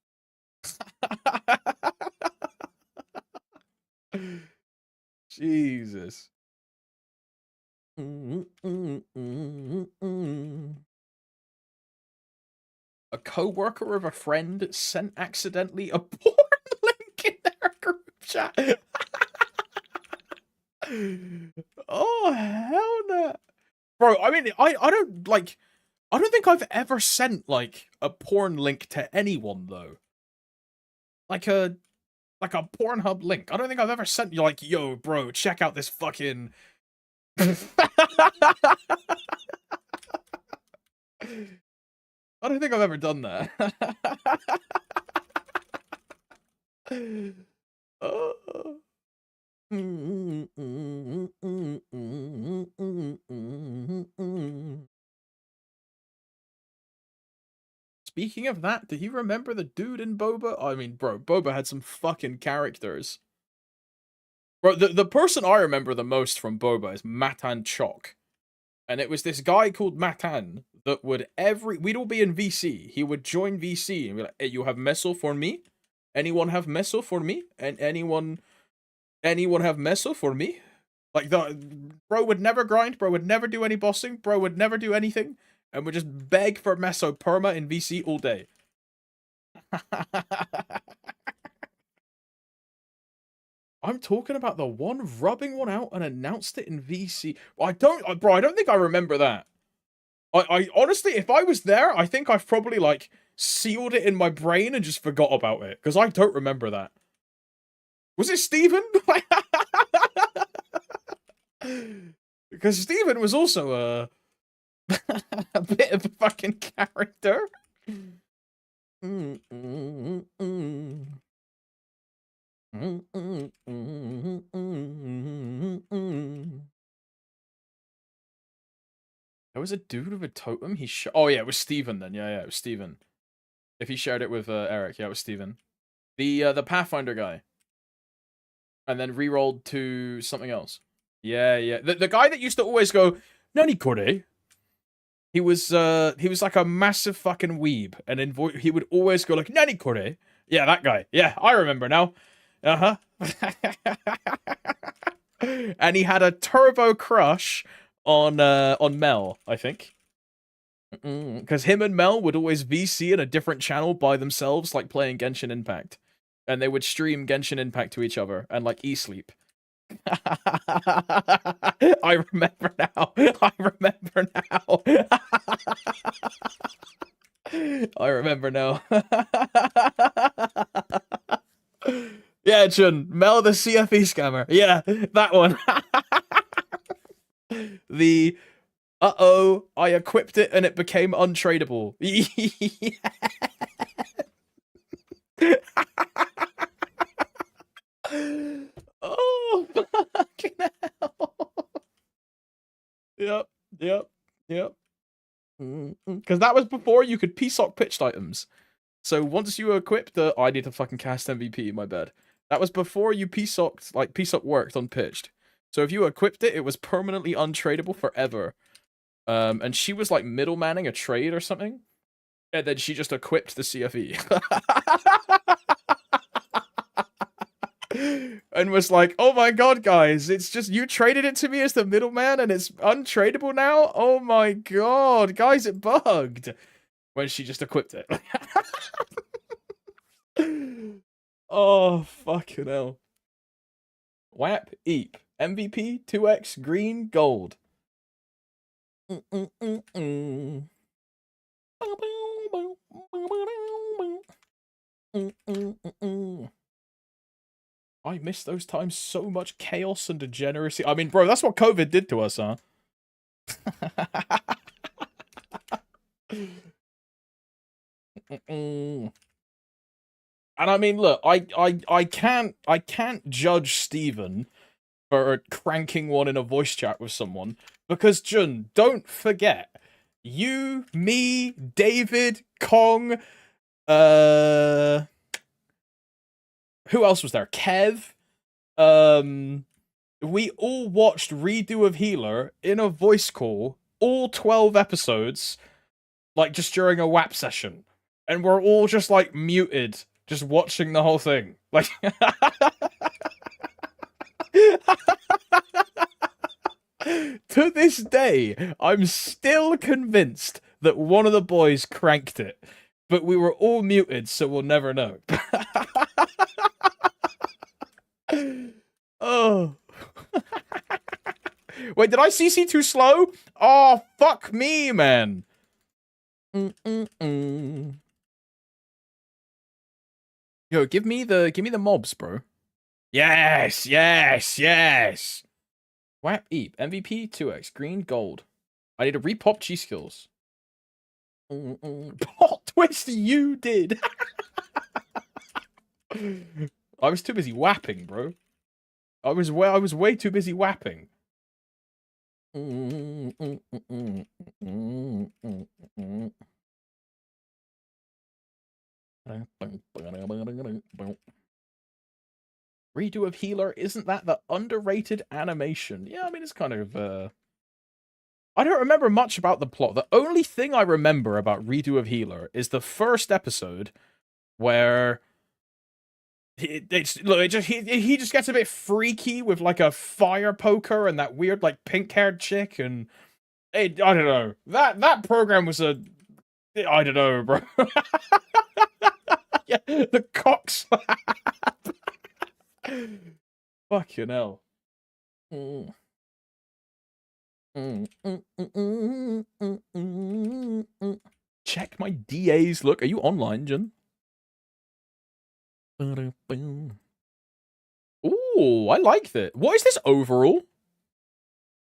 Jesus. A co-worker of a friend sent accidentally a porn link in their group chat. Oh, hell no. Bro, I mean, I don't, like, I don't think I've ever sent, like, a porn link to anyone, though. Like a Pornhub link. I don't think I've ever sent you, like, yo, bro, check out this fucking... I don't think I've ever done that. Oh. Speaking of that, do you remember the dude in Boba? I mean, bro, Boba had some fucking characters. Bro, the person I remember the most from Boba is Matan Chok. And it was this guy called Matan that would we'd all be in VC. He would join VC and be like, hey, you have meso for me? Anyone have meso for me? And anyone have meso for me? Like, bro would never grind, bro would never do any bossing, bro would never do anything, and would just beg for meso perma in VC all day. I'm talking about the one rubbing one out and announced it in VC. I don't think I remember that. I honestly, if I was there, I think I've probably, like, sealed it in my brain and just forgot about it, because I don't remember that. Was it Steven? Because Steven was also a bit of a fucking character. There was a dude with a totem. Oh yeah, it was Steven then. Yeah, it was Steven. If he shared it with Eric, yeah, it was Steven. The Pathfinder guy. And then re-rolled to something else. Yeah. The guy that used to always go, Nani kore? He was like a massive fucking weeb, and he would always go like, Nani kore? Yeah, that guy. Yeah, I remember now. Uh-huh. And he had a turbo crush on Mel, I think. Because him and Mel would always VC in a different channel by themselves, like playing Genshin Impact. And they would stream Genshin Impact to each other and like e-sleep. I remember now. I remember now. I remember now. Yeah, Jun. Mel the CFE scammer. Yeah, that one. The I equipped it and it became untradeable. Oh, fucking hell. Yep. Because that was before you could PSOC pitched items. So once you equipped I need to fucking cast MVP, my bad. That was before you PSOC'd, like, PSOC worked on pitched. So if you equipped it, it was permanently untradeable forever. And she was, like, middlemaning a trade or something. And then she just equipped the CFE. And was like, oh my god, guys, it's just, you traded it to me as the middleman and it's untradeable now? Oh my god, guys, it bugged. When she just equipped it. Oh, fucking hell. WAP, EAP, MVP, 2x, green, gold. I miss those times so much. Chaos and degeneracy. I mean, bro, that's what COVID did to us, huh? And I mean, look, I can't judge Steven for cranking one in a voice chat with someone because Jun, don't forget, you, me, David, Kong, who else was there? Kev, we all watched Redo of Healer in a voice call, all 12 episodes, like just during a WAP session. And we're all just like muted, just watching the whole thing. Like to this day, I'm still convinced that one of the boys cranked it. But we were all muted, so we'll never know. Oh. Wait, did I CC too slow? Oh, fuck me, man. Yo, give me the mobs, bro. Yes, yes, yes. WAP Eep, MVP 2x, green, gold. I need to repop G skills. Plot twist you did. I was too busy whapping, bro. I was way too busy whapping. Redo of Healer, isn't that the underrated animation? Yeah, I mean, it's kind of, I don't remember much about the plot. The only thing I remember about Redo of Healer is the first episode where he just gets a bit freaky with, like, a fire poker and that weird, like, pink-haired chick, and I don't know. That program was I don't know, bro. Yeah, the cock slap. Fucking hell. Check my DAs. Look, are you online, Jun? Ooh, I like that. What is this overall?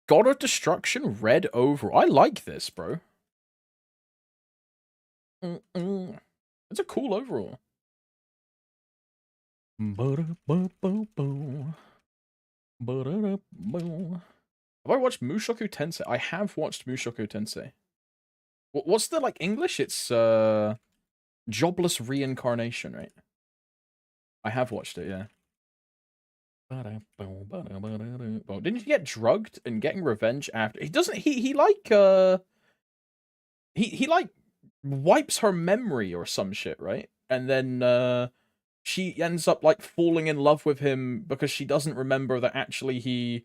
God of Destruction, red overall. I like this, bro. It's a cool overall. Have I watched Mushoku Tensei? I have watched Mushoku Tensei. What's the, like, English? It's, Jobless Reincarnation, right? I have watched it, yeah. Didn't he get drugged and getting revenge after? He doesn't, he like, he like, wipes her memory or some shit, right? And then, she ends up, like, falling in love with him because she doesn't remember that actually he,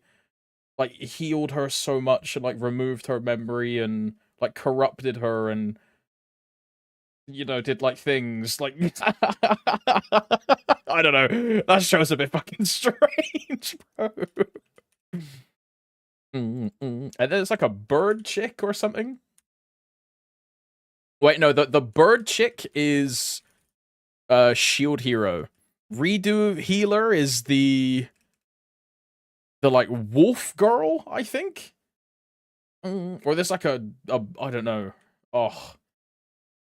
like, healed her so much and, like, removed her memory and, like, corrupted her and, you know, did, like, things, like... I don't know. That show's a bit fucking strange, bro. And there's, like, a bird chick or something? Wait, no, the bird chick is... Shield Hero. Redo Healer is the like wolf girl, I think. Or there's like a I don't know. Oh,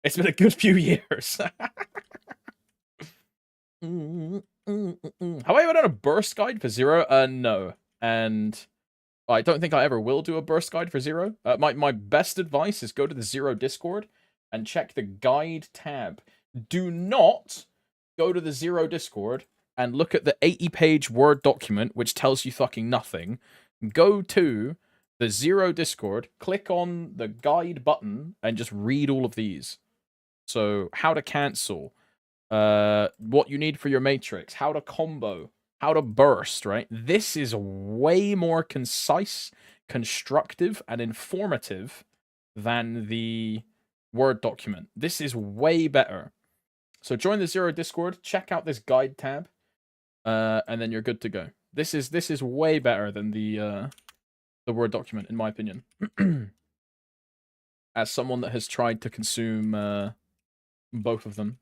it's been a good few years. Have I ever done a burst guide for Zero? No, and I don't think I ever will do a burst guide for Zero. My best advice is go to the Zero Discord and check the guide tab. Do not go to the Zero Discord and look at the 80-page Word document, which tells you fucking nothing. Go to the Zero Discord, click on the guide button, and just read all of these. So, how to cancel, what you need for your matrix, how to combo, how to burst, right? This is way more concise, constructive, and informative than the Word document. This is way better. So join the Zero Discord, check out this guide tab, and then you're good to go. This is way better than the Word document, in my opinion. As someone that has tried to consume both of them.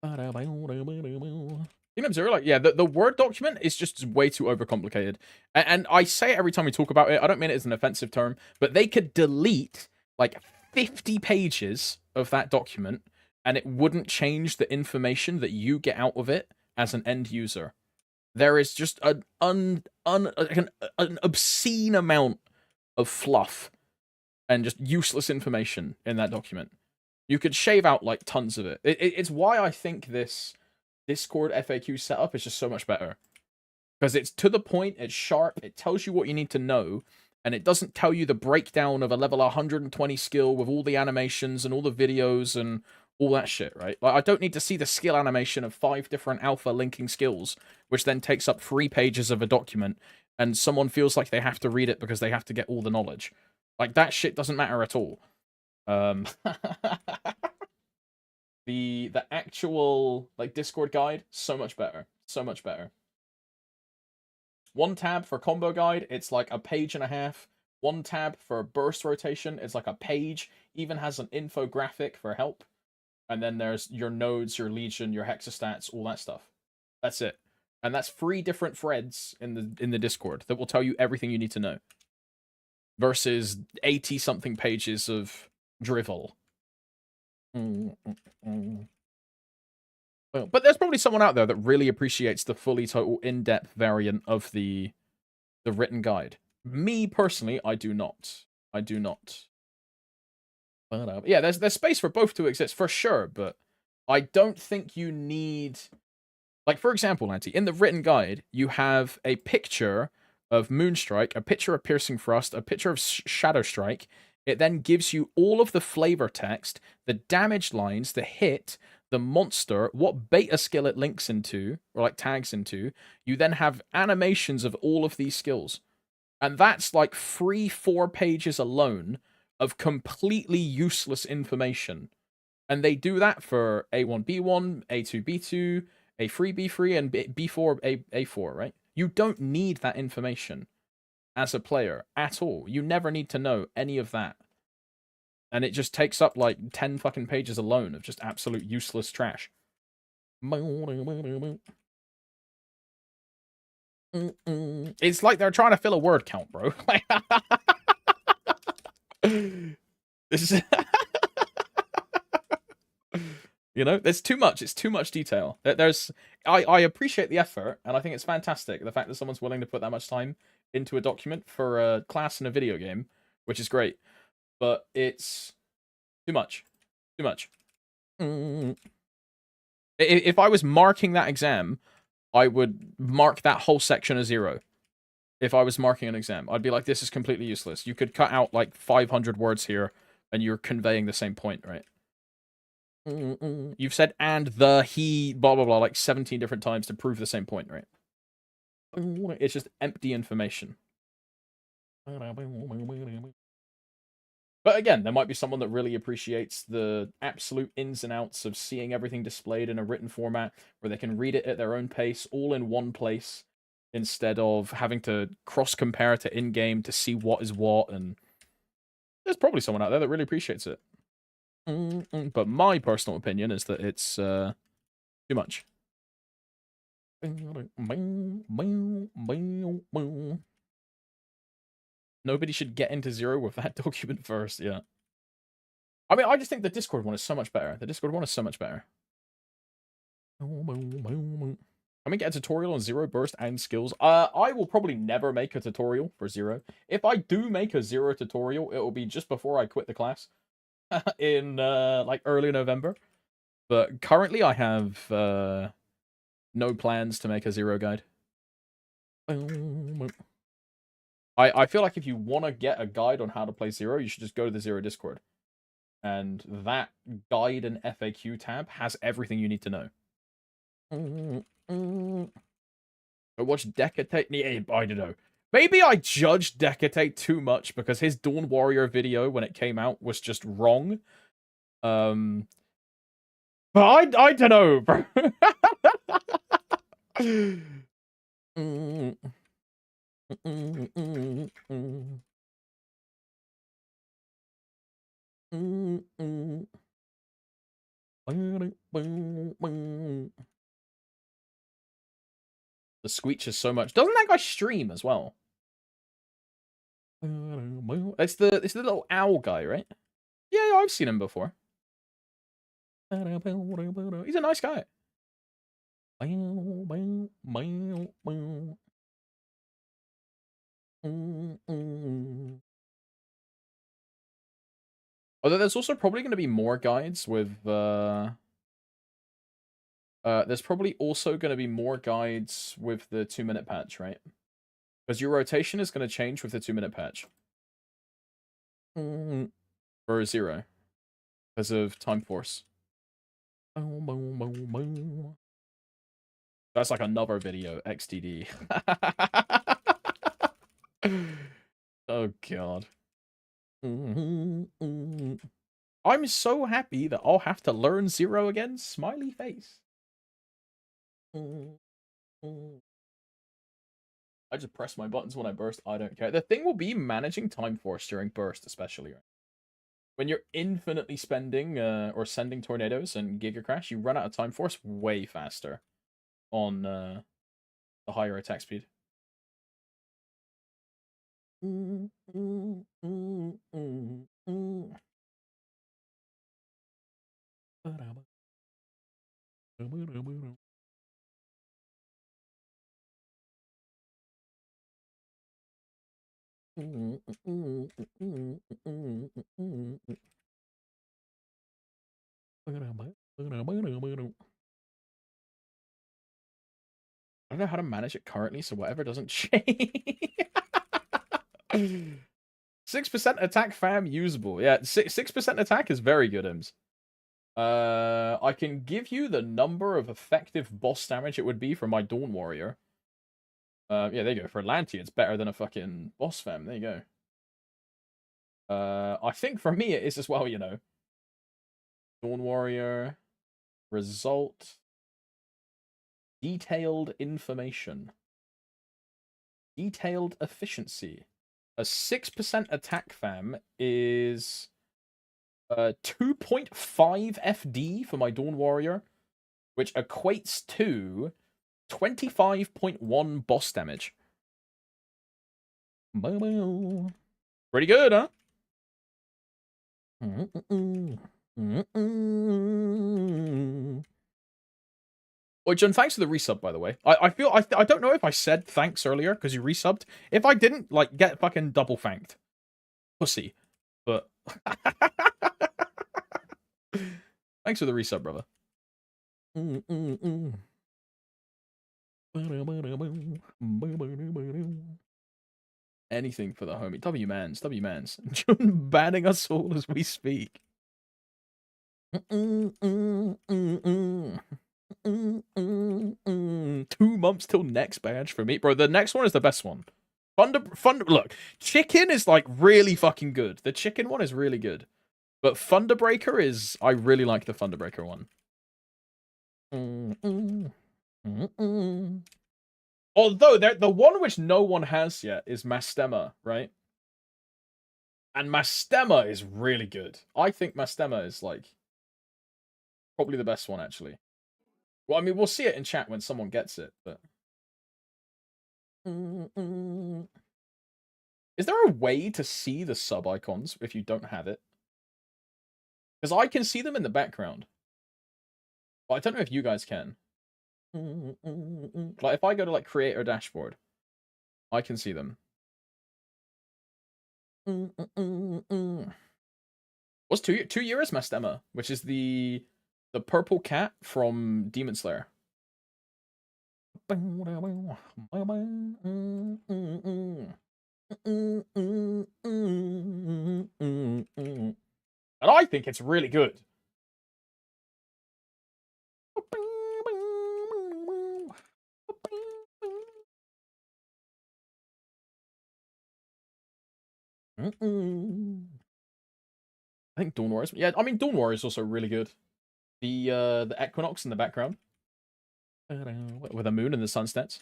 Kingdom Zero, like, yeah, the Word document is just way too overcomplicated. And I say it every time we talk about it, I don't mean it as an offensive term, but they could delete, like, 50 pages of that document and it wouldn't change the information that you get out of it as an end user. There is just an obscene amount of fluff and just useless information in that document. You could shave out like tons of it. It's why I think this Discord FAQ setup is just so much better. Because it's to the point, it's sharp, it tells you what you need to know, and it doesn't tell you the breakdown of a level 120 skill with all the animations and all the videos and all that shit, right? Like, I don't need to see the skill animation of 5 different alpha linking skills, which then takes up 3 pages of a document, and someone feels like they have to read it because they have to get all the knowledge. Like, that shit doesn't matter at all. The actual, like, Discord guide, so much better. So much better. 1 tab for combo guide, it's like a page and a half. 1 tab for burst rotation, it's like a page. Even has an infographic for help. And then there's your nodes, your legion, your hexastats, all that stuff. That's it. And that's 3 different threads in the Discord that will tell you everything you need to know. Versus 80-something pages of drivel. But there's probably someone out there that really appreciates the fully total in-depth variant of the written guide. Me personally, I do not. I do not. But, yeah, there's space for both to exist for sure, but I don't think you need, like, for example, Lanty, in the written guide, you have a picture of Moonstrike, a picture of Piercing Thrust, a picture of Shadow Strike. It then gives you all of the flavor text, the damage lines, the hit, the monster, what beta skill it links into, or like tags into. You then have animations of all of these skills. And that's like 3-4 pages alone of completely useless information. And they do that for A1B1, A2B2, A3B3, and B4 A4, right? You don't need that information as a player at all. You never need to know any of that. And it just takes up like 10 fucking pages alone of just absolute useless trash. It's like they're trying to fill a word count, bro. This is... You know, there's too much. It's too much detail. I appreciate the effort, and I think it's fantastic, the fact that someone's willing to put that much time into a document for a class in a video game, which is great. But it's too much. Too much. If I was marking that exam, I would mark that whole section a 0. If I was marking an exam, I'd be like, this is completely useless. You could cut out like 500 words here, and you're conveying the same point, right? You've said and the, he, blah, blah, blah, like 17 different times to prove the same point, right? It's just empty information. But again, there might be someone that really appreciates the absolute ins and outs of seeing everything displayed in a written format where they can read it at their own pace, all in one place, instead of having to cross-compare to in-game to see what is what, and there's probably someone out there that really appreciates it. But my personal opinion is that it's too much. Nobody should get into 0 with that document first, yeah. I mean, I just think the Discord one is so much better. The Discord one is so much better. Can we get a tutorial on 0 burst and skills? I will probably never make a tutorial for 0. If I do make a 0 tutorial, it will be just before I quit the class. In, like, early November. But currently I have, no plans to make a 0 guide. I feel like if you want to get a guide on how to play 0, you should just go to the 0 Discord. And that guide and FAQ tab has everything you need to know. I watched Decatate. Yeah, I don't know. Maybe I judged Decatate too much because his Dawn Warrior video when it came out was just wrong. But I don't know, bro. The Squeech is so much. Doesn't that guy stream as well? It's the little owl guy, right? Yeah, I've seen him before. He's a nice guy. Although there's also probably going to be more guides with there's probably also going to be more guides with the 2-minute patch, right? Because your rotation is going to change with the 2-minute patch. Or 0. Because of Time Force. That's like another video, XDD. Oh, God. I'm so happy that I'll have to learn 0 again. Smiley face. I just press my buttons when I burst. I don't care. The thing will be managing Time Force during burst, especially. Right? When you're infinitely spending or sending tornadoes and Giga Crash, you run out of Time Force way faster on the higher attack speed. I don't know how to manage it currently, so whatever doesn't change. 6% attack fam usable. Yeah, 6% attack is very good, Ims. I can give you the number of effective boss damage it would be for my Dawn Warrior. Yeah, there you go. For Lanty, it's better than a fucking boss fam. There you go. I think for me it is as well, you know. Dawn Warrior. Result. Detailed information. Detailed efficiency. A 6% attack fam is 2.5 FD for my Dawn Warrior, which equates to 25.1 boss damage. Pretty good, huh? Oh, John, thanks for the resub, by the way. I don't know if I said thanks earlier because you resubbed. If I didn't, like, get fucking double thanked. Pussy. But thanks for the resub, brother. Anything for the homie. W-mans. John banning us all as we speak. 2 months till next badge for me. Bro, the next one is the best one. Look, chicken is like really fucking good. The chicken one is really good. But Thunderbreaker is... I really like the Thunderbreaker one. Although, the one which no one has yet is Mastema, right? And Mastema is really good. I think Mastema is, like, probably the best one, actually. Well, I mean, we'll see it in chat when someone gets it, but... Is there a way to see the sub icons if you don't have it? Because I can see them in the background. But I don't know if you guys can. Like, if I go to, like, creator dashboard, I can see them. What's 2 years Mastema, which is the purple cat from Demon Slayer. And I think it's really good. I think Dawn Warriors. Yeah, I mean Dawn Warriors is also really good. The equinox in the background with the moon and the sunsets.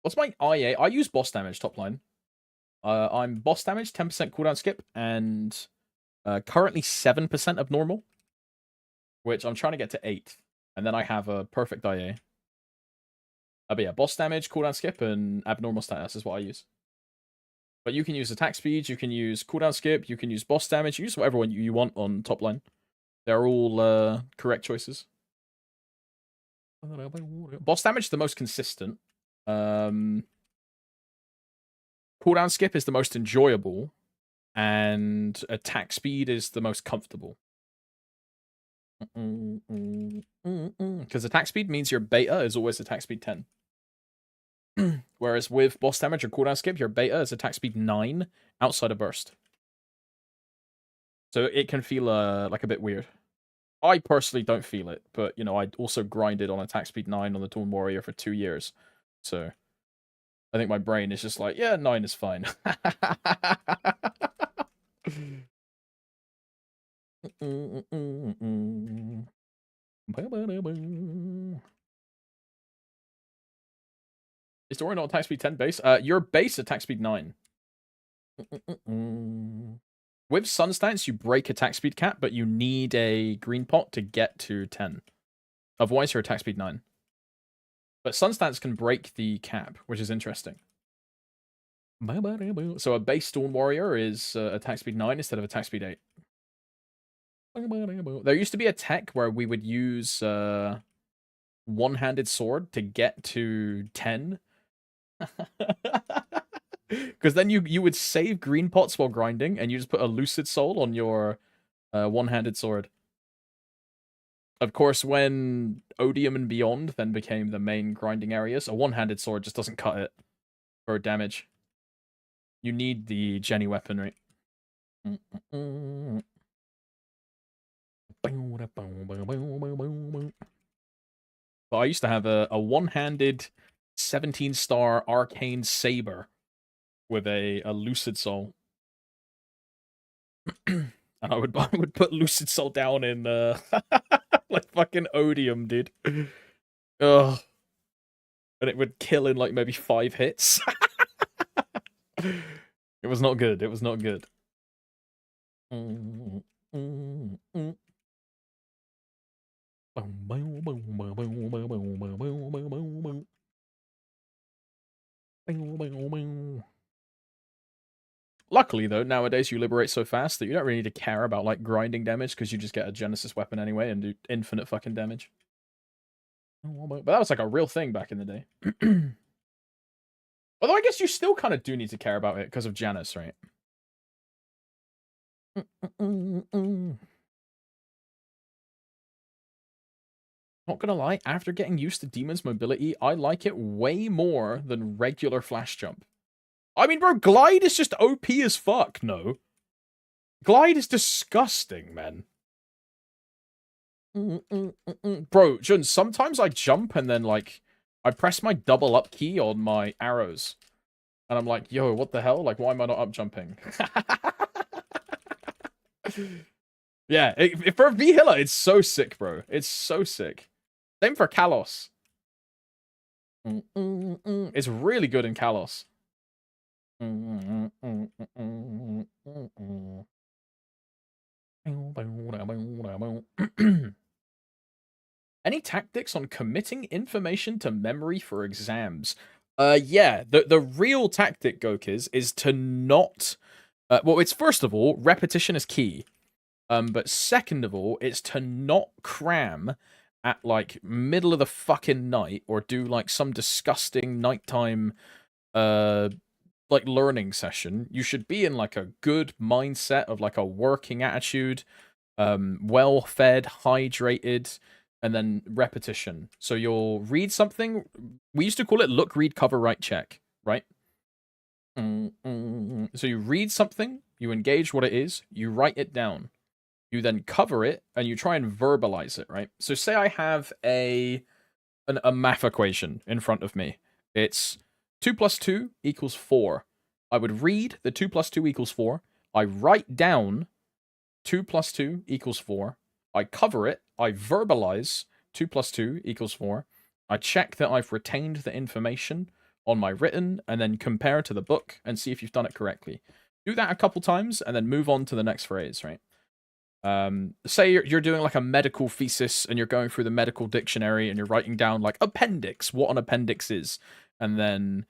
What's my IA? I use boss damage top line. I'm boss damage 10% cooldown skip and currently 7% of normal, which I'm trying to get to 8, and then I have a perfect IA. But yeah, boss damage, cooldown skip, and abnormal status is what I use. But you can use attack speed, you can use cooldown skip, you can use boss damage, use whatever one you want on top line. They're all correct choices. Boss damage is the most consistent. Cooldown skip is the most enjoyable. And attack speed is the most comfortable. Because attack speed means your beta is always attack speed 10. Whereas with boss damage or cooldown skip, your beta is attack speed 9 outside of burst. So it can feel like a bit weird. I personally don't feel it, but you know, I also grinded on attack speed 9 on the Dawn Warrior for 2 years. So I think my brain is just like, yeah, 9 is fine. Is Dorian not attack speed 10 base? Your base attack speed 9. With Sun Stance, you break attack speed cap, but you need a green pot to get to 10. Otherwise, your attack speed 9. But Sun Stance can break the cap, which is interesting. So a base Dawn Warrior is attack speed 9 instead of attack speed 8. There used to be a tech where we would use one-handed sword to get to 10. Because then you would save green pots while grinding, and you just put a Lucid Soul on your one-handed sword. Of course, when Odium and Beyond then became the main grinding areas, a one-handed sword just doesn't cut it for damage. You need the Jenny weaponry. But I used to have a one-handed 17-star arcane saber with a Lucid Soul. And I would put Lucid Soul down in like fucking Odium, dude. Ugh. And it would kill in like maybe 5 hits. It was not good. It was not good. Luckily, though, nowadays you liberate so fast that you don't really need to care about like grinding damage because you just get a Genesis weapon anyway and do infinite fucking damage. But that was like a real thing back in the day. Although I guess you still kind of do need to care about it because of Janus, right? Not gonna lie, after getting used to Demon's mobility, I like it way more than regular flash jump. I mean, bro, Glide is just OP as fuck, no? Glide is disgusting, man. Bro, Jun, sometimes I jump and then, like, I press my double up key on my arrows. And I'm like, yo, what the hell? Like, why am I not up jumping? Yeah, for V-Hilla, it's so sick, bro. It's so sick. Same for Kalos. It's really good in Kalos. Any tactics on committing information to memory for exams? Yeah, the real tactic, Gokiz, is to not... well, it's first of all, repetition is key. But second of all, it's to not cram at, like, middle of the fucking night or do, like, some disgusting nighttime, like, learning session. You should be in, like, a good mindset of, like, a working attitude, well-fed, hydrated, and then repetition. So you'll read something. We used to call it look, read, cover, write, check, right? So you read something, you engage what it is, you write it down. You then cover it, and you try and verbalize it, right? So say I have a math equation in front of me. It's 2 plus 2 equals 4. I would read the 2 plus 2 equals 4. I write down 2 plus 2 equals 4. I cover it. I verbalize 2 plus 2 equals 4. I check that I've retained the information on my written, and then compare to the book and see if you've done it correctly. Do that a couple times, and then move on to the next phrase, right? Say you're doing like a medical thesis and you're going through the medical dictionary and you're writing down like appendix, what an appendix is, and then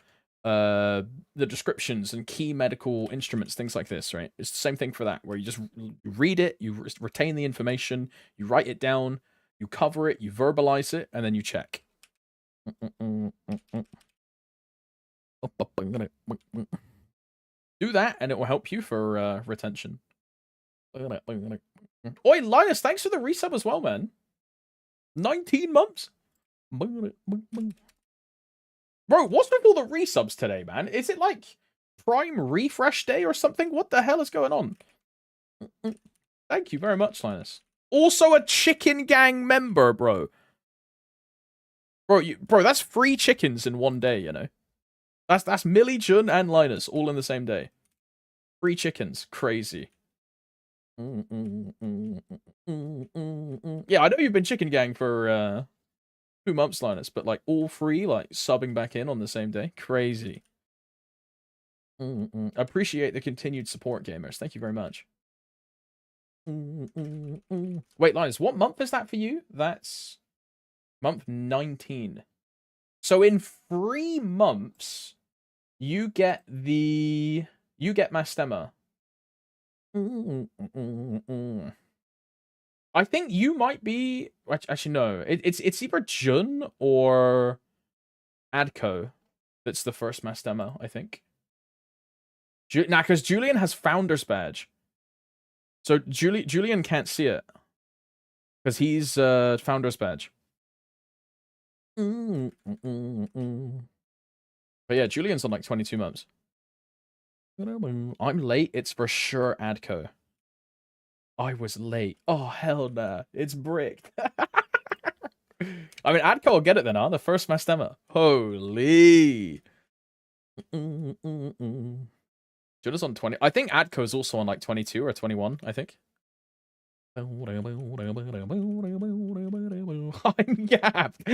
the descriptions and key medical instruments, things like this, right? It's the same thing for that, where you just read it, you retain the information, you write it down, you cover it, you verbalize it, and then you check. Do that, and it will help you for retention. Oi, Linus, thanks for the resub as well, man. 19 months? Bro, what's with all the resubs today, man? Is it like Prime Refresh Day or something? What the hell is going on? Thank you very much, Linus. Also a Chicken Gang member, bro. Bro, that's 3 chickens in one day, you know? That's Millie, Jun, and Linus all in the same day. 3 chickens. Crazy. Yeah, I know you've been Chicken Gang for 2 months, Linus, but like all 3 like subbing back in on the same day. Crazy. Appreciate the continued support, gamers. Thank you very much. Wait, Linus, what month is that for you? That's month 19. So in 3 months, you get Mastema. I think you might be. Actually, no. It's either Jun or Adco that's the first Mastema, I think. Nah, because Julian has Founder's Badge. So Julian can't see it. Because he's Founder's Badge. But yeah, Julian's on like 22 months. I'm late. It's for sure Adco. I was late. Oh, hell nah. It's bricked. I mean, Adco will get it then, huh? The first Mastema. Holy. Juda's on 20. I think Adco's also on like 22 or 21, I think. I'm gapped.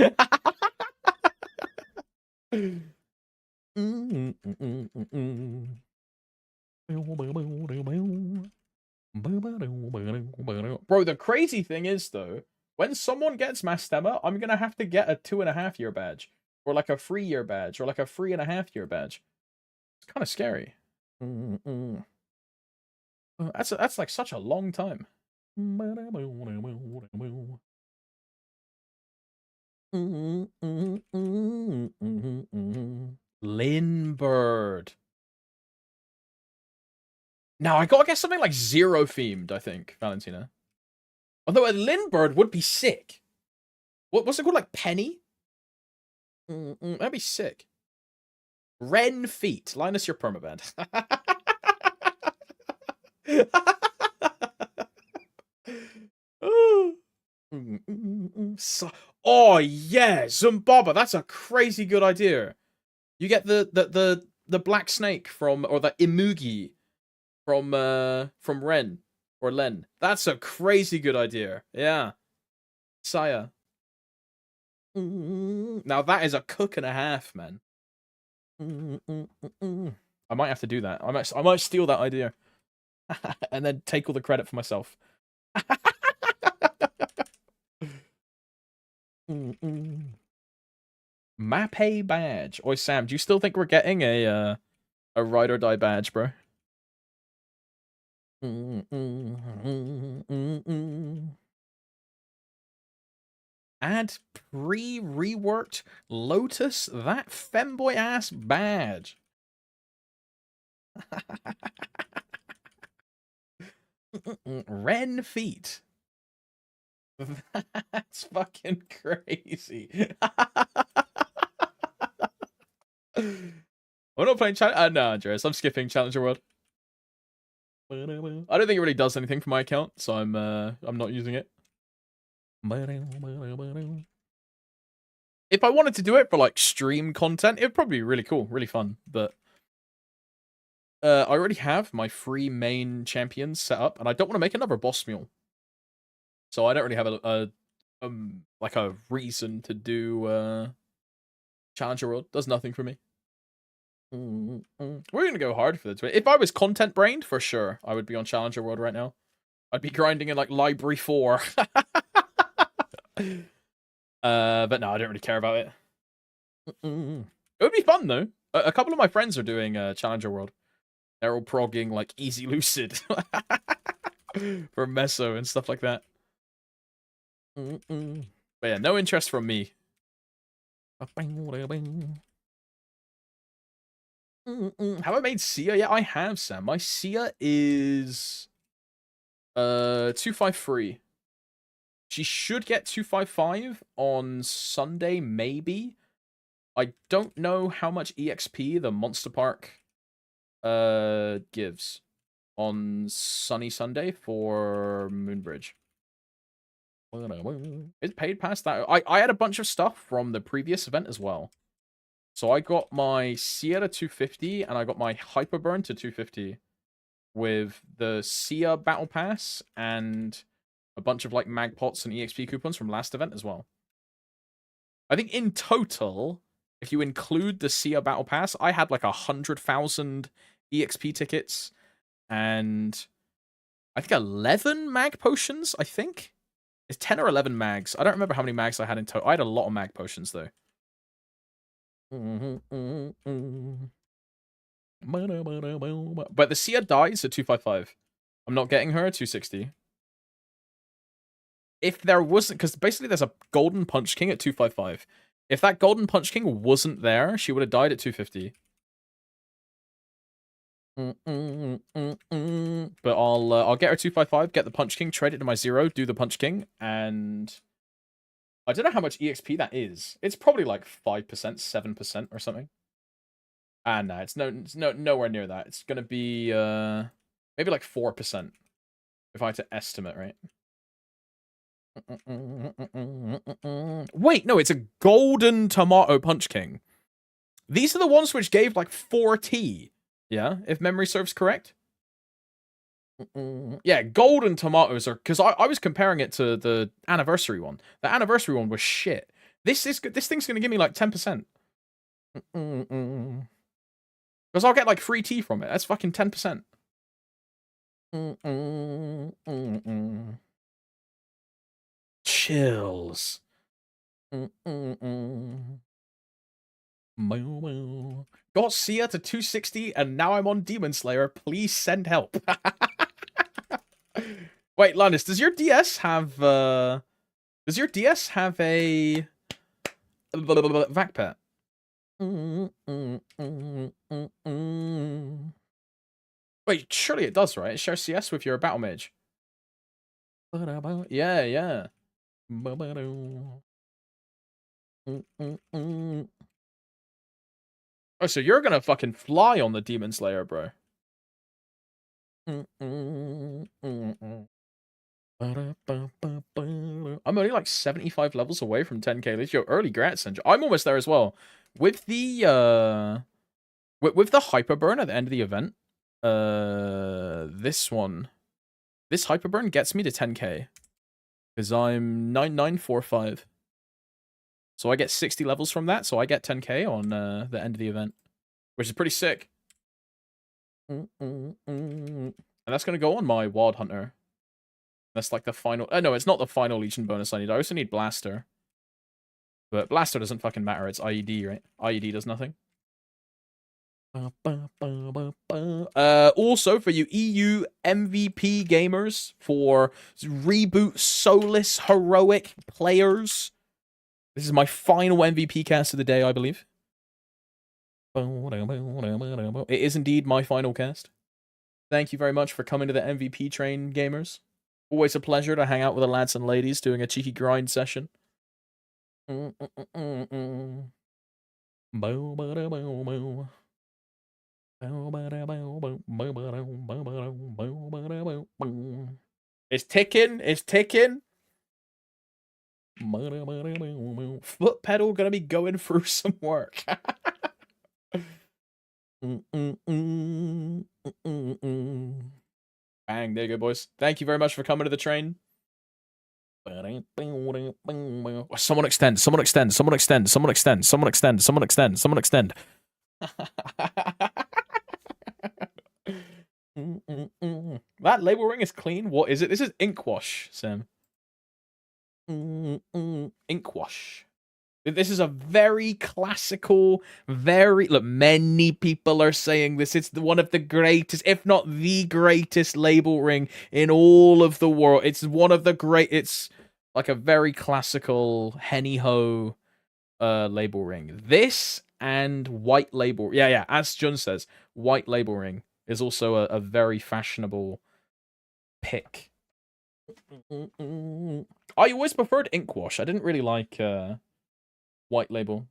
Bro, the crazy thing is, though, when someone gets Mastema, I'm gonna have to get a 2.5-year badge. Or like a 3-year badge. Or like a 3.5-year badge. It's kind of scary. That's like such a long time. Lindbird. Now I gotta get something like Zero themed, I think, Valentina. Although a Lindbird would be sick. What's it called? Like Penny? That'd be sick. Ren feet. Linus, your permaband. Oh yeah, Zumbaba. That's a crazy good idea. You get the black snake from, or the Imugi from Ren or Len. That's a crazy good idea. Yeah, Saya. Now that is a cook and a half, man. I might have to do that. I might steal that idea, and then take all the credit for myself. Mape badge. Oi, Sam, do you still think we're getting a ride or die badge, bro? Add pre-reworked Lotus, that femboy ass badge. Ren feet. That's fucking crazy. We're not playing challenge. No, Andreas, I'm skipping Challenger World. I don't think it really does anything for my account, so I'm not using it. If I wanted to do it for like stream content, it'd probably be really cool, really fun. But I already have my 3 main champions set up, and I don't want to make another boss mule. So I don't really have like a reason to do Challenger World. Does nothing for me. We're gonna go hard for the Twitch. If I was content brained, for sure, I would be on Challenger World right now. I'd be grinding in like Library 4. But no, I don't really care about it. It would be fun though. A couple of my friends are doing Challenger World. They're all progging like Easy Lucid for Meso and stuff like that. But yeah, no interest from me. Have I made Sia? Yeah, I have, Sam. My Sia is 253. She should get 255 on Sunday, maybe. I don't know how much EXP the Monster Park gives on Sunny Sunday for Moonbridge. It's paid past that. I had a bunch of stuff from the previous event as well. So I got my Sierra 250 and I got my Hyperburn to 250 with the Sia Battle Pass and a bunch of like mag pots and EXP coupons from last event as well. I think in total, if you include the Sia Battle Pass, I had like 100,000 EXP tickets and I think 11 mag potions, I think. It's 10 or 11 mags. I don't remember how many mags I had in total. I had a lot of mag potions though. But the Sia dies at 255. I'm not getting her at 260. If there wasn't, because basically there's a Golden Punch King at 255. If that Golden Punch King wasn't there, she would have died at 250. But I'll get her 255, get the Punch King, trade it to my 0, do the Punch King, and I don't know how much EXP that is. It's probably like 5%, 7% or something. Ah, no, it's nowhere near that. It's gonna be maybe like 4% if I had to estimate, right? Wait, no, it's a Golden Tomato Punch King. These are the ones which gave like 4T. Yeah, if memory serves correct. Yeah, Golden Tomatoes are... Because I was comparing it to the Anniversary one. The Anniversary one was shit. This thing's going to give me like 10%. Because I'll get like free tea from it. That's fucking 10%. Chills. Got Sia to 260 and now I'm on Demon Slayer. Please send help. Wait, Linus, does your DS have a vac pet? Wait, surely it does, right? It shares CS with your battle mage. Yeah, yeah. Oh, so you're gonna fucking fly on the Demon Slayer, bro. I'm only like 75 levels away from 10k. Let's go early grats, and I'm almost there as well. With the with the Hyperburn at the end of the event, this Hyperburn gets me to 10k because I'm 9945. So I get 60 levels from that, so I get 10k on the end of the event, which is pretty sick. And that's going to go on my Wild Hunter. That's like the final... no, it's not the final Legion bonus I need. I also need Blaster. But Blaster doesn't fucking matter. It's IED, right? IED does nothing. Also, for you EU MVP gamers, for Reboot Soulless Heroic players... This is my final MVP cast of the day, I believe. It is indeed my final cast. Thank you very much for coming to the MVP train, gamers. Always a pleasure to hang out with the lads and ladies doing a cheeky grind session. It's ticking, it's ticking. Foot pedal gonna be going through some work. Bang, there you go, boys. Thank you very much for coming to the train. Someone extend, someone extend, someone extend, someone extend, someone extend, someone extend, someone extend. That label ring is clean. What is it? This is ink wash, Sam. Ink wash. This is a very classical, very look. Many people are saying this. It's one of the greatest, if not the greatest, label ring in all of the world. It's one of the great. It's like a very classical Henny Ho label ring. This and white label. Yeah. As Jun says, white label ring is also a very fashionable pick. I always preferred ink wash. I didn't really like white label.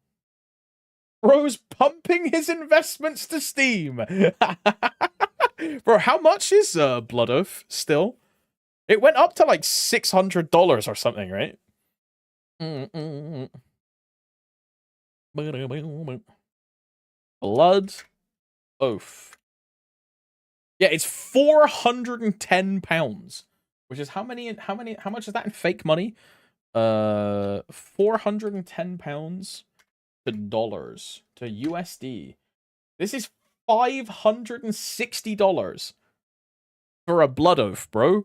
Bro's pumping his investments to Steam. Bro, how much is Blood Oath still? It went up to like $600 or something, right? Blood Oath. Yeah, it's £410, which is how much is that in fake money? £410 to dollars to USD. This is $560 for a Blood Oath, bro.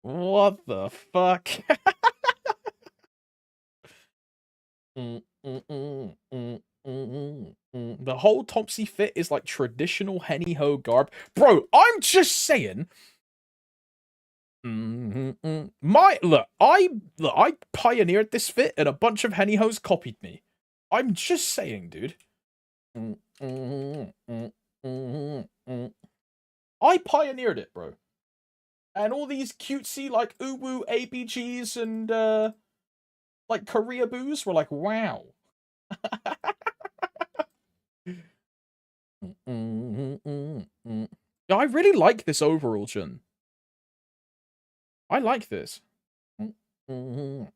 What the fuck? The whole Topsy fit is like traditional Henny Ho garb. Bro, I'm just saying. Look, I pioneered this fit and a bunch of Henny Hoes copied me. I'm just saying, dude. I pioneered it, bro. And all these cutesy, like, uwu ABGs and, like, Korea boos were like, wow. Yeah, I really like this overall, Jun. I like this. There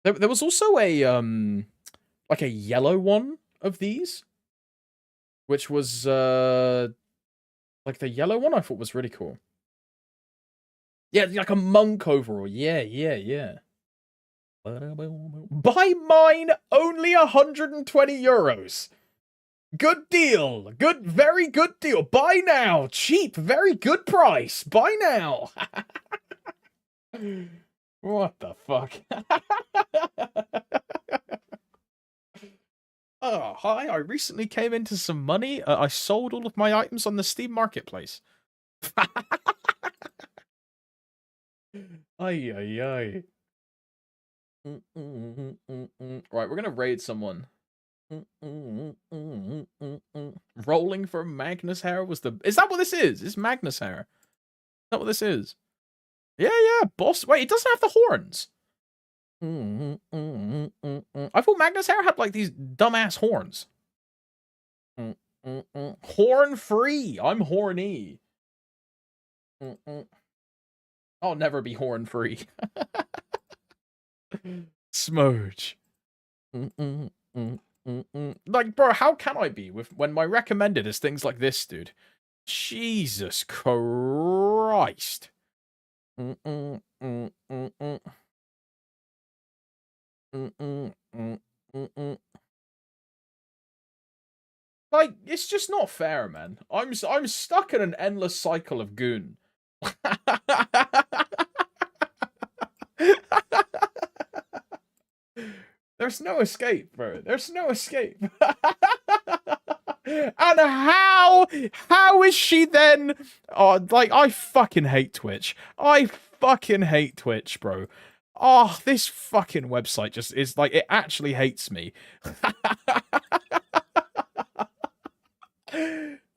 was also a, like a yellow one of these. Which was, like the yellow one I thought was really cool. Yeah, like a monk overall. Yeah. Buy mine, only 120 euros. Good deal. Very good deal. Buy now. Cheap, very good price. Buy now. What the fuck? Oh, hi, I recently came into some money. I sold all of my items on the Steam Marketplace. Ay. Right, we're gonna raid someone. Rolling for Magnus Hair was the... Is that what this is? Is Magnus Hair? Is that what this is? Yeah, boss. Wait, it doesn't have the horns. I thought Magnus Hair had like these dumbass horns. Horn free. I'm horny. I'll never be horn free. Smooch. Like, bro, how can I be when my recommended is things like this, dude? Jesus Christ. Like, it's just not fair, man. I'm stuck in an endless cycle of goon. There's no escape, bro. There's no escape. And how is she then? Oh, like, I fucking hate Twitch. I fucking hate Twitch, bro. Oh, this fucking website just is like, it actually hates me.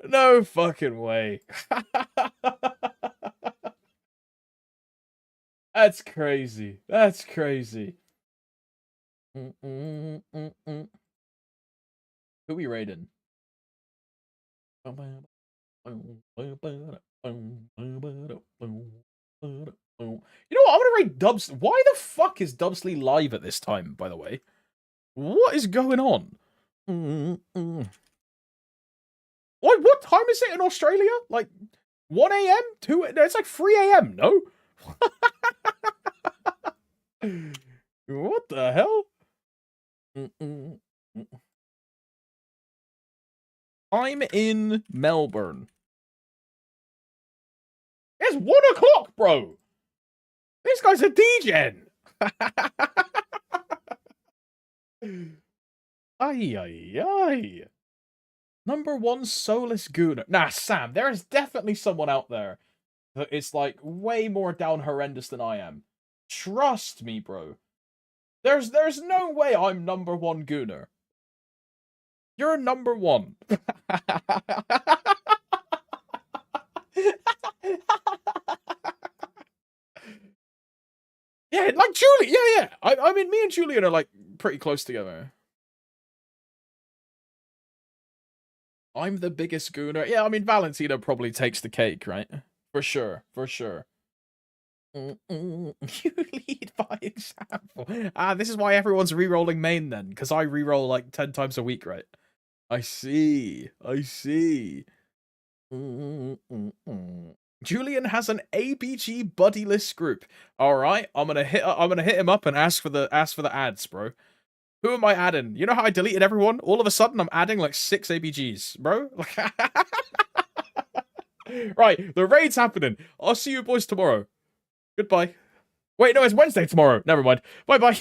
No fucking way. That's crazy. That's crazy. Who we raiding? You know what? I'm gonna rate Dubs. Why the fuck is Dubsley live at this time, by the way? What is going on? What time is it in Australia? Like 1 a.m? 2? It's like 3 a.m, no? What the hell? I'm in Melbourne. It's 1 o'clock, bro. This guy's a degen. Ay, ay, ay. Number 1 soulless gooner. Nah, Sam, there is definitely someone out there that is, like, way more down horrendous than I am. Trust me, bro. There's no way I'm number 1 gooner. You're number 1. Yeah, like Julie. Yeah. I mean, me and Julian are, like, pretty close together. I'm the biggest gooner. Yeah, I mean, Valentina probably takes the cake, right? For sure. You lead by example. This is why everyone's re-rolling main then, because I re-roll like 10 times a week, right? I see. Julian has an ABG buddyless group. All right, I'm gonna hit him up and ask for the ads, bro. Who am I adding? You know how I deleted everyone? All of a sudden, I'm adding like 6 ABGs, bro. Right, the raid's happening. I'll see you boys tomorrow. Goodbye. Wait, no, it's Wednesday tomorrow. Never mind. Bye-bye.